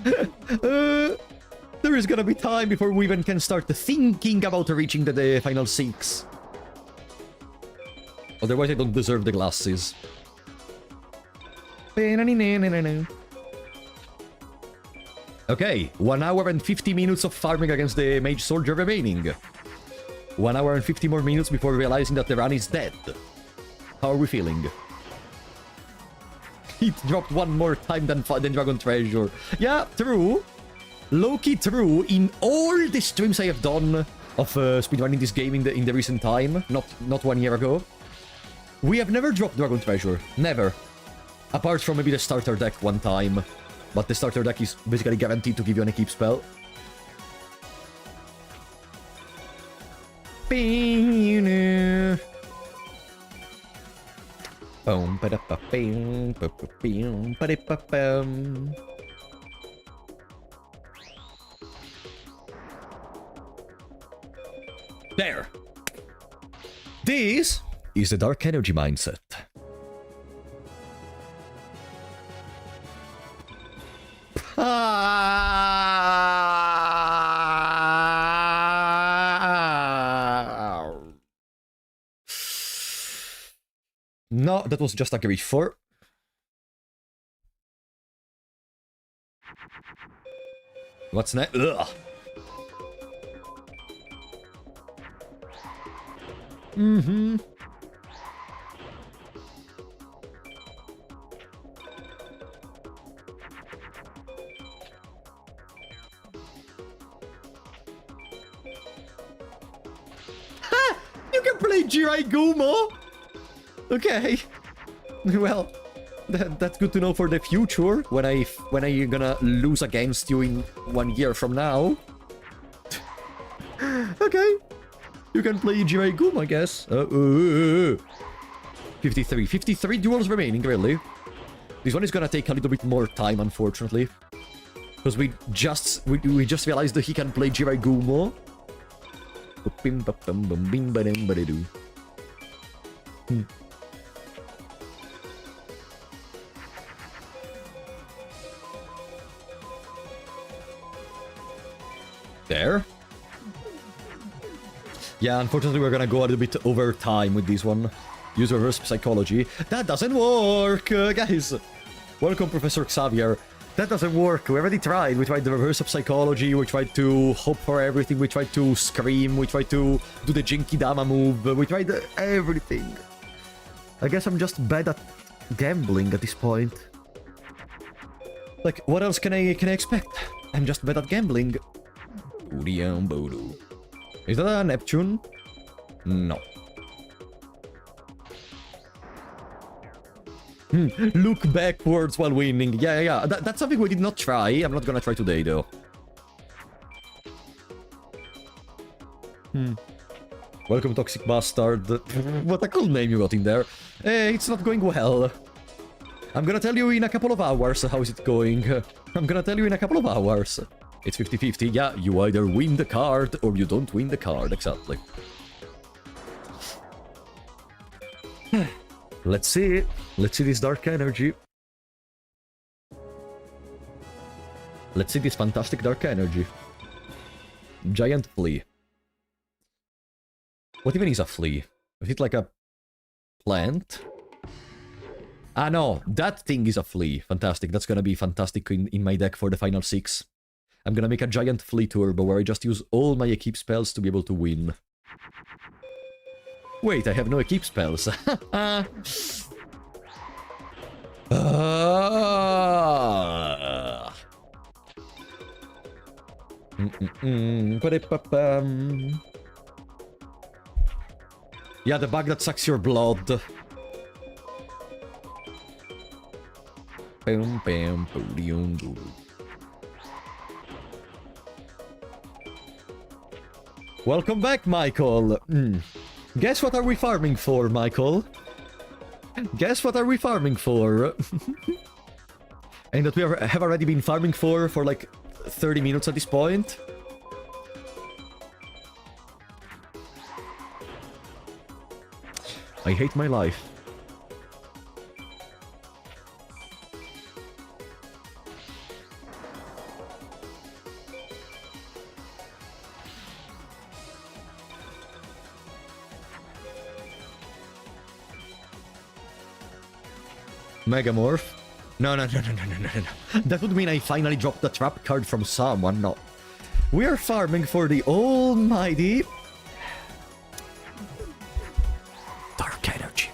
There is gonna be time before we even can start thinking about reaching the final 6. Otherwise I don't deserve the glasses. Okay, 1 hour and 50 minutes of farming against the mage soldier remaining. 1 hour and 50 more minutes before realizing that the run is dead. How are we feeling? It dropped 1 more time than Dragon Treasure. Yeah, true. Low-key true. In all the streams I have done of speedrunning this game in the recent time, not 1 year ago, we have never dropped Dragon Treasure. Never. Apart from maybe the starter deck 1 time. But the starter deck is basically guaranteed to give you an equip spell. There! This is the Dark Energy mindset. No, that was just a grief for. What's next? Ugh. Ha! You can play Jirai Gumo! Okay. Well, that's good to know for the future, when I gonna lose against you in 1 year from now. Okay. You can play Jirai Gum, I guess. 53 duels remaining, really. This one is gonna take a little bit more time, unfortunately. Because we just realized that he can play Jirai Gumo. There. Yeah, unfortunately we're gonna go a little bit over time with this one. Use reverse psychology. That doesn't work, guys. Welcome, Professor Xavier. That doesn't work. We already tried. We tried the reverse of psychology. We tried to hope for everything. We tried to scream. We tried to do the Jinky Dama move. We tried everything. I guess I'm just bad at gambling at this point. Like, what else can I expect? I'm just bad at gambling. Is that a Neptune? No. Look backwards while winning. Yeah. That's something we did not try. I'm not gonna try today, though. Welcome, Toxic Bastard. What a cool name you got in there. It's not going well. I'm gonna tell you in a couple of hours how is it going. I'm gonna tell you in a couple of hours. It's 50-50. Yeah, you either win the card or you don't win the card. Exactly. Let's see. Let's see this dark energy. Let's see this fantastic dark energy. Giant flea. What even is a flea? Is it like a plant? Ah no, that thing is a flea. Fantastic. That's gonna be fantastic in my deck for the final 6. I'm gonna make a giant flea turbo where I just use all my equip spells to be able to win. Wait, I have no equip spells. Yeah, the bug that sucks your blood. Welcome back, Michael. Guess what are we farming for, Michael? Guess what are we farming for? And that we have already been farming for like 30 minutes at this point. I hate my life. Megamorph? No. That would mean I finally dropped the trap card from someone. No. We are farming for the almighty dark energy.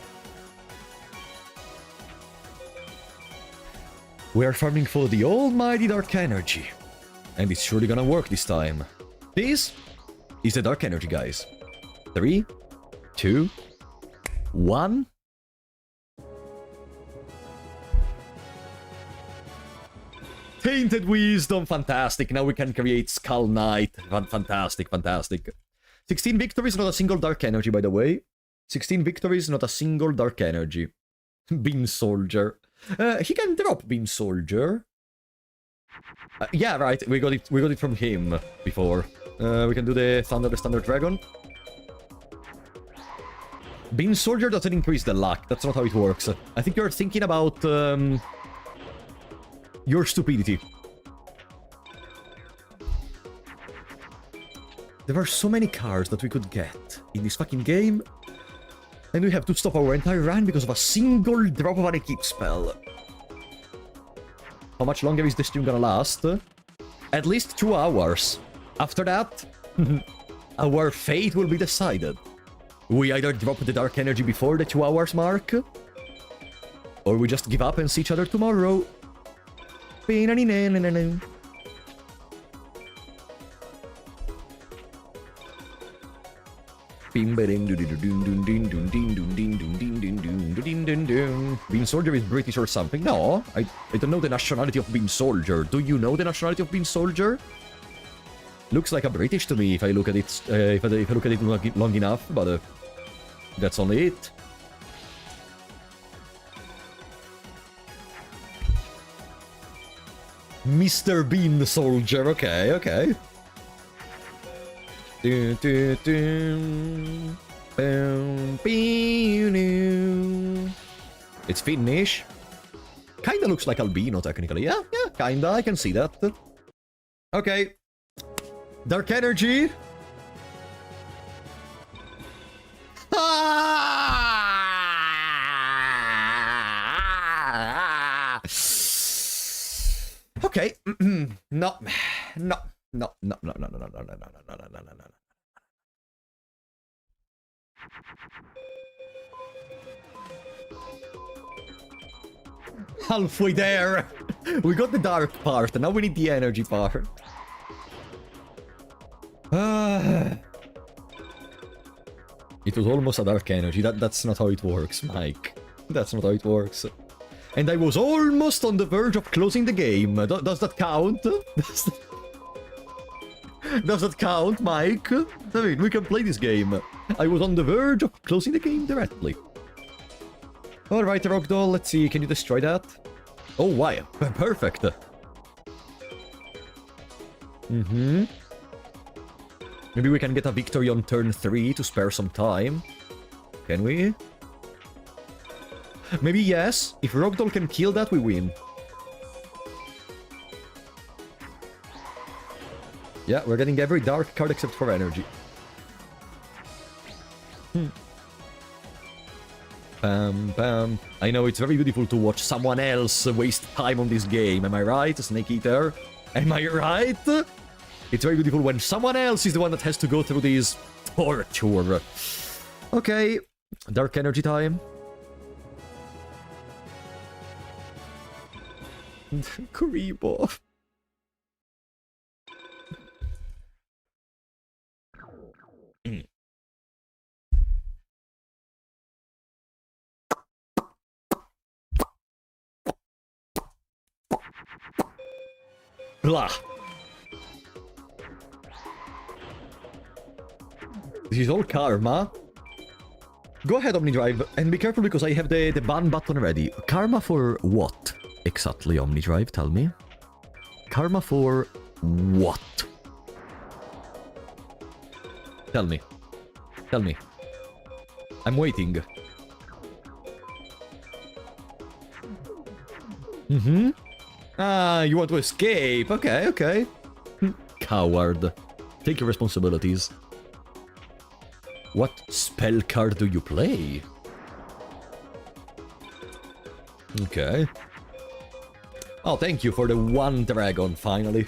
We are farming for the almighty dark energy. And it's surely gonna work this time. This is the dark energy, guys. 3, 2, 1... Tainted Wisdom, fantastic. Now we can create Skull Knight. Fantastic. 16 victories, not a single dark energy, by the way. 16 victories, not a single dark energy. Beam Soldier. He can drop Beam Soldier. Yeah, right. We got it from him before. We can do the Thunder Dragon. Beam Soldier doesn't increase the luck. That's not how it works. I think you're thinking about your stupidity. There are so many cards that we could get in this fucking game, and we have to stop our entire run because of a single drop of an equip spell. How much longer is this stream gonna last? At least 2 hours. After that, our fate will be decided. We either drop the dark energy before the 2 hours mark, or we just give up and see each other tomorrow. Beam Soldier is British or something? No, I don't know the nationality of Beam Soldier. Do you know the nationality of Beam Soldier? Looks like a British to me if I look at it. If I look at it long enough, but that's only it. Mr. Beam Soldier, okay. It's Finnish. Kinda looks like albino, technically. Yeah, kinda, I can see that. Okay. Dark energy. Okay. No. Halfway there. We got the dark part, and now we need the energy part. It was almost a dark energy. That's not how it works, Mike. That's not how it works. And I was almost on the verge of closing the game. Does that count? Does that count, Mike? I mean, we can play this game. I was on the verge of closing the game directly. Alright, Rockdoll, let's see, can you destroy that? Oh, why? Perfect. Maybe we can get a victory on turn 3 to spare some time. Can we? Maybe yes. If Rockdoll can kill that, we win. Yeah, we're getting every dark card except for energy. Bam, bam. I know it's very beautiful to watch someone else waste time on this game. Am I right, Snake Eater? Am I right? It's very beautiful when someone else is the one that has to go through this torture. Okay, dark energy time. Kuribo. Blah. This is all karma. Go ahead, Omnidrive, and be careful because I have the ban button ready. Karma for what? Exactly, Omnidrive, tell me. Karma for what? Tell me. Tell me. I'm waiting. Ah, you want to escape. Okay, okay. Coward. Take your responsibilities. What spell card do you play? Okay. Oh, thank you for the one dragon, finally.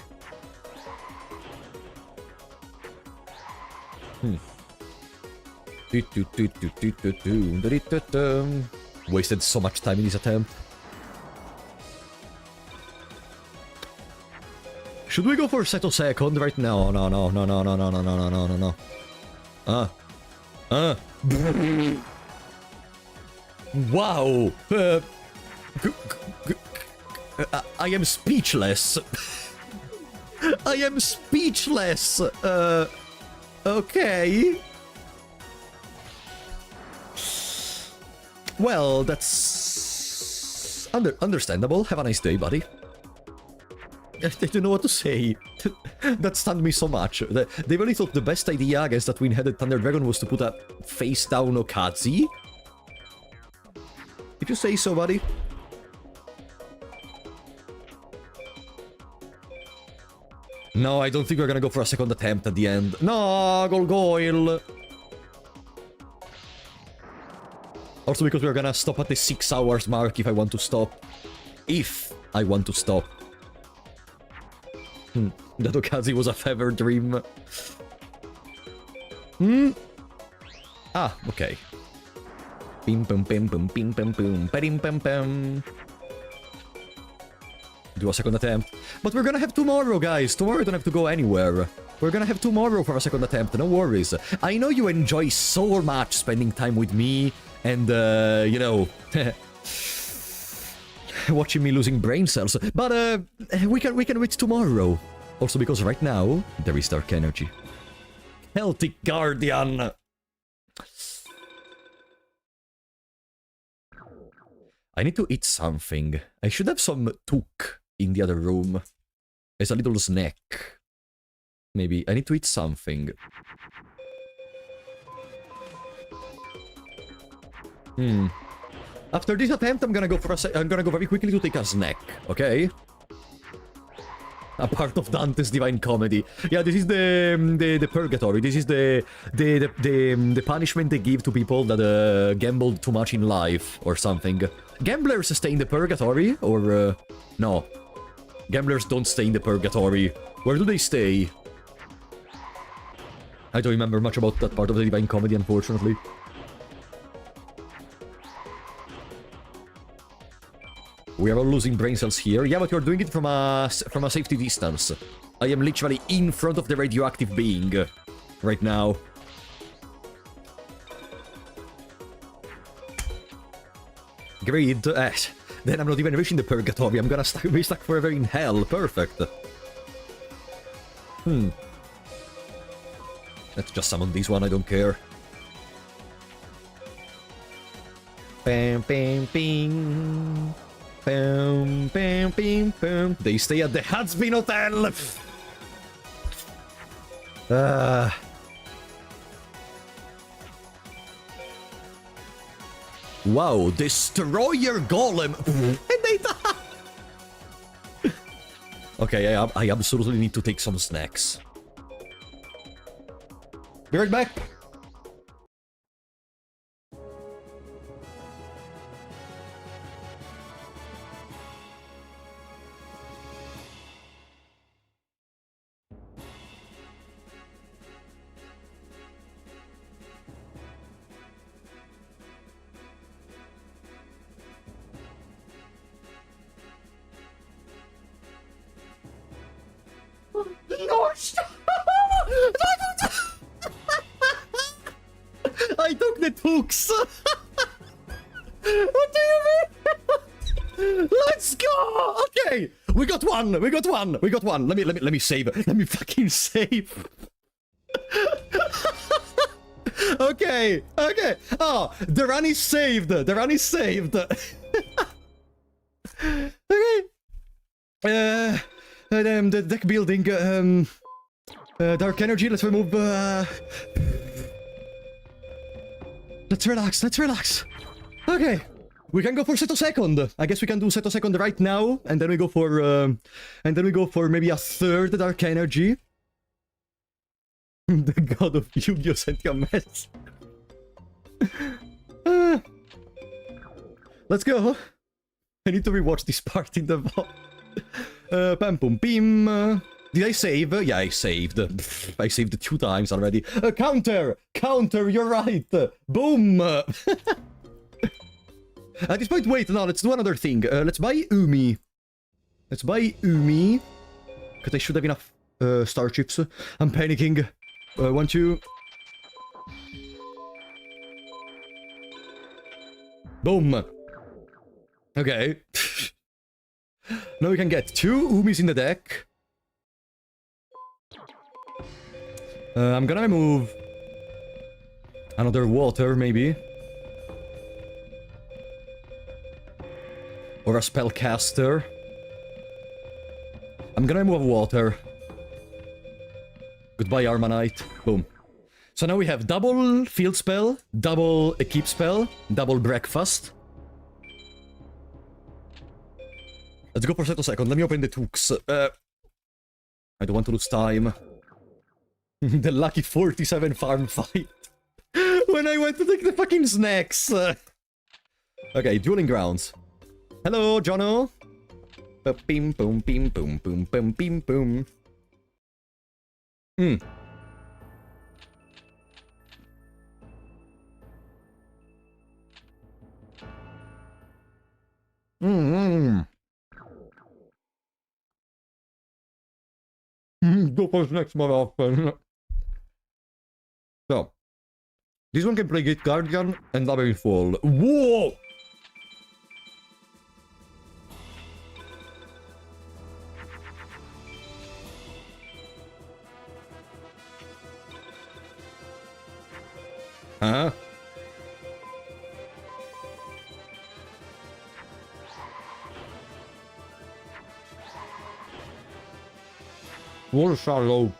Wasted so much time in this attempt. Should we go for Seto second right now? No, no, no, no, no, no, no, no, no, no, no. Wow. I am speechless. I am speechless. Okay. Well, that's understandable. Have a nice day, buddy. I don't know what to say. That stunned me so much. They really thought the best idea against that twin-headed Thunder Dragon was to put a face-down Okazi? If you say so, buddy. No, I don't think we're gonna go for a second attempt at the end. No, Golgoyle! Also because we're gonna stop at the 6 hours mark if I want to stop. If I want to stop. That Okazi was a fever dream. Ah, okay. Bim bum bim bum bim bum boom bim bum bum. Do a second attempt. But we're gonna have tomorrow, guys. Tomorrow we don't have to go anywhere. We're gonna have tomorrow for a second attempt, no worries. I know you enjoy so much spending time with me and, you know... watching me losing brain cells, but we can wait tomorrow. Also because right now there is dark energy. Celtic Guardian. I need to eat something. I should have some tuk in the other room as a little snack. Maybe I need to eat something. After this attempt, I'm gonna go very quickly to take a snack, okay? A part of Dante's Divine Comedy. Yeah, this is the purgatory. This is the punishment they give to people that gambled too much in life or something. Gamblers stay in the purgatory, or no? Gamblers don't stay in the purgatory. Where do they stay? I don't remember much about that part of the Divine Comedy, unfortunately. We are all losing brain cells here. Yeah, but you're doing it from a safety distance. I am literally in front of the radioactive being right now. Great. Then I'm not even reaching the purgatory. I'm gonna be stuck forever in hell. Perfect. Let's just summon this one, I don't care. Bam, bam, bing. Bam, bam, bam, bam. They stay at the Hatsbin Hotel. Wow, Destroyer Golem. And they die. Okay, I absolutely need to take some snacks. Be right back. I took the hooks. What do you mean? Let's go. Okay, we got one. We got one. We got one. Let me save. Let me fucking save. Okay. Okay. Oh, the run is saved. The run is saved. Okay. The deck building. Dark energy. Let's remove. Let's relax. Let's relax. Okay. We can go for Seto Second. I guess we can do Seto Second right now, and then we go for maybe a third Dark Energy. The god of Yu-Gi-Oh! Sent you a mess. Let's go. I need to rewatch this part in the vault. Pam pum pim. Did I save? Yeah, I saved. I saved 2 times already. Counter! Counter, you're right! Boom! At this point, wait, no, let's do another thing. Let's buy Umi. Let's buy Umi. Because I should have enough star chips. I'm panicking. 1, 2. Boom. Okay. Now we can get 2 Umis in the deck. I'm gonna remove another water, maybe. Or a spellcaster. I'm gonna remove water. Goodbye, Armanite. Boom. So now we have double field spell, double keep spell, double breakfast. Let's go for Seto Second. Let me open the Tooks. I don't want to lose time. The lucky 47 farm fight. When I went to take the fucking snacks. Okay, dueling grounds. Hello, Jono. Bim boom bim boom boom boom bim boom. Go for snacks more often. So, this one can play Gate Guardian and Double Fall. Whoa! Huh? What a shallow.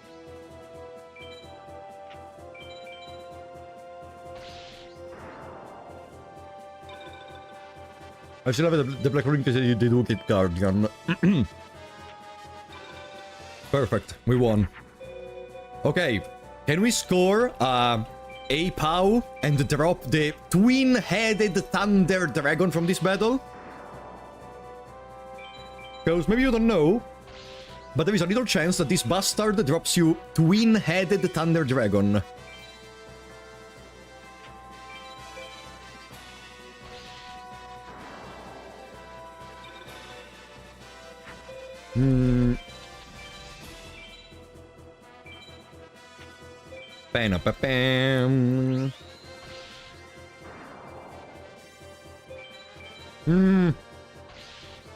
I still have the black ring because you did look at Guardian. Perfect, we won. Okay, can we score a POW and drop the twin-headed Thunder Dragon from this battle? Because maybe you don't know, but there is a little chance that this bastard drops you twin-headed Thunder Dragon. Bam.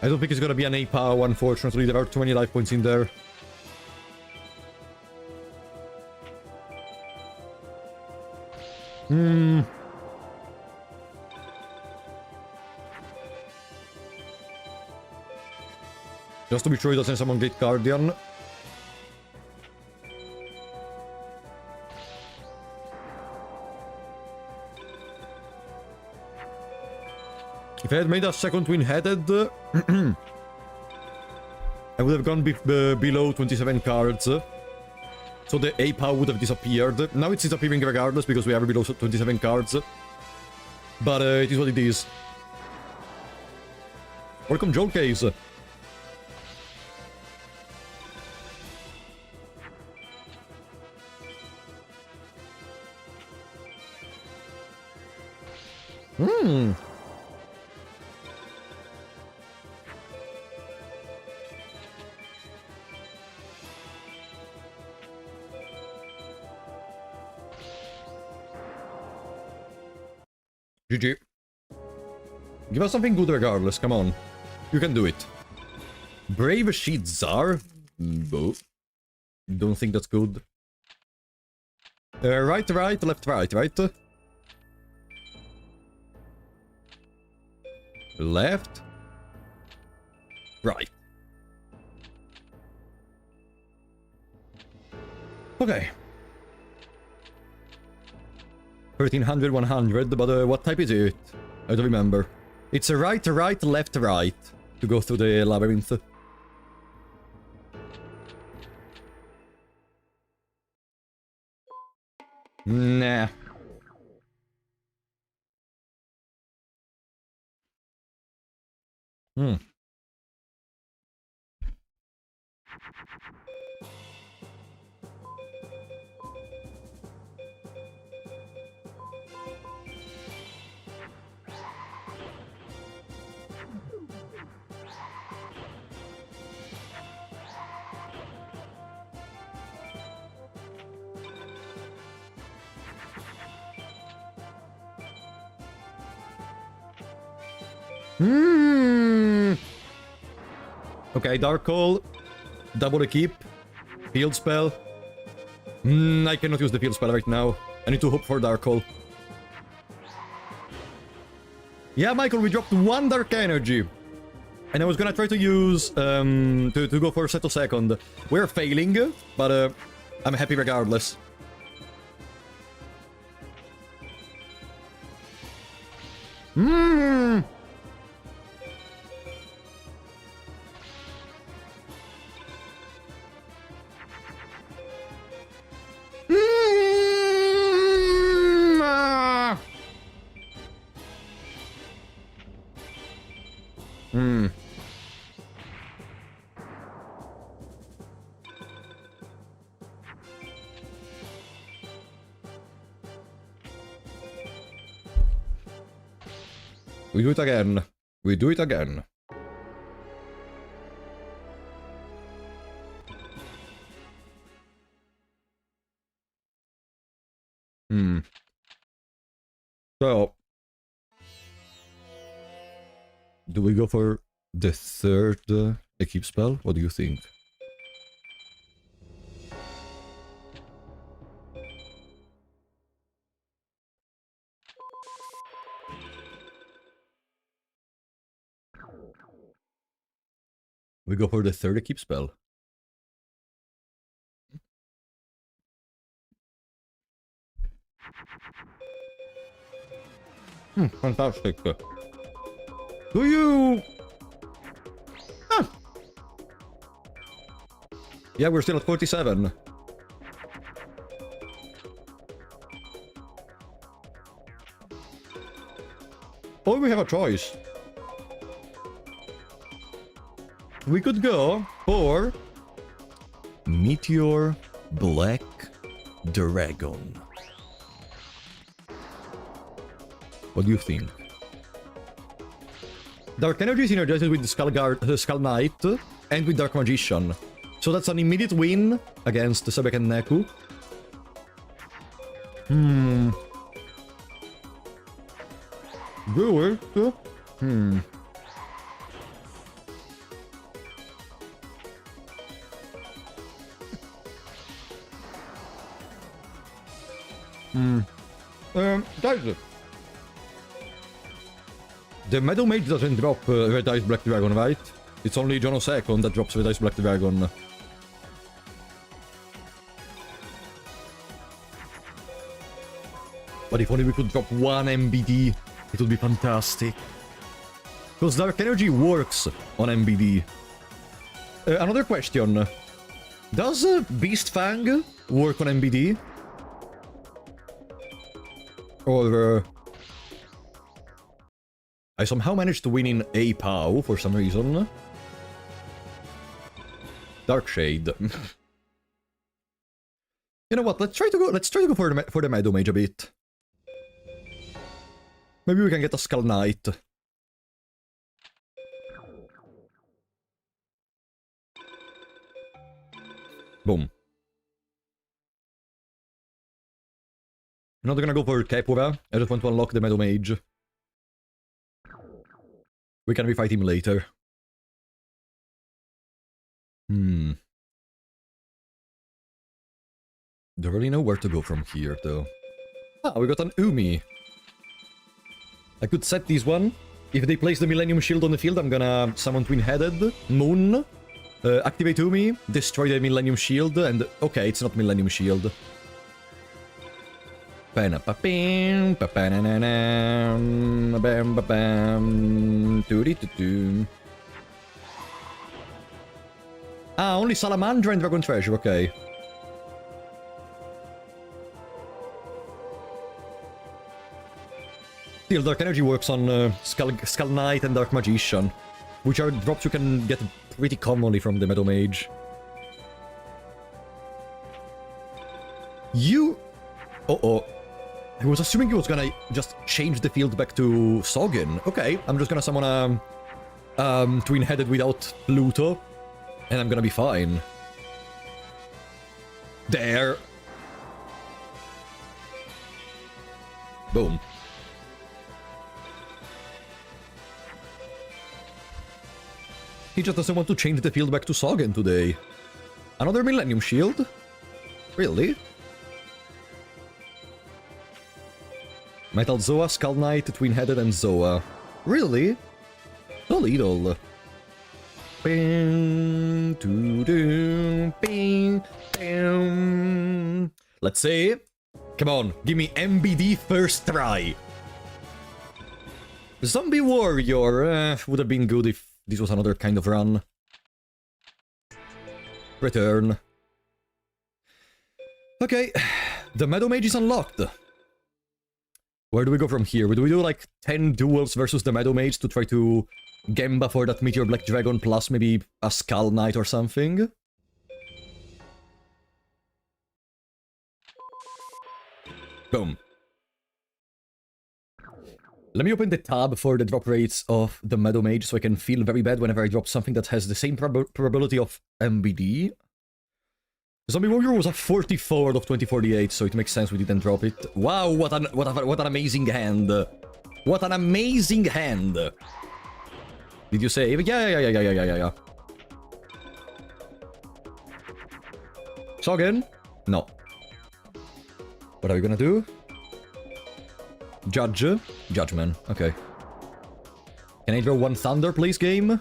I don't think it's gonna be an A-POW, unfortunately. There are too many life points in there. Hmm. Just to be sure he doesn't summon Gate Guardian. If I had made a second twin-headed, I would have gone below 27 cards. So the A-power would have disappeared. Now it's disappearing regardless because we are below 27 cards. But it is what it is. Welcome, Joel Case. Hmm. GG. Give us something good regardless, come on. You can do it. Brave Sheet Czar? No. Don't think that's good. Right, left, right. Left. Right. Okay. 1300, 100, but what type is it? I don't remember. It's a right, left, right to go through the labyrinth. Nah. Hmm. Okay, Dark Hole. Double Equip. Field Spell. I cannot use the Field Spell right now. I need to hope for Dark Hole. Yeah, Michael, we dropped one Dark Energy. And I was gonna try to use, to go for Settle Second. We're failing, but I'm happy regardless. We do it again. We do it again. So, do we go for the third Equip spell? What do you think? We go for the third Equip spell. Fantastic. Do you... Ah. Yeah, we're still at 47. Or we have a choice. We could go for Meteor Black Dragon. What do you think? Dark Energy synergizes with the Skull Knight and with Dark Magician. So that's an immediate win against Sebek and Neku. Do it. Guys. The Meadow Mage doesn't drop Red Eyes Black Dragon, right? It's only Jono Second that drops Red Eyes Black Dragon. But if only we could drop one MBD, it would be fantastic. Because Dark Energy works on MBD. Another question. Does Beast Fang work on MBD? Or... I somehow managed to win in a POW for some reason. Dark Shade. You know what? Let's try to go for the Meadow Mage a bit. Maybe we can get a Skull Knight. Boom. I'm not gonna go for Kepura. I just want to unlock the Meadow Mage. We can refight him later. Don't really know where to go from here, though. Ah, we got an Umi. I could set this one. If they place the Millennium Shield on the field, I'm gonna summon Twin-Headed Moon. Activate Umi, destroy the Millennium Shield, and... Okay, it's not Millennium Shield. Ah, only Salamandra and Dragon Treasure, okay. Still, Dark Energy works on Skull Knight and Dark Magician, which are drops you can get pretty commonly from the Meadow Mage. You... Uh-oh. I was assuming he was gonna just change the field back to Sogen. Okay, I'm just gonna summon a Twin-Headed without Pluto, and I'm gonna be fine. There. Boom. He just doesn't want to change the field back to Sogen today. Another Millennium Shield? Really? Metal Zoa, Skull Knight, Twin-Headed, and Zoa. Really? So little. Bing, doo-doo, bing, bing. Let's see. Come on, give me MBD first try. Zombie Warrior would have been good if this was another kind of run. Return. Okay, the Meadow Mage is unlocked. Where do we go from here? Do we do like 10 duels versus the Meadow Mage to try to Gemba for that Meteor Black Dragon plus maybe a Skull Knight or something? Boom. Let me open the tab for the drop rates of the Meadow Mage so I can feel very bad whenever I drop something that has the same probability of MBD. Zombie Warrior was a 44 of 2048, so it makes sense we didn't drop it. Wow, what an amazing hand. What an amazing hand. Did you save? Yeah. Sogen? No. What are we gonna do? Judgment. Okay. Can I draw one Thunder, please, game?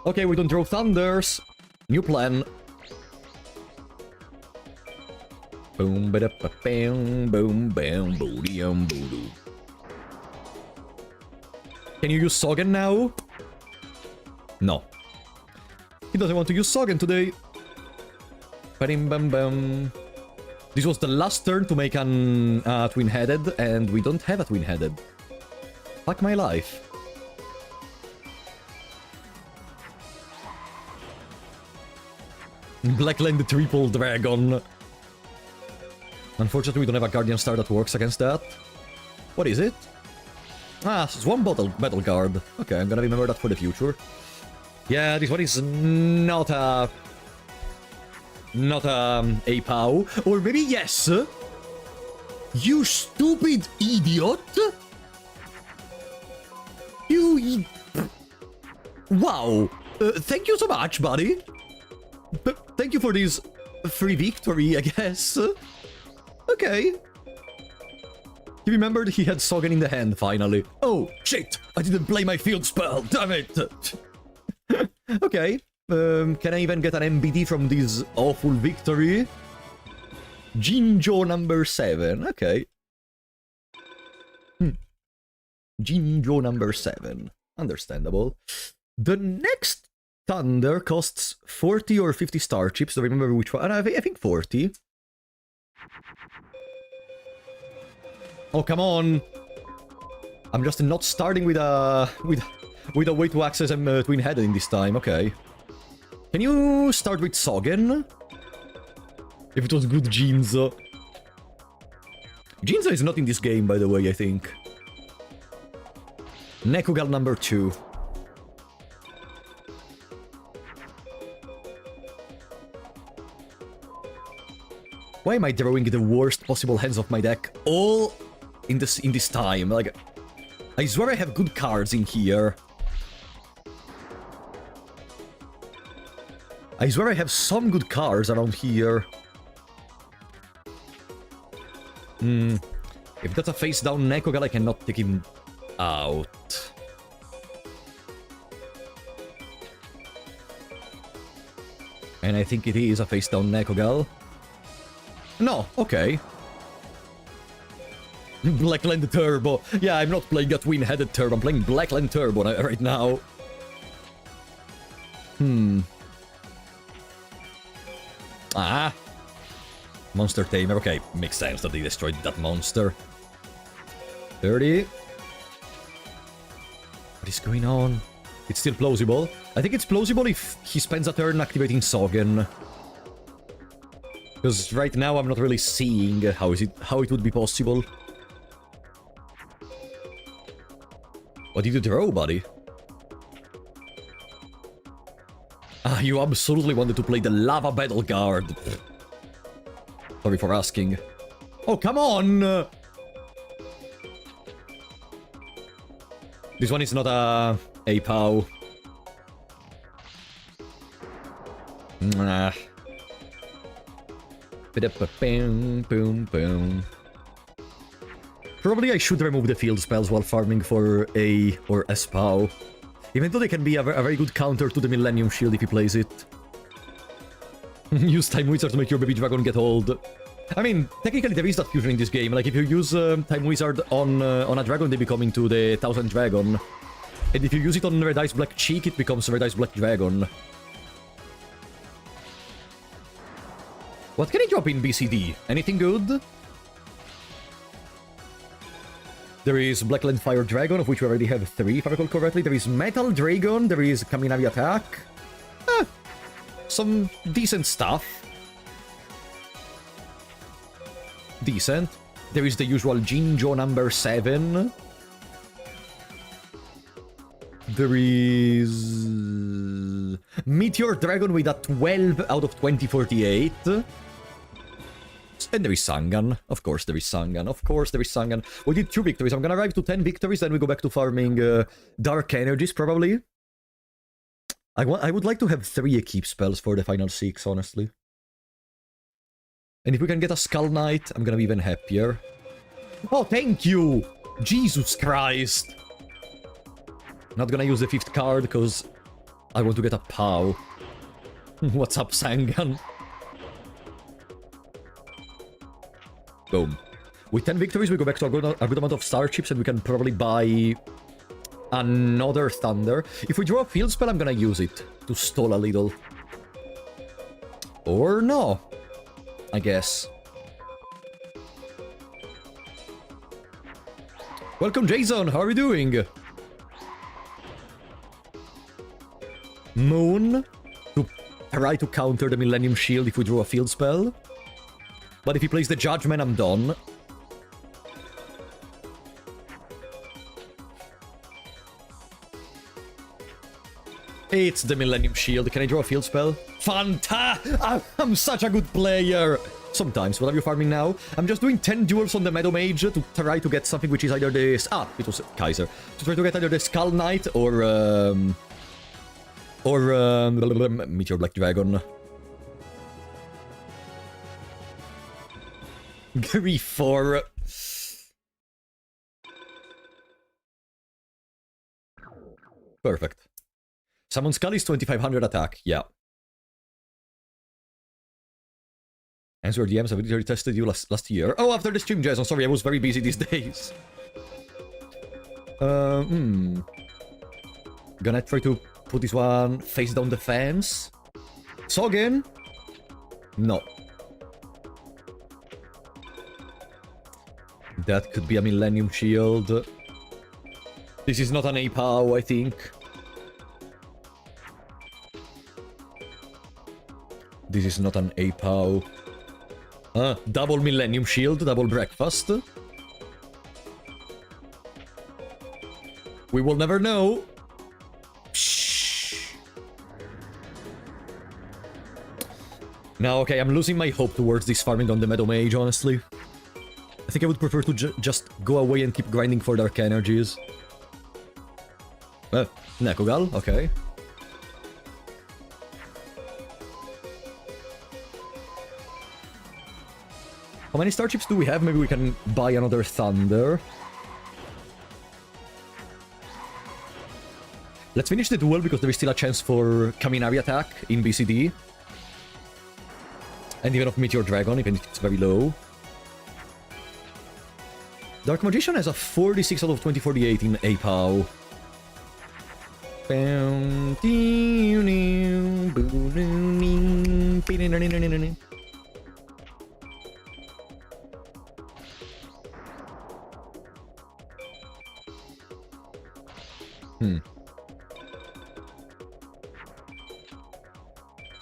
Okay, we don't draw Thunders. New plan. Boom, ba da ba bam, boom, bam, booty, boodoo. Can you use Sogen now? No. He doesn't want to use Sogen today. Ba-dim, bam, bam. This was the last turn to make an Twin-Headed, and we don't have a Twin-Headed. Fuck my life. Blackland Triple Dragon. Unfortunately, we don't have a Guardian Star that works against that. What is it? Ah, Swarm Battle Guard. Okay, I'm gonna remember that for the future. Yeah, this one is not a POW. Or maybe yes. You stupid idiot. You... Wow. Thank you so much, buddy. Thank you for this free victory, I guess. Okay. He remembered he had Sogen in the hand, finally. Oh, shit! I didn't play my field spell, damn it! Okay. Can I even get an MBD from this awful victory? Jinjo number 7, okay. Jinjo number 7. Understandable. The next Thunder costs 40 or 50 star chips, so remember which one. I think 40. Oh, come on! I'm just not starting with a way to access them twin-headed in this time, okay. Can you start with Sogen? If it was good Jinzo. Jinzo is not in this game, by the way, I think. Nekugal number 2. Why am I drawing the worst possible hands of my deck all in this time? Like, I swear I have good cards in here. I swear I have some good cards around here. If that's a face-down Nekogal, I cannot take him out. And I think it is a face-down Nekogal. No, okay. Blackland Turbo. Yeah, I'm not playing a twin-headed Turbo, I'm playing Blackland Turbo right now. Ah. Monster Tamer. Okay, makes sense that they destroyed that monster. 30. What is going on? It's still plausible. I think it's plausible if he spends a turn activating Sogen. Because right now I'm not really seeing how it would be possible. What did you draw, buddy? Ah, you absolutely wanted to play the Lava Battle Guard. Sorry for asking. Oh, come on! This one is not a POW. Nah. Boom, boom. Probably I should remove the field spells while farming for A or S POW. Even though they can be a very good counter to the Millennium Shield if he plays it. Use Time Wizard to make your baby dragon get old. I mean, technically there is that fusion in this game. Like, if you use Time Wizard on a dragon, they become into the 1000 Dragon. And if you use it on Red Eyes Black Cheek, it becomes Red Eyes Black Dragon. What can I drop in BCD? Anything good? There is Blackland Fire Dragon, of which we already have 3, if I recall correctly. There is Metal Dragon, there is Kaminari Attack. Some decent stuff. Decent. There is the usual Jinjo number 7. There is Meteor Dragon with a 12 out of 2048. And there is Sangan. Of course there is Sangan. Of course there is Sangan. We did 2 victories. I'm gonna arrive to 10 victories, then we go back to farming Dark Energies, probably. I would like to have 3 equip spells for the final 6, honestly. And if we can get a Skull Knight, I'm gonna be even happier. Oh, thank you! Jesus Christ! Not gonna use the 5th card, because I want to get a POW. What's up, Sangan? Boom. With 10 victories, we go back to a good amount of star chips, and we can probably buy another Thunder. If we draw a field spell, I'm gonna use it to stall a little. Or no, I guess. Welcome, Jason. How are you doing? Moon to try to counter the Millennium Shield if we draw a field spell. But if he plays the Judgment, I'm done. It's the Millennium Shield. Can I draw a field spell? I'm such a good player! Sometimes. What are you farming now? I'm just doing 10 duels on the Meadow Mage to try to get something which is either the... it was Kaiser. To try to get either the Skull Knight or Meteor Black Dragon. Grief 4. Perfect. Summon Scully's 2500 attack, yeah. Answer DMs, I've already tested you last year. Oh, after the stream, Jason, sorry, I was very busy these days. Gonna try to put this one face down the fence. Sogen? No. That could be a Millennium Shield. This is not an APOW, I think. This is not an APOW. Double Millennium Shield, double breakfast. We will never know. Shh. Now, okay, I'm losing my hope towards this farming on the Meadow Mage, honestly. I think I would prefer to just go away and keep grinding for Dark Energies. Nekogal, okay. How many starships do we have? Maybe we can buy another Thunder. Let's finish the duel because there is still a chance for Kaminari attack in BCD. And even of Meteor Dragon, even if it's very low. Dark Magician has a 46 out of 2048 in APOW.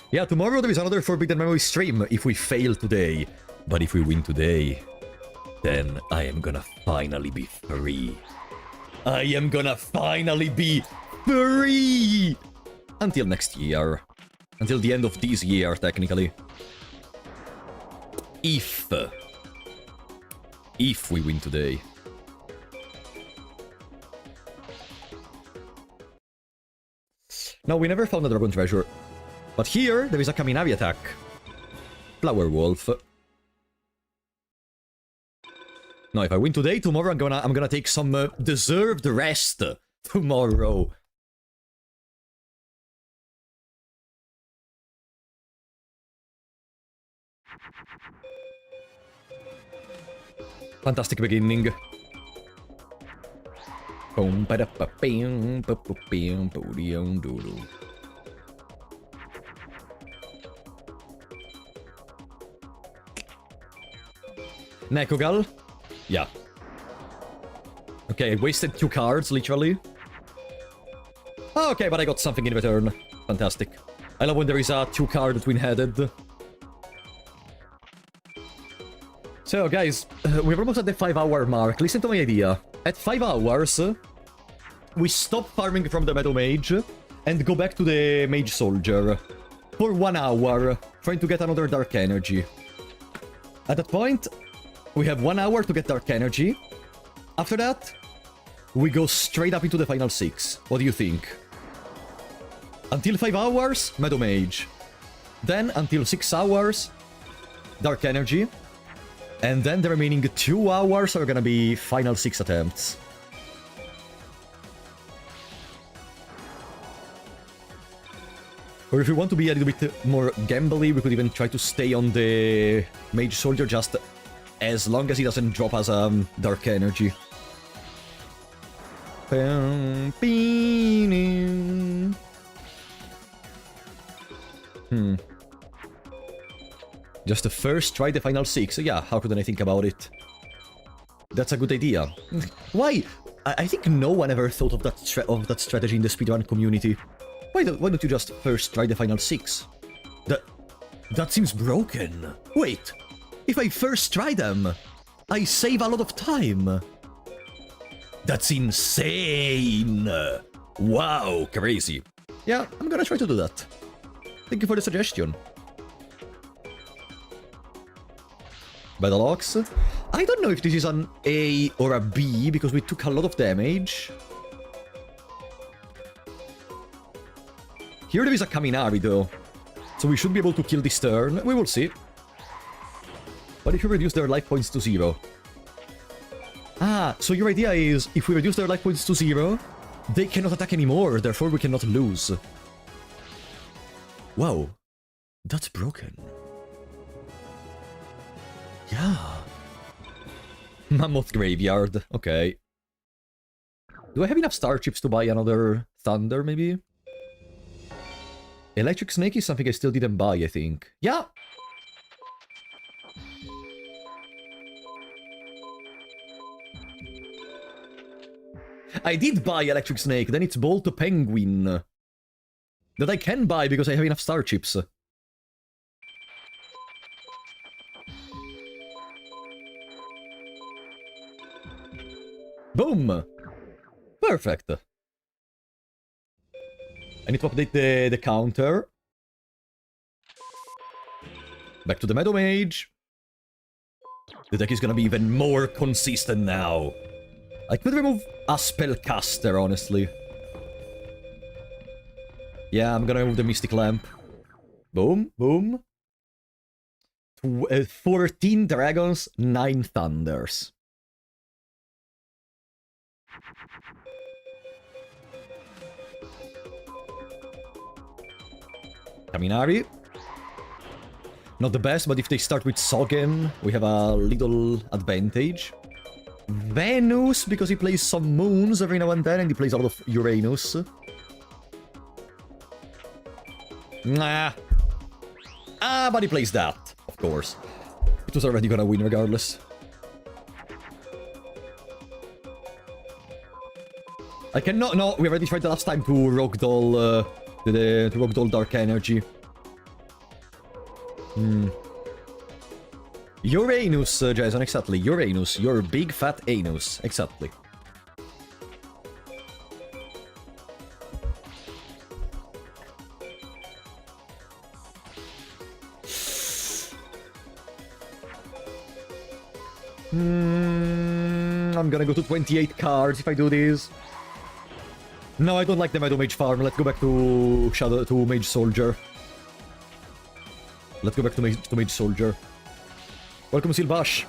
Yeah, tomorrow there is another Forbidden Memory stream if we fail today. But if we win today, then I am gonna finally be free. I am gonna finally be free! Until next year. Until the end of this year, technically. If we win today. No, we never found a Dragon Treasure. But here, there is a Kaminari attack. Flower Wolf. No, if I win today, tomorrow I'm gonna take some deserved rest. Tomorrow. Fantastic beginning. Nekogal? Yeah. Okay, I wasted 2 cards, literally. Okay, but I got something in return. Fantastic. I love when there is a 2-card twin-headed. So, guys, we're almost at the 5-hour mark. Listen to my idea. At 5 hours, we stop farming from the Meadow Mage and go back to the Mage Soldier. For 1 hour, trying to get another Dark Energy. At that point, we have 1 hour to get Dark Energy. After that, we go straight up into the final 6. What do you think? Until 5 hours, Meadow Mage. Then, until 6 hours, Dark Energy. And then the remaining 2 hours are gonna be final 6 attempts. Or if we want to be a little bit more gambly, we could even try to stay on the Mage Soldier just as long as he doesn't drop us Dark Energy. Just to first try the final 6. Yeah, how couldn't I think about it? That's a good idea. Why? I think no one ever thought of that strategy in the speedrun community. Why don't you just first try the final 6? That seems broken. Wait, if I first try them, I save a lot of time. That's insane. Wow, crazy. Yeah, I'm gonna try to do that. Thank you for the suggestion. Battle Ox. I don't know if this is an A or a B, because we took a lot of damage. Here there is a Kaminari, though. So we should be able to kill this turn. We will see. But if you reduce their life points to 0... Ah, so your idea is, if we reduce their life points to 0, they cannot attack anymore, therefore we cannot lose. Wow. That's broken. Yeah. Mammoth Graveyard, okay. Do I have enough Starships to buy another Thunder, maybe? Electric Snake is something I still didn't buy, I think. Yeah! I did buy Electric Snake, then it's Bolt to Penguin. That I can buy because I have enough Starships. Boom! Perfect. I need to update the counter. Back to the Meadow Mage. The deck is gonna be even more consistent now. I could remove a Spellcaster, honestly. Yeah, I'm gonna remove the Mystic Lamp. Boom, boom. 14 Dragons, 9 Thunders. Kaminari. Not the best, but if they start with Sogen, we have a little advantage. Venus, because he plays some moons every now and then, and he plays a lot of Uranus. Nah. Ah, but he plays that, of course. It was already gonna win regardless. I cannot... No, we already tried the last time to Rogdoll, to Rogdoll Dark Energy. Uranus, Jason, exactly. Uranus, your big fat anus, exactly. I'm gonna go to 28 cards if I do this. No, I don't like the Meadow Mage farm. Let's go back to Mage Soldier. Let's go back to Mage Soldier. Welcome, Silvash.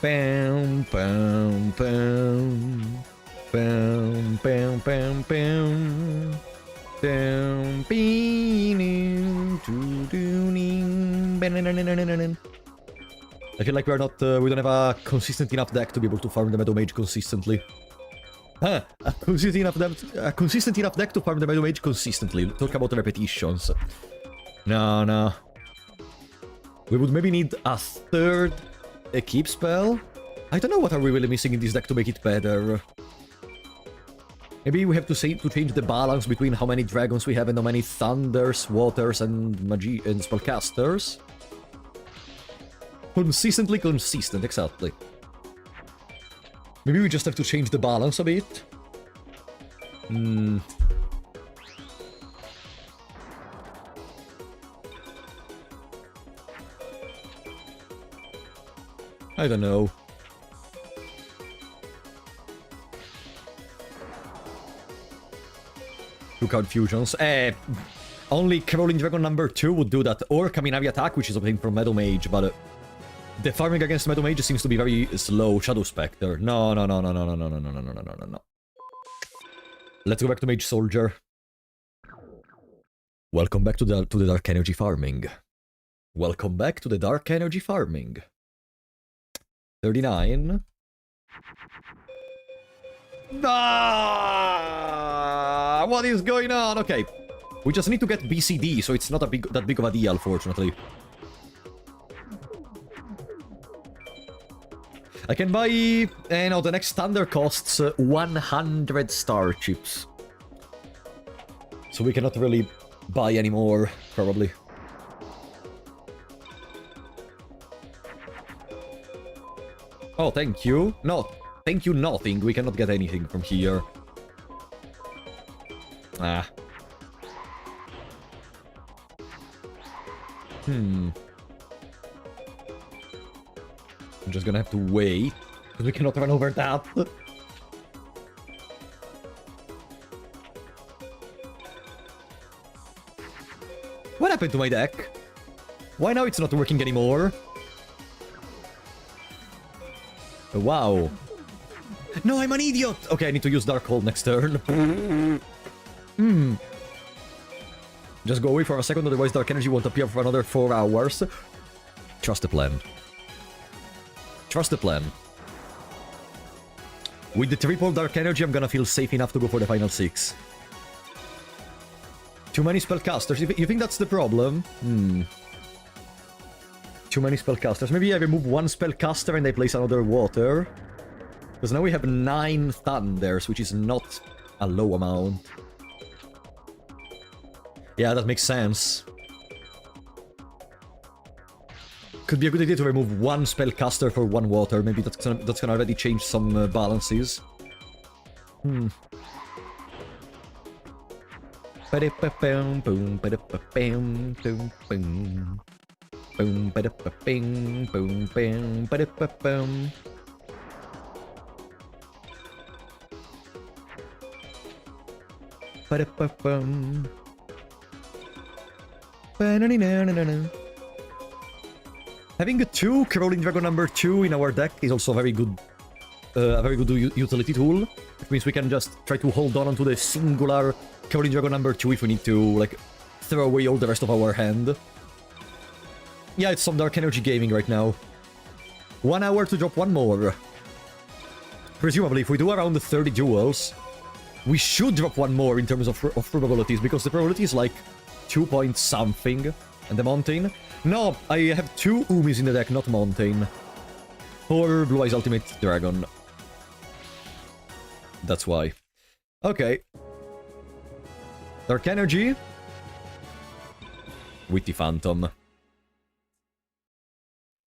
Bam, bam, bam. Bam, bam, bam, bam. Bam, beaning, doo-doo-ning. I feel like we don't have a consistent enough deck to be able to farm the Meadow Mage consistently. Huh, a consistent enough deck to farm the Meadow Mage consistently. Talk about repetitions. No, no. We would maybe need a third Keep spell? I don't know what are we really missing in this deck to make it better. Maybe we have to change the balance between how many dragons we have and how many thunders, waters, and spellcasters. Consistently consistent, exactly. Maybe we just have to change the balance a bit. I don't know. Two-card fusions. Only Crawling Dragon number 2 would do that, or Kaminari Attack, which is obtained from Meadow Mage, but the farming against Meadow Mage seems to be very slow. Shadow Spectre. No. Let's go back to Mage Soldier. Welcome back to the Dark Energy farming. Welcome back to the Dark Energy farming. 39. Ah, what is going on? Okay. We just need to get BCD, so it's not that big of a deal, unfortunately. I can buy... no, the next Thunder costs 100 Starships. So we cannot really buy any more, probably. Oh, thank you. No, thank you nothing. We cannot get anything from here. Ah. I'm just gonna have to wait, because we cannot run over that. What happened to my deck? Why now it's not working anymore? Wow. No, I'm an idiot! Okay, I need to use Dark Hold next turn. Just go away for a second, otherwise Dark Energy won't appear for another 4 hours. Trust the plan. Trust the plan. With the triple Dark Energy, I'm gonna feel safe enough to go for the final 6. Too many spellcasters. You think that's the problem? Too many spellcasters. Maybe I remove one spellcaster and I place another water. Because now we have 9 thunders, which is not a low amount. Yeah, that makes sense. Could be a good idea to remove one spellcaster for one water. Maybe that's gonna already change some balances. Having a 2 Crawling Dragon number 2 in our deck is also a very good utility tool. It means we can just try to hold on to the singular Crawling Dragon number 2 if we need to, like, throw away all the rest of our hand. Yeah, it's some Dark Energy gaming right now. 1 hour to drop one more. Presumably, if we do around 30 duels, we should drop one more in terms of probabilities, because the probability is like 2 point something. And the Mountain? No, I have 2 Umis in the deck, not Mountain. For Blue Eyes Ultimate Dragon. That's why. Okay. Dark Energy. Witty Phantom.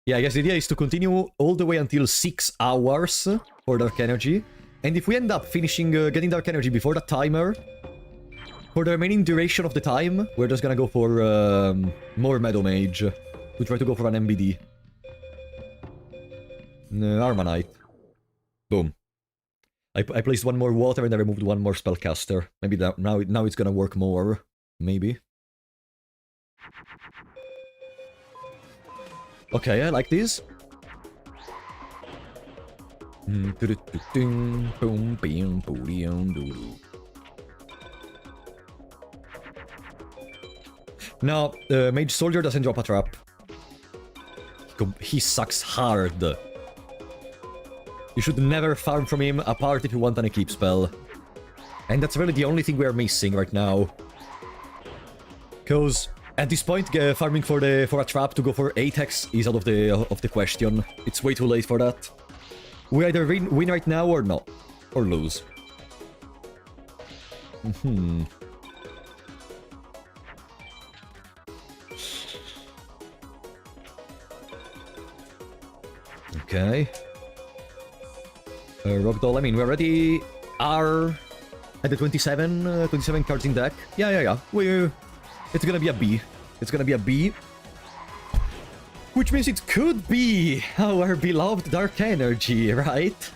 Yeah, I guess the idea is to continue all the way until 6 hours for Dark Energy. And if we end up finishing, getting Dark Energy before that timer, for the remaining duration of the time, we're just gonna go for more Meadow Mage. To try to go for an MBD. Armanite. Boom. I placed one more water and I removed one more spellcaster. Maybe that, now it's gonna work more. Maybe. Okay, I like this. No, Mage Soldier doesn't drop a trap. He sucks hard. You should never farm from him, apart if you want an Equip spell. And that's really the only thing we are missing right now. Because at this point, farming for a trap to go for 8x is out of the question. It's way too late for that. We either win right now or not. Or lose. Okay. Rockdoll, I mean, we already are at the 27 cards in deck. Yeah. It's gonna be a B. It's gonna be a B. Which means it could be our beloved Dark Energy, right?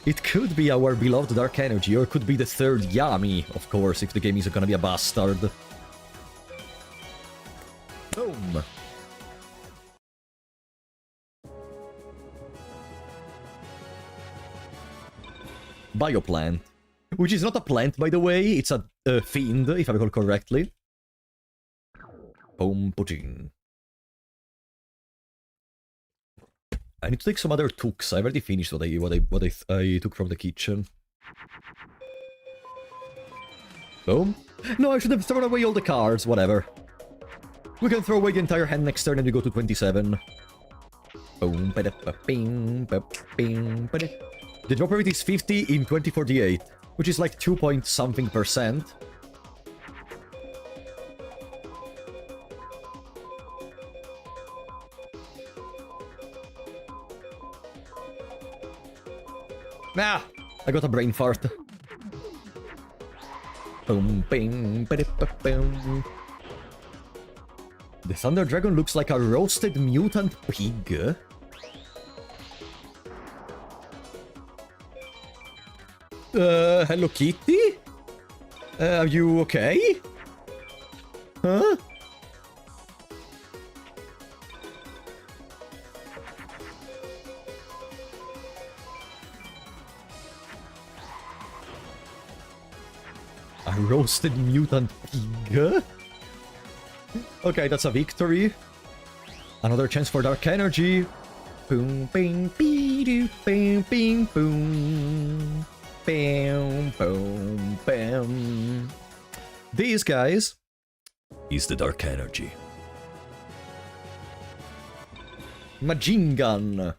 It could be our beloved Dark Energy, or it could be the third Yami, of course, if the game isn't gonna be a bastard. Boom! Bioplant. Which is not a plant, by the way, it's a fiend, if I recall correctly. Boom, pudding. I need to take some other tooks. I already finished what I took from the kitchen. Boom. No, I should have thrown away all the cards. Whatever. We can throw away the entire hand next turn and we go to 27. Boom. The drop rate is 50 in 2048, which is like 2 point something %. Nah, I got a brain fart. Boom, bing, boom. The Thunder Dragon looks like a roasted mutant pig. Hello Kitty? Are you okay? Huh? Roasted mutant pig. Okay, that's a victory. Another chance for dark energy. Boom, bing, bee-doo, bing, bing, boom. Bam, boom, bam. These guys is the dark energy. Machine gun.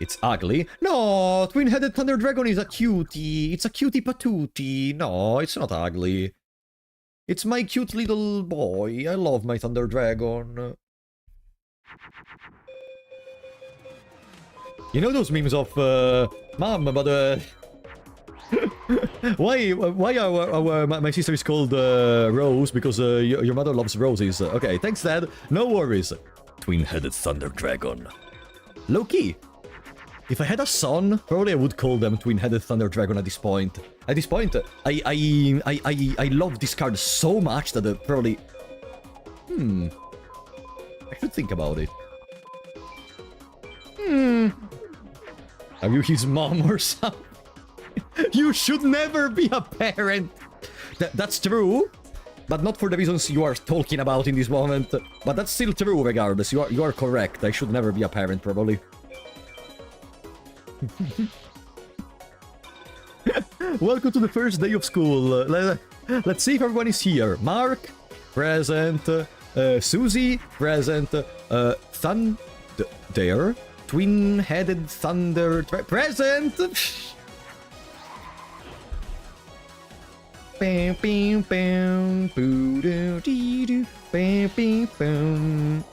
It's ugly. No, twin-headed thunder dragon is a cutie. It's a cutie patootie. No, it's not ugly. It's my cute little boy. I love my thunder dragon. You know those memes of, Mom, but, why my sister is called, Rose? Because, your mother loves roses. Okay, thanks, Dad. No worries. Twin-headed thunder dragon. Low-key. If I had a son, probably I would call them Twin-headed thunder dragon at this point. At this point, I love this card so much that probably... I should think about it. Are you his mom or something? You should never be a parent! That's true, but not for the reasons you are talking about in this moment. But that's still true regardless, you are correct. I should never be a parent, probably. Welcome to the first day of school. Let's see if everyone is here. Mark, present. Susie, present. Thunder, twin-headed thunder, present. Bam, bam, bam, boo doo dee doo, bam, bam, bam.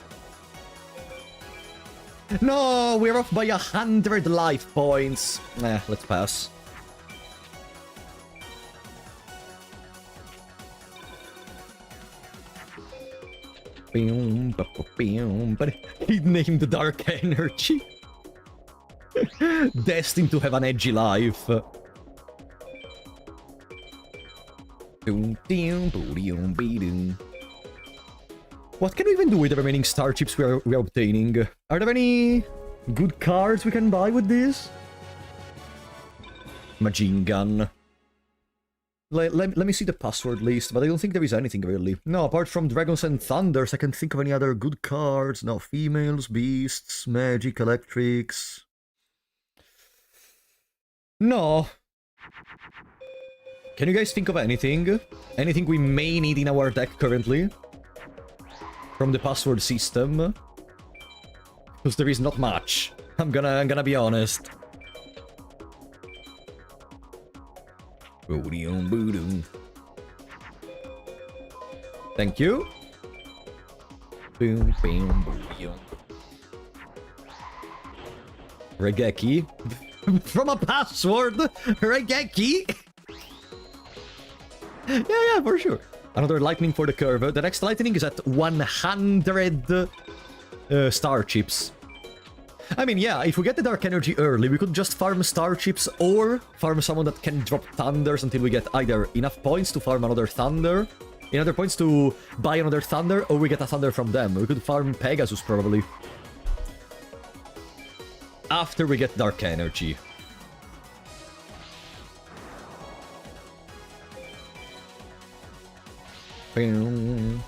No, we're off by 100 life points. Nah, let's pass. But he named the dark energy. Destined to have an edgy life. What can we even do with the remaining star chips we are obtaining? Are there any good cards we can buy with this? Machine gun. Let me see the password list, but I don't think there is anything really. No, apart from Dragons and Thunders, I can't think of any other good cards. No, females, beasts, magic, electrics. No. Can you guys think of anything? Anything we may need in our deck currently? From the password system? Because there is not much. I'm gonna be honest. Thank you. Boom, boom, boom. Regeki. From a password! Regeki! Yeah, for sure. Another lightning for the curve. The next lightning is at 100 star chips. I mean, yeah, if we get the dark energy early, we could just farm star chips or farm someone that can drop thunders until we get either enough points to farm another thunder, enough points to buy another thunder, or we get a thunder from them. We could farm Pegasus, probably. After we get dark energy. Can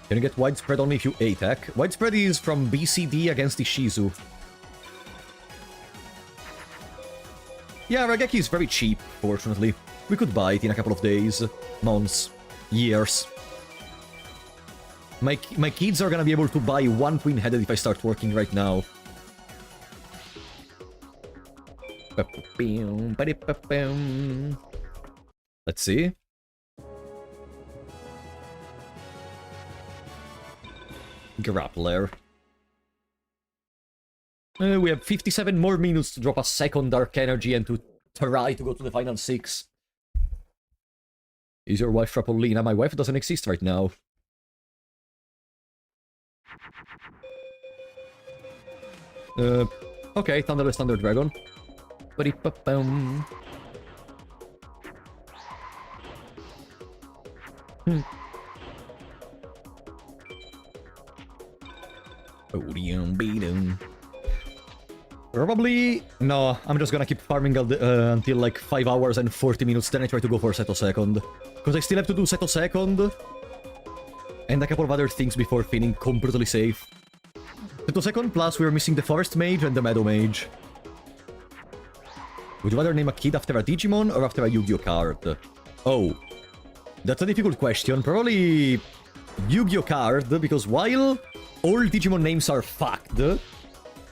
you get widespread only if you attack? Widespread is from BCD against the Shizu. Yeah, Regeki is very cheap, fortunately. We could buy it in a couple of days, months, years. My kids are gonna be able to buy one twin-headed if I start working right now. Let's see. Grappler. We have 57 more minutes to drop a second dark energy and to try to go to the final 6. Is your wife Rapolina? My wife doesn't exist right now. Okay, Thunderless Thunder Dragon. Probably... No, I'm just gonna keep farming until like 5 hours and 40 minutes, then I try to go for Seto Second. Because I still have to do Seto Second. And a couple of other things before feeling completely safe. Seto Second, plus we're missing the Forest Mage and the Meadow Mage. Would you rather name a kid after a Digimon or after a Yu-Gi-Oh card? Oh. That's a difficult question. Probably Yu-Gi-Oh card, because while all Digimon names are fucked,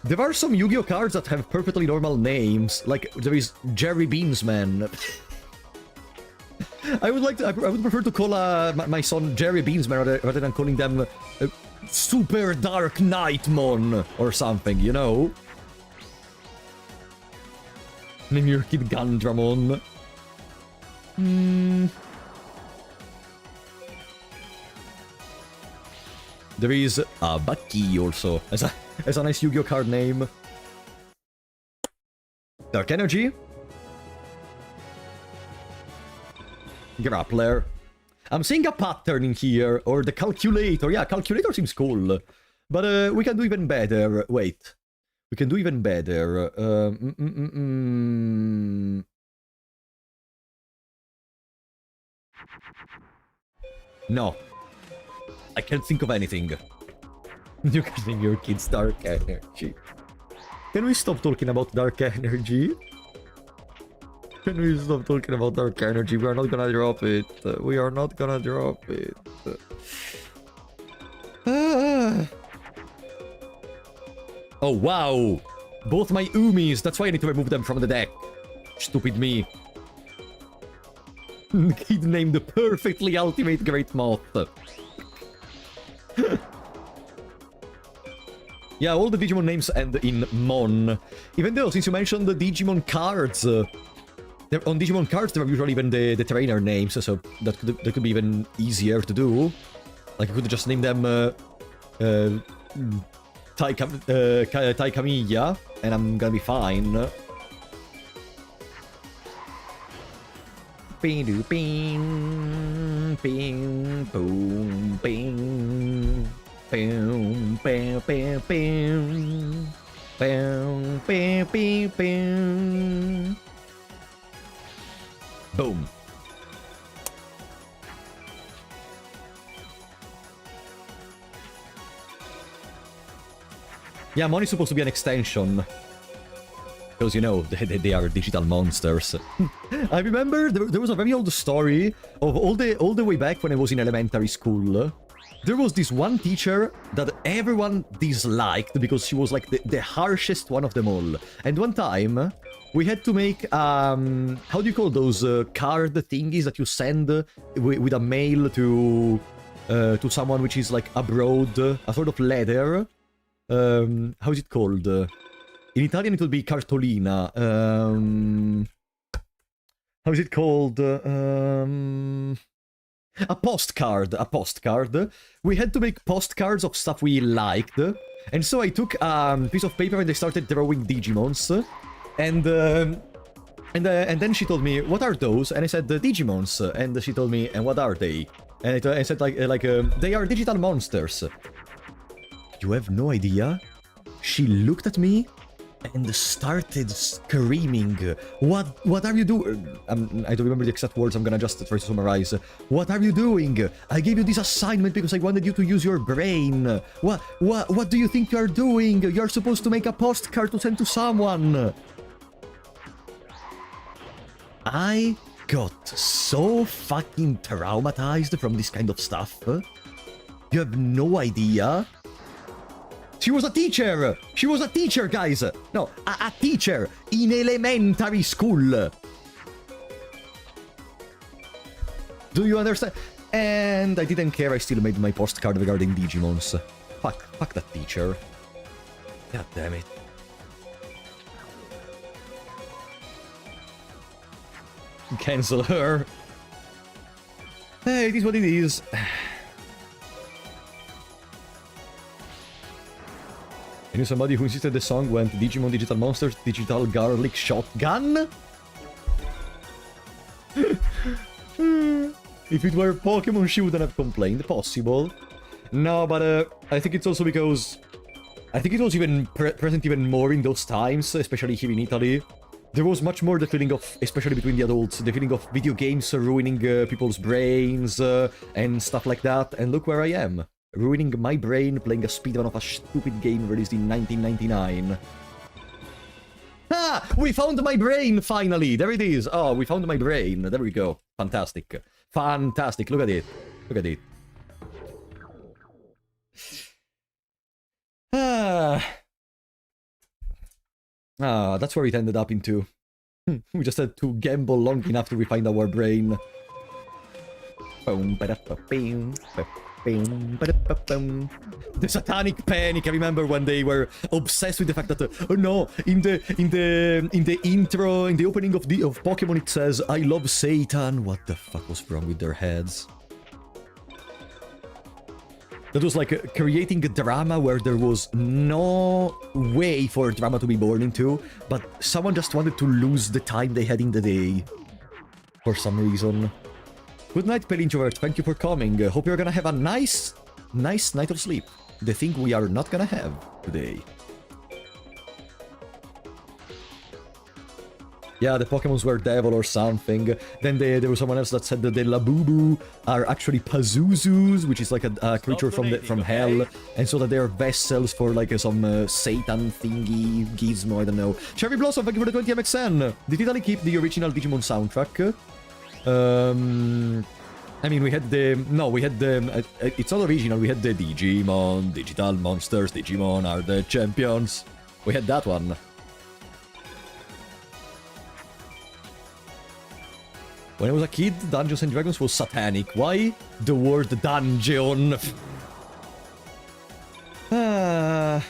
there are some Yu-Gi-Oh cards that have perfectly normal names. Like, there is Jerry Beansman. I would prefer to call my son Jerry Beansman rather than calling them Super Dark Nightmon or something, you know? Name your kid Gandramon. There is Baki also, as a nice Yu-Gi-Oh card name. Dark Energy. Grappler. I'm seeing a pattern in here, or the Calculator. Yeah, Calculator seems cool. But we can do even better. Wait. We can do even better. No. I can't think of anything. You can name your kids Dark Energy. Can we stop talking about Dark Energy? Can we stop talking about Dark Energy? We are not gonna drop it. We are not gonna drop it. Oh, wow. Both my Umis. That's why I need to remove them from the deck. Stupid me. Kid named the perfectly ultimate Great Moth. Yeah, all the Digimon names end in Mon. Even though, since you mentioned the Digimon cards, on Digimon cards there are usually even the trainer names, so that could be even easier to do. Like, I could just name them Taikamiya, and I'm gonna be fine. Bing, bing, bing, boom, bing. Boom, bam, bam, bam. Bam, bam, bam, bam. Boom. Yeah, Mon is supposed to be an extension. Because, you know, they are digital monsters. I remember there was a very old story of all the way back when I was in elementary school. There was this one teacher that everyone disliked because she was like the harshest one of them all. And one time, we had to make, how do you call those card thingies that you send with a mail to someone which is like abroad, a sort of letter? How is it called? In Italian it would be cartolina. How is it called? A postcard. We had to make postcards of stuff we liked. And so I took a piece of paper and I started drawing Digimons. And then she told me, what are those? And I said, the Digimons. And she told me, and what are they? And I said, they are digital monsters. You have no idea? She looked at me and started screaming. What are you doing? I don't remember the exact words, I'm gonna just try to summarize. What are you doing? I gave you this assignment because I wanted you to use your brain. What do you think you're doing? You're supposed to make a postcard to send to someone. I got so fucking traumatized from this kind of stuff. You have no idea. She was a teacher! She was a teacher, guys! No, a teacher in elementary school! Do you understand? And I didn't care, I still made my postcard regarding Digimons. Fuck that teacher. God damn it. Cancel her. Hey, it is what it is. I knew somebody who insisted the song went Digimon Digital Monsters Digital Garlic Shotgun? If it were Pokemon, she wouldn't have complained. Possible. No, but I think it's also because I think it was even present even more in those times, especially here in Italy. There was much more the feeling of, especially between the adults, the feeling of video games ruining people's brains and stuff like that. And look where I am, ruining my brain playing a speedrun of a stupid game released in 1999. Ah! We found my brain, finally! There it is! Oh, we found my brain. There we go. Fantastic. Fantastic. Look at it. Look at it. That's where it ended up into. We just had to gamble long enough to refine our brain. The satanic panic. I remember when they were obsessed with the fact that oh no, in the intro, in the opening of Pokemon, it says "I love Satan." What the fuck was wrong with their heads? That was like creating a drama where there was no way for drama to be born into, but someone just wanted to lose the time they had in the day. For some reason. Good night, Pelintrovert. Thank you for coming. Hope you're gonna have a nice night of sleep. The thing we are not gonna have today. Yeah, the Pokemons were devil or something. Then there was someone else that said that the Labubu are actually Pazuzus, which is like a creature from hell, and so that they are vessels for like some Satan thingy, gizmo, I don't know. Cherry Blossom, thank you for the 20 MXN. Did Italy keep the original Digimon soundtrack? I mean, we had the... No, we had the... it's not original, we had the Digimon, Digital Monsters, Digimon are the champions. We had that one. When I was a kid, Dungeons and Dragons was satanic. Why the word dungeon? I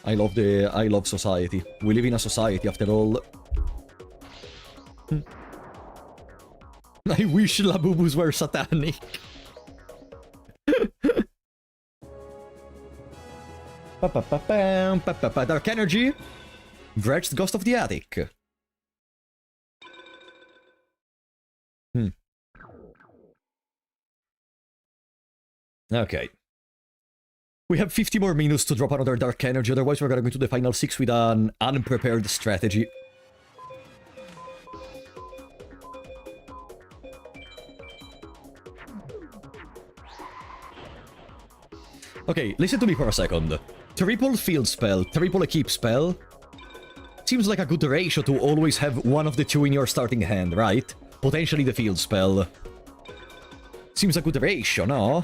love society. We live in a society after all. I wish Labubus were satanic. Dark Energy. Dredged Ghost of the Attic. Okay. We have 50 more minutes to drop another Dark Energy, otherwise we're gonna go to the final 6 with an unprepared strategy. Okay, listen to me for a second. Triple field spell, triple equip spell. Seems like a good ratio to always have one of the two in your starting hand, right? Potentially the field spell. Seems a good ratio, no?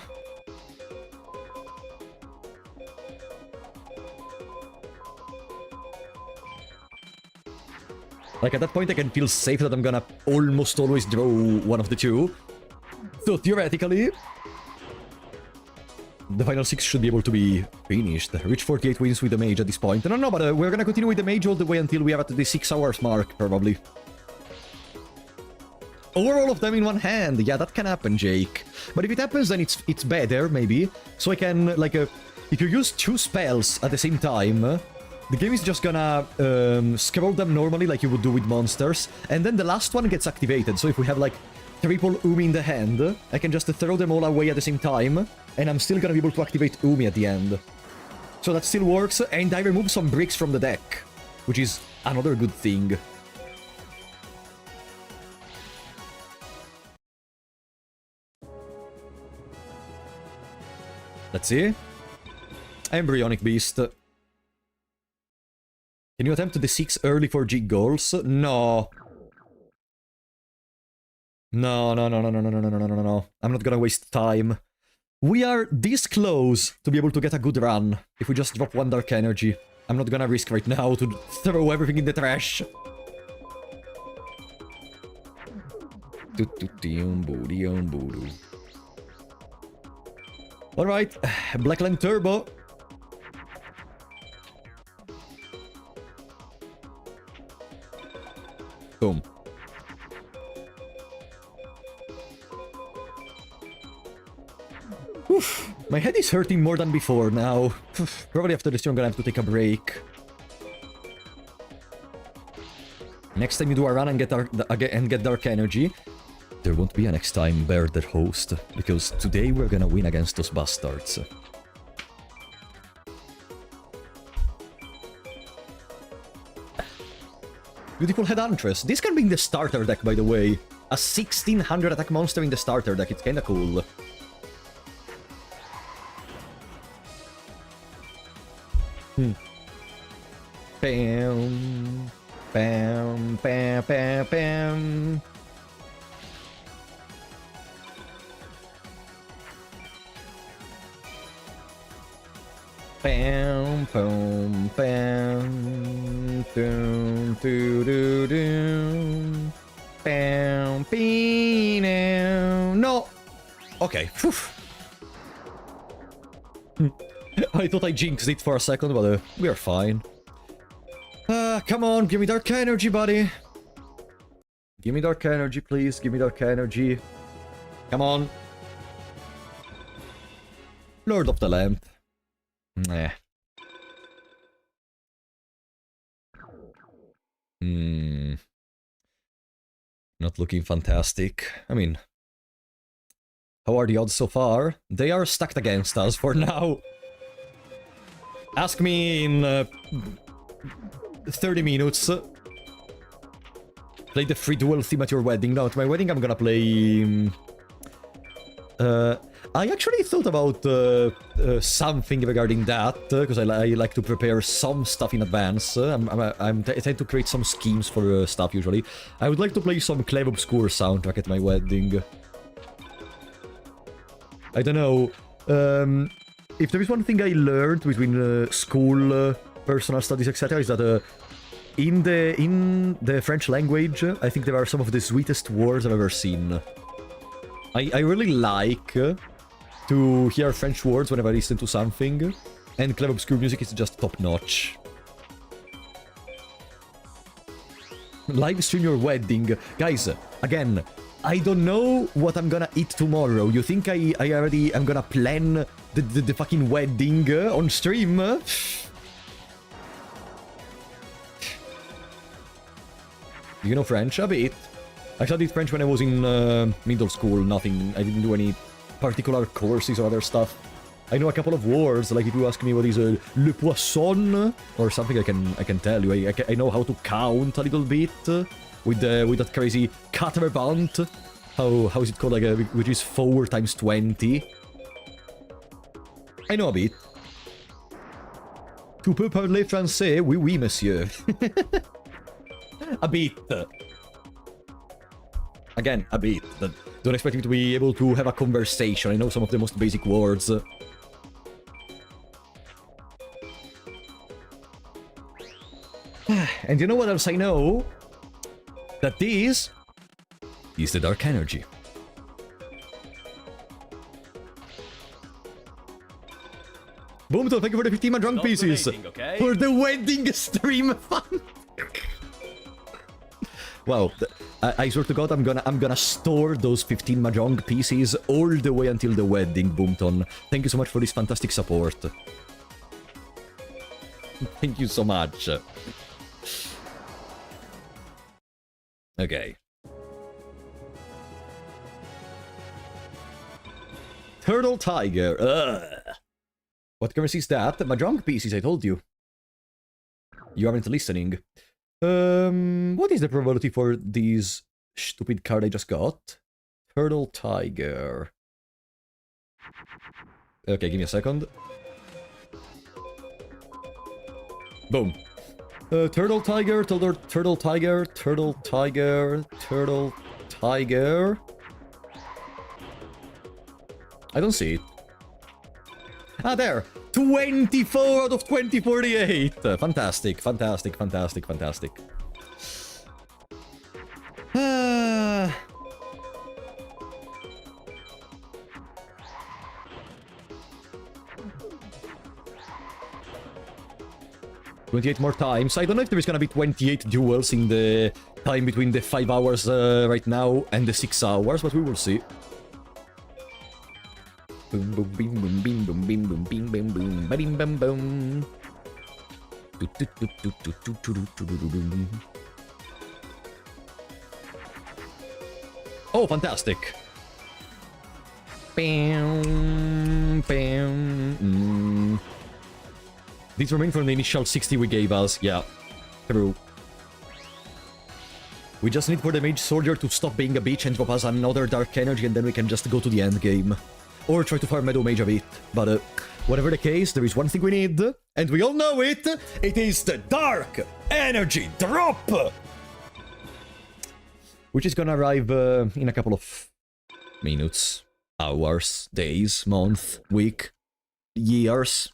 Like, at that point I can feel safe that I'm gonna almost always draw one of the two. So, theoretically, the final 6 should be able to be finished. Reach 48 wins with the mage at this point. No, but we're gonna continue with the mage all the way until we are at the 6 hours mark, probably. Or all of them in one hand. Yeah, that can happen, Jake. But if it happens, then it's better, maybe. So I can, like, if you use 2 spells at the same time, the game is just gonna scroll them normally like you would do with monsters, and then the last one gets activated. So if we have, like, triple Umi in the hand, I can just throw them all away at the same time, and I'm still gonna be able to activate Umi at the end. So that still works, and I remove some bricks from the deck, which is another good thing. Let's see. Embryonic Beast. Can you attempt the 6 early for jig goals? No. No. I'm not gonna waste time. We are this close to be able to get a good run if we just drop 1 Dark Energy. I'm not gonna risk right now to throw everything in the trash. Alright, Blackland Turbo. Boom. Oof, my head is hurting more than before now. Probably after this I'm gonna have to take a break. Next time you do a run and get Dark Energy, there won't be a next time Bear the host, because today we're gonna win against those bastards. Beautiful Headhuntress. This can be in the starter deck, by the way. A 1600 attack monster in the starter deck. It's kinda cool. Bam. Bam, bam, bam, bam. Bam, boom, bam, doom, doo, doo, doom. Bam, bam, no. Okay. Whew. I thought I jinxed it for a second, but we are fine. Come on, give me dark energy, buddy. Give me dark energy, please. Give me dark energy. Come on. Lord of the Lamp. Nah. Not looking fantastic. I mean, how are the odds so far? They are stacked against us for now. Ask me in 30 minutes. Play the free duel theme at your wedding. No, at my wedding I'm gonna play... I actually thought about something regarding that, because I like to prepare some stuff in advance. I tend to create some schemes for stuff usually. I would like to play some Clave Obscure soundtrack at my wedding. I don't know. If there is one thing I learned between school, personal studies, etc., is that in the French language, I think there are some of the sweetest words I've ever seen. I really like to hear French words whenever I listen to something, and Clave Obscure music is just top-notch. Live stream your wedding. Guys, again, I don't know what I'm gonna eat tomorrow. You think I already am gonna plan the fucking wedding on stream? You know French? A bit. I studied French when I was in middle school. Nothing. I didn't do any particular courses or other stuff. I know a couple of words. Like if you ask me what is le poisson or something, I can tell you. I know how to count a little bit with that crazy Caterbant. How is it called? Like which is 4 times 20. I know a bit. Tu peux parler français? Oui, oui, monsieur. A bit. Again, a bit. Don't expect me to be able to have a conversation. I know some of the most basic words. And you know what else I know? That this is the dark energy. Boomton, thank you for the 15 drunk pieces. Okay? For the wedding stream fun. Wow, I swear to God, I'm gonna store those 15 mahjong pieces all the way until the wedding, Boomton. Thank you so much for this fantastic support. Thank you so much. Okay. Turtle Tiger. Ugh. What currency is that? Mahjong pieces, I told you. You aren't listening. What is the probability for these stupid card I just got? Turtle Tiger. Okay, give me a second. Boom. Turtle Tiger, Turtle Tiger, Turtle Tiger, Turtle Tiger. I don't see it. Ah, there! 24 out of 2048! Fantastic, fantastic, fantastic, fantastic. Ah. 28 more times. I don't know if there is gonna be 28 duels in the time between the 5 hours right now and the 6 hours, but we will see. Boom, boom, bing, boom, bing, boom, bing, boom, bing, bing, boom, ba-ding, bam, boom. Oh, fantastic. Bam, bam. These remain from the initial 60 we gave us. Yeah, true. We just need for the Mage Soldier to stop being a bitch and drop us another Dark Energy, and then we can just go to the end game. Or try to farm Meadow Mage a bit. But whatever the case, there is one thing we need, and we all know it! It is the Dark Energy Drop! Which is gonna arrive in a couple of minutes, hours, days, month, week, years.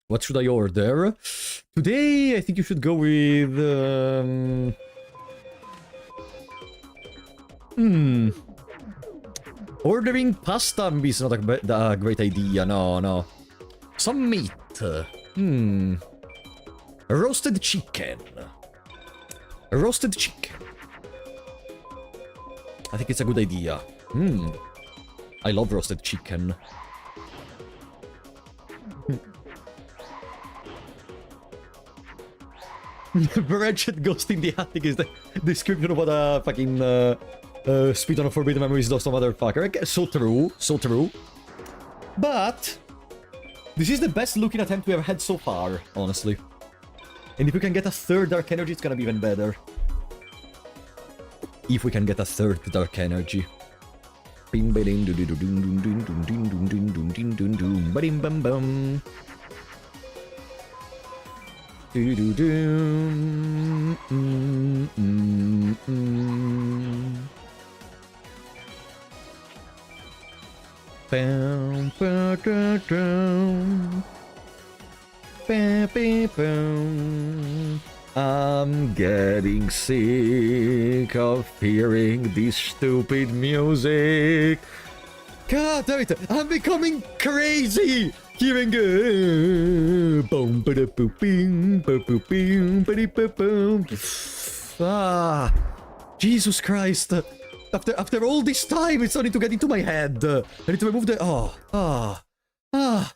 What should I order? Today, I think you should go with... Ordering pasta is not a great idea, no. Some meat. Roasted chicken. Roasted chicken. I think it's a good idea. I love roasted chicken. Wretched Ghost in the Attic is the description of what a fucking Speedrunning Forbidden Memories does to motherfucker. Okay, so true. But this is the best looking attempt we have had so far, honestly. And if we can get a third Dark Energy, it's gonna be even better. If we can get a third Dark Energy. Bim bim doo doo doo doo doo doo doo doo doo doo doo bim bum bum. Do do do. Bam ba da dum. Bam bam bam. I'm getting sick of hearing this stupid music. God damn it! I'm becoming crazy! Hearing boom ba da boom bing ba boom bing ba di ba boom. Ah, Jesus Christ! After all this time, it's starting to get into my head. I need to remove the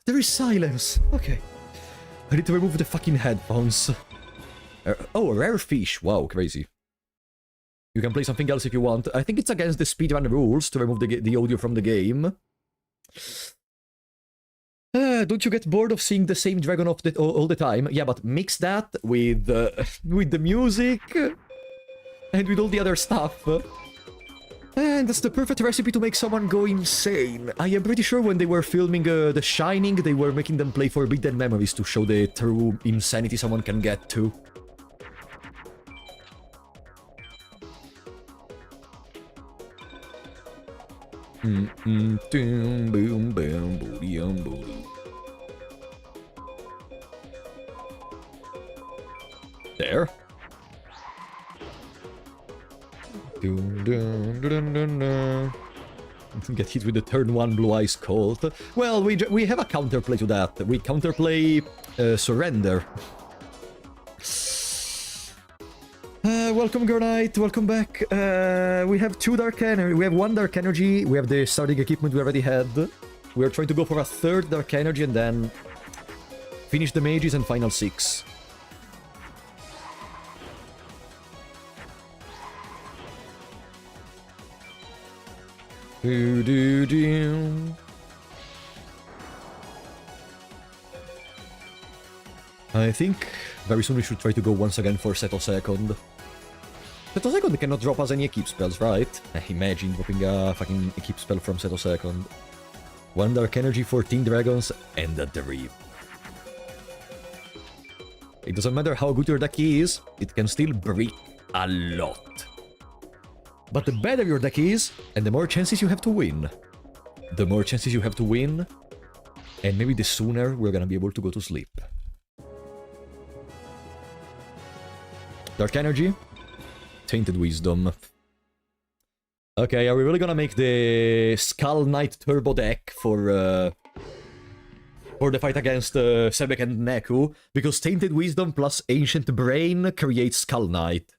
there is silence. Okay, I need to remove the fucking headphones. Oh, a rare fish. Wow, crazy. You can play something else if you want. I think it's against the speedrun rules to remove the audio from the game. Don't you get bored of seeing the same dragon all the time? Yeah, but mix that with the music and with all the other stuff. And that's the perfect recipe to make someone go insane. I am pretty sure when they were filming The Shining, they were making them play Forbidden Memories to show the true insanity someone can get to. There. Get hit with the turn 1 Blue Eyes Colt. Well, we have a counterplay to that. We counterplay Surrender. Welcome, Granite. Welcome back. We have 2 Dark Energy. We have 1 Dark Energy. We have the starting equipment we already had. We are trying to go for a 3rd Dark Energy and then finish the mages and final 6. Do do do. I think very soon we should try to go once again for Settle Second. Settle Second cannot drop us any equip spells, right? Imagine dropping a fucking equip spell from Settle Second. 1 Dark Energy, 14 dragons, and a dream. It doesn't matter how good your deck is, it can still break a lot. But the better your deck is, and the more chances you have to win. The more chances you have to win, and maybe the sooner we're gonna be able to go to sleep. Dark Energy, Tainted Wisdom. Okay, are we really gonna make the Skull Knight Turbo deck for the fight against Sebek and Neku? Because Tainted Wisdom plus Ancient Brain creates Skull Knight.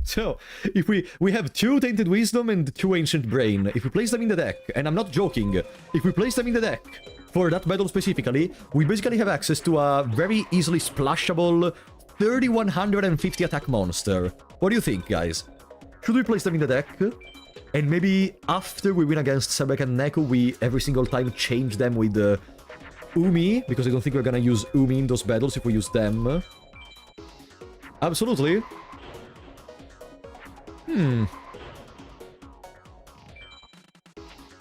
So, if we have 2 Tainted Wisdom and 2 Ancient Brain, if we place them in the deck, and I'm not joking, if we place them in the deck, for that battle specifically, we basically have access to a very easily splashable 3150 attack monster. What do you think, guys? Should we place them in the deck? And maybe after we win against Sebek and Neku, we every single time change them with Umi, because I don't think we're gonna use Umi in those battles if we use them. Absolutely.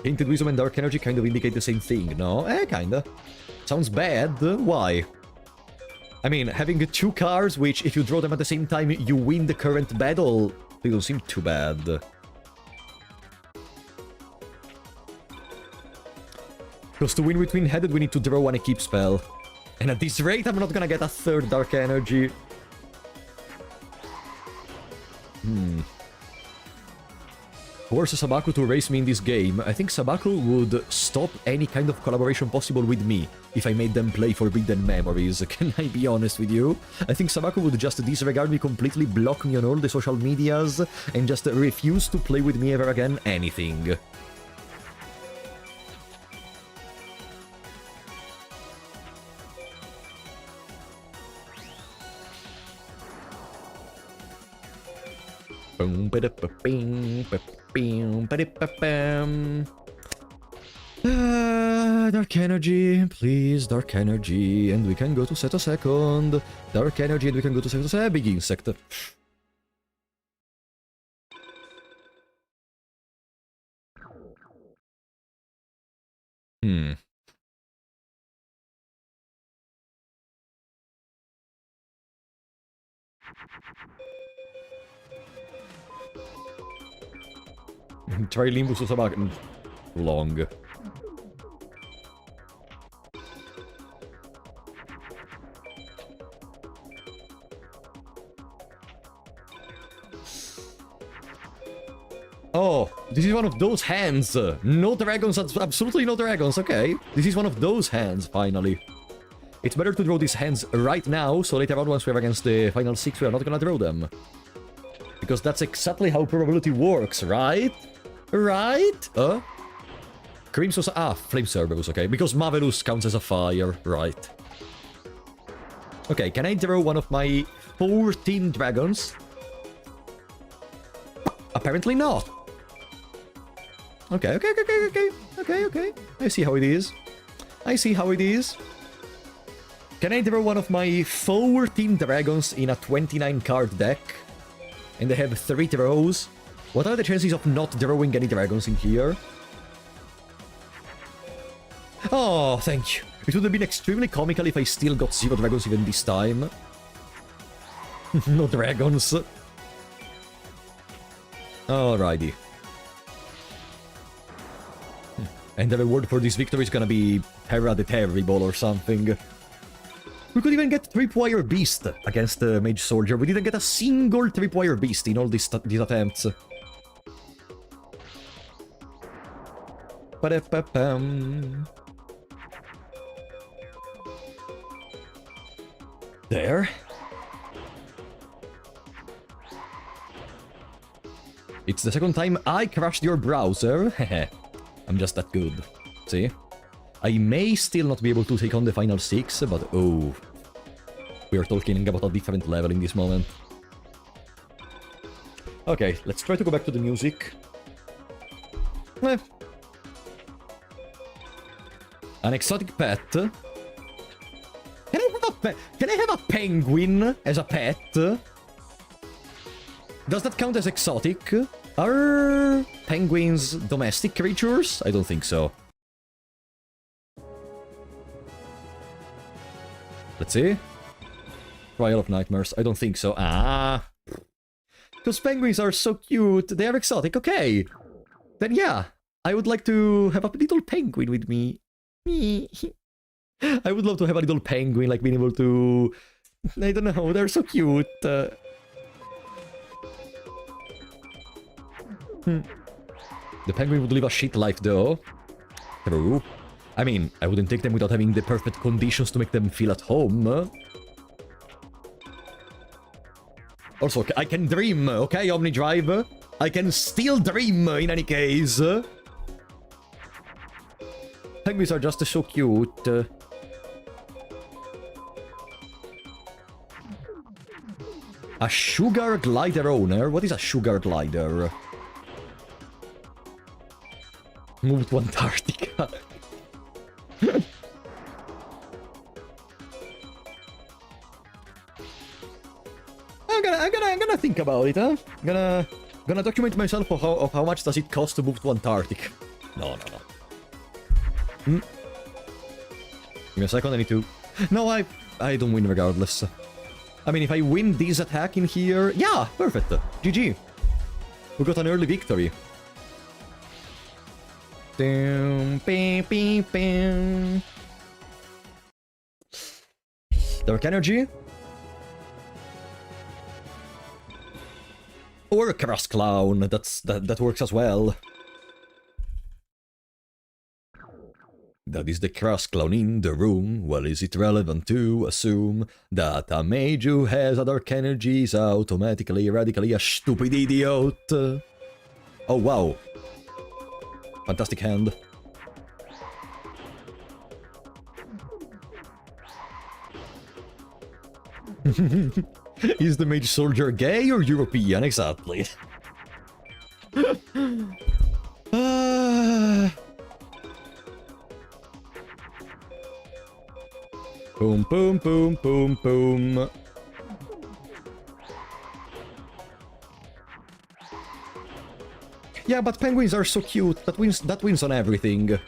Tainted Wisdom and Dark Energy kind of indicate the same thing, no? Kinda. Sounds bad. Why? I mean, having two cards, which if you draw them at the same time, you win the current battle, they don't seem too bad. Because to win with Twin-Headed, we need to draw one Equip spell. And at this rate, I'm not gonna get a third Dark Energy. Force Sabaku to race me in this game. I think Sabaku would stop any kind of collaboration possible with me if I made them play Forbidden Memories. Can I be honest with you? I think Sabaku would just disregard me completely, block me on all the social medias, and just refuse to play with me ever again anything. Dark Energy, please, Dark Energy, and we can go to set a second. Dark Energy, and we can go to set a second. Big Insect. Try Limbus to Sabak. Too long. Oh, this is one of those hands. No dragons, absolutely no dragons, okay. This is one of those hands, finally. It's better to draw these hands right now, so later on once we're against the final 6, we are not gonna draw them. Because that's exactly how probability works, right? Right? Crimson... Flame Cerberus, okay. Because Marvelous counts as a fire, right. Okay, can I draw one of my 14 dragons? Apparently not. Okay. I see how it is. Can I draw one of my 14 dragons in a 29 card deck? And they have 3 draws? What are the chances of not drawing any dragons in here? Oh, thank you. It would have been extremely comical if I still got 0 dragons even this time. No dragons. Alrighty. And the reward for this victory is gonna be Terra the Terrible or something. We could even get Tripwire Beast against the Mage Soldier. We didn't get a single Tripwire Beast in all these attempts. There. It's the second time I crashed your browser. I'm just that good. See? I may still not be able to take on the final 6, but oh... We are talking about a different level in this moment. Okay, let's try to go back to the music. An exotic pet. Can I have a penguin as a pet? Does that count as exotic? Are penguins domestic creatures? I don't think so. Let's see. Trial of Nightmares. I don't think so. Because penguins are so cute. They are exotic. Okay. Then yeah. I would like to have a little penguin with me. I would love to have a little penguin, like being able to... I don't know. They're so cute. The penguin would live a shit life though. True. I mean, I wouldn't take them without having the perfect conditions to make them feel at home. Also, I can dream, okay, Omnidrive? I can still dream in any case. Penguins are just so cute. A sugar glider owner? What is a sugar glider? Move to Antarctica. I'm gonna think about it, huh? Gonna document myself of how much does it cost to move to Antarctic. No. Give me a second, I need to... No, I don't win regardless. I mean, if I win this attack in here... Yeah, perfect. GG. We got an early victory. Dark Energy. Or a Crass Clown, that works as well. That is the Crass Clown in the room. Well, is it relevant to assume that a mage who has a Dark Energy is automatically, radically a stupid idiot? Oh, wow. Fantastic hand. Is the mage soldier gay or European? Exactly. Boom, boom, boom, boom, boom. Yeah, but penguins are so cute. That wins on everything.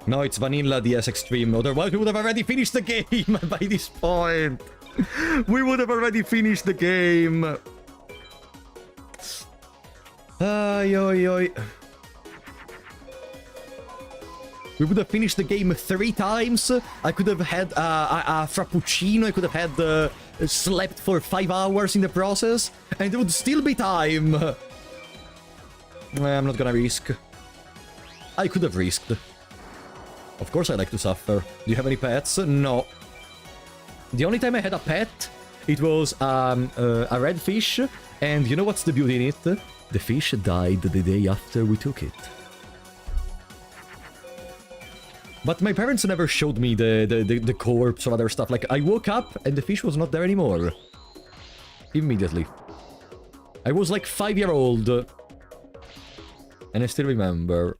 No, it's Vanilla DS Extreme. Otherwise, we would have already finished the game by this point. We would have already finished the game. Ay, oi, oi. We would have finished the game 3 times. I could have had a frappuccino. I could have had slept for 5 hours in the process, and there would still be time. I'm not gonna risk. I could have risked. Of course I like to suffer. Do you have any pets? No. The only time I had a pet, it was a red fish, and you know what's the beauty in it? The fish died the day after we took it. But my parents never showed me the corpse or other stuff. Like, I woke up and the fish was not there anymore. Immediately. I was like 5-year-old. And I still remember.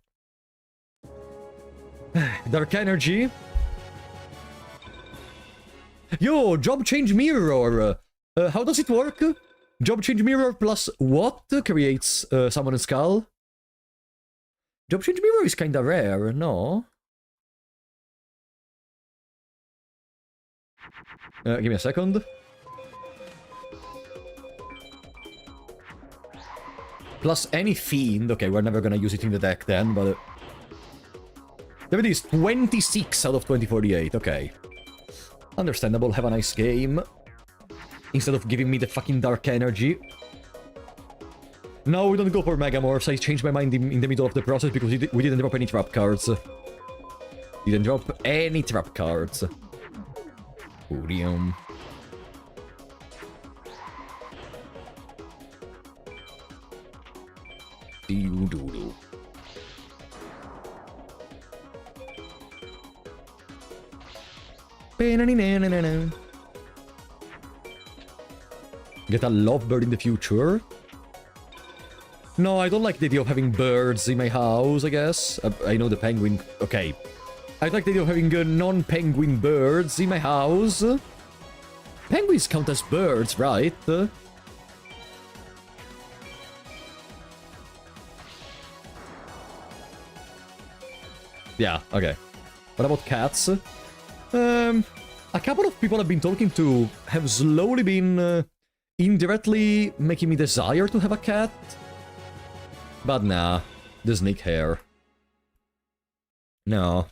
Dark Energy. Yo, job change mirror. How does it work? Job change mirror plus what creates Summoned Skull? Job change mirror is kinda rare, no? Give me a second. Plus any fiend. Okay, we're never gonna use it in the deck then, but... There it is, 26 out of 2048, okay. Understandable, have a nice game. Instead of giving me the fucking Dark Energy. No, we don't go for Megamorphs. I changed my mind in the middle of the process because we didn't drop any trap cards. Didn't drop any trap cards. Podium. Doo-doo-doo. Get a lovebird in the future. No, I don't like the idea of having birds in my house, I guess. I know the penguin... Okay. I like the idea of having non-penguin birds in my house. Penguins count as birds, right? Yeah, okay. What about cats? A couple of people I've been talking to have slowly been indirectly making me desire to have a cat. But nah, the snake hair. No.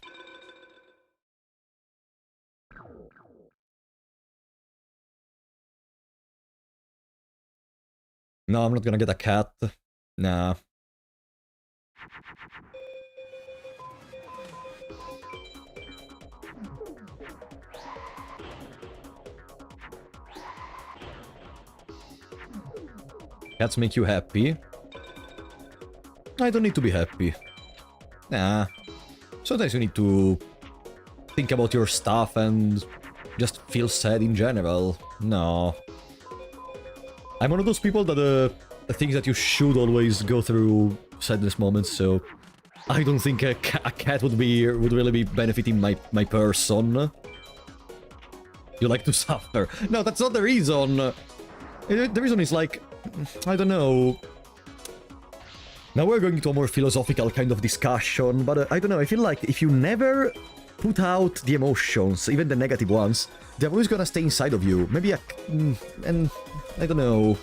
No, I'm not gonna get a cat. Nah. Cats make you happy? I don't need to be happy. Nah. Sometimes you need to think about your stuff and just feel sad in general. No. I'm one of those people that thinks that you should always go through sadness moments, so I don't think a cat would really be benefiting my person. You like to suffer. No, that's not the reason. The reason is like, I don't know. Now we're going to a more philosophical kind of discussion, but I don't know, I feel like if you never put out the emotions, even the negative ones, they're always gonna stay inside of you. Maybe and I don't know.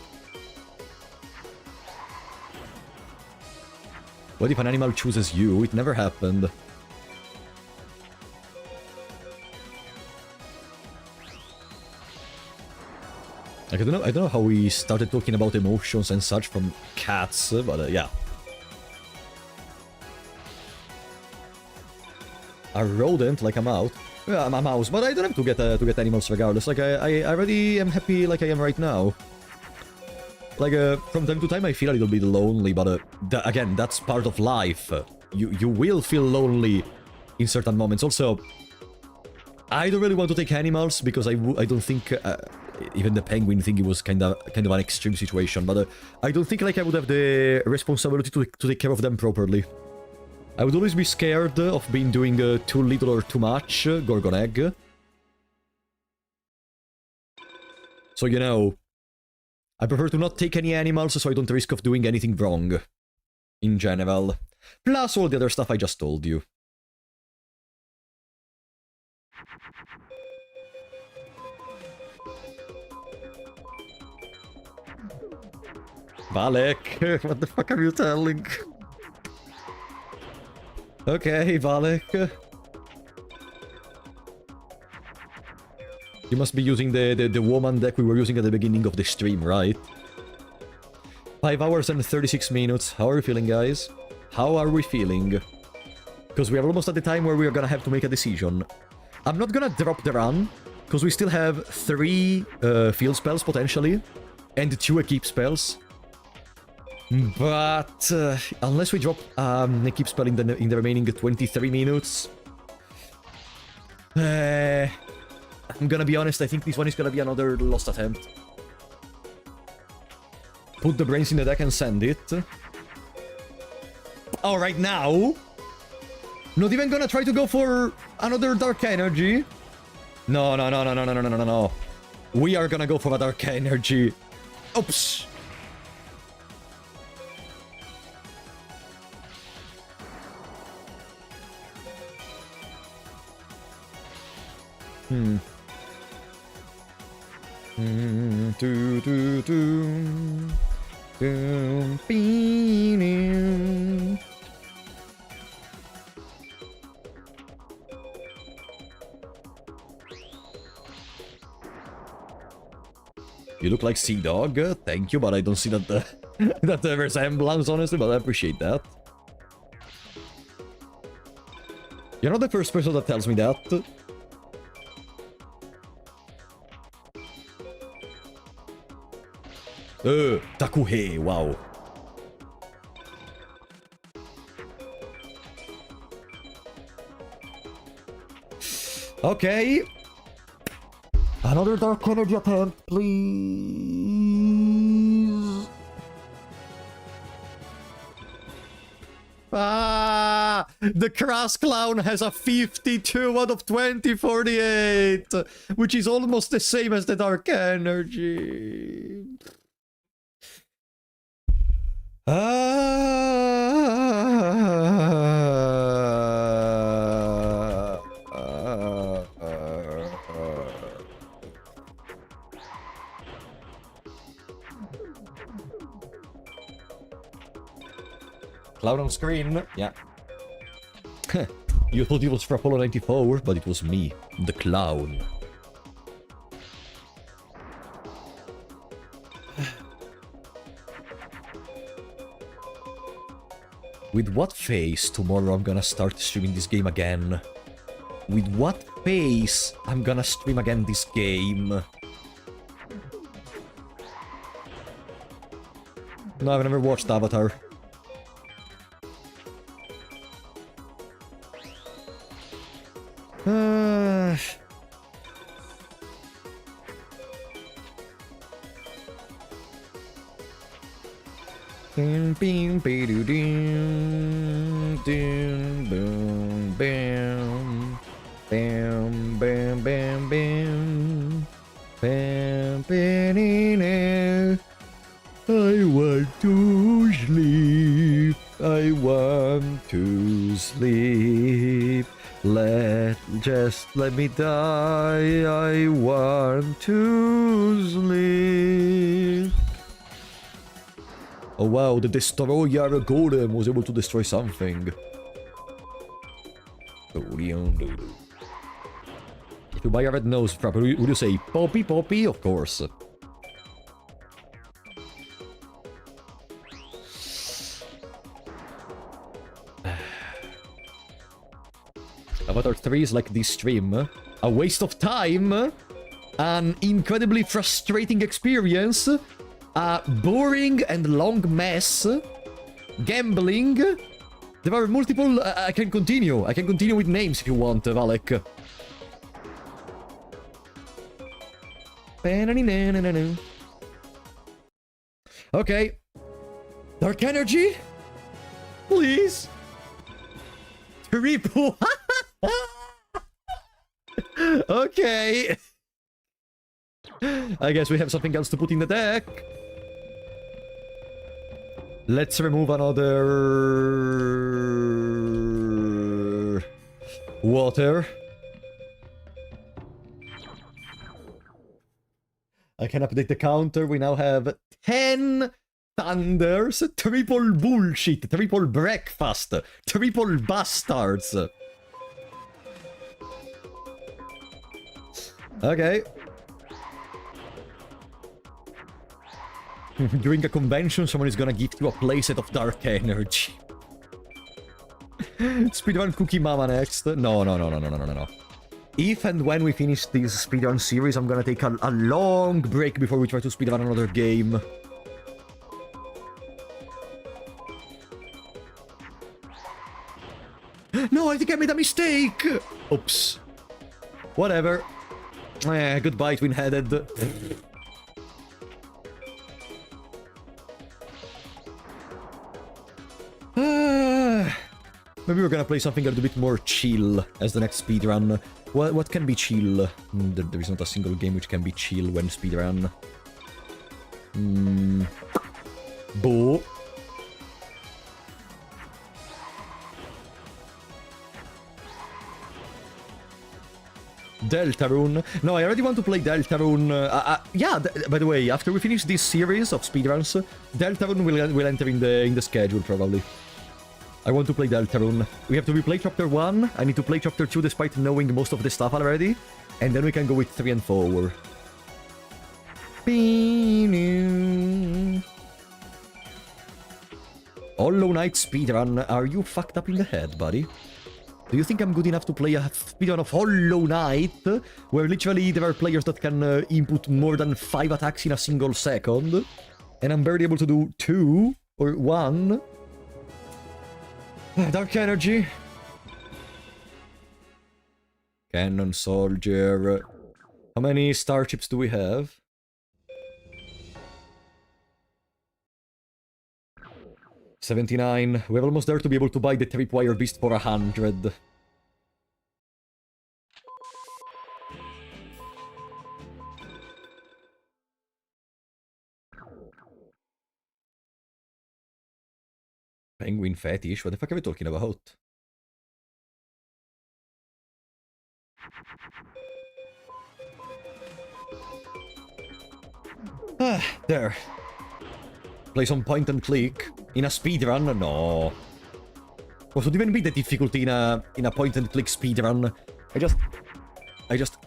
What if an animal chooses you? It never happened. Like, I don't know how we started talking about emotions and such from cats, but yeah. A rodent, like a mouse. Yeah, I'm a mouse, but I don't have to get animals regardless. Like I already am happy like I am right now. Like from time to time I feel a little bit lonely, but again, that's part of life. You will feel lonely in certain moments. Also, I don't really want to take animals because I don't think even the penguin thing, it was kind of an extreme situation. But I don't think like I would have the responsibility to take care of them properly. I would always be scared of being doing too little or too much Gorgon egg. So, you know, I prefer to not take any animals so I don't risk of doing anything wrong. In general. Plus all the other stuff I just told you. Valek, what the fuck are you telling? Okay, Valek. You must be using the woman deck we were using at the beginning of the stream, right? 5 hours and 36 minutes. How are you feeling, guys? How are we feeling? Because we are almost at the time where we are gonna have to make a decision. I'm not gonna drop the run, because we still have 3 field spells, potentially, and 2 equip spells. But unless we drop a keep spell in the remaining 23 minutes, I'm gonna be honest. I think this one is gonna be another lost attempt. Put the brains in the deck and send it. Oh, right now? Not even gonna try to go for another dark energy. No. We are gonna go for a dark energy. Oops. You look like Sea Dog. Thank you, but I don't see that that resemblance, honestly, but I appreciate that. You're not the first person that tells me that. Takuhei, wow. Okay. Another dark energy attempt, please. The Crass Clown has a 52 out of 2048, which is almost the same as the dark energy. Cloud on screen, yeah. You thought it was for Apollo 94, but it was me, the clown. With what face tomorrow I'm gonna start streaming this game again? With what face I'm gonna stream again this game? No, I've never watched Avatar. Bing, bing, ding, ding, boom, bam, bam, bam, bam, bam. I want to sleep. I want to sleep. Just let me die. I want to sleep. Oh wow, the destroyer golem was able to destroy something. If you buy a red nose properly, would you say Poppy Poppy? Of course. Avatar 3 is like this stream. A waste of time, an incredibly frustrating experience, a boring and long mess, gambling. There are multiple... I can continue. I can continue with names if you want, Valek. Okay. Dark energy? Please? Triple... Okay. I guess we have something else to put in the deck. Let's remove another... water. I can update the counter. We now have 10 thunders, triple bullshit, triple breakfast, triple bastards. Okay. During a convention, someone is gonna gift you a playset of dark energy. Speedrun Cookie Mama next. No. If and when we finish this speedrun series, I'm gonna take a long break before we try to speedrun another game. No, I think I made a mistake! Oops. Whatever. Goodbye, twin-headed. Maybe we're gonna play something a little bit more chill as the next speedrun. What can be chill? There is not a single game which can be chill when speedrun. Bo. Deltarune. No, I already want to play Deltarune. Yeah, by the way, after we finish this series of speedruns, Deltarune will enter in the schedule, probably. I want to play Deltarune. We have to replay Chapter 1. I need to play Chapter 2 despite knowing most of the stuff already. And then we can go with 3 and 4. Hollow Knight speedrun. Are you fucked up in the head, buddy? Do you think I'm good enough to play a speedrun of Hollow Knight, where literally there are players that can input more than 5 attacks in a single second, and I'm barely able to do 2 or 1? Dark energy. Cannon soldier. How many starships do we have? $79. We're almost there to be able to buy the tripwire beast for 100. Penguin fetish? What the fuck are we talking about? There. Play some point and click. In a speedrun? No. What would even be the difficulty in a point and click speedrun? I just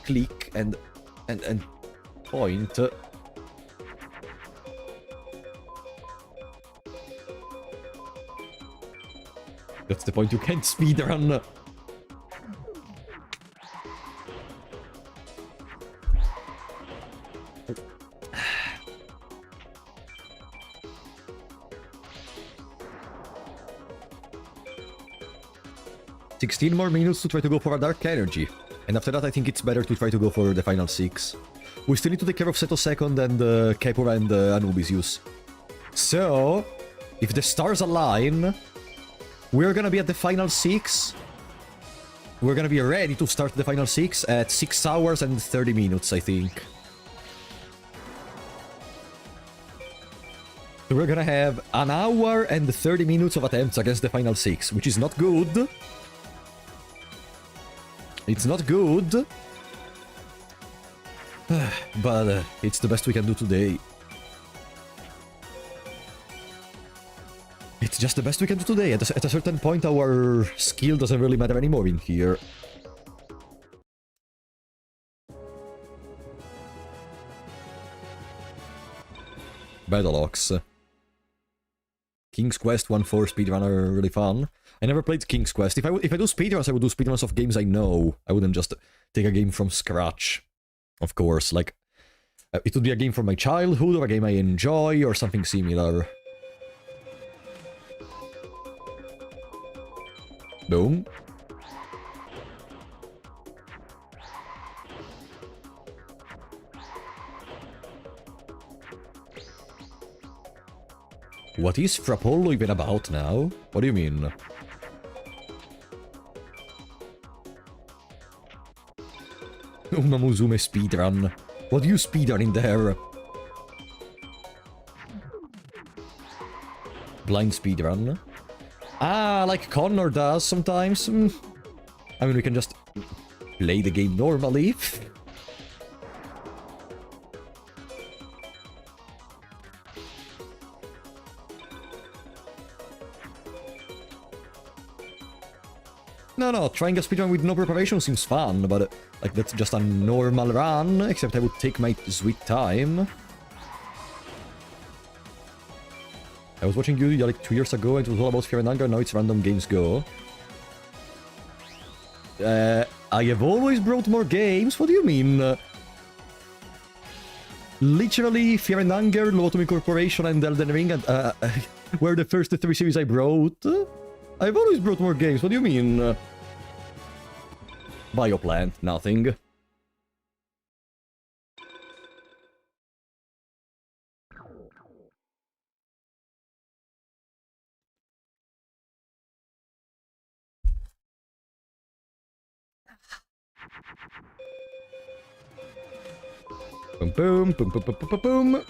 click and point. That's the point, you can't speedrun. $16 more minutes to try to go for a dark energy. And after that I think it's better to try to go for the final 6. We still need to take care of Seto second and Kepura and Anubisius. So, if the stars align, we're gonna be at the final 6. We're gonna be ready to start the final 6 at 6 hours and 30 minutes, I think. So we're gonna have an hour and 30 minutes of attempts against the final 6, which is not good. It's not good. But it's the best we can do today. It's just the best we can do today. At a certain point, our skill doesn't really matter anymore in here. Battlelocks. King's Quest 1-4 speedrunner, really fun. I never played King's Quest. If I do speedruns, I would do speedruns of games I know. I wouldn't just take a game from scratch. Of course, like, it would be a game from my childhood, or a game I enjoy, or something similar. Boom. What is Frapollo even about now? What do you mean? Uma Musume speedrun. What do you speedrun in there? Blind speedrun. Ah, like Connor does sometimes. I mean, we can just play the game normally. No, trying a speedrun with no preparation seems fun, but like that's just a normal run, except I would take my sweet time. I was watching you like 2 years ago, and it was all about Fear and Hunger, now it's Random Games Go. I have always brought more games, what do you mean? Literally, Fear and Hunger, Lobotomy Corporation, and Elden Ring were the first 3 series I brought. I've always brought more games, what do you mean? Bioplant, nothing. Boom, boom, boom, boom, boom, boom, boom.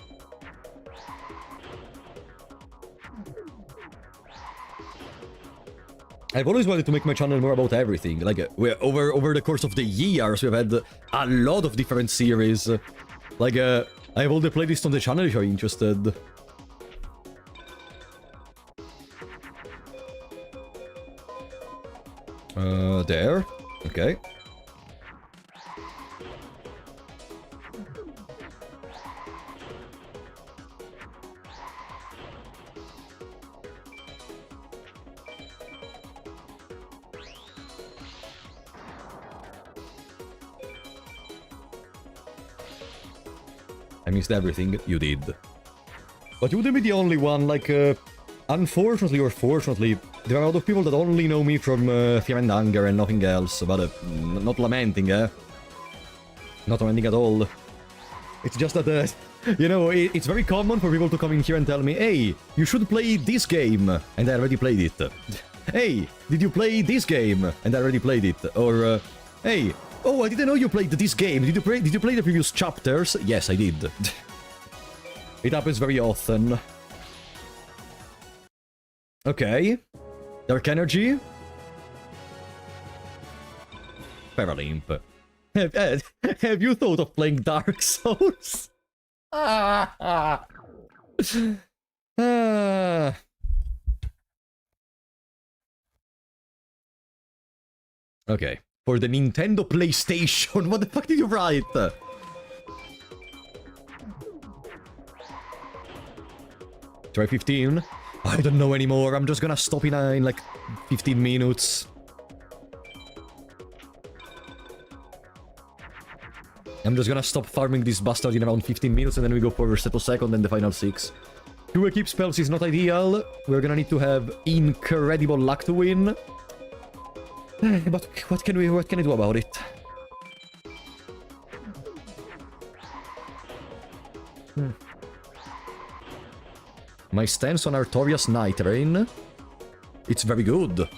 I've always wanted to make my channel more about everything. Like, over the course of the years, we've had a lot of different series. Like, I have all the playlists on the channel if you're interested. There. Okay. I missed everything. You did. But you wouldn't be the only one, like, unfortunately or fortunately, there are a lot of people that only know me from Fear and Hunger and nothing else, but not lamenting, eh? Not lamenting at all. It's just that, you know, it's very common for people to come in here and tell me, hey, you should play this game, and I already played it. Hey, did you play this game? And I already played it. Or, hey, oh, I didn't know you played this game. Did you play the previous chapters? Yes, I did. It happens very often. Okay. Dark Energy. Paralimp. Have you thought of playing Dark Souls? Okay. For the Nintendo PlayStation. What the fuck did you write? Try 15? I don't know anymore. I'm just gonna stop in like 15 minutes. I'm just gonna stop farming this bastard in around 15 minutes and then we go for Settle Second and the final 6. 2 equip spells is not ideal. We're gonna need to have incredible luck to win. But what can I do about it? My stance on Artorias Night Rain. It's very good.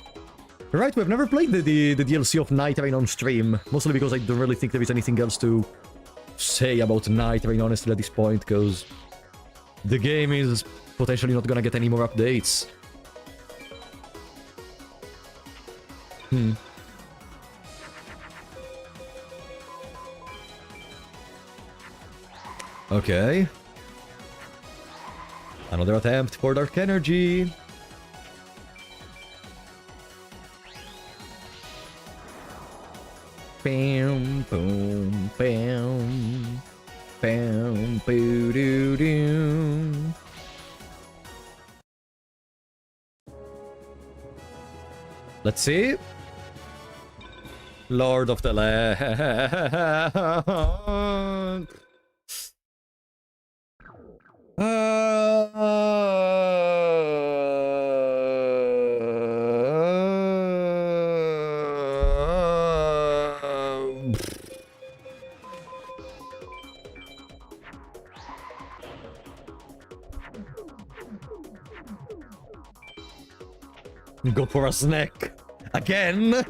Right, we've never played the DLC of Night Rain on stream. Mostly because I don't really think there is anything else to say about Night Rain, honestly, at this point. Because the game is potentially not gonna get any more updates. Okay. Another attempt for Dark Energy. Bam, boom, bam. Bam, boo, doo, doo. Let's see. Lord of the Land. Go for a snack. Again?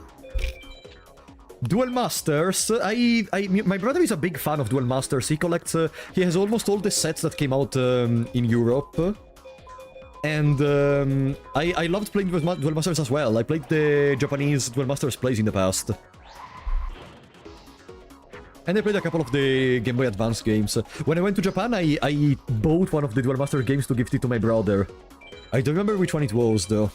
Duel Masters, my brother is a big fan of Duel Masters. He collects, he has almost all the sets that came out in Europe. And I loved playing Duel Masters as well. I played the Japanese Duel Masters plays in the past. And I played a couple of the Game Boy Advance games. When I went to Japan, I bought one of the Duel Master games to gift it to my brother. I don't remember which one it was, though.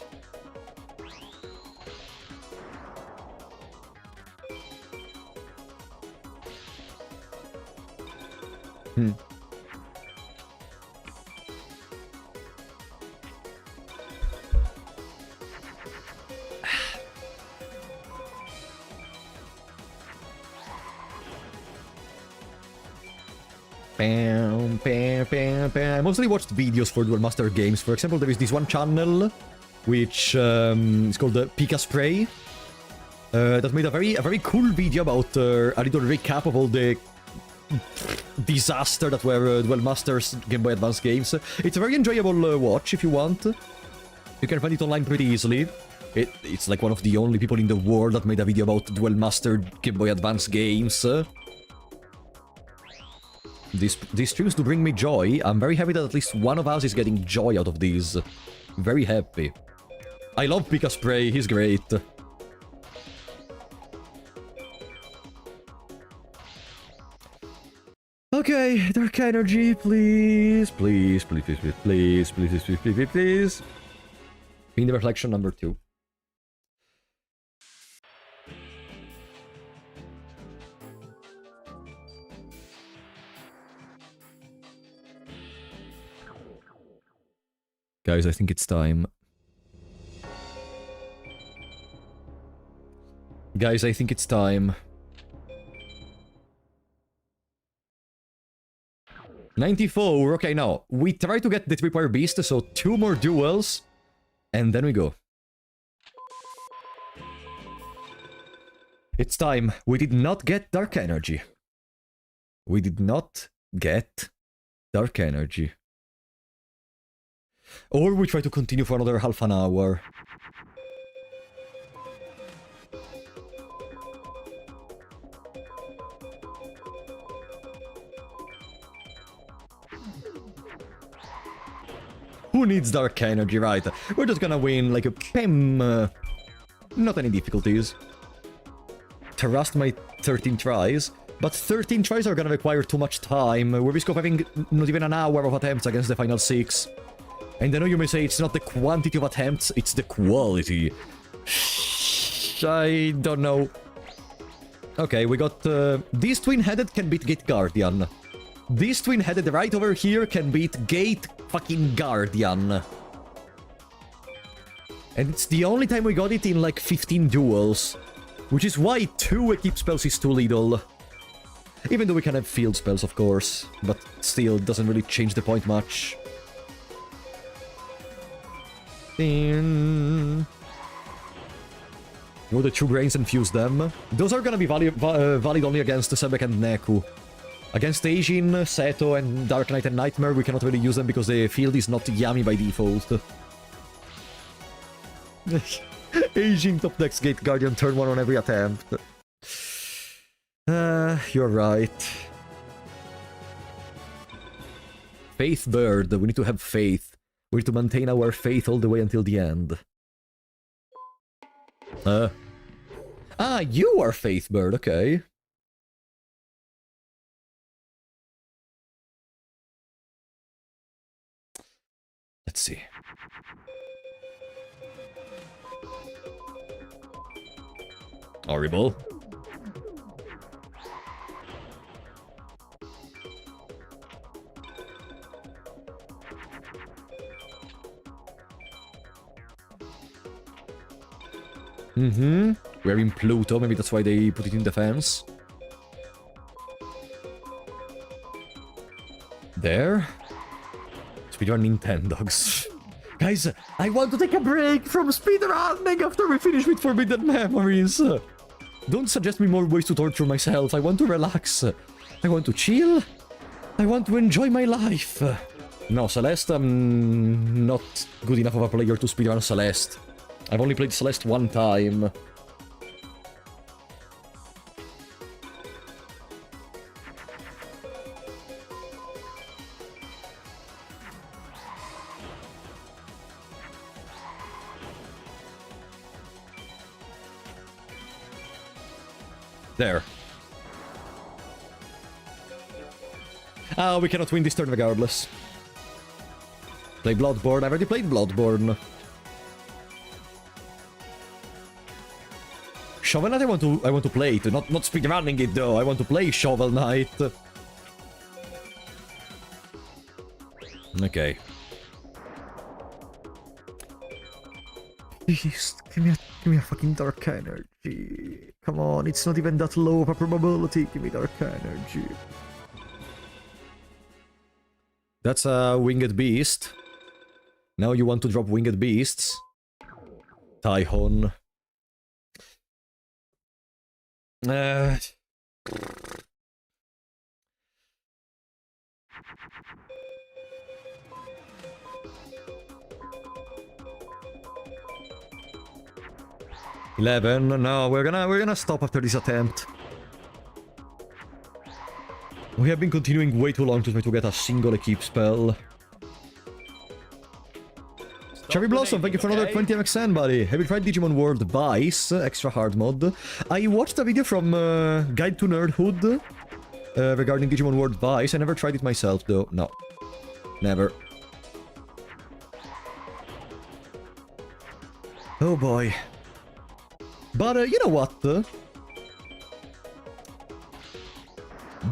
Bam, bam, bam, bam. I mostly watched videos for Duel Master games. For example, there is this one channel which is called Pika Spray that made a very cool video about a little recap of all the disaster that were Duel Masters Game Boy Advance games. It's a very enjoyable watch if you want. You can find it online pretty easily. It's like one of the only people in the world that made a video about Duel Master Game Boy Advance games. These streams do bring me joy. I'm very happy that at least one of us is getting joy out of these. Very happy. I love Pika Spray, he's great. Okay, Dark Energy, please. Please, please, please, please, please, please, please, please, please. In the reflection number 2. Guys, I think it's time. Guys, I think it's time. 94, okay, now, we try to get the Tripwire Beast, so 2 more duels, and then we go. It's time. We did not get Dark Energy. We did not get Dark Energy. Or we try to continue for another half an hour. Who needs Dark Energy, right? We're just gonna win like a PEM. Not any difficulties. Trust my 13 tries. But 13 tries are gonna require too much time. We risk of having not even an hour of attempts against the final 6. And I know you may say it's not the quantity of attempts, it's the quality. I don't know. Okay, we got... this twin-headed can beat Gate Guardian. This twin-headed right over here can beat Gate fucking Guardian. And it's the only time we got it in like 15 duels. Which is why 2 equip spells is too little. Even though we can have field spells, of course. But still, it doesn't really change the point much. Oh, the 2 brains and fuse them. Those are gonna be valid only against Sebek and Neku. Against Eijin, Seto, and Dark Knight and Nightmare, we cannot really use them because the field is not Yami by default. Eijin top decks Gate Guardian turn 1 on every attempt. You're right. Faith Bird, we need to have faith. We're to maintain our faith all the way until the end. You are Faithbird, okay. Let's see. Horrible. We're in Pluto, maybe that's why they put it in defense. There. Speedrunning 10 dogs. Guys, I want to take a break from speedrunning after we finish with Forbidden Memories. Don't suggest me more ways to torture myself. I want to relax. I want to chill. I want to enjoy my life. No, Celeste, I'm not good enough of a player to speedrun Celeste. I've only played Celeste one time. There. We cannot win this turn regardless. Play Bloodborne. I've already played Bloodborne. Shovel Knight I want to play it. Not speedrunning it though. I want to play Shovel Knight. Okay. Please, give me a fucking dark energy. Come on, it's not even that low of a probability. Give me dark energy. That's a winged beast. Now you want to drop winged beasts. Tyhon. 11. No, we're gonna stop after this attempt. We have been continuing way too long to try to get a single equip spell. Cherry Blossom, thank you for another 20 MXN, buddy. Have you tried Digimon World Vice, extra hard mod? I watched a video from Guide to Nerdhood regarding Digimon World Vice. I never tried it myself, though. No. Never. Oh boy. But, you know what?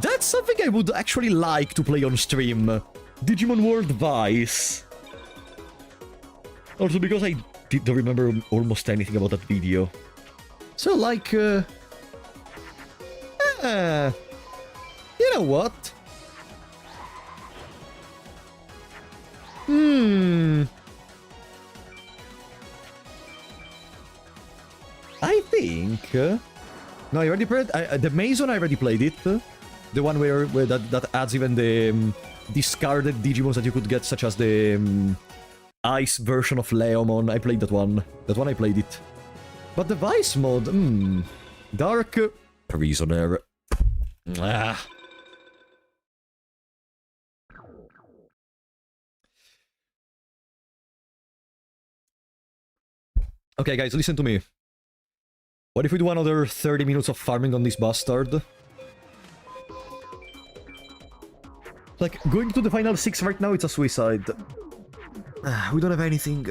That's something I would actually like to play on stream. Digimon World Vice. Also because I don't remember almost anything about that video. So, like, you know what? I think... no, I already played... the Mason, I already played it. The one where that adds even the discarded Digimons that you could get, such as the Ice version of Leomon. I played that one. That one I played it. But the Vice mod... Dark Prisoner. Ah. Okay, guys, listen to me. What if we do another 30 minutes of farming on this bastard? Like, going to the final 6 right now, it's a suicide. We don't have anything.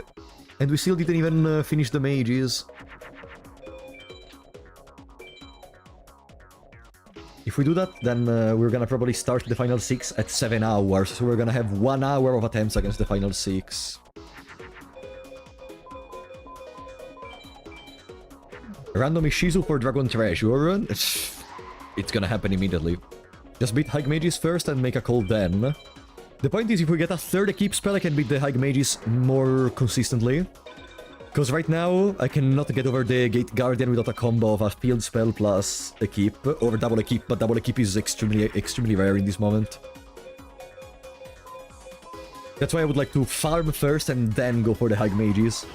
And we still didn't even finish the mages. If we do that, then we're gonna probably start the final 6 at 7 hours. So we're gonna have 1 hour of attempts against the final 6. Random Ishizu for Dragon Treasure. It's gonna happen immediately. Just beat High Mages first and make a call then. The point is, if we get a third equip spell, I can beat the High Mages more consistently. Because right now, I cannot get over the Gate Guardian without a combo of a field spell plus equip, or double equip, but double equip is extremely rare in this moment. That's why I would like to farm first and then go for the High Mages.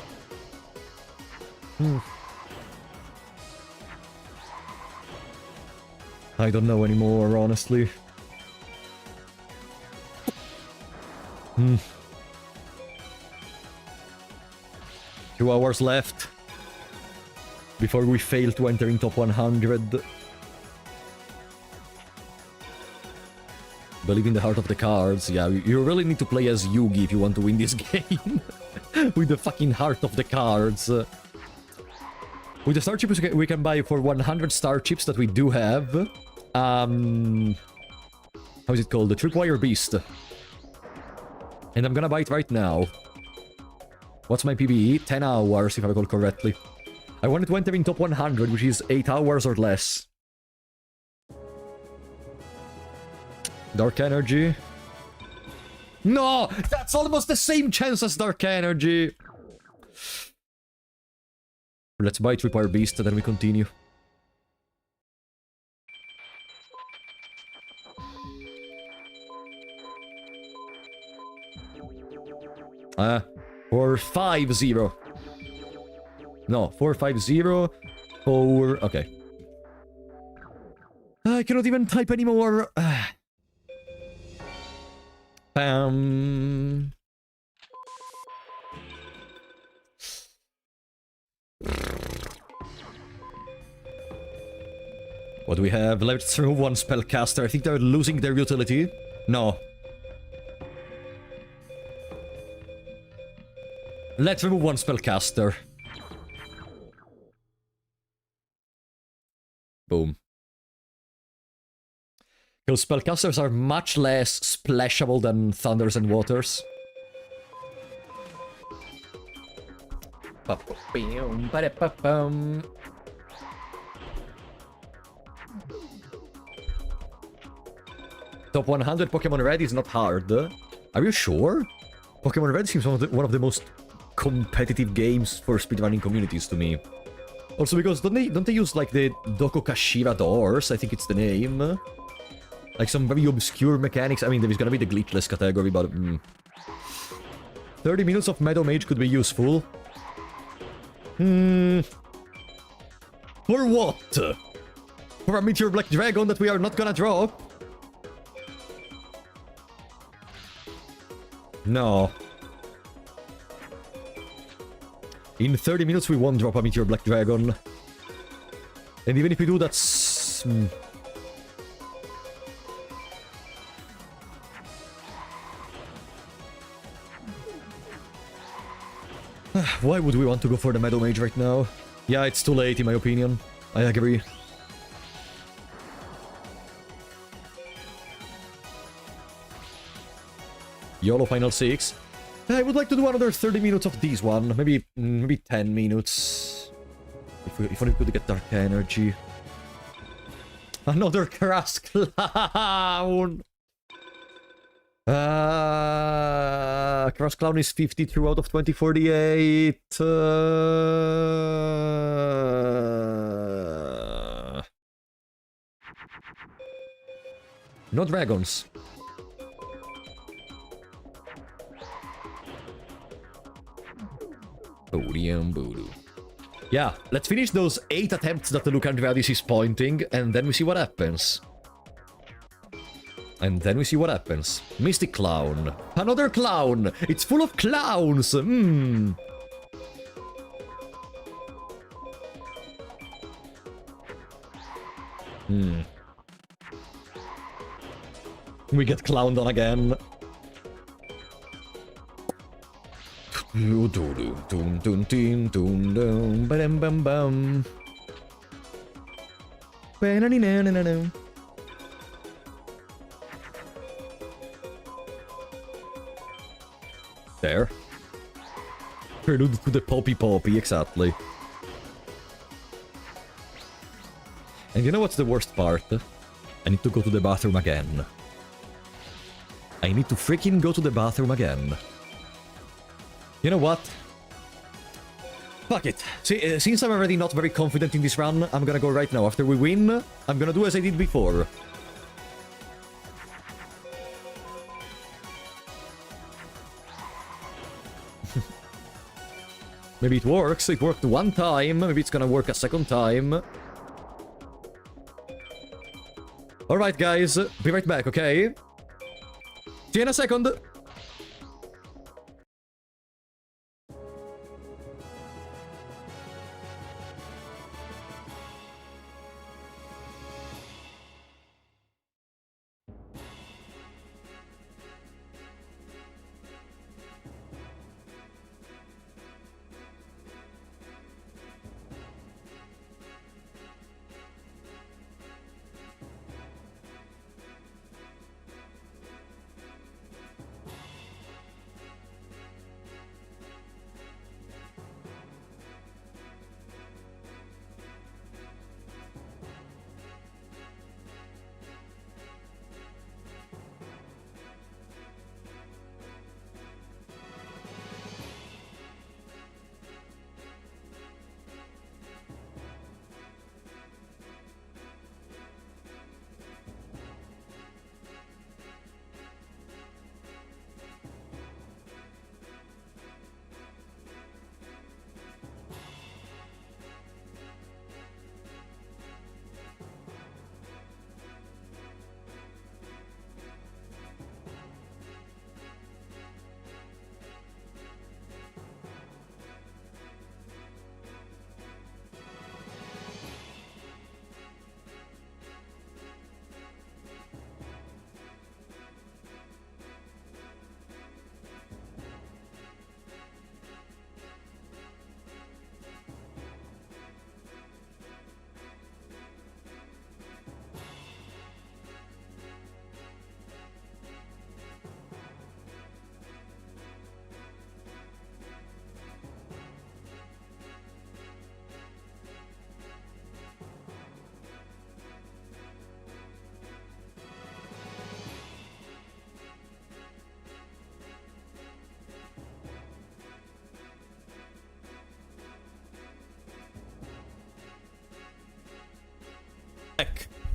I don't know anymore, honestly. 2 hours left before we fail to enter in top 100. Believe in the heart of the cards. Yeah, you really need to play as Yugi if you want to win this game. With the fucking heart of the cards. With the star chips we can buy for 100 star chips that we do have. How is it called? The Tripwire Beast. And I'm gonna buy it right now. What's my PBE? 10 hours, if I recall correctly. I wanted to enter in top 100, which is 8 hours or less. Dark Energy. No! That's almost the same chance as Dark Energy! Let's buy Tripwire Beast, and then we continue. For 5-0. No, 450. 4... Okay. I cannot even type anymore. What do we have? Let's remove one spellcaster. I think they're losing their utility. No. Let's remove one spellcaster. Boom. Because spellcasters are much less splashable than Thunders and Waters. Top 100 Pokemon Red is not hard. Are you sure? Pokemon Red seems one of the most competitive games for speedrunning communities to me. Also because don't they use like the Dokokashira doors? I think it's the name. Like some very obscure mechanics. I mean, there's gonna be the glitchless category, but 30 minutes of Meadow Mage could be useful. For what? For a Meteor Black Dragon that we are not gonna drop? No. In 30 minutes we won't drop a Meteor Black Dragon. And even if we do, that's... Why would we want to go for the Meadow Mage right now? Yeah, it's too late in my opinion. I agree. YOLO Final 6. I would like to do another 30 minutes of this one. Maybe 10 minutes. If only we could get Dark Energy. Another Crass Clown! Crass Clown is 52 out of 2048. No dragons. Yeah, let's finish those 8 attempts that the Lucandradius is pointing, and then we see what happens. Mystic Clown. Another clown! It's full of clowns! We get clowned on again. There. Prelude to the Poppy, exactly. And you know what's the worst part? I need to go to the bathroom again. I need to freaking go to the bathroom again. You know what? Fuck it. See, since I'm already not very confident in this run, I'm gonna go right now. After we win, I'm gonna do as I did before. Maybe it works. It worked one time. Maybe it's gonna work a second time. Alright, guys. Be right back, okay? See you in a second.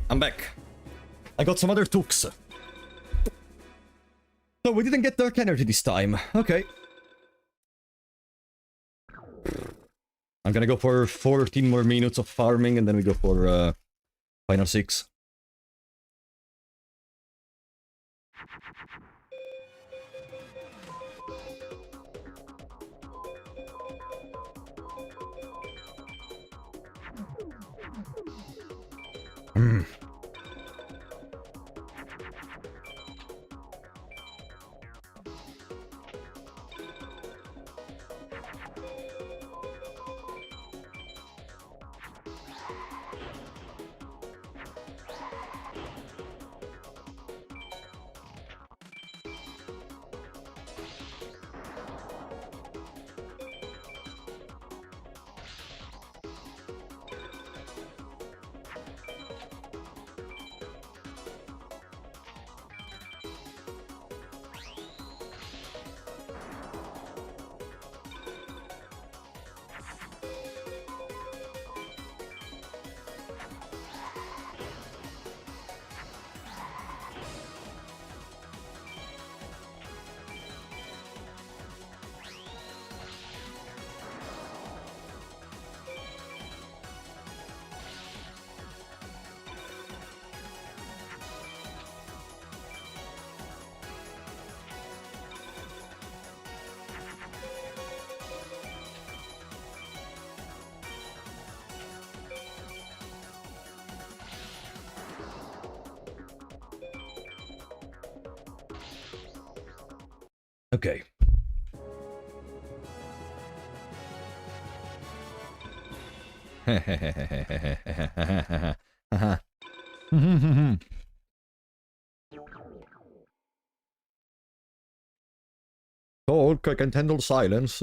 I'm back. I got some other tooks. No, we didn't get Dark Energy this time. Okay. I'm gonna go for 14 more minutes of farming, and then we go for final 6. Okay. Talk, I can handle silence.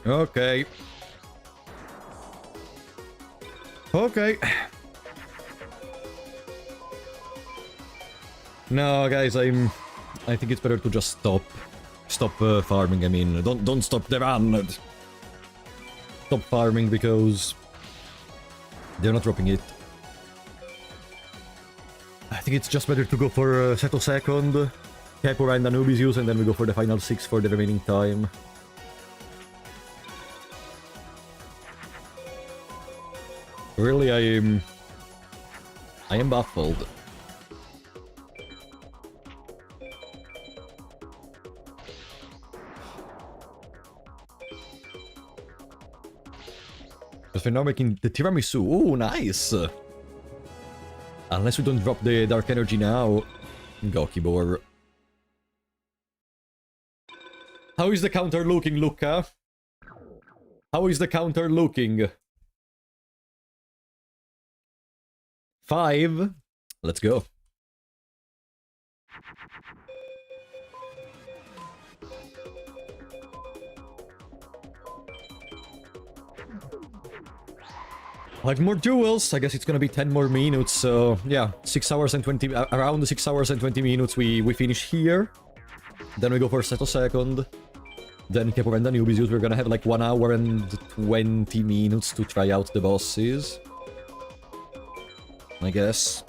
Okay. Okay. No, guys, I think it's better to just stop farming. I mean, don't stop the run. Stop farming because they're not dropping it. I think it's just better to go for settle second, Capo and Anubis use, and then we go for the final 6 for the remaining time. Really, I am baffled. Because we're now making the tiramisu. Ooh, nice! Unless we don't drop the dark energy now. Gokibor. How is the counter looking, Luca? How is the counter looking? 5. Let's go. Five more duels. I guess it's gonna be 10 more minutes. So yeah, 6 hours and 20. Around 6 hours and 20 minutes. We finish here. Then we go for settle second. Then Capo and Anubis use. We're gonna have like 1 hour and 20 minutes to try out the bosses, I guess.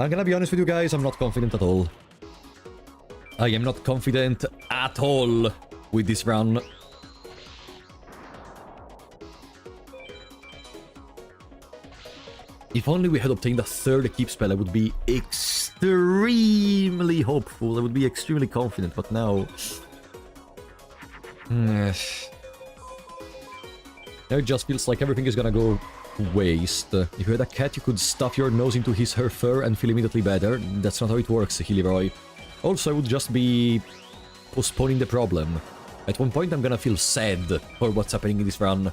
I'm gonna be honest with you guys, I'm not confident at all. I am not confident at all with this run. If only we had obtained a third keep spell, I would be extremely hopeful. I would be extremely confident, but now It just feels like everything is gonna go to waste. If you had a cat, you could stuff your nose into her fur and feel immediately better. That's not how it works, Leroy. Also, I would just be postponing the problem. At one point, I'm gonna feel sad for what's happening in this run.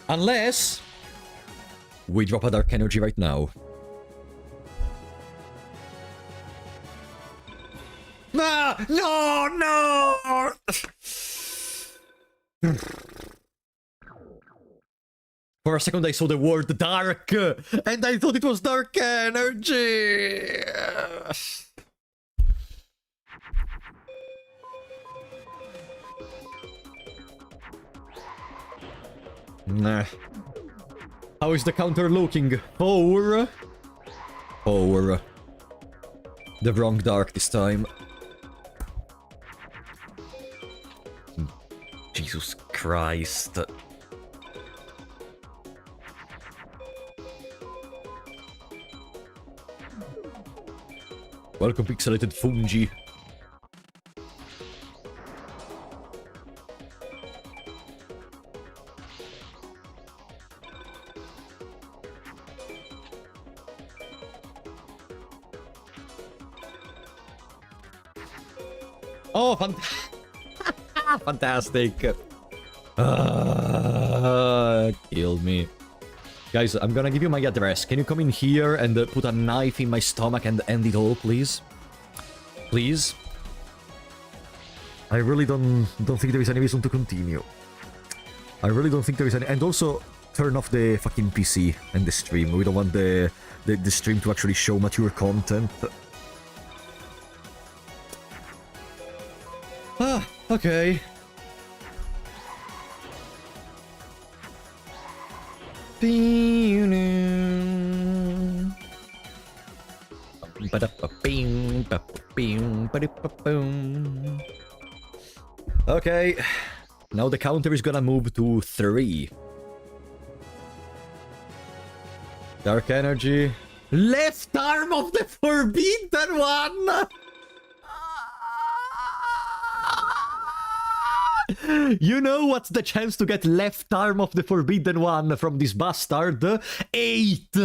Unless we drop a dark energy right now. Ah, no, no! For a second I saw the word dark, and I thought it was dark energy! Nah. How is the counter looking? 4. 4. The wrong dark this time. Jesus Christ. Welcome, pixelated fungi. Oh, fantastic. Killed me. Guys, I'm gonna give you my address. Can you come in here and put a knife in my stomach and end it all, please? Please? I really don't think there is any reason to continue. I really don't think there is any... And also, turn off the fucking PC and the stream. We don't want the stream to actually show mature content. Ah, okay. Okay, now the counter is gonna move to 3. Dark energy. Left arm of the forbidden one! You know what's the chance to get left arm of the forbidden one from this bastard? 8!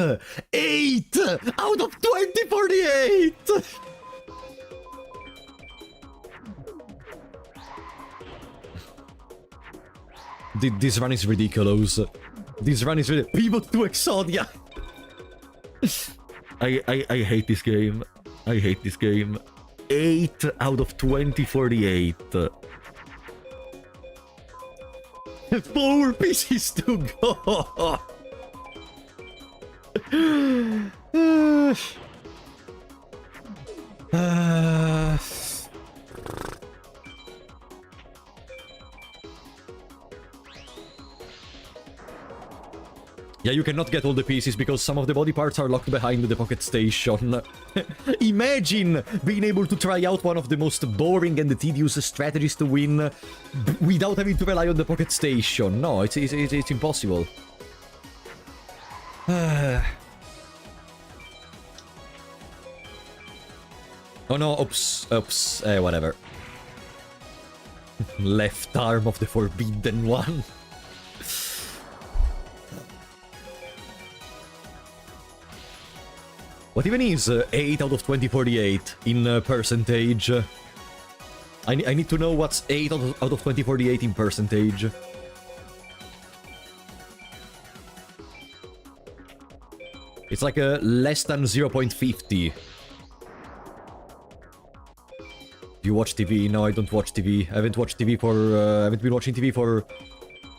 8 out of 2048! This run is ridiculous. This run is ridiculous. Pivot to Exodia! I hate this game. I hate this game. 8 out of 2048. 4 pieces to go! Yeah, you cannot get all the pieces because some of the body parts are locked behind the pocket station. Imagine being able to try out one of the most boring and tedious strategies to win without having to rely on the pocket station. No, it's impossible. Oh no, oops, whatever. Left arm of the forbidden one. What even is 8 out of 2048 in percentage? I need to know what's 8 out of 2048 in percentage. It's like less than 0.50. Do you watch TV? No, I don't watch TV. I haven't watched TV for... I haven't been watching TV for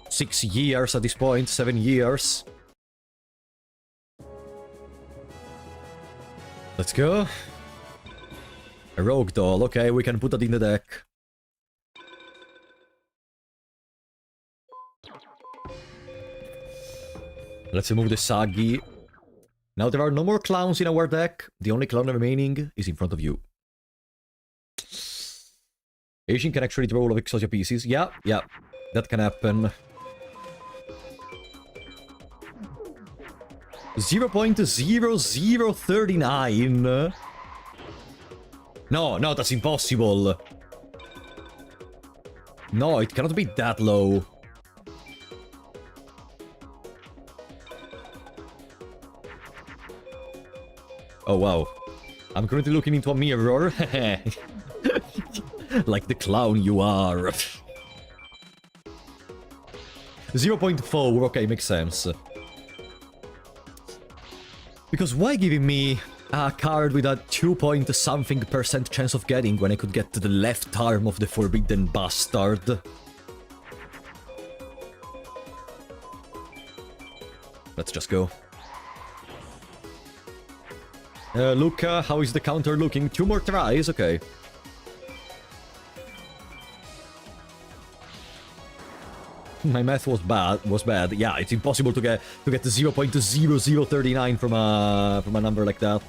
6 years at this point, 7 years. Let's go. A rogue doll. Okay, we can put that in the deck. Let's remove the Sagi. Now there are no more clowns in our deck. The only clown remaining is in front of you. Asian can actually draw all of Exodia pieces. Yeah, that can happen. 0.0039. No, that's impossible. No, it cannot be that low. Oh, wow. I'm currently looking into a mirror. Like the clown you are. 0.4, okay, makes sense. Because why giving me a card with a 2-point-something% chance of getting when I could get the left arm of the forbidden bastard? Let's just go. Luca, how is the counter looking? 2 more tries? Okay. My math was bad. Yeah, it's impossible to get 0.0039 from a number like that.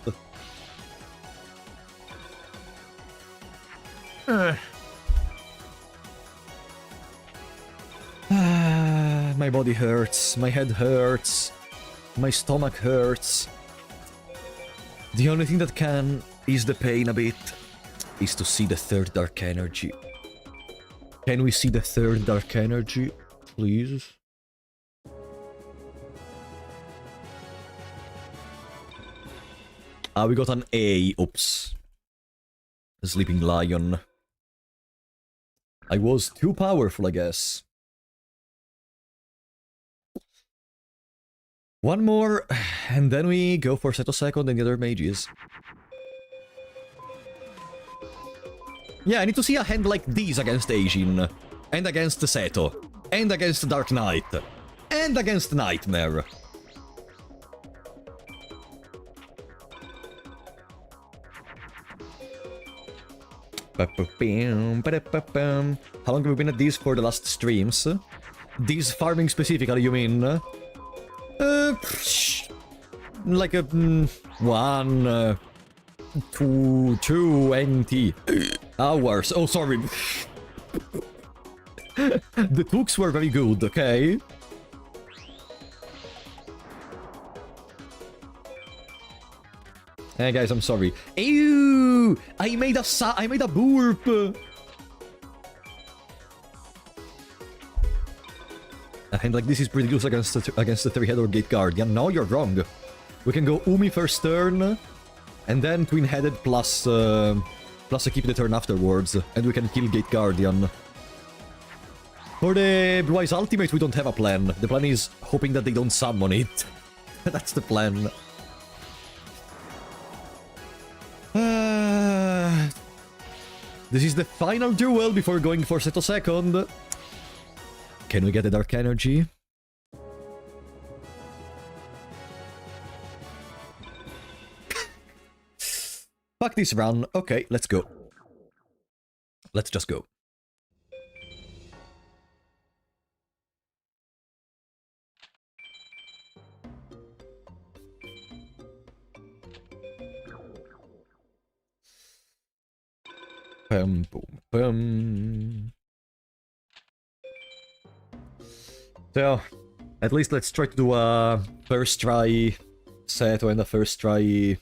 My body hurts, my head hurts, my stomach hurts. The only thing that can ease the pain a bit is to see the third dark energy. Can we see the third dark energy, please? Ah, we got an A. Oops. Sleeping Lion. I was too powerful, I guess. One more, and then we go for Seto second and the other mages. Yeah, I need to see a hand like these against Ajin, and against Seto, and against Dark Knight, and against Nightmare. How long have we been at these for the last streams? These farming specifically, you mean? Like a 1, 2, 20 hours. Oh, sorry. The tooks were very good, okay? Hey guys, I'm sorry. Ew! I made a burp. A hand like this is pretty good against the 3-head or Gate Guardian. No, you're wrong. We can go Umi first turn, and then Twin-headed plus a keep the turn afterwards, and we can kill Gate Guardian. For the Blue Eyes ultimate, we don't have a plan. The plan is hoping that they don't summon it. That's the plan. This is the final duel before going for Seto second. Can we get the Dark Energy? Fuck this run. Okay, let's go. Let's just go. Boom, boom, boom. So, at least let's try to do a first try Seto and a first try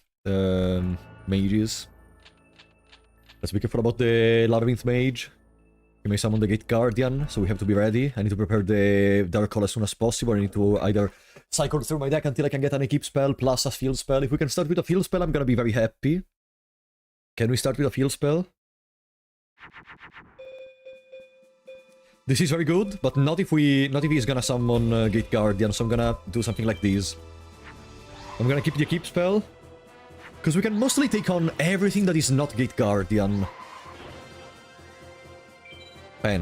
mages. Let's be careful about the Labyrinth Mage. We may summon the Gate Guardian, so we have to be ready. I need to prepare the Dark Hole as soon as possible. I need to either cycle through my deck until I can get an Equip spell plus a field spell. If we can start with a field spell, I'm gonna be very happy. Can we start with a field spell? This is very good, but not if he's gonna summon Gate Guardian, so I'm gonna do something like this. I'm gonna keep the Keep spell, because we can mostly take on everything that is not Gate Guardian. Okay.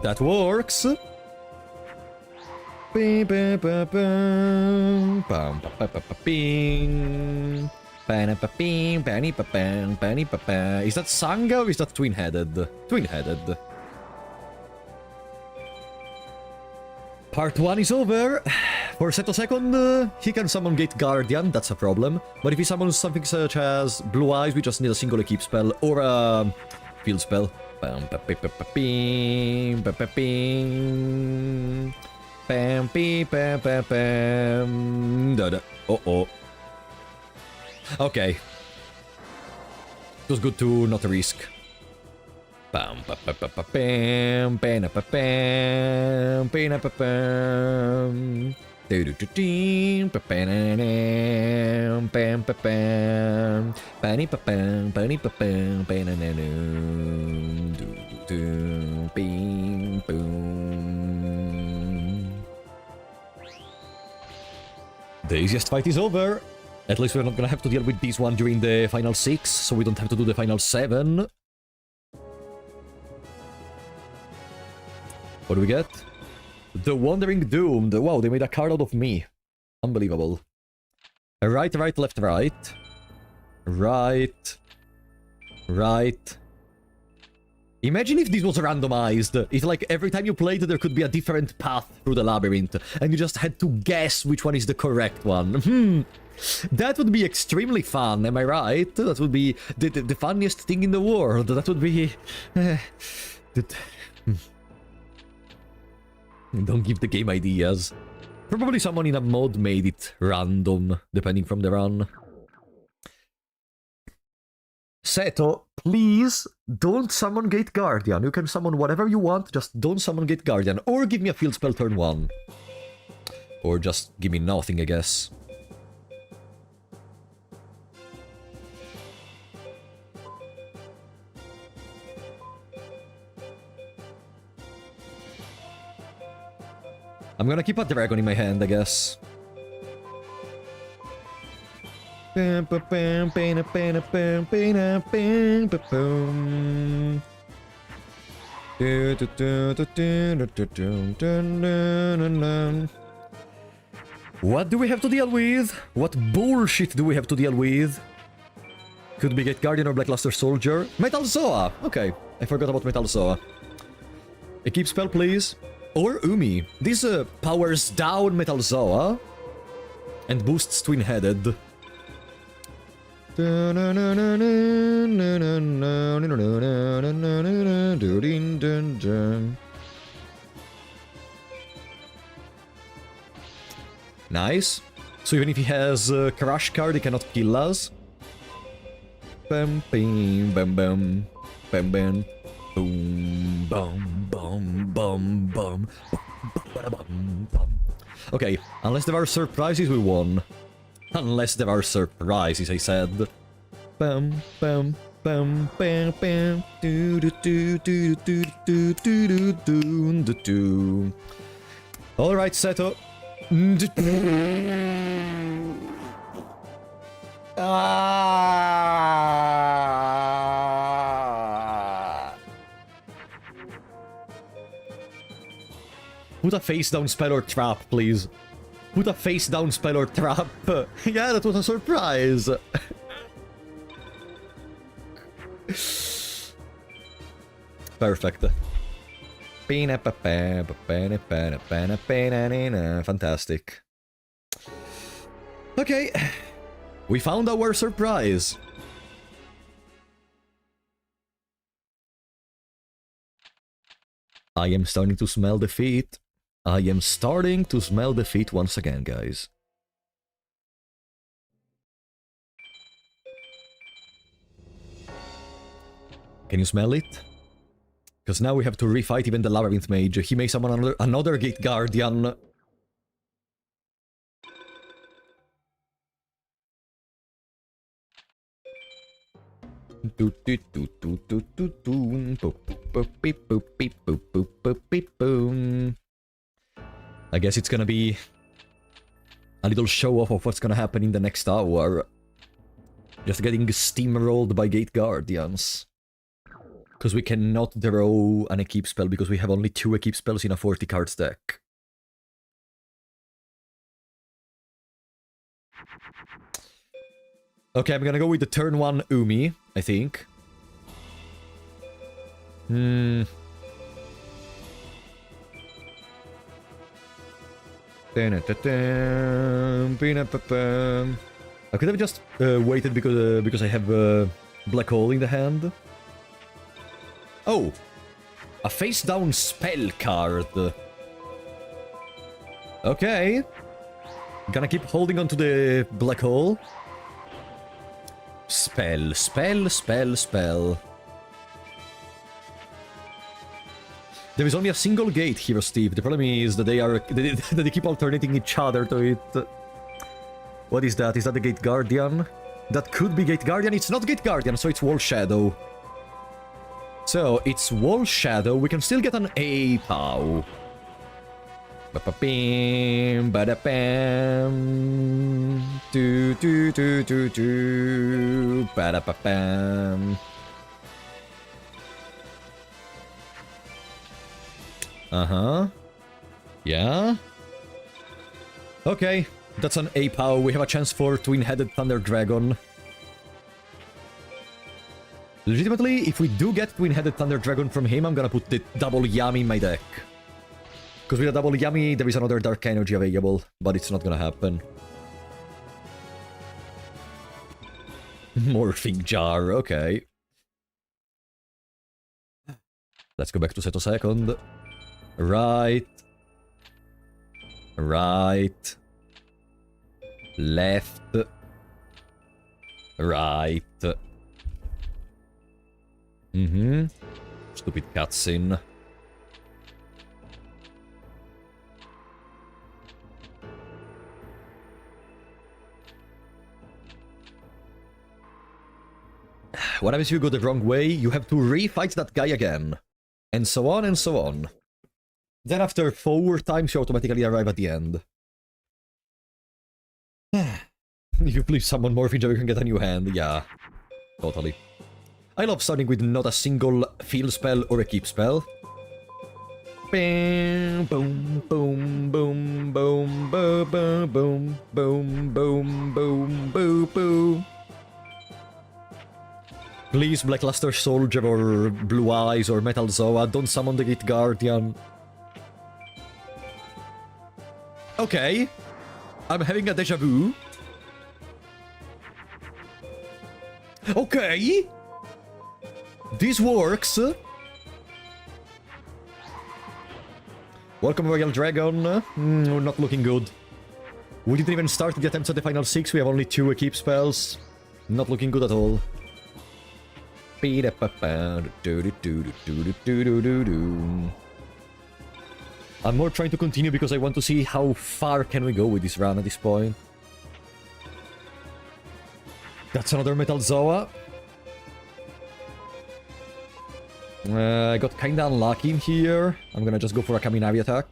That works. Is that Sangha or is that twin-headed? Twin-headed. Part 1 is over. For Seto second, he can summon Gate Guardian, that's a problem. But if he summons something such as Blue Eyes, we just need a single Equip spell or a field spell. pam, pee, pam, pam, pam. Da, da. Uh-oh. Okay. It was good to not risk. Pam, pa, pa, pa, pa, pam, pam, pa, pam, pam, pa, pam. Do do do do, pa, pam, pam, pa, pam, pani, pa, pam, pani, pa, pam, panananu, do do do, bing, boom. The easiest fight is over. At least we're not gonna have to deal with this one during the final 6, so we don't have to do the final 7. What do we get? The Wandering Doomed. Wow, they made a card out of me. Unbelievable. Right, right, left, right. Right. Right. Imagine if this was randomized. If, like, every time you played, there could be a different path through the labyrinth, and you just had to guess which one is the correct one. That would be extremely fun, am I right? That would be the funniest thing in the world. That would be... Don't give the game ideas. Probably someone in a mod made it random, depending from the run. Seto, please don't summon Gate Guardian. You can summon whatever you want, just don't summon Gate Guardian. Or give me a field spell turn 1. Or just give me nothing, I guess. I'm gonna keep a dragon in my hand, I guess. What do we have to deal with? What bullshit do we have to deal with? Could be Gate Guardian or Blackluster Soldier. Metal Zoa! Okay, I forgot about Metal Zoa. A keep spell, please. Or Umi. This powers down Metal Zoa and boosts Twin-Headed. Nice. So even if he has a Crush card, he cannot kill us. Bam, bam, bam, bam, bam, bam. Boom, bum, bum, bum, bum, bum, bum. Okay, unless there are surprises, we won. Unless there are surprises, I said. Bum, bum, bum, bam, bam. Do do do do do do do do do do do. All right, Seto. Put a face down spell or trap, please. Put a face down spell or trap. Yeah, that was a surprise. Perfect. Fantastic. Okay. We found our surprise. I am starting to smell defeat. I am starting to smell defeat once again, guys. Can you smell it? Because now we have to refight even the Labyrinth Mage. He may summon another Gate Guardian. I guess it's gonna be a little show-off of what's gonna happen in the next hour. Just getting steamrolled by Gate Guardians. Because we cannot draw an Equip spell because we have only 2 Equip spells in a 40-card deck. Okay, I'm gonna go with the turn 1 Umi, I think. I could have just waited because I have a Black Hole in the hand. Oh! A face-down spell card. Okay. Gonna keep holding on to the black hole. Spell, spell, spell, spell. There is only a single gate here, Steve. The problem is that they keep alternating each other to it. What is that? Is that the Gate Guardian? That could be Gate Guardian. It's not Gate Guardian, so it's Wall Shadow. So, it's Wall Shadow. We can still get an A-Pow. Ba-ba-bam, ba-da-bam. Do, ba-da-ba-bam. Uh-huh. Yeah. Okay, that's an A-Pow. We have a chance for Twin-Headed Thunder Dragon. Legitimately, if we do get Twin-Headed Thunder Dragon from him, I'm gonna put the double Yami in my deck. Because with a double Yami, there is another Dark Energy available, but it's not gonna happen. Morphing Jar, okay. Let's go back to Seto second. Right. Right. Left. Right. Stupid cutscene. What happens if you go the wrong way? You have to refight that guy again. And so on and so on. Then after 4 times you automatically arrive at the end. If you please summon Morphing Jar, you can get a new hand. Yeah, totally. I love starting with not a single field spell or a keep spell. Bam, boom, boom, boom, boom, boom, boom, boom, boom, boom, boom, boom, boom. Please, Blackluster Soldier or Blue Eyes or Metal Zoa, don't summon the Gate Guardian. Okay. I'm having a deja vu. Okay. This works. Welcome, Royal Dragon. Not looking good. We didn't even start the attempts at the final 6. We have only 2 equip spells. Not looking good at all. I'm more trying to continue because I want to see how far can we go with this run at this point. That's another Metal Zoa. I got kinda unlucky in here. I'm gonna just go for a Kaminari attack.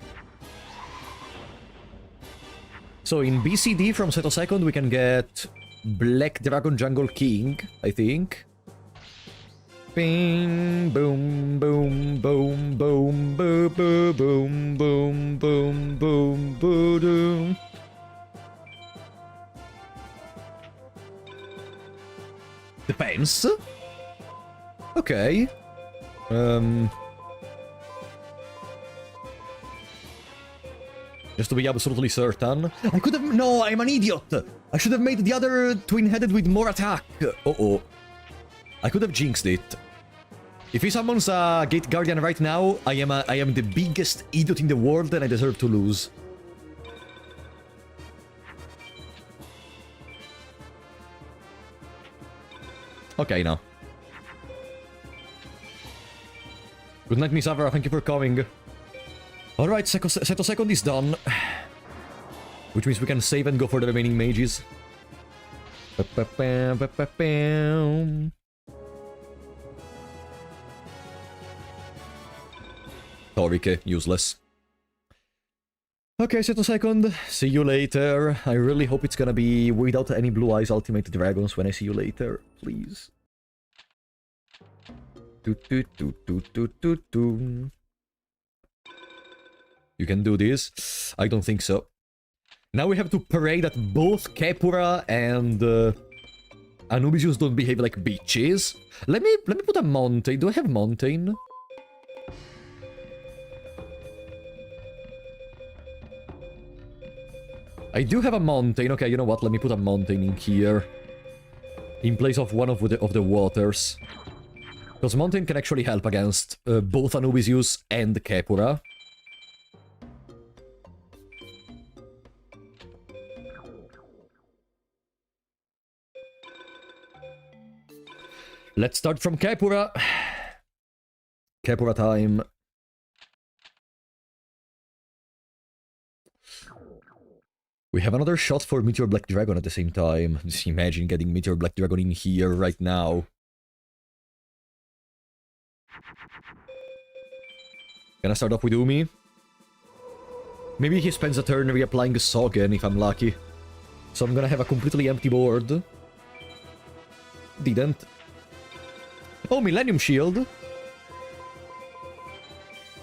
So in BCD from Seto second we can get Black Dragon Jungle King, I think. Bing, boom, boom, boom, boom, boom, boom, boom, boom, boom, boom, boom. Depends. Okay. Just to be absolutely certain. I could have... No, I'm an idiot! I should have made the other twin-headed with more attack. Uh-oh. I could have jinxed it. If he summons a Gate Guardian right now, I am the biggest idiot in the world and I deserve to lose. Okay, now. Good night, Miss Avra. Thank you for coming. Alright, Seto second is done. Which means we can save and go for the remaining mages. Torike, useless. Okay, Seto second. See you later. I really hope it's gonna be without any Blue Eyes Ultimate Dragons when I see you later. Please. You can do this? I don't think so. Now we have to parade that both Kepura and Anubisius don't behave like bitches. Let me put a Mountain. Do I have Mountain? I do have a Mountain. Okay, you know what? Let me put a Mountain in here. In place of one of the waters. Because Mountain can actually help against both Anubisius and Kepura. Let's start from Kepura. Kepura time. We have another shot for Meteor Black Dragon at the same time. Just imagine getting Meteor Black Dragon in here right now. Gonna start off with Umi. Maybe he spends a turn reapplying a Sogen if I'm lucky. So I'm gonna have a completely empty board. Didn't. Oh, Millennium Shield.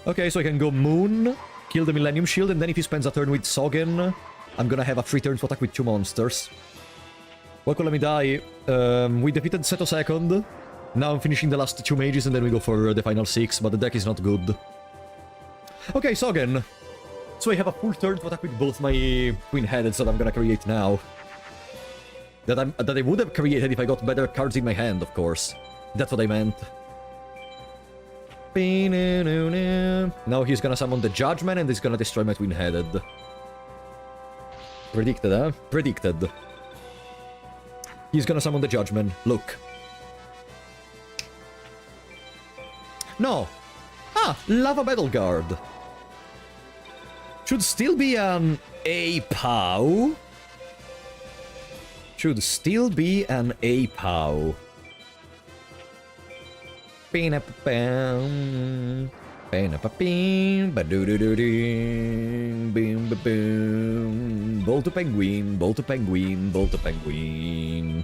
Okay, so I can go Moon, kill the Millennium Shield, and then if he spends a turn with Sogen, I'm gonna have a free turn to attack with 2 monsters. Welcome, let me die. We defeated Seto second. Now I'm finishing the last 2 mages and then we go for the final 6, but the deck is not good. Okay, Sogen. So I have a full turn to attack with both my twin-headeds that I'm gonna create now. That I would have created if I got better cards in my hand, of course. That's what I meant. Now he's gonna summon the Judgment and he's gonna destroy my twin-headed. Predicted, huh? Predicted. He's gonna summon the Judgment. Look. No! Ah! Lava Battle Guard. Should still be an A-POW. Should still be an A-POW. Bolt to Penguin, Bolt to Penguin, Bolt to Penguin.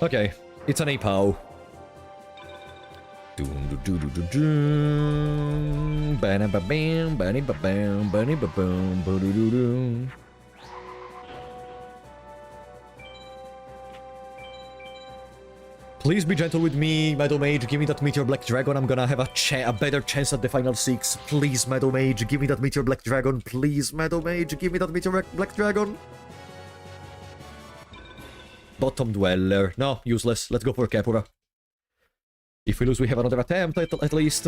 Okay, it's an A-POW. Please be gentle with me, Meadow Mage. Give me that Meteor Black Dragon. I'm gonna have a better chance at the final 6. Please, Meadow Mage, give me that Meteor Black Dragon. Please, Meadow Mage, give me that Meteor Black Dragon. Bottom Dweller. No, useless. Let's go for Kepura. If we lose, we have another attempt, at least.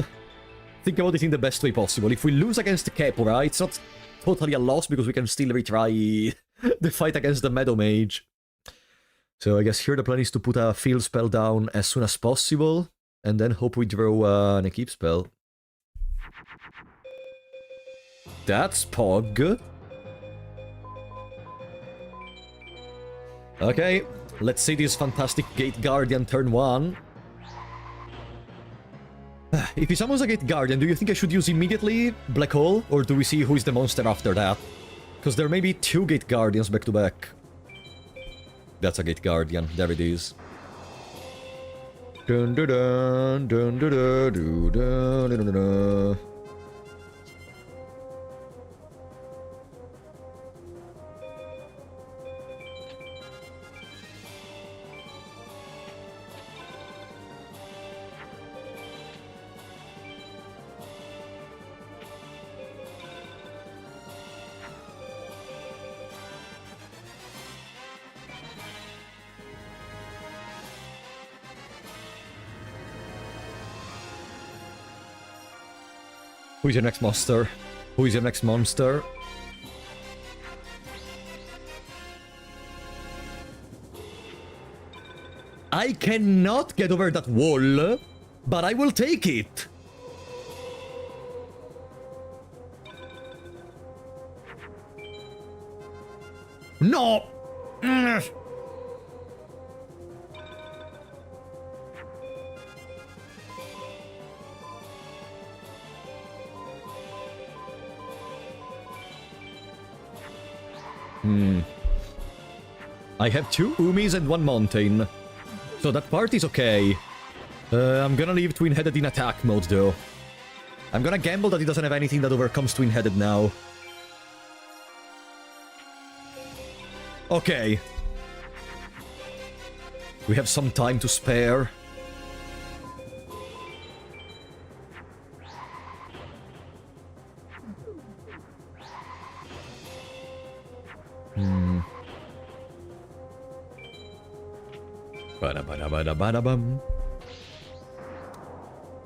Think about it in the best way possible. If we lose against Kepura, it's not totally a loss, because we can still retry the fight against the Meadow Mage. So I guess here the plan is to put a field spell down as soon as possible, and then hope we draw an Equip spell. That's Pog. Okay, let's see this fantastic Gate Guardian turn 1. If he summons a Gate Guardian, do you think I should use immediately Black Hole, or do we see who is the monster after that? Because there may be 2 Gate Guardians back to back. That's a Gate Guardian. There it is. Dun dun dun dun dun dun dun dun dun dun. Who is your next monster? Who is your next monster? I cannot get over that wall, but I will take it. No! I have 2 Umis and 1 Mountain. So that part is okay. I'm gonna leave Twin-Headed in attack mode, though. I'm gonna gamble that he doesn't have anything that overcomes Twin-Headed now. Okay. We have some time to spare.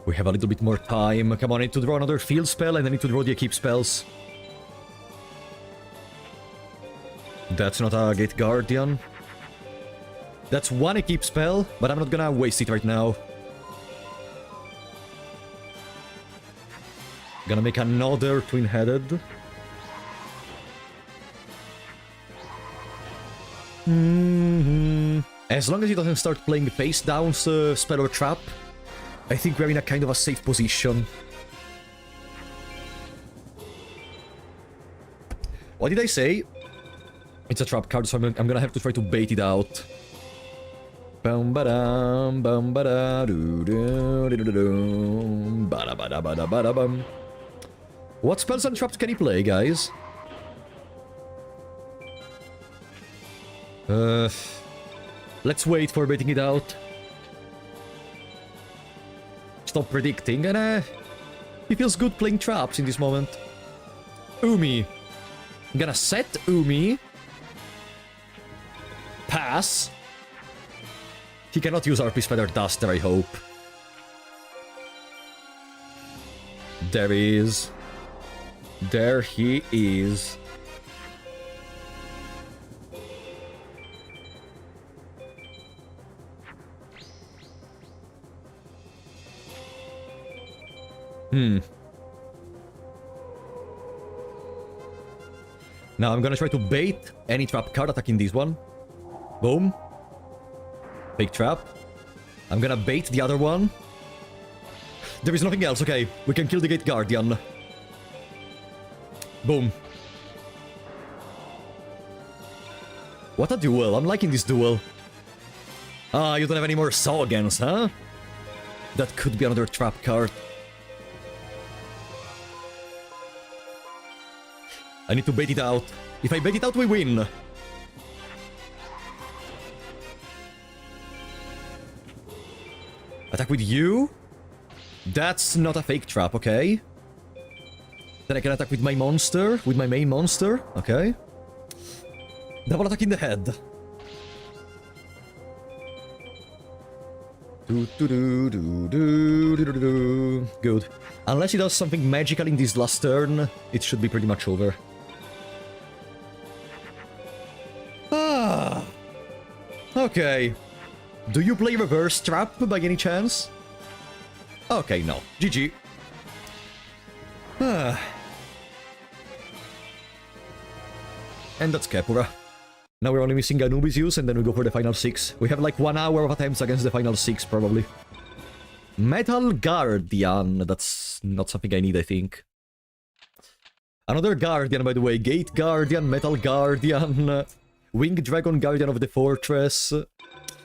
We have a little bit more time. Come on, I need to draw another field spell and I need to draw the Equip spells. That's not a Gate Guardian. That's one equip spell, but I'm not gonna waste it right now. Gonna make another twin-headed. As long as he doesn't start playing face down spell or trap, I think we're in a kind of a safe position. What did I say? It's a trap card, so I'm gonna have to try to bait it out. Bum ba-dum, bum ba-da, doo-doo-doo-doo-doo, ba-da-ba-da-ba-da-ba-da-bum. What spells and traps can he play, guys? Let's wait for baiting it out. Stop predicting, and he feels good playing traps in this moment. Umi. I'm gonna set Umi. Pass. He cannot use RP Feather Duster, I hope. There he is. There he is. Now I'm gonna try to bait any trap card attacking this one. Boom. Fake trap. I'm gonna bait the other one. There is nothing else, okay. We can kill the Gate Guardian. Boom. What a duel. I'm liking this duel. Ah, you don't have any more Saugans, huh? That could be another trap card. I need to bait it out. If I bait it out, we win. Attack with you? That's not a fake trap, okay? Then I can attack with my monster, with my main monster, okay? Double attack in the head. Good. Unless he does something magical in this last turn, it should be pretty much over. Ah. Okay. Do you play reverse trap by any chance? Okay, no. GG. Ah. And that's Kepura. Now we're only missing Anubisius, and then we go for the final 6. We have like 1 hour of attempts against the final 6, probably. Metal Guardian. That's not something I need, I think. Another Guardian, by the way. Gate Guardian, Metal Guardian, Winged Dragon Guardian of the Fortress.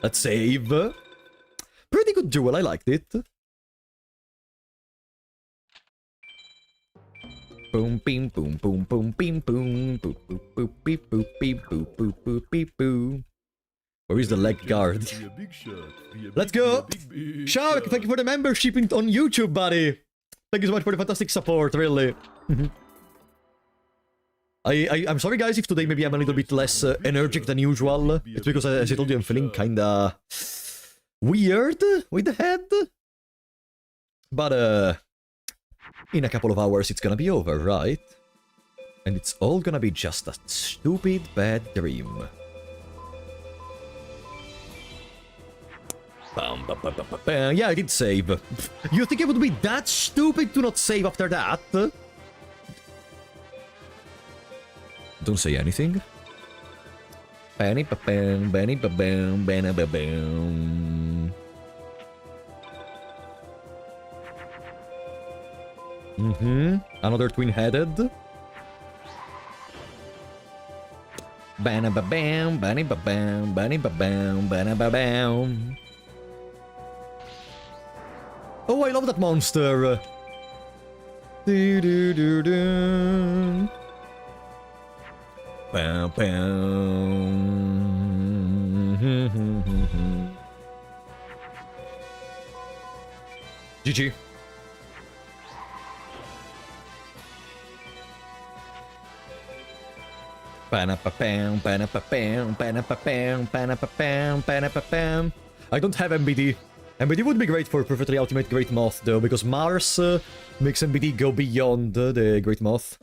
Let's save. Pretty good duel, I liked it. Boom, beam, boom, boom, boom, beam, boom, boop, boop, boop, beep, boop, beep, boop, boop, boop, beep, boo. Where is the leg guard? Let's go! Shark, thank you for the membership on YouTube, buddy! Thank you so much for the fantastic support, really. I'm sorry, guys, if today maybe I'm a little bit less energetic than usual. It's because, as I told you, I'm feeling kinda weird with the head. But, in a couple of hours, it's gonna be over, right? And it's all gonna be just a stupid bad dream. Yeah, I did save. You think it would be that stupid to not save after that? Don't say anything. Another twin-headed. Bam, bam, bam. Oh, I love that monster. Bam, bam. GG. I don't have MBD. MBD would be great for Perfectly Ultimate Great Moth, though, because Mars makes MBD go beyond the Great Moth.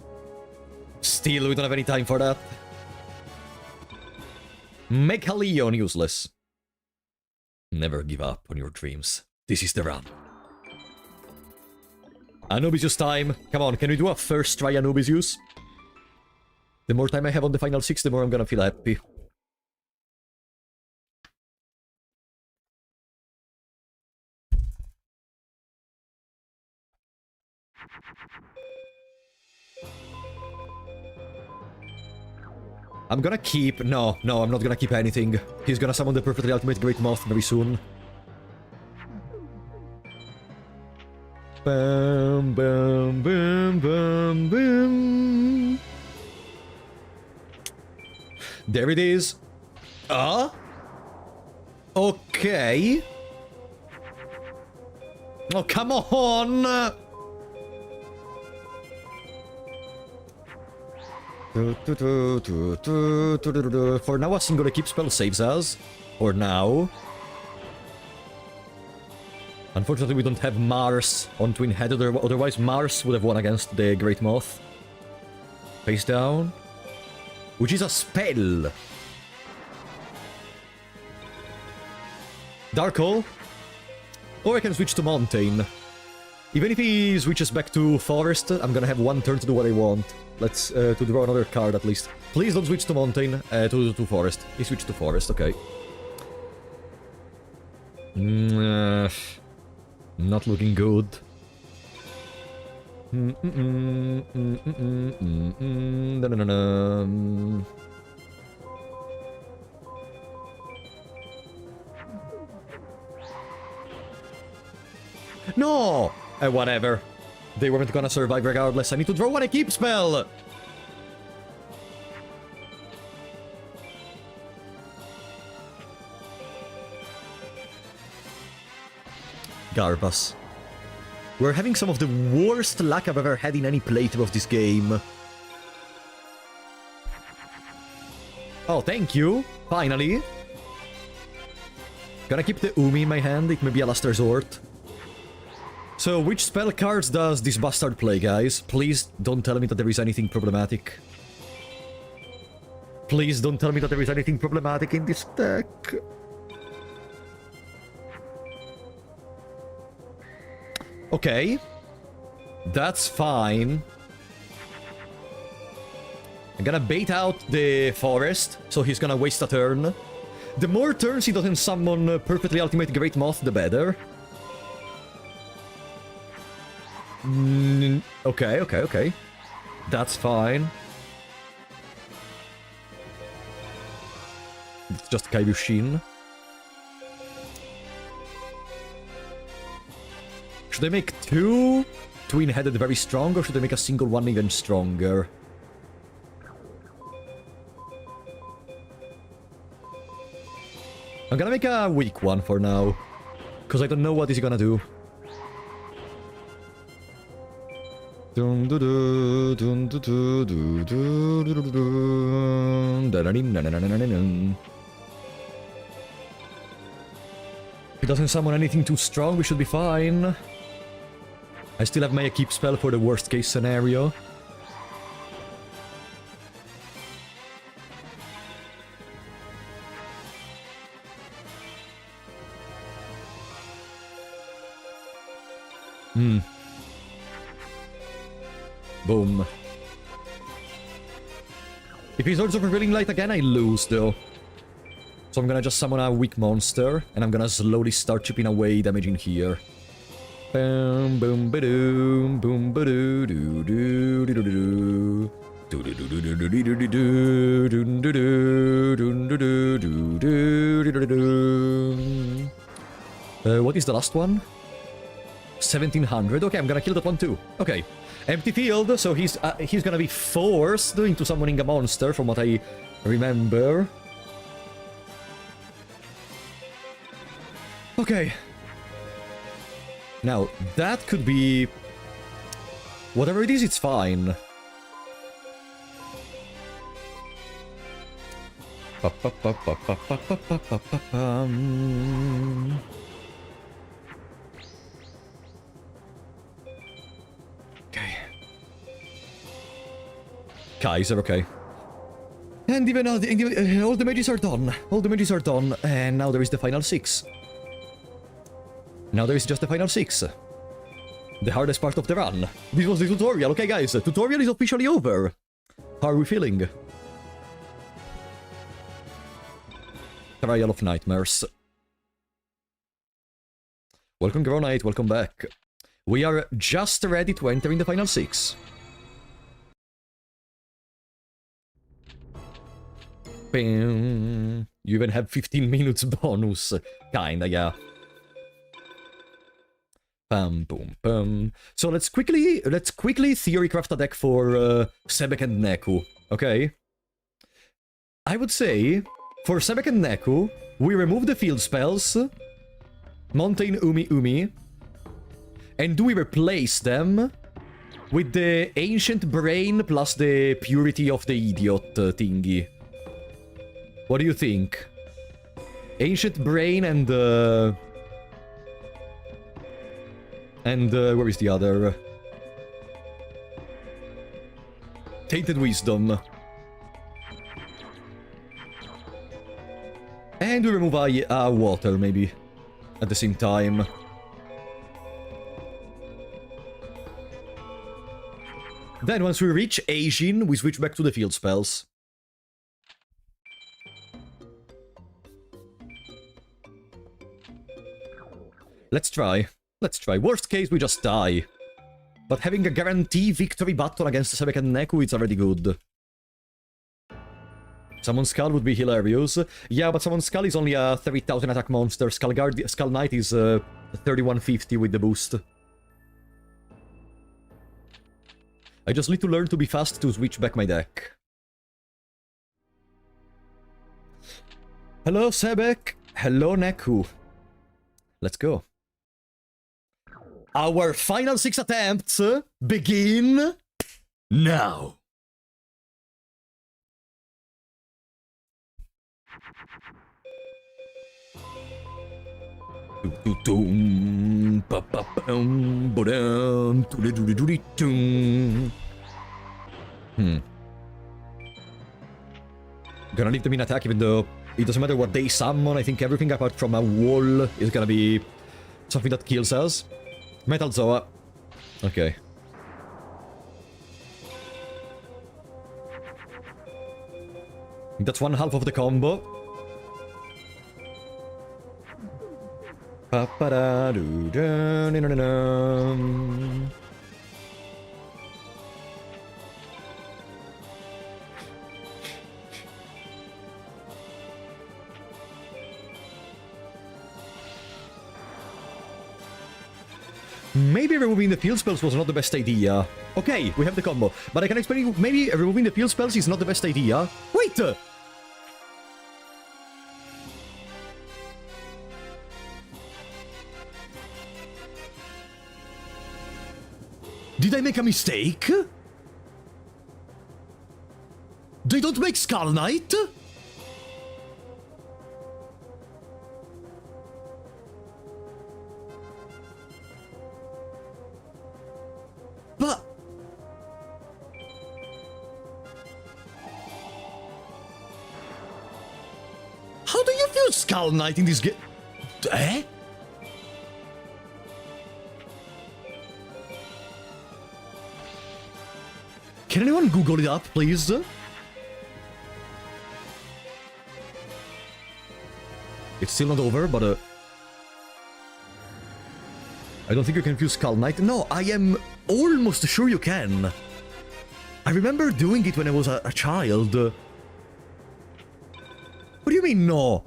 Still, we don't have any time for that. Make a Leon useless. Never give up on your dreams. This is the run. Anubisius time. Come on, can we do a first try Anubisius? The more time I have on the final 6, the more I'm gonna feel happy. I'm gonna keep... No, I'm not gonna keep anything. He's gonna summon the perfectly ultimate Great Moth very soon. Bam, bam, bam, bam, bam. There it is. Okay. Oh, come on! For now, a single equip spell saves us. For now. Unfortunately, we don't have Mars on Twin Head, otherwise Mars would have won against the Great Moth. Face down. Which is a spell. Dark Hole. Or I can switch to Mountain. Even if he switches back to Forest, I'm gonna have one turn to do what I want. Let's, to draw another card at least. Please don't switch to Mountain, to Forest. He switched to Forest, okay. Not looking good. No! Whatever. They weren't gonna survive regardless. I need to draw one equip spell! Garbus. We're having some of the worst luck I've ever had in any playthrough of this game. Oh, thank you. Finally. Gonna keep the Umi in my hand. It may be a last resort. So, which spell cards does this bastard play, guys? Please don't tell me that there is anything problematic. Please don't tell me that there is anything problematic in this deck. Okay. That's fine. I'm gonna bait out the forest, so he's gonna waste a turn. The more turns he doesn't summon perfectly ultimate Great Moth, the better. Okay. That's fine. It's just Kaibushin. Should I make two twin-headed very strong, or should I make a single one even stronger? I'm gonna make a weak one for now, because I don't know what he's gonna do. If he doesn't summon anything too strong, we should be fine. I still have my equip spell for the worst case scenario. Boom. If he's also prevailing light again, I lose though. So I'm gonna just summon a weak monster, and I'm gonna slowly start chipping away damage in here. Boom, boom, ba-doom, boom, ba-doo, doo, doo, doo, doo, doo. What is the last one? 1700. Okay, I'm gonna kill that one too. Okay. Empty field, so he's gonna be forced into summoning a monster, from what I remember. Okay. Now, that could be... Whatever it is, it's fine. Okay. Kaiser, okay. And even all the mages are done. All the mages are done. And now there is the final 6. Now there is just the final 6. The hardest part of the run. This was the tutorial. Okay, guys, the tutorial is officially over. How are we feeling? Trial of Nightmares. Welcome, Gronite. Welcome back. We are just ready to enter in the final 6. Bing. You even have 15 minutes bonus. Kinda, yeah. Pam, boom, pam. So let's quickly theory craft a deck for Sebek and Neku, okay? I would say, for Sebek and Neku, we remove the field spells, Mountain Umi, and we replace them with the Ancient Brain plus the Purity of the Idiot thingy. What do you think? Ancient Brain and where is the other? Tainted Wisdom. And we remove water, maybe, at the same time. Then, once we reach Asian, we switch back to the field spells. Let's try. Let's try. Worst case, we just die. But having a guarantee victory button against Sebek and Neku, it's already good. Summon Skull would be hilarious. Yeah, but Summon Skull is only a 3000 attack monster. Skull Knight is 3150 with the boost. I just need to learn to be fast to switch back my deck. Hello, Sebek. Hello, Neku. Let's go. Our final 6 attempts begin now. Gonna leave them in attack even though it doesn't matter what they summon. I think everything apart from a wall is gonna be something that kills us. Metal Zoa. Okay. That's one half of the combo. Maybe removing the field spells was not the best idea. Okay, we have the combo. But I can explain, maybe removing the field spells is not the best idea. Wait! Did I make a mistake? They don't make Skull Knight? But... how do you feel Skull Knight in this game? Eh? Can anyone Google it up, please? It's still not over, but I don't think you can fuse Skull Knight. No, I am almost sure you can. I remember doing it when I was a child. What do you mean, no?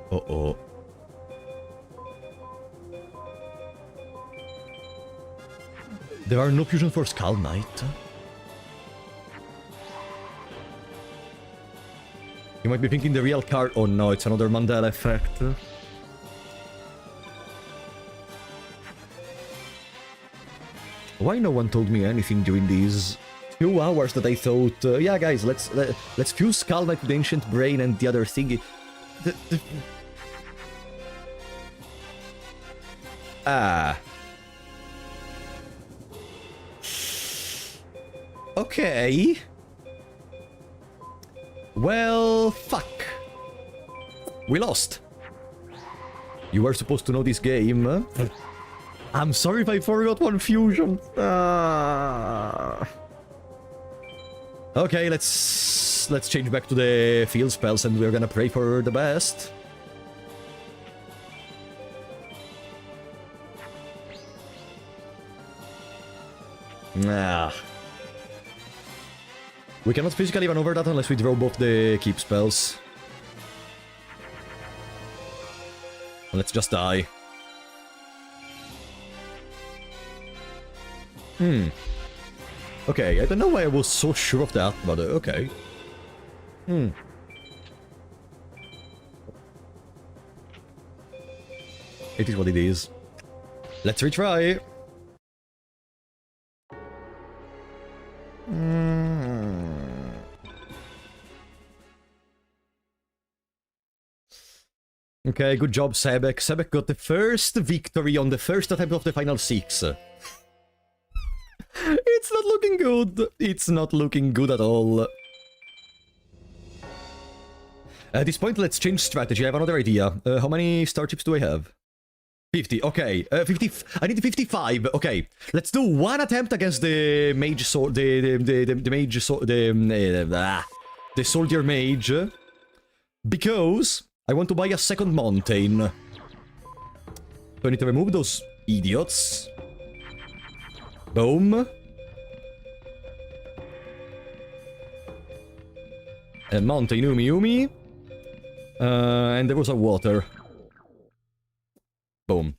Uh-oh. There are no fusion for Skull Knight. You might be thinking the real card. Oh no, it's another Mandela effect. Why no one told me anything during these 2 hours that I thought, yeah guys, let's fuse Skull Knight with Ancient Brain and the other thing. Ah. Okay. Well, fuck. We lost. You were supposed to know this game. I'm sorry if I forgot one fusion. Okay, let's change back to the field spells and we're gonna pray for the best. Nah. We cannot physically maneuver that unless we draw both the keep spells. Let's just die. Okay, I don't know why I was so sure of that, but okay. It is what it is. Let's retry. Okay, good job, Sebek. Sebek got the first victory on the first attempt of the final 6. It's not looking good. It's not looking good at all. At this point, let's change strategy. I have another idea. How many star chips do I have? 50. Okay. 50. I need 55. Okay. Let's do one attempt against the mage sword. The mage sword. The soldier mage. Because I want to buy a second mountain. So I need to remove those idiots. Boom. A mountain, Umi. And there was a water. Boom.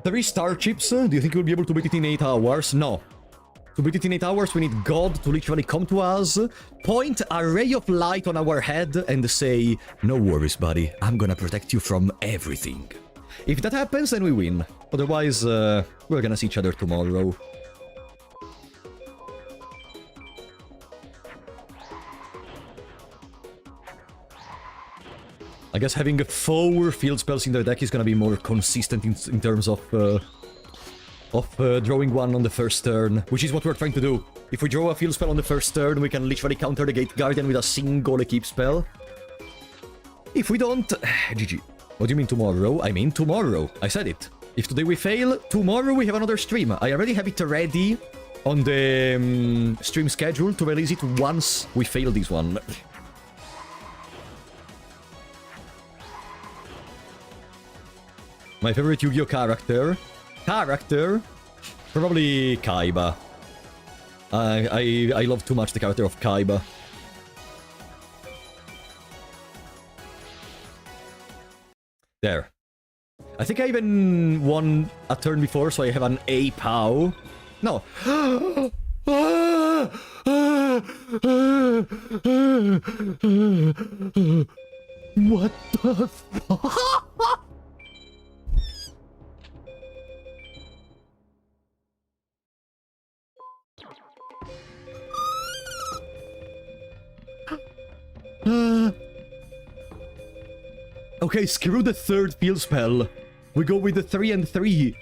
Three star chips? Do you think we'll be able to beat it in 8 hours? No. To beat it in 8 hours, we need God to literally come to us, point a ray of light on our head, and say, "No worries, buddy. I'm gonna protect you from everything." If that happens, then we win. Otherwise, we're gonna see each other tomorrow. I guess having 4 field spells in their deck is gonna be more consistent in terms of drawing one on the first turn, which is what we're trying to do. If we draw a field spell on the first turn, we can literally counter the Gate Guardian with a single keep spell. If we don't... GG. What do you mean tomorrow? I mean tomorrow. I said it. If today we fail, tomorrow we have another stream. I already have it ready on the stream schedule to release it once we fail this one. My favorite Yu-Gi-Oh character? Probably Kaiba. I love too much the character of Kaiba. There. I think I even won a turn before, so I have an A POW. No. What the fuck? Okay, screw the third field spell. We go with the 3 and 3.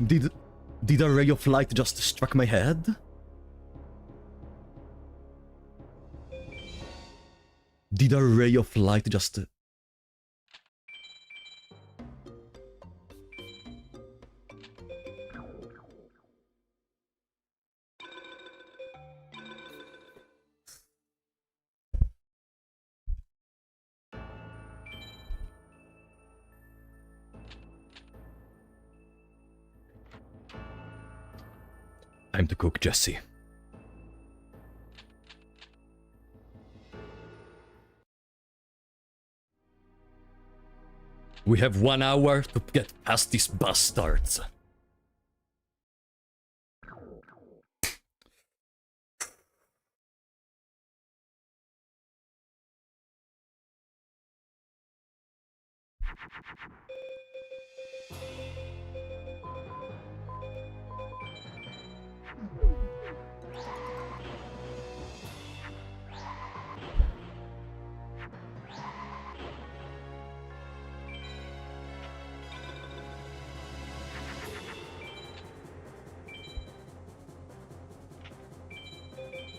Did a ray of light just struck my head? Did a ray of light just... Time to cook, Jesse. We have 1 hour to get past these bastards.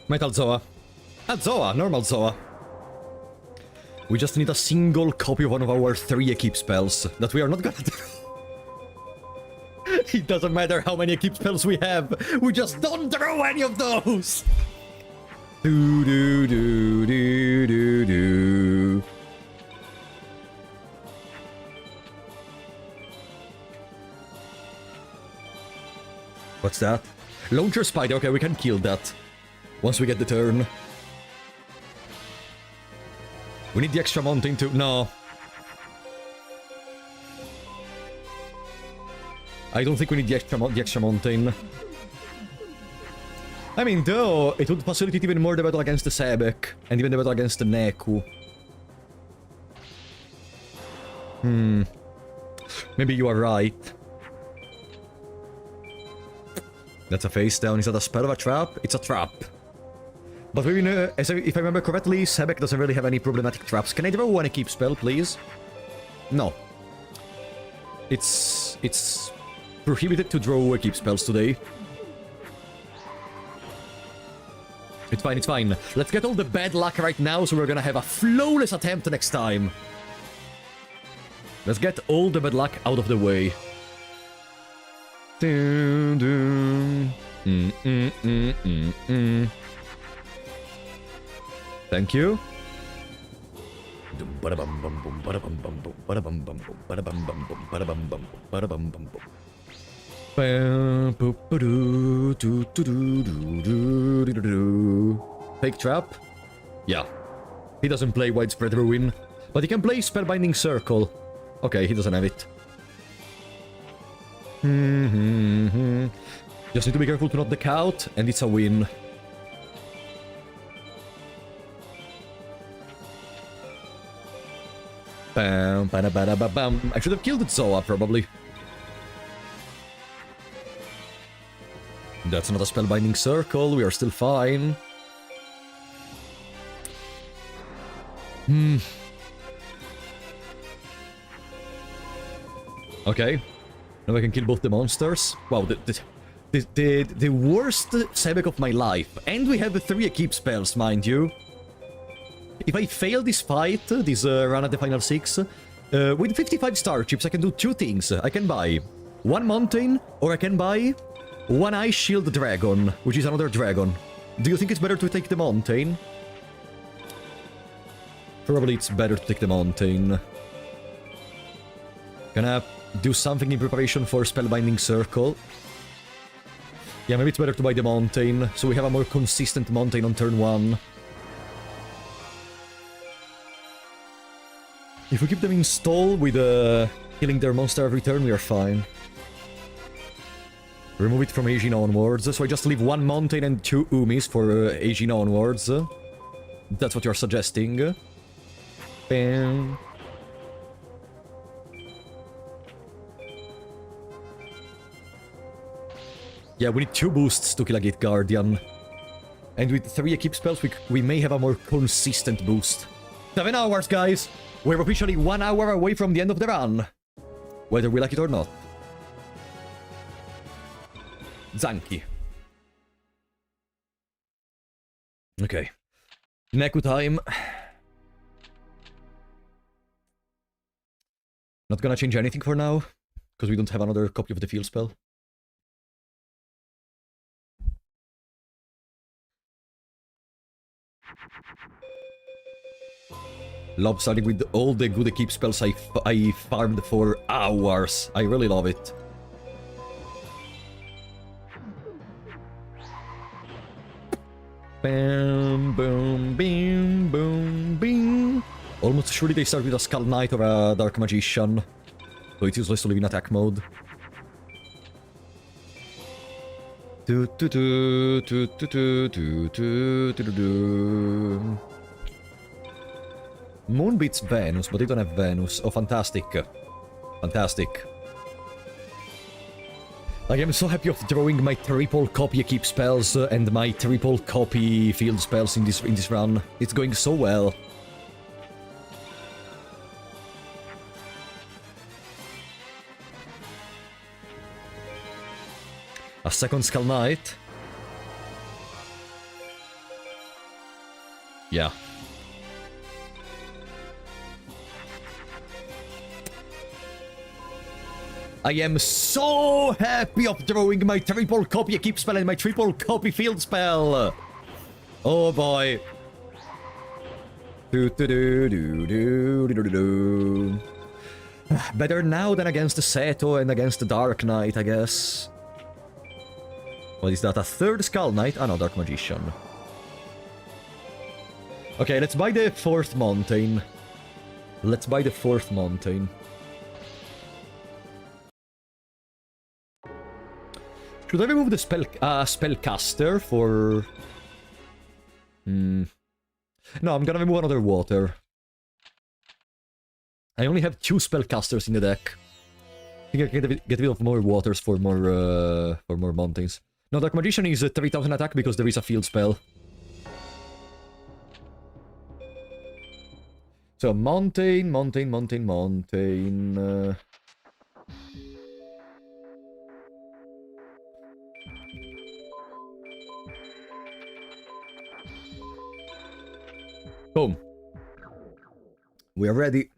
Metal Zoa. Ah, Zoa, normal Zoa. We just need a single copy of one of our 3 equip spells that we are not gonna do. It doesn't matter how many equip spells we have, we just don't draw any of those! Do do do do do do. What's that? Launcher Spider, okay, we can kill that. Once we get the turn. We need the extra mountain too. No. I don't think we need the extra mountain. I mean, though, it would facilitate even more the battle against the Sebek, and even the battle against the Neku. Maybe you are right. That's a face down. Is that a spell or a trap? It's a trap. But we know, if I remember correctly, Sebek doesn't really have any problematic traps. Can I draw one keep spell, please? No. It's prohibited to draw keep spells today. It's fine, it's fine. Let's get all the bad luck right now, so we're gonna have a flawless attempt next time. Let's get all the bad luck out of the way. Dun, dun. Thank you. Fake trap? Yeah. He doesn't play Widespread Ruin, but he can play Spellbinding Circle. Okay, he doesn't have it. Just need to be careful to not deck out, and it's a win. Bam, bada, bada, ba, bam. I should have killed it Zoa, probably. That's not a Spellbinding Circle, we are still fine. Okay. Now I can kill both the monsters. Wow, the worst Sebek of my life. And we have the 3 equip spells, mind you. If I fail this fight, this run at the final 6, with 55 star chips I can do 2 things. I can buy 1 mountain, or I can buy 1 Ice Shield Dragon, which is another dragon. Do you think it's better to take the mountain? Probably it's better to take the mountain. Gonna do something in preparation for Spellbinding Circle. Yeah, maybe it's better to buy the mountain, so we have a more consistent mountain on turn 1. If we keep them in stall with killing their monster every turn, we are fine. Remove it from Aegin onwards, so I just leave 1 mountain and 2 Umis for Aegin onwards. That's what you're suggesting. Bam. Yeah, we need 2 boosts to kill a Gate Guardian. And with 3 equip spells, we may have a more consistent boost. 7 hours, guys! We're officially 1 hour away from the end of the run. Whether we like it or not. Zanki. Okay. Neku time. Not gonna change anything for now, because we don't have another copy of the field spell. Love starting with all the good equip spells I farmed for hours. I really love it. Bam, boom, bing, boom, bing. Almost surely they start with a Skull Knight or a Dark Magician. So it's useless to leave in attack mode. Moon beats Venus, but they don't have Venus. Oh, fantastic. Fantastic. I am so happy of drawing my triple copy equip spells and my triple copy field spells in this run. It's going so well. A second Skull Knight. Yeah. I am so happy of drawing my triple copy. I keep spelling my triple copy field spell. Oh boy. Better now than against the Seto and against the Dark Knight, I guess. What is that? A third Skull Knight? Ah, no, Dark Magician. Okay, let's buy the fourth mountain. Let's buy the fourth mountain. Should I remove the spellcaster for... No, I'm gonna remove another water. I only have 2 spellcasters in the deck. I think I can get rid of more waters for more mountains. No, Dark Magician is a 3000 attack because there is a field spell. So, mountain... Boom. We are ready.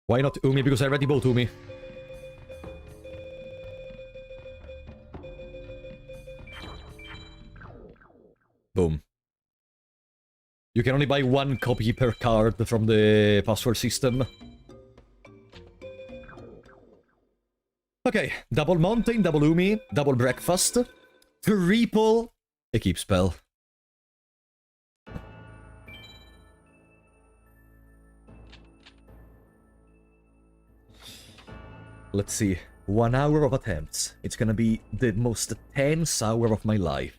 Why not Umi? Because I already bought Umi. Boom. You can only buy 1 copy per card from the password system. Okay, double mountain, double Umi, double breakfast, triple equip spell. Let's see, 1 hour of attempts. It's gonna be the most tense hour of my life.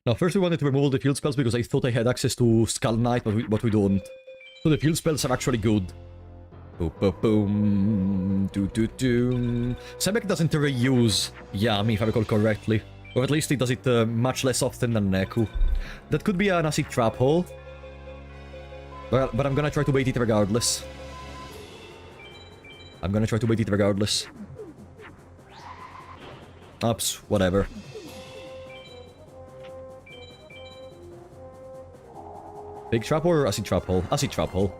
Now, first we wanted to remove all the field spells because I thought I had access to Skull Knight, but we don't. So the field spells are actually good. Boom, boom, boom. Do, do, do. Sebek doesn't reuse Yami, if I recall correctly. Or at least he does it much less often than Neku. That could be an acid trap hole. But I'm gonna try to bait it regardless. Ups, whatever. Fake trap or acid trap hole? Acid trap hole.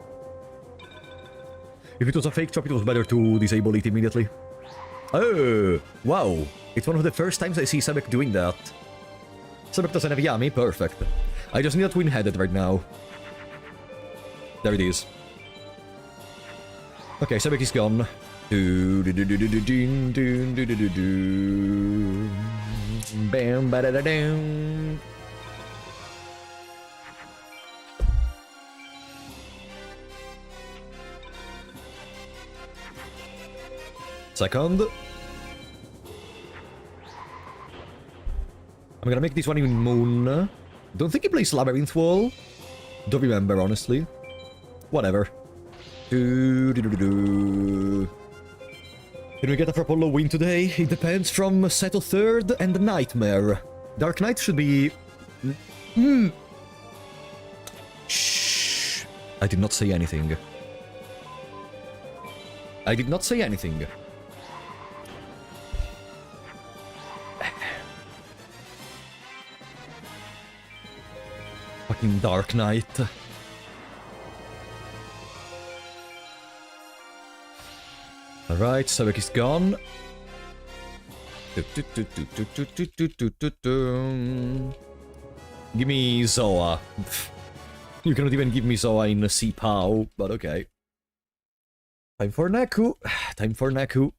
If it was a fake trap, it was better to disable it immediately. Oh, wow. It's one of the first times I see Sebek doing that. Sebek doesn't have Yami, perfect. I just need a twin-headed right now. There it is. Okay, Sebek is gone. Bam, ba-da-da-dum. Second. I'm gonna make this one in Moon. Don't think he plays Labyrinth Wall. Don't remember, honestly. Whatever. Can we get a Frapollo win today? It depends from Seto third and Nightmare. Dark Knight should be... Shh. I did not say anything. Fucking Dark Knight. Alright, Sebek is gone. Give me Zoa. You cannot even give me Zoa in C-Pow, but okay. Time for Neku.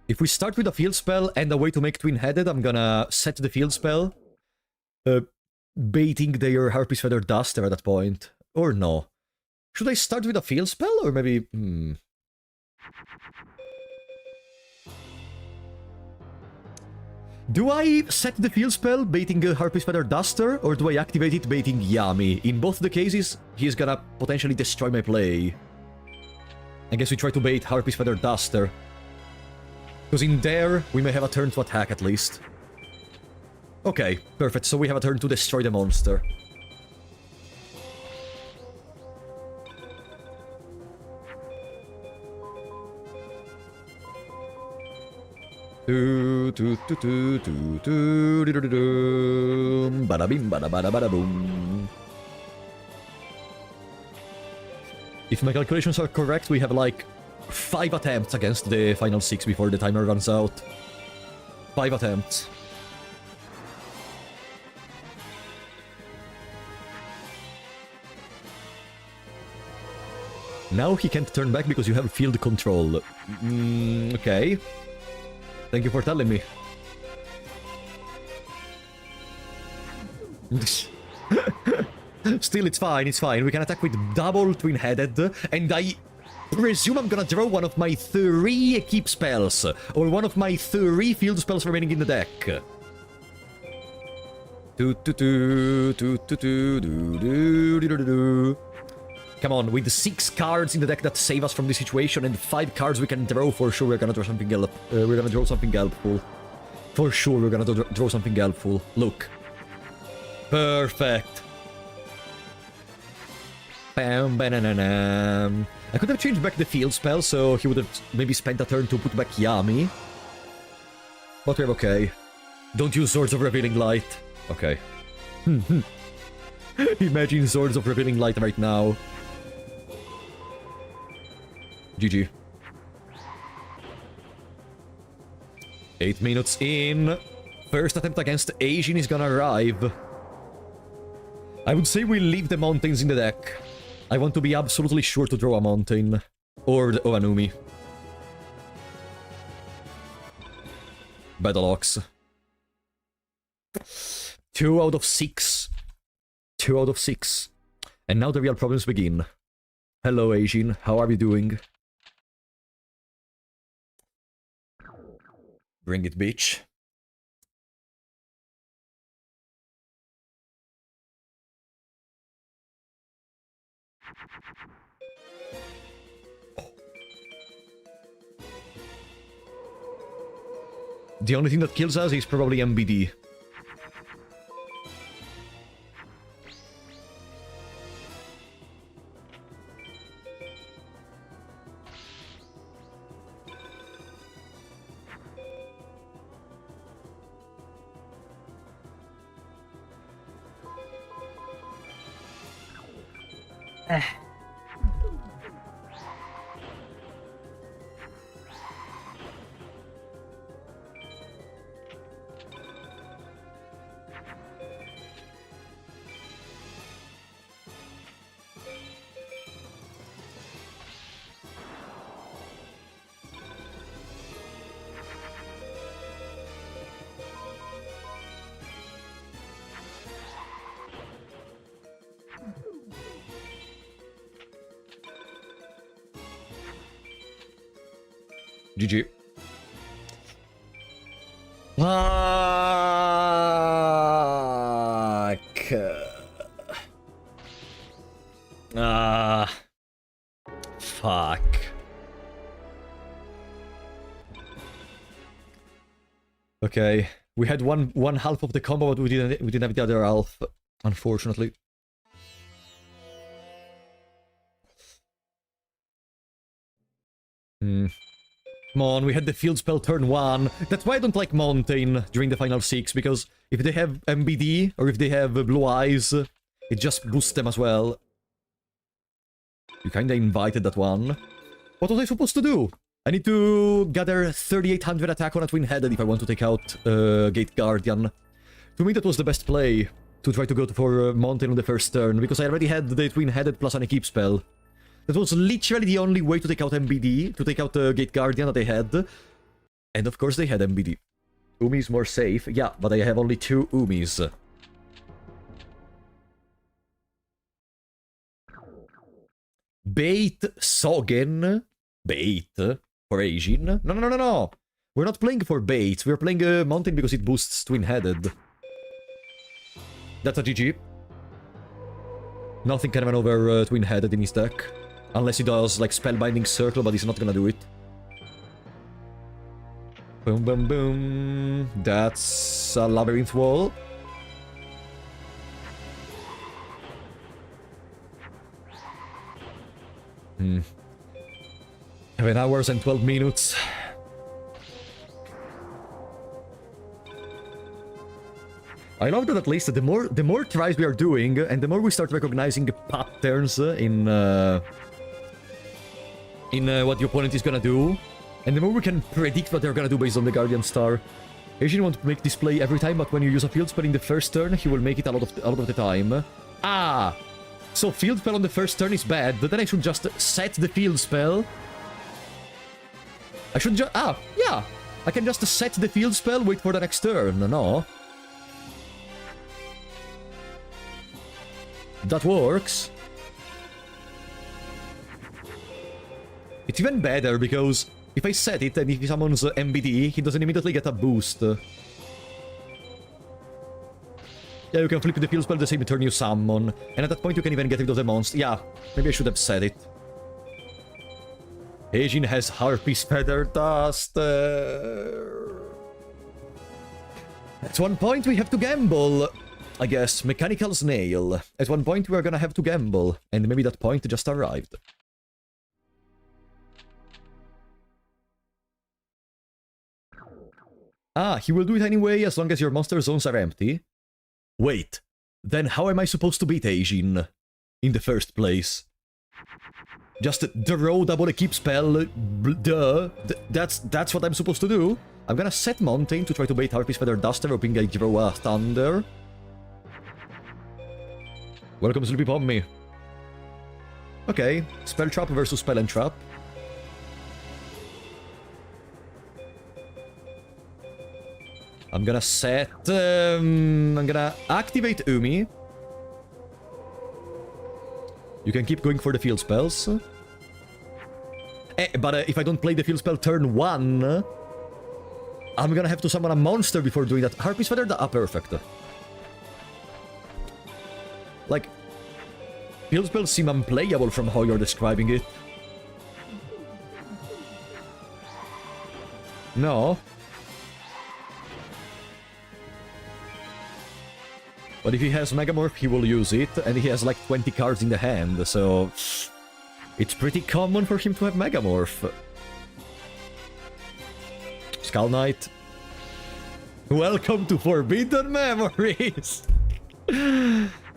If we start with a field spell and a way to make twin-headed, I'm gonna set the field spell. Baiting their Harpy's Feather Duster at that point. Or no. Should I start with a field spell? Or maybe... Do I set the field spell baiting Harpy's Feather Duster? Or do I activate it baiting Yami? In both the cases, he's gonna potentially destroy my play. I guess we try to bait Harpy's Feather Duster. Because in there, we may have a turn to attack at least. Okay, perfect. So we have a turn to destroy the monster. Bada bim bada bada bada boom. If my calculations are correct, we have like 5 attempts against the final 6 before the timer runs out. 5 attempts. Now he can't turn back because you have field control. Okay. Thank you for telling me. Still, it's fine, it's fine. We can attack with double twin-headed, and I presume I'm gonna draw one of my 3 keep spells, or one of my 3 field spells remaining in the deck. Come on, with 6 cards in the deck that save us from this situation and 5 cards we can draw, for sure we're gonna draw something helpful. For sure we're gonna draw something helpful. Look. Perfect. Bam, bananam. I could have changed back the field spell, so he would have maybe spent a turn to put back Yami. But we're okay. Don't use Swords of Revealing Light. Okay. Imagine Swords of Revealing Light right now. GG. 8 minutes in. First attempt against Asian is gonna arrive. I would say we leave the mountains in the deck. I want to be absolutely sure to draw a mountain. Or an Umi. Battle Ox. 2 out of 6. 2 out of 6. And now the real problems begin. Hello, Asian. How are you doing? Bring it, bitch. The only thing that kills us is probably MBD. GG. Fuck. Okay, we had one half of the combo, but we didn't have the other half, unfortunately. Come on, we had the field spell turn 1. That's why I don't like Mountain during the final 6, because if they have MBD, or if they have Blue Eyes, it just boosts them as well. You kinda invited that one. What was I supposed to do? I need to gather 3800 attack on a twin-headed if I want to take out Gate Guardian. To me that was the best play, to try to go for Mountain on the first turn, because I already had the twin-headed plus an equip spell. That was literally the only way to take out MBD, to take out the Gate Guardian that they had. And of course they had MBD. Umi is more safe. Yeah, but I have only 2 Umis. Bait Sogen? Bait? For Asian? No. We're not playing for bait. We're playing Mountain because it boosts twin-headed. That's a GG. Nothing can run over twin-headed in his deck. Unless he does, like, Spellbinding Circle, but he's not gonna do it. Boom, boom, boom. That's a Labyrinth Wall. 7 hours and 12 minutes. I love that at least the more tries we are doing, and the more we start recognizing patterns in what the opponent is gonna do, and the more we can predict what they're gonna do based on the Guardian Star. Asian won't make this play every time, but when you use a field spell in the first turn, he will make it a lot of the time. Ah! So field spell on the first turn is bad, but then I should just set the field spell. I should just... Ah, yeah! I can just set the field spell, wait for the next turn, no? That works. It's even better, because if I set it and if he summons MBD, he doesn't immediately get a boost. Yeah, you can flip the field spell the same turn you summon, and at that point you can even get rid of the monster. Yeah, maybe I should have said it. Heijin has Harpy's Feather Dust. At one point we have to gamble. I guess. Mechanical Snail. At one point we are gonna have to gamble, and maybe that point just arrived. Ah, he will do it anyway as long as your monster zones are empty. Wait, then how am I supposed to beat Heijin in the first place? Just draw double equip spell, duh. That's what I'm supposed to do. I'm gonna set Mountain to try to bait Harpy's Feather Duster, hoping I draw a Thunder. Welcome, Sleepy Pommy. Okay, Spell Trap versus Spell and Trap. I'm gonna set... I'm gonna activate Umi. You can keep going for the field spells. But if I don't play the field spell turn 1... I'm gonna have to summon a monster before doing that. Harpy's Feather... Ah, perfect. Like... Field spells seem unplayable from how you're describing it. No. But if he has Megamorph, he will use it, and he has like 20 cards in the hand, so... It's pretty common for him to have Megamorph. Skull Knight. Welcome to Forbidden Memories!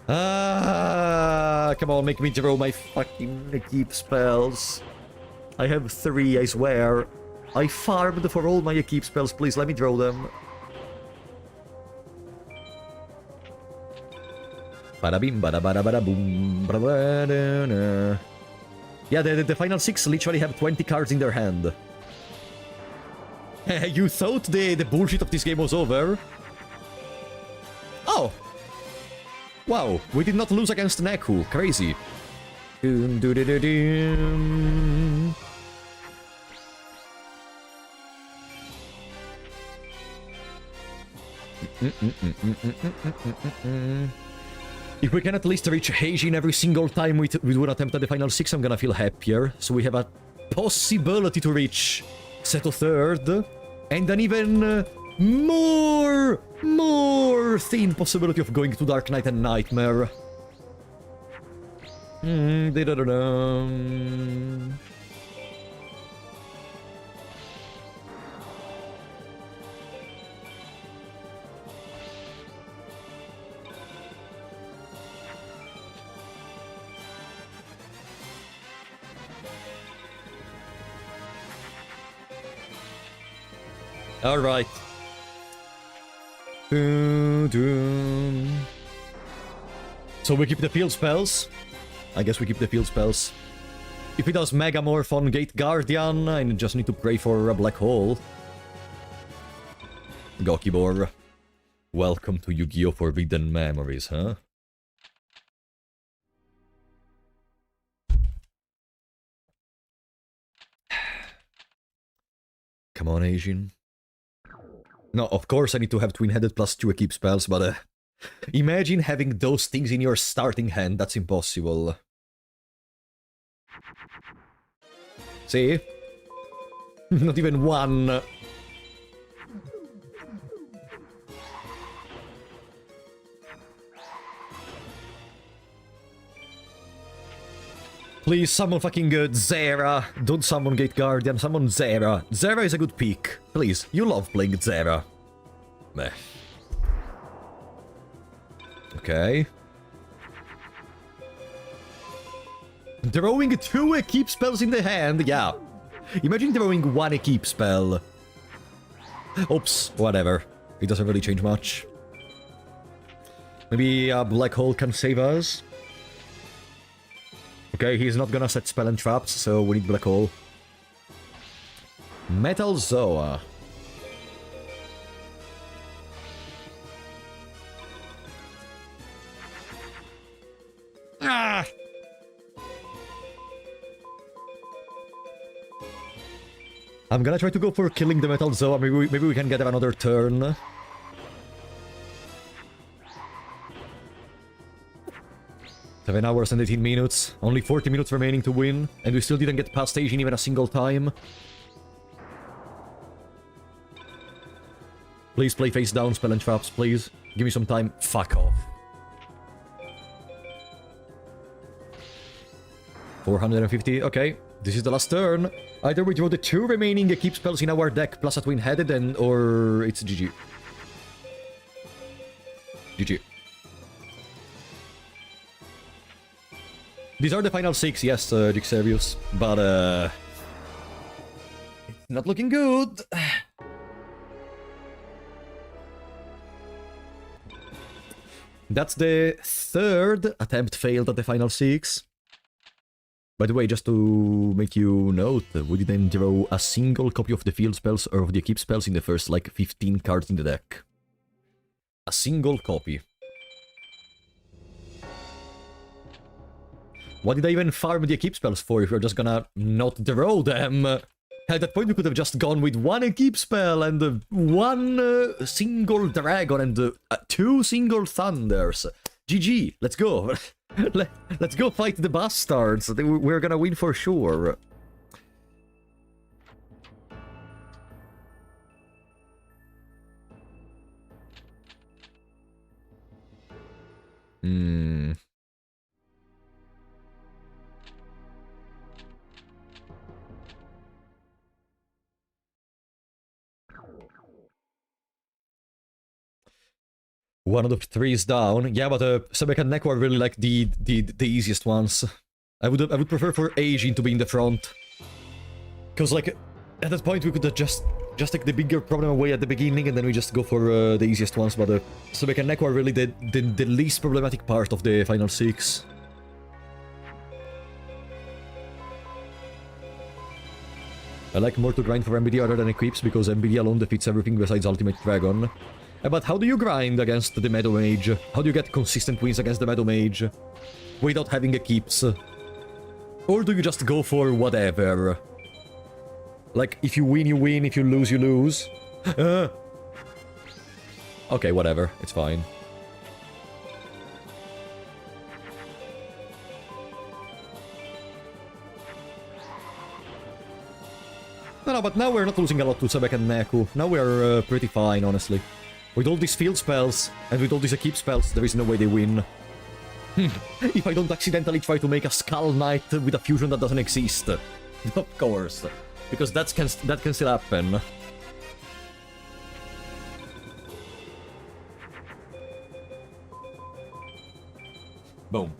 Ah, come on, make me draw my fucking keep spells. I have 3, I swear. I farmed for all my keep spells, please let me draw them. Bada-bim, bada-bada-bada-boom, bada-bada-da. Yeah, the final 6 literally have 20 cards in their hand. You thought the bullshit of this game was over? Oh! Wow, we did not lose against Neku. Crazy. Doom, doo, doo, doo, doom. If we can at least reach Heijin every single time we do an attempt at the final 6, I'm gonna feel happier. So we have a possibility to reach Seto 3rd, and an even more thin possibility of going to Dark Knight and Nightmare. Alright. So we keep the field spells. I guess we keep the field spells. If he does Megamorph on Gate Guardian, I just need to pray for a black hole. Gokibor. Welcome to Yu-Gi-Oh! Forbidden Memories, huh? Come on, Asian. No, of course I need to have Twin-Headed +2 equip spells, but imagine having those things in your starting hand. That's impossible. See? Not even one. Please summon fucking Zera. Don't summon Gate Guardian, summon Zera. Zera is a good pick. Please, you love playing Zera. Meh. Okay. Throwing 2 Equip spells in the hand, yeah. Imagine throwing 1 Equip spell. Oops, whatever. It doesn't really change much. Maybe a Black Hole can save us? Okay, he's not gonna set spell and traps, so we need Black Hole. Metal Zoa. Ah! I'm gonna try to go for killing the Metal Zoa. Maybe we can get another turn. Seven hours and 18 minutes. Only 40 minutes remaining to win. And we still didn't get past station even a single time. Please play face down, spell and traps, please. Give me some time. Fuck off. 450, okay. This is the last turn. Either we draw the 2 remaining keep spells in our deck plus a twin-headed or it's GG. GG. These are the final 6, yes, Jixerius, but it's not looking good. That's the 3rd attempt failed at the final 6. By the way, just to make you note, we didn't draw a single copy of the field spells or of the equip spells in the first, like, 15 cards in the deck. A single copy. What did I even farm the equip spells for if we're just gonna not draw them? At that point we could have just gone with 1 equip spell and 1 single dragon and 2 single thunders. GG, let's go. Let's go fight the bastards. We're gonna win for sure. Hmm. One of the 3 is down. Yeah, but Sebek and Neko are really like the easiest ones. I would prefer for Aging to be in the front. Cause like at that point we could just take the bigger problem away at the beginning and then we just go for the easiest ones. But Sebek and Neko are really the least problematic part of the final 6. I like more to grind for MBD other than equips because MBD alone defeats everything besides Ultimate Dragon. But how do you grind against the Meadow Mage? How do you get consistent wins against the Meadow Mage? Without having equips? Or do you just go for whatever? Like, if you win, you win. If you lose, you lose. Okay, whatever. It's fine. No, but now we're not losing a lot to Sebek and Neku. Now we're pretty fine, honestly. With all these field spells, and with all these equip spells, there is no way they win. If I don't accidentally try to make a Skull Knight with a fusion that doesn't exist. Of course. Because that can still happen. Boom.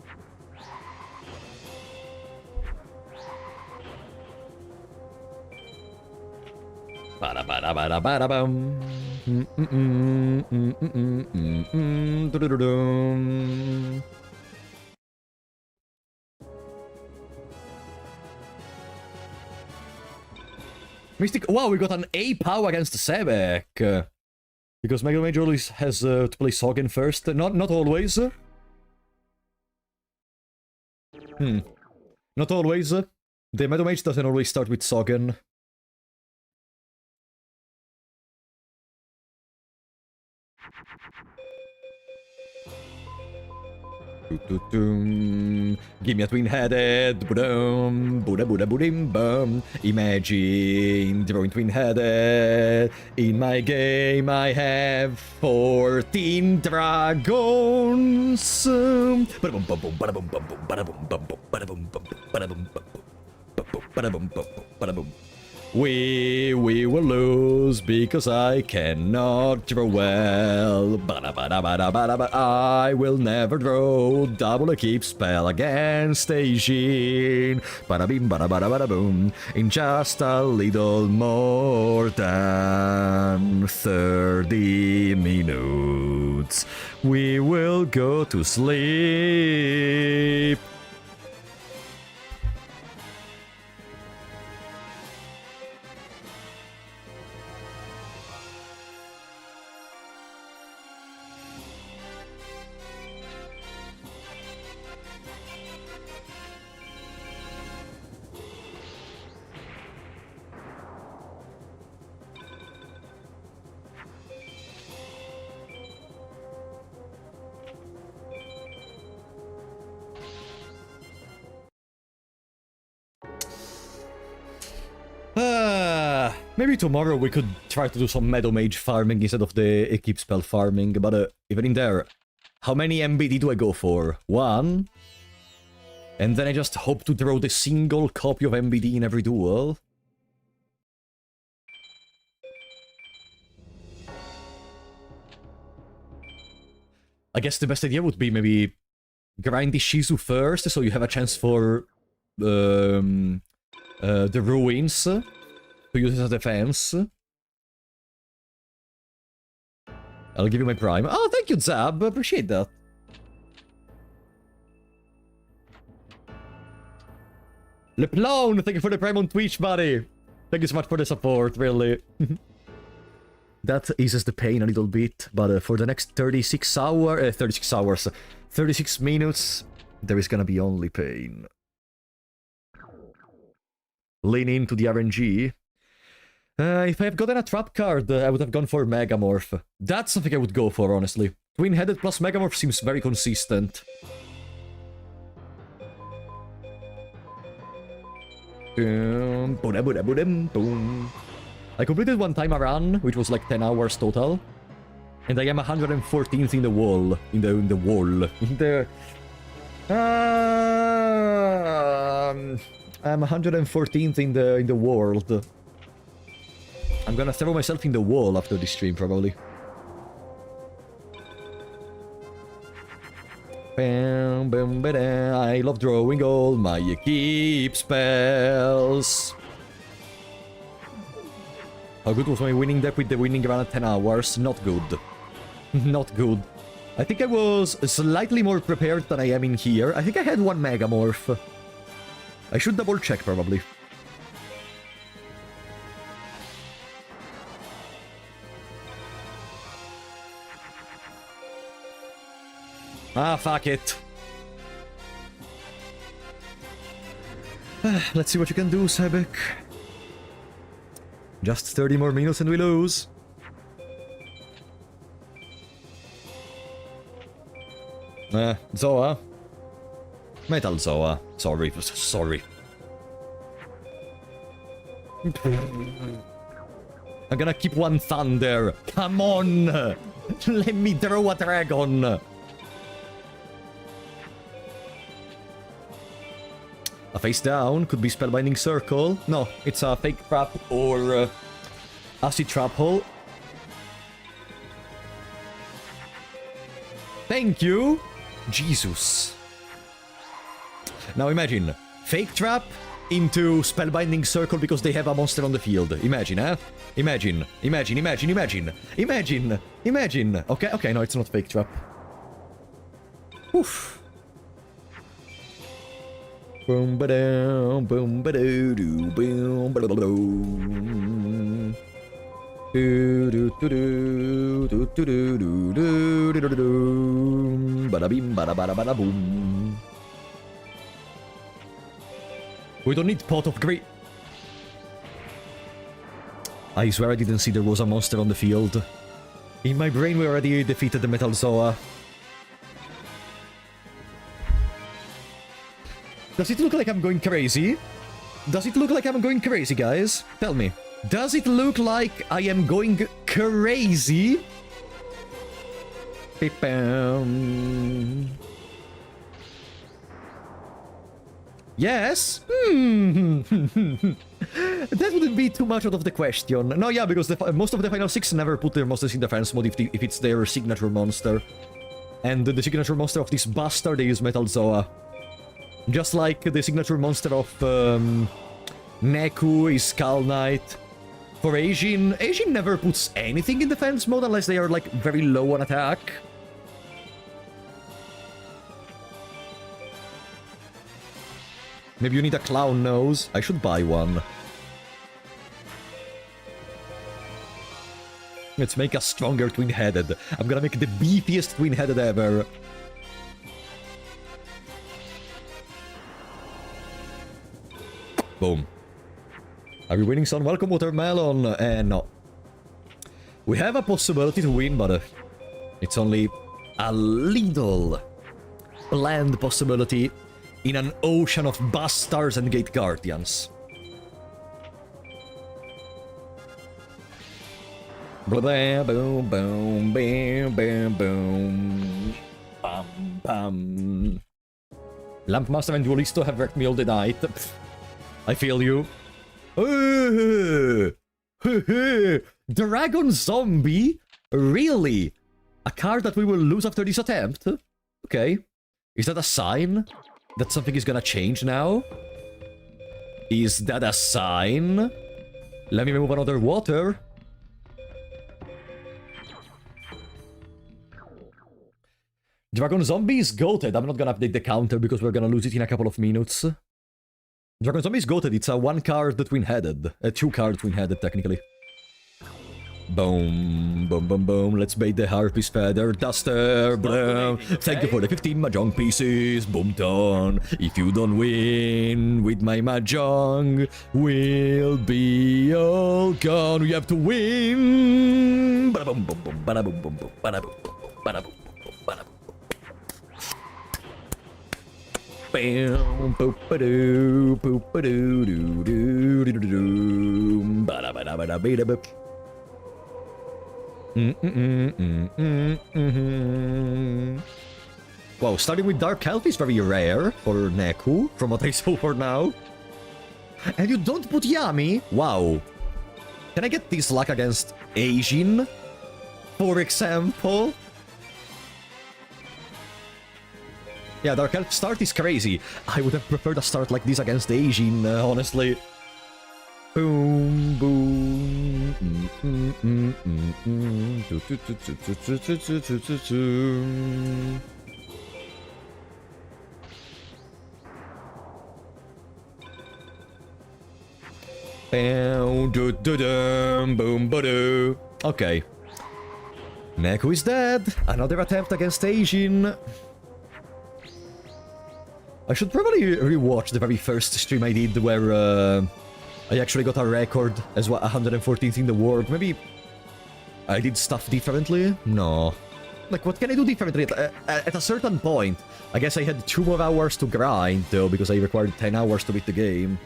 Ba-da-ba-da-ba-da-ba-da-bum. Mystic. Wow, we got an A POW against Sebek. Because Mega Mage always has to play Sogen first. Not always. Not always. The Mega Mage doesn't always start with Sogen. Give me a twin-headed, boom, Buddha, Buddha, Buddhim, bum. Imagine drawing twin-headed. In my game, I have 14 dragons. Ba-da-bum, bum, bum, ba-da-bum, bum, bum, ba-da-bum, bum, bum, ba-da-bum, bum, bum, ba-da-bum, bum, bum, ba-da-bum, bum, bum, ba-da-bum. We will lose because I cannot draw well. Ba-da-ba-da-ba-da-ba-da-ba. I will never draw double keep spell against Asian. Ba-da-bim, ba-da-ba-da-ba-da-boom. In just a little more than 30 minutes, we will go to sleep. Maybe tomorrow we could try to do some Meadow Mage farming instead of the Equip Spell farming, but even in there, how many MBD do I go for? 1? And then I just hope to draw the single copy of MBD in every duel? I guess the best idea would be maybe grind the Shizu first, so you have a chance for the ruins to use as a defense. I'll give you my prime. Oh, thank you, Zab. Appreciate that. LePlone, thank you for the prime on Twitch, buddy. Thank you so much for the support, really. That eases the pain a little bit, but for the next 36 minutes, there is gonna be only pain. Lean into the RNG. If I had gotten a trap card, I would have gone for Megamorph. That's something I would go for, honestly. Twin-headed plus Megamorph seems very consistent. Boom. I completed one time a run, which was like 10 hours total. And I am 114th in the wall. I'm 114th in the world. I'm gonna throw myself in the wall after this stream, probably. I love drawing all my keep spells. How good was my winning deck with the winning run at 10 hours? Not good. Not good. I think I was slightly more prepared than I am in here. I think I had one Megamorph. I should double check, probably. Ah, fuck it. Let's see what you can do, Sebek. Just 30 more minutes and we lose. Zoa. Metal Zoa. Sorry. I'm gonna keep one Thunder. Come on! Let me draw a dragon! A face down could be Spellbinding Circle. No, it's a Fake Trap or Acid Trap Hole. Thank you! Jesus. Now imagine, Fake Trap into Spellbinding Circle because they have a monster on the field. Imagine, eh? Imagine. Okay, no, it's not Fake Trap. Oof. Boom ba down, boom ba doo doo, boom ba da ba boom. Do do do do do do do do do do do do. Bada bim bada bada bada boom. We don't need Pot of Greed. I swear I didn't see there was a monster on the field. In my brain we already defeated the Metal Zoa. Does it look like I'm going crazy? Does it look like I'm going crazy, guys? Tell me. Does it look like I am going crazy? Yes? That wouldn't be too much out of the question. No, yeah, because most of the Final 6 never put their monsters in defense mode if it's their signature monster. And the signature monster of this bastard, they use Metal Zoa. Just like the signature monster of Neku is Skull Knight. For Asian never puts anything in defense mode unless they are like very low on attack. Maybe you need a clown nose. I should buy one. Let's make a stronger twin-headed. I'm gonna make the beefiest twin-headed ever. Boom. Are we winning, son? Welcome, Watermelon. No. We have a possibility to win, but it's only a little bland possibility in an ocean of bastards and gate guardians. Blah blah boom boom bam bam boom bam bam. Lampmaster and Duelisto have wrecked me all the night. I feel you. Dragon Zombie? Really? A card that we will lose after this attempt? Okay. Is that a sign that something is gonna change now? Is that a sign? Let me remove another water. Dragon Zombie is goated. I'm not gonna update the counter because we're gonna lose it in a couple of minutes. Dragon Zombie is goated. It's a one card twin-headed. A two card twin-headed, technically. Boom, boom, boom, boom. Let's bait the Harpy's Feather Duster. Boom. Thank you for the 15 Mahjong pieces. Boom ton. If you don't win with my Mahjong, we'll be all gone. We have to win. Bada boom, boom, boom. Bada boom, boom, boom. Bada boom, boom, boom. Bada boom, boom, boom. Bada boom. Bam, boop-a-doo, boop-a-doo, doo-doo-doo-doo-doo, bada-bada-bada-bada-boop. Wow, starting with Dark Elf is very rare for Neku, from what I saw for now. And you don't put Yami? Wow. Can I get this luck against Asian, for example? Yeah, Dark Elf start is crazy. I would have preferred a start like this against Asian, honestly. Boom, boom. Boom, ba-doo. Okay. Neku is dead. Another attempt against Asian. I should probably rewatch the very first stream I did where I actually got a record as 114th in the world. Maybe I did stuff differently? No. Like, what can I do differently? At a certain point, I guess I had 2 more hours to grind, though, because I required 10 hours to beat the game.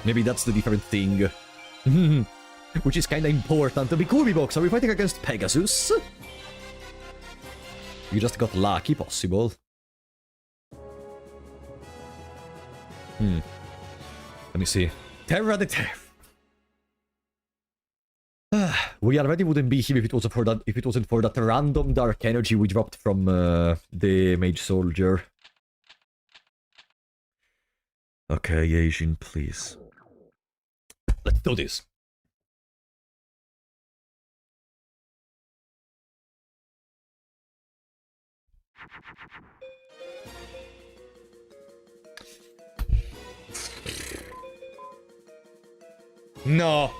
Maybe that's the different thing. Which is kinda important. Bikubi Box, are we fighting against Pegasus? You just got lucky, possible. Let me see. Terra the Terra. We already wouldn't be here if it wasn't for that random dark energy we dropped from the Mage Soldier. Okay, Asian, please. Let's do this. No.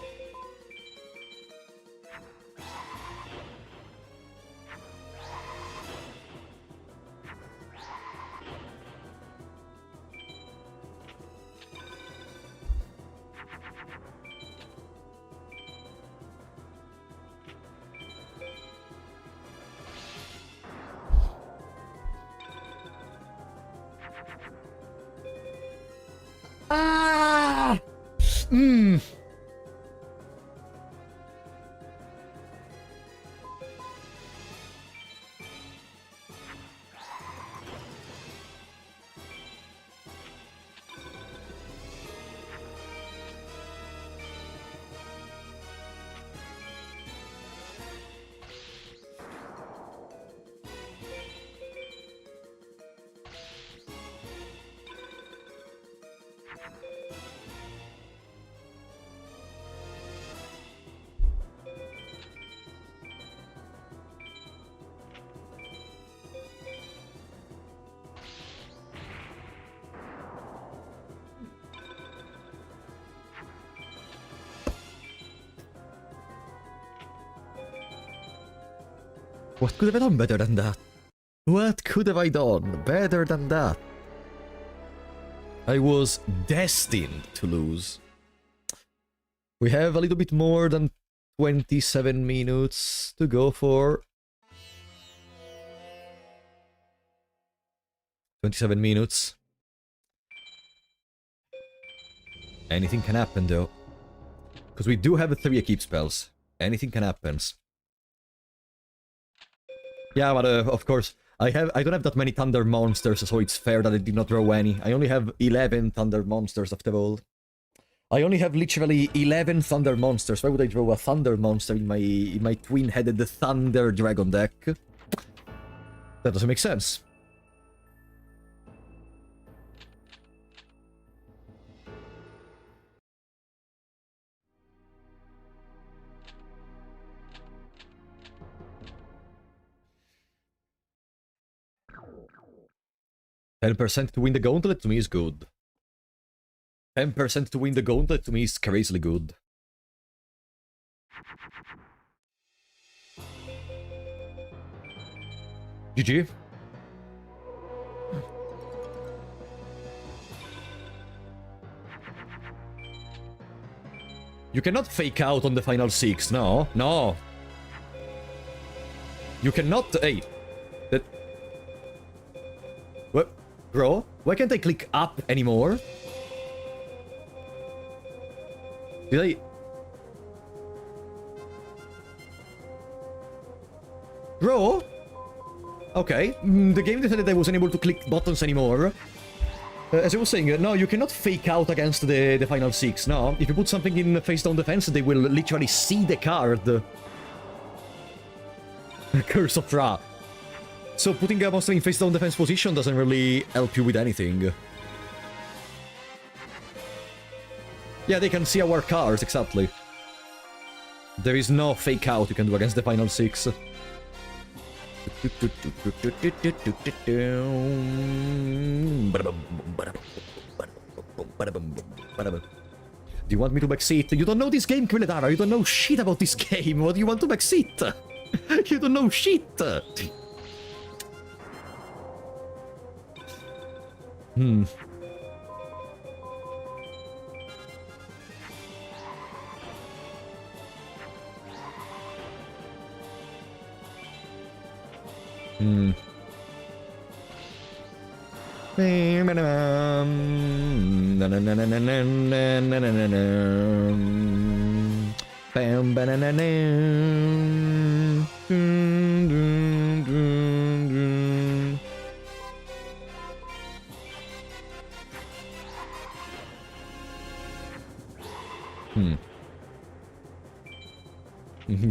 Ah! Hmm. What could have I done better than that? What could have I done better than that? I was destined to lose. We have a little bit more than 27 minutes to go for. 27 minutes. Anything can happen though. Because we do have 3 equip spells. Anything can happen. Yeah, but of course, I don't have that many Thunder monsters, so it's fair that I did not draw any. I only have 11 Thunder monsters after all. I only have literally 11 Thunder monsters. Why would I draw a Thunder monster in my twin-headed Thunder Dragon deck? That doesn't make sense. %10 to win the gauntlet to me is good. 10% to win the gauntlet to me is crazily good. GG. You cannot fake out on the final 6, no? No. You cannot... Hey. That... What? Bro, why can't I click up anymore? Did I... Bro? Okay, the game decided I wasn't able to click buttons anymore. As I was saying, no, you cannot fake out against the final 6, no. If you put something in face-down defense, they will literally see the card. Curse of Ra. So putting a monster in face-down defense position doesn't really help you with anything. Yeah, they can see our cards, exactly. There is no fake out you can do against the final 6. Do you want me to backseat? You don't know this game, Quilledara. You don't know shit about this game. What do you want to backseat? You don't know shit.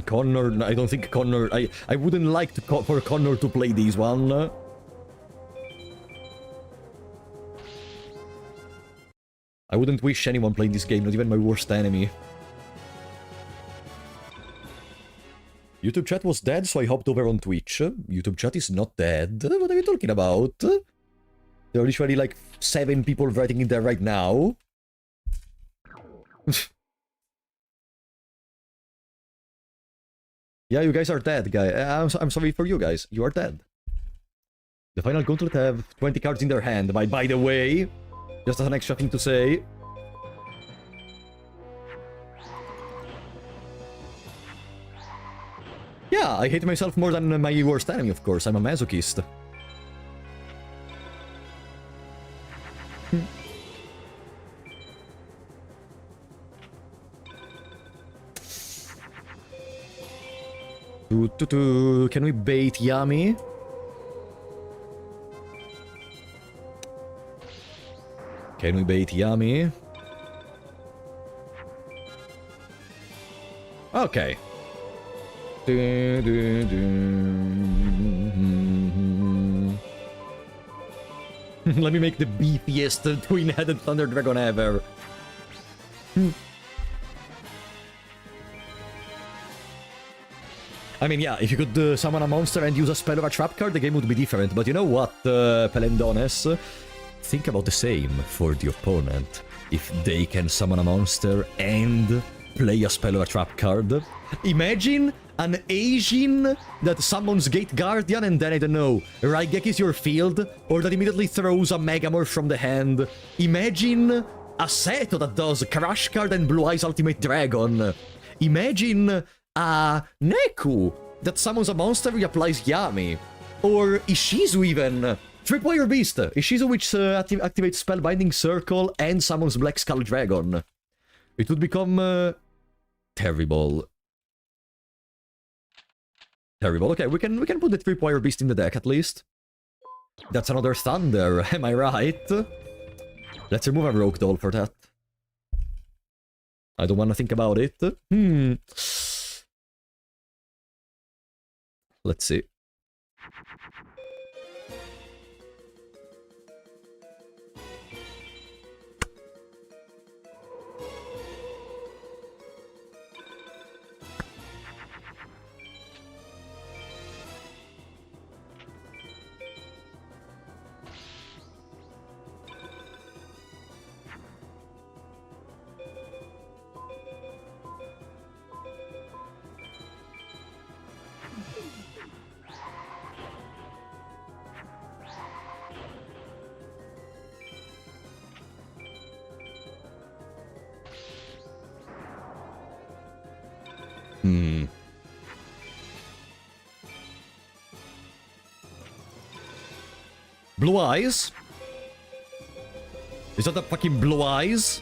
Connor, I don't think Connor... I wouldn't like for Connor to play this one. I wouldn't wish anyone playing this game, not even my worst enemy. YouTube chat was dead, so I hopped over on Twitch. YouTube chat is not dead. What are you talking about? There are literally like 7 people writing in there right now. Yeah, you guys are dead, guy. I'm sorry for you guys. You are dead. The final gauntlet have 20 cards in their hand. By the way, just as an extra thing to say. Yeah, I hate myself more than my worst enemy, of course. I'm a masochist. Can we bait Yami? Can we bait Yami? Okay. Let me make the beefiest twin-headed Thunder Dragon ever. I mean, yeah, if you could summon a monster and use a spell or a trap card, the game would be different. But you know what, Pelendones? Think about the same for the opponent. If they can summon a monster and play a spell or a trap card. Imagine an Asian that summons Gate Guardian and then, I don't know, Raigekis your field, or that immediately throws a Megamorph from the hand. Imagine a Seto that does Crash Card and Blue Eyes Ultimate Dragon. Imagine a Neku that summons a monster and applies Yami. Or Ishizu even. Tripwire Beast. Ishizu which activates Spellbinding Circle and summons Black Skull Dragon. It would become terrible. Terrible. Okay, we can put the Tripwire Beast in the deck at least. That's another Thunder, am I right? Let's remove a Rogue Doll for that. I don't want to think about it. Let's see. Blue Eyes? Is that the fucking Blue Eyes?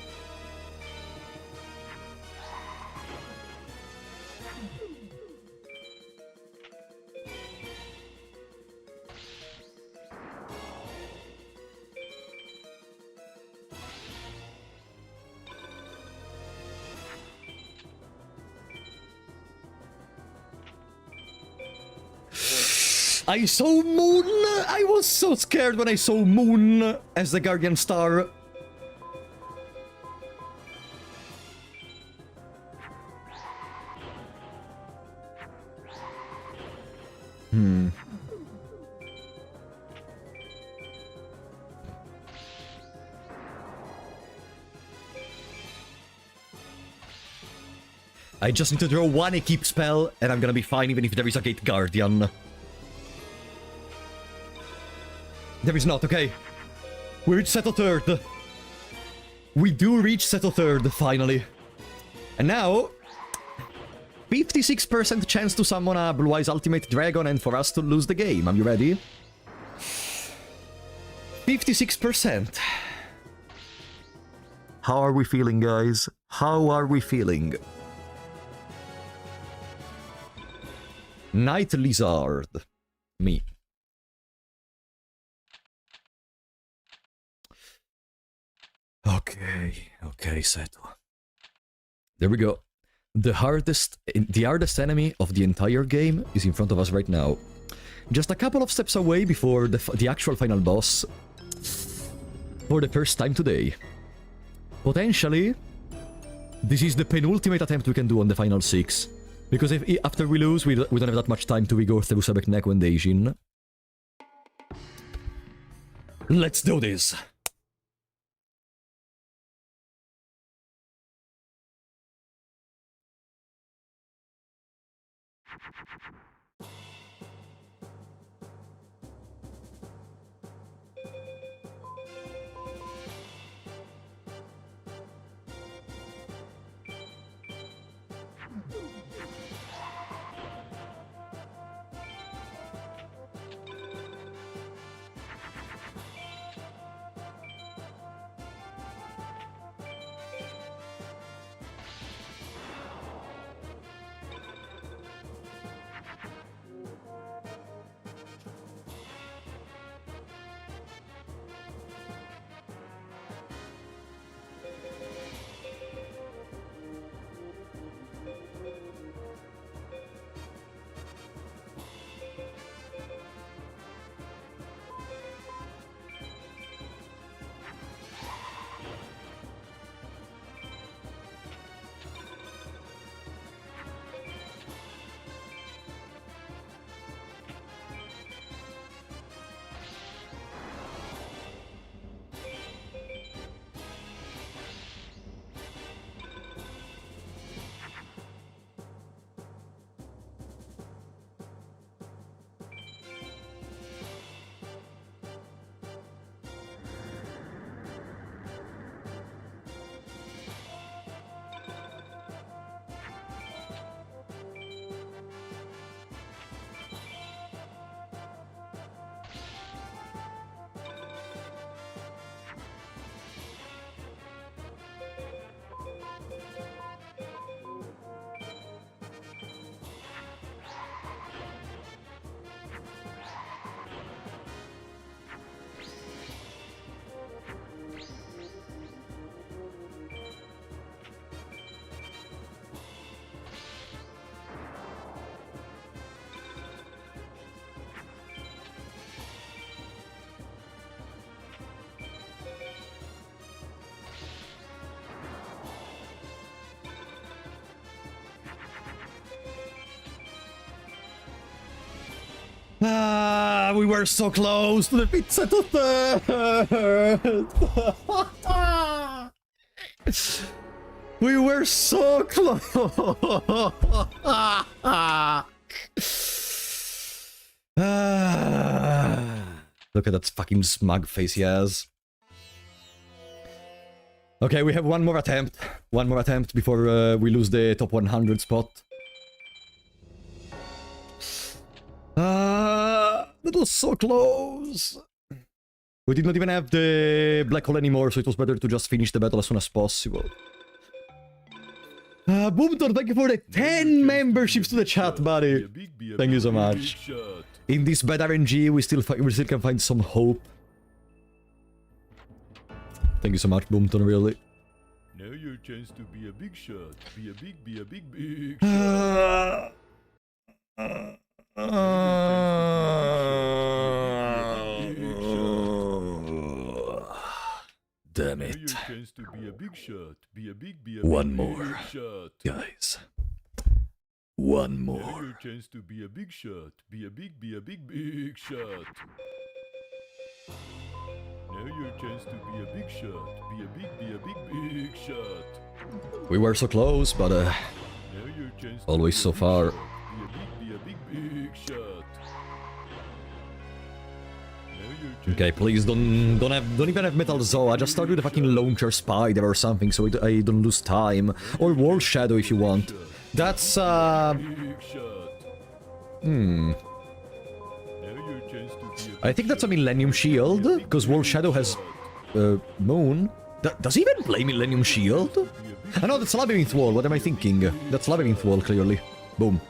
I saw Moon! I was so scared when I saw Moon as the Guardian Star. I just need to draw one Equip spell, and I'm gonna be fine even if there is a Gate Guardian. There is not, okay. We reach Seto third. We do reach Seto third, finally. And now... 56% chance to summon a Blue Eyes Ultimate Dragon and for us to lose the game. Are you ready? 56%. How are we feeling, guys? How are we feeling? Night Lizard. Me. Okay, Seto. There we go. The hardest enemy of the entire game is in front of us right now. Just a couple of steps away before the actual final boss for the first time today. Potentially, this is the penultimate attempt we can do on the final 6. Because if after we lose, we don't have that much time to go through Sebek Neko and Deijin. Let's do this! Ah, we were so close to the pizza to third. We were so close. Look at that fucking smug face he has. Okay, we have one more attempt. One more attempt before we lose the top 100 spot. That was so close. We did not even have the black hole anymore, so it was better to just finish the battle as soon as possible. Boomton, thank you for the 10 memberships to the chat, buddy. Thank you so much. In this bad RNG, we still can find some hope. Thank you so much, Boomton, really. Now your chance to be a big shot. Be a big shot. Damn it. One more. Guys. One more. Your chance to be a big shot. Be a big shot. Now your chance to be a big shot. Be a big shot. We were so close, but Now your chance to always be a so big far. shot. Be a big shot. Okay, please don't even have Metal Zoa. Just start with a fucking launcher spider or something, so I don't lose time. Or Wall Shadow if you want. That's I think that's a Millennium Shield, because Wall Shadow has Moon. Does he even play Millennium Shield? I know that's Labyrinth Wall. What am I thinking? That's Labyrinth Wall, clearly. Boom.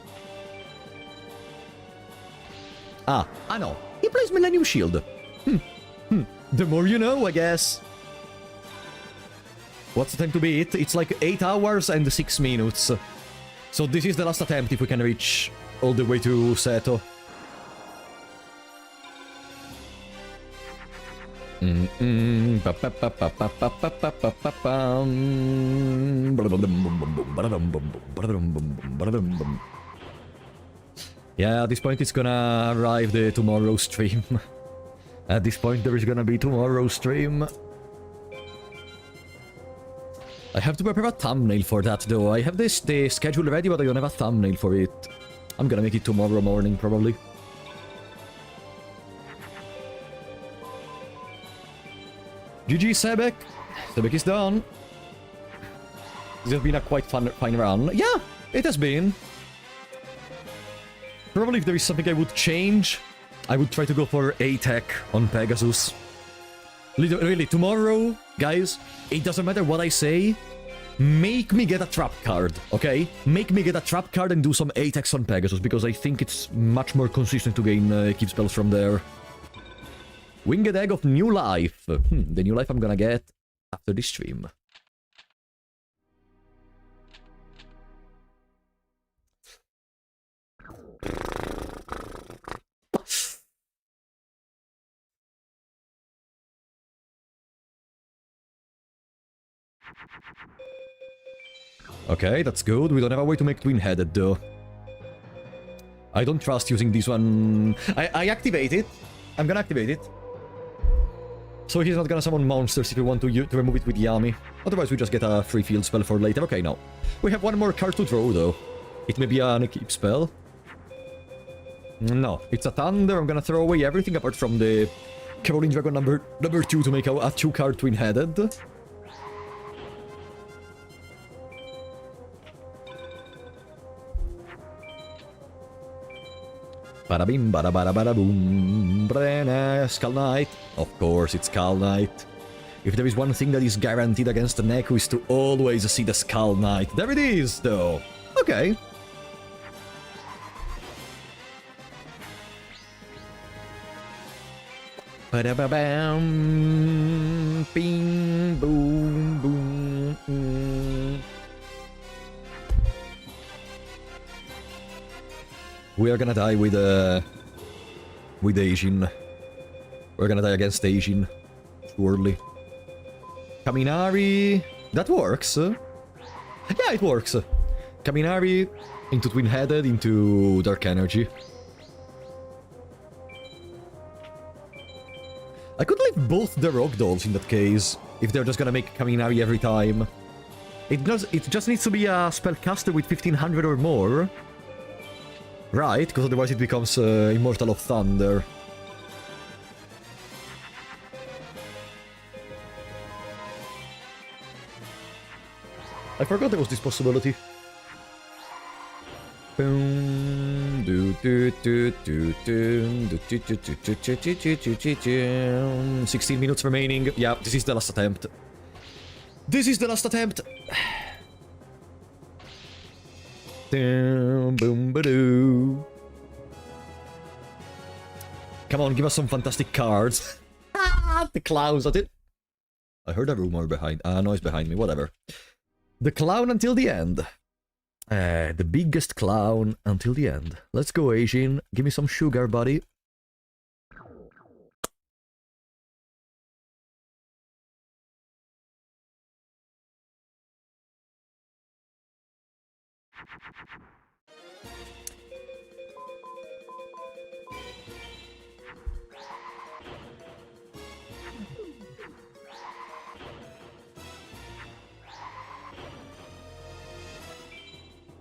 Ah, I know. He plays Millennium Shield. The more you know, I guess. What's the time to beat? It's like 8 hours and 6 minutes. So this is the last attempt if we can reach all the way to Seto. Yeah, at this point it's gonna arrive the tomorrow stream. At this point there is gonna be tomorrow stream. I have to prepare a thumbnail for that though. I have the schedule ready, but I don't have a thumbnail for it. I'm gonna make it tomorrow morning, probably. GG Sebek! Sebek is done. This has been a quite fine run. Yeah, it has been. Probably if there is something I would change, I would try to go for A-Tech on Pegasus. Really, tomorrow, guys, it doesn't matter what I say, make me get a trap card, okay? Make me get a trap card and do some A-Techs on Pegasus, because I think it's much more consistent to gain keep spells from there. Winged Egg of New Life. The new life I'm gonna get after this stream. Okay, that's good. We don't have a way to make twin-headed, though. I don't trust using this one. I activate it. I'm gonna activate it. So he's not gonna summon monsters if we want to remove it with Yami. Otherwise, we just get a free field spell for later. Okay, no. We have one more card to draw, though. It may be an keep spell. No, it's a Thunder. I'm gonna throw away everything apart from the Caroline Dragon number 2 to make a 2-card twin-headed. Bada bim, bada bada bada boom. Skull Knight. Of course, it's Skull Knight. If there is one thing that is guaranteed against the Neku is to always see the Skull Knight. There it is, though. Okay. Bada ba bam. Bing, boom, boom. We are gonna die with Asian. We're gonna die against Asian. Surely. Kaminari... That works. Yeah, it works. Kaminari into twin-headed into Dark Energy. I could leave both the rock dolls in that case, if they're just gonna make Kaminari every time. It just needs to be a spellcaster with 1500 or more. Right, because otherwise it becomes Immortal of Thunder. I forgot there was this possibility. 16 minutes remaining. Yeah, this is the last attempt. This is the last attempt. Boom, ba-doo. Come on, give us some fantastic cards. The clowns, that's it. I heard a rumor behind, noise behind me, whatever. The clown until the end. The biggest clown until the end. Let's go, Asian. Give me some sugar, buddy.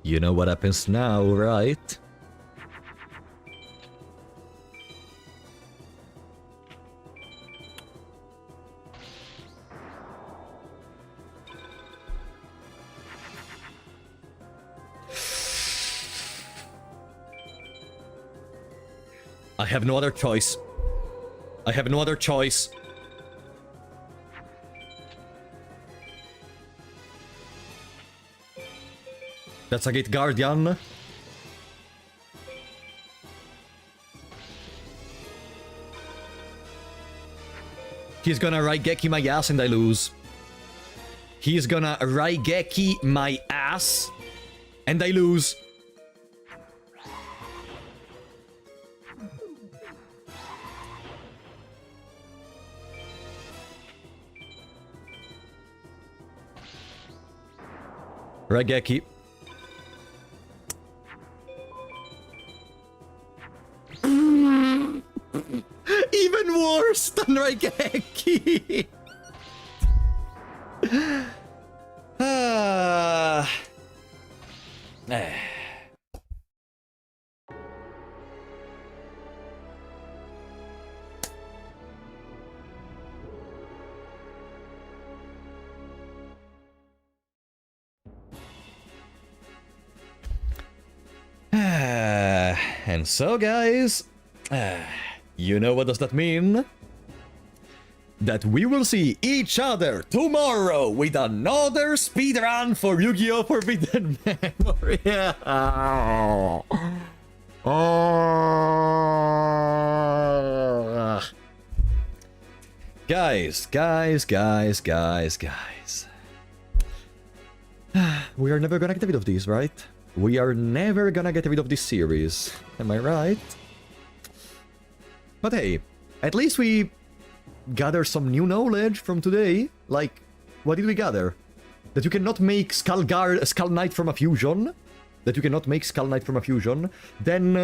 You know what happens now, right? I have no other choice. I have no other choice. That's a Gate Guardian. He's gonna Raigeki my ass and I lose. He's gonna Raigeki my ass and I lose. Raigeki. Even worse than Raigeki! And so, guys, you know what does that mean? That we will see each other tomorrow with another speedrun for Yu-Gi-Oh! Forbidden Memory. Guys. We are never gonna get rid of these, right? We are never gonna get rid of this series. Am I right? But hey, at least we gather some new knowledge from today. Like, what did we gather? That you cannot make Skull Knight from a fusion. That you cannot make Skull Knight from a fusion. Then,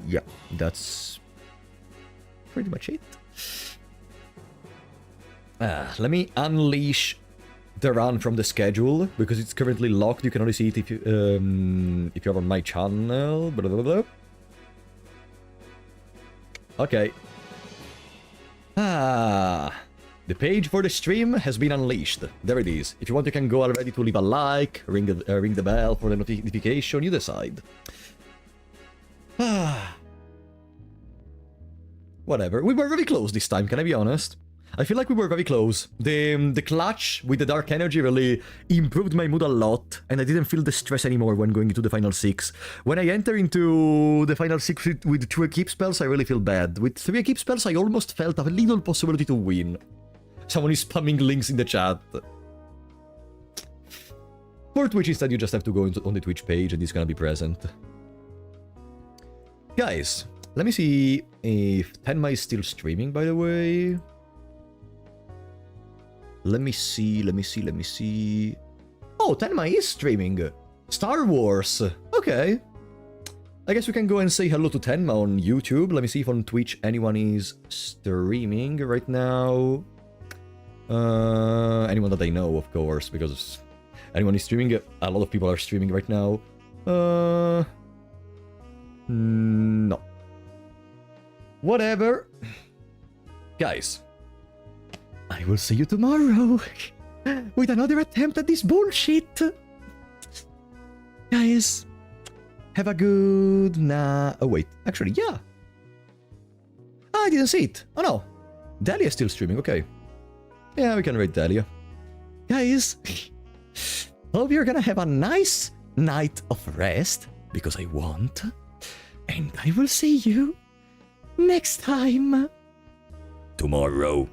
yeah, that's pretty much it. Let me unleash the run from the schedule, because it's currently locked. You can only see it if you're on my channel. Blah, blah, blah. Okay. The page for the stream has been unleashed. There it is. If you want, you can go already to leave a like, ring the bell for the notification. You decide. Whatever. We were very close this time, can I be honest? I feel like we were very close. The clutch with the dark energy really improved my mood a lot, and I didn't feel the stress anymore when going into the final 6. When I enter into the final 6 with 2 equip spells, I really feel bad. With 3 equip spells, I almost felt a little possibility to win. Someone is spamming links in the chat. For Twitch, instead, you just have to go on the Twitch page, and it's gonna be present. Guys, let me see if Tenma is still streaming, by the way. Let me see. Oh, Tenma is streaming. Star Wars. Okay. I guess we can go and say hello to Tenma on YouTube. Let me see if on Twitch anyone is streaming right now. Anyone that I know, of course, because anyone is streaming. A lot of people are streaming right now. No. Whatever. Guys, I will see you tomorrow with another attempt at this bullshit. Guys, have a good night. Oh, wait. Actually, yeah. I didn't see it. Oh, no. Dahlia is still streaming. Okay. Yeah, we can rate Dahlia. Guys, hope you're gonna have a nice night of rest, because I want. And I will see you next time. Tomorrow.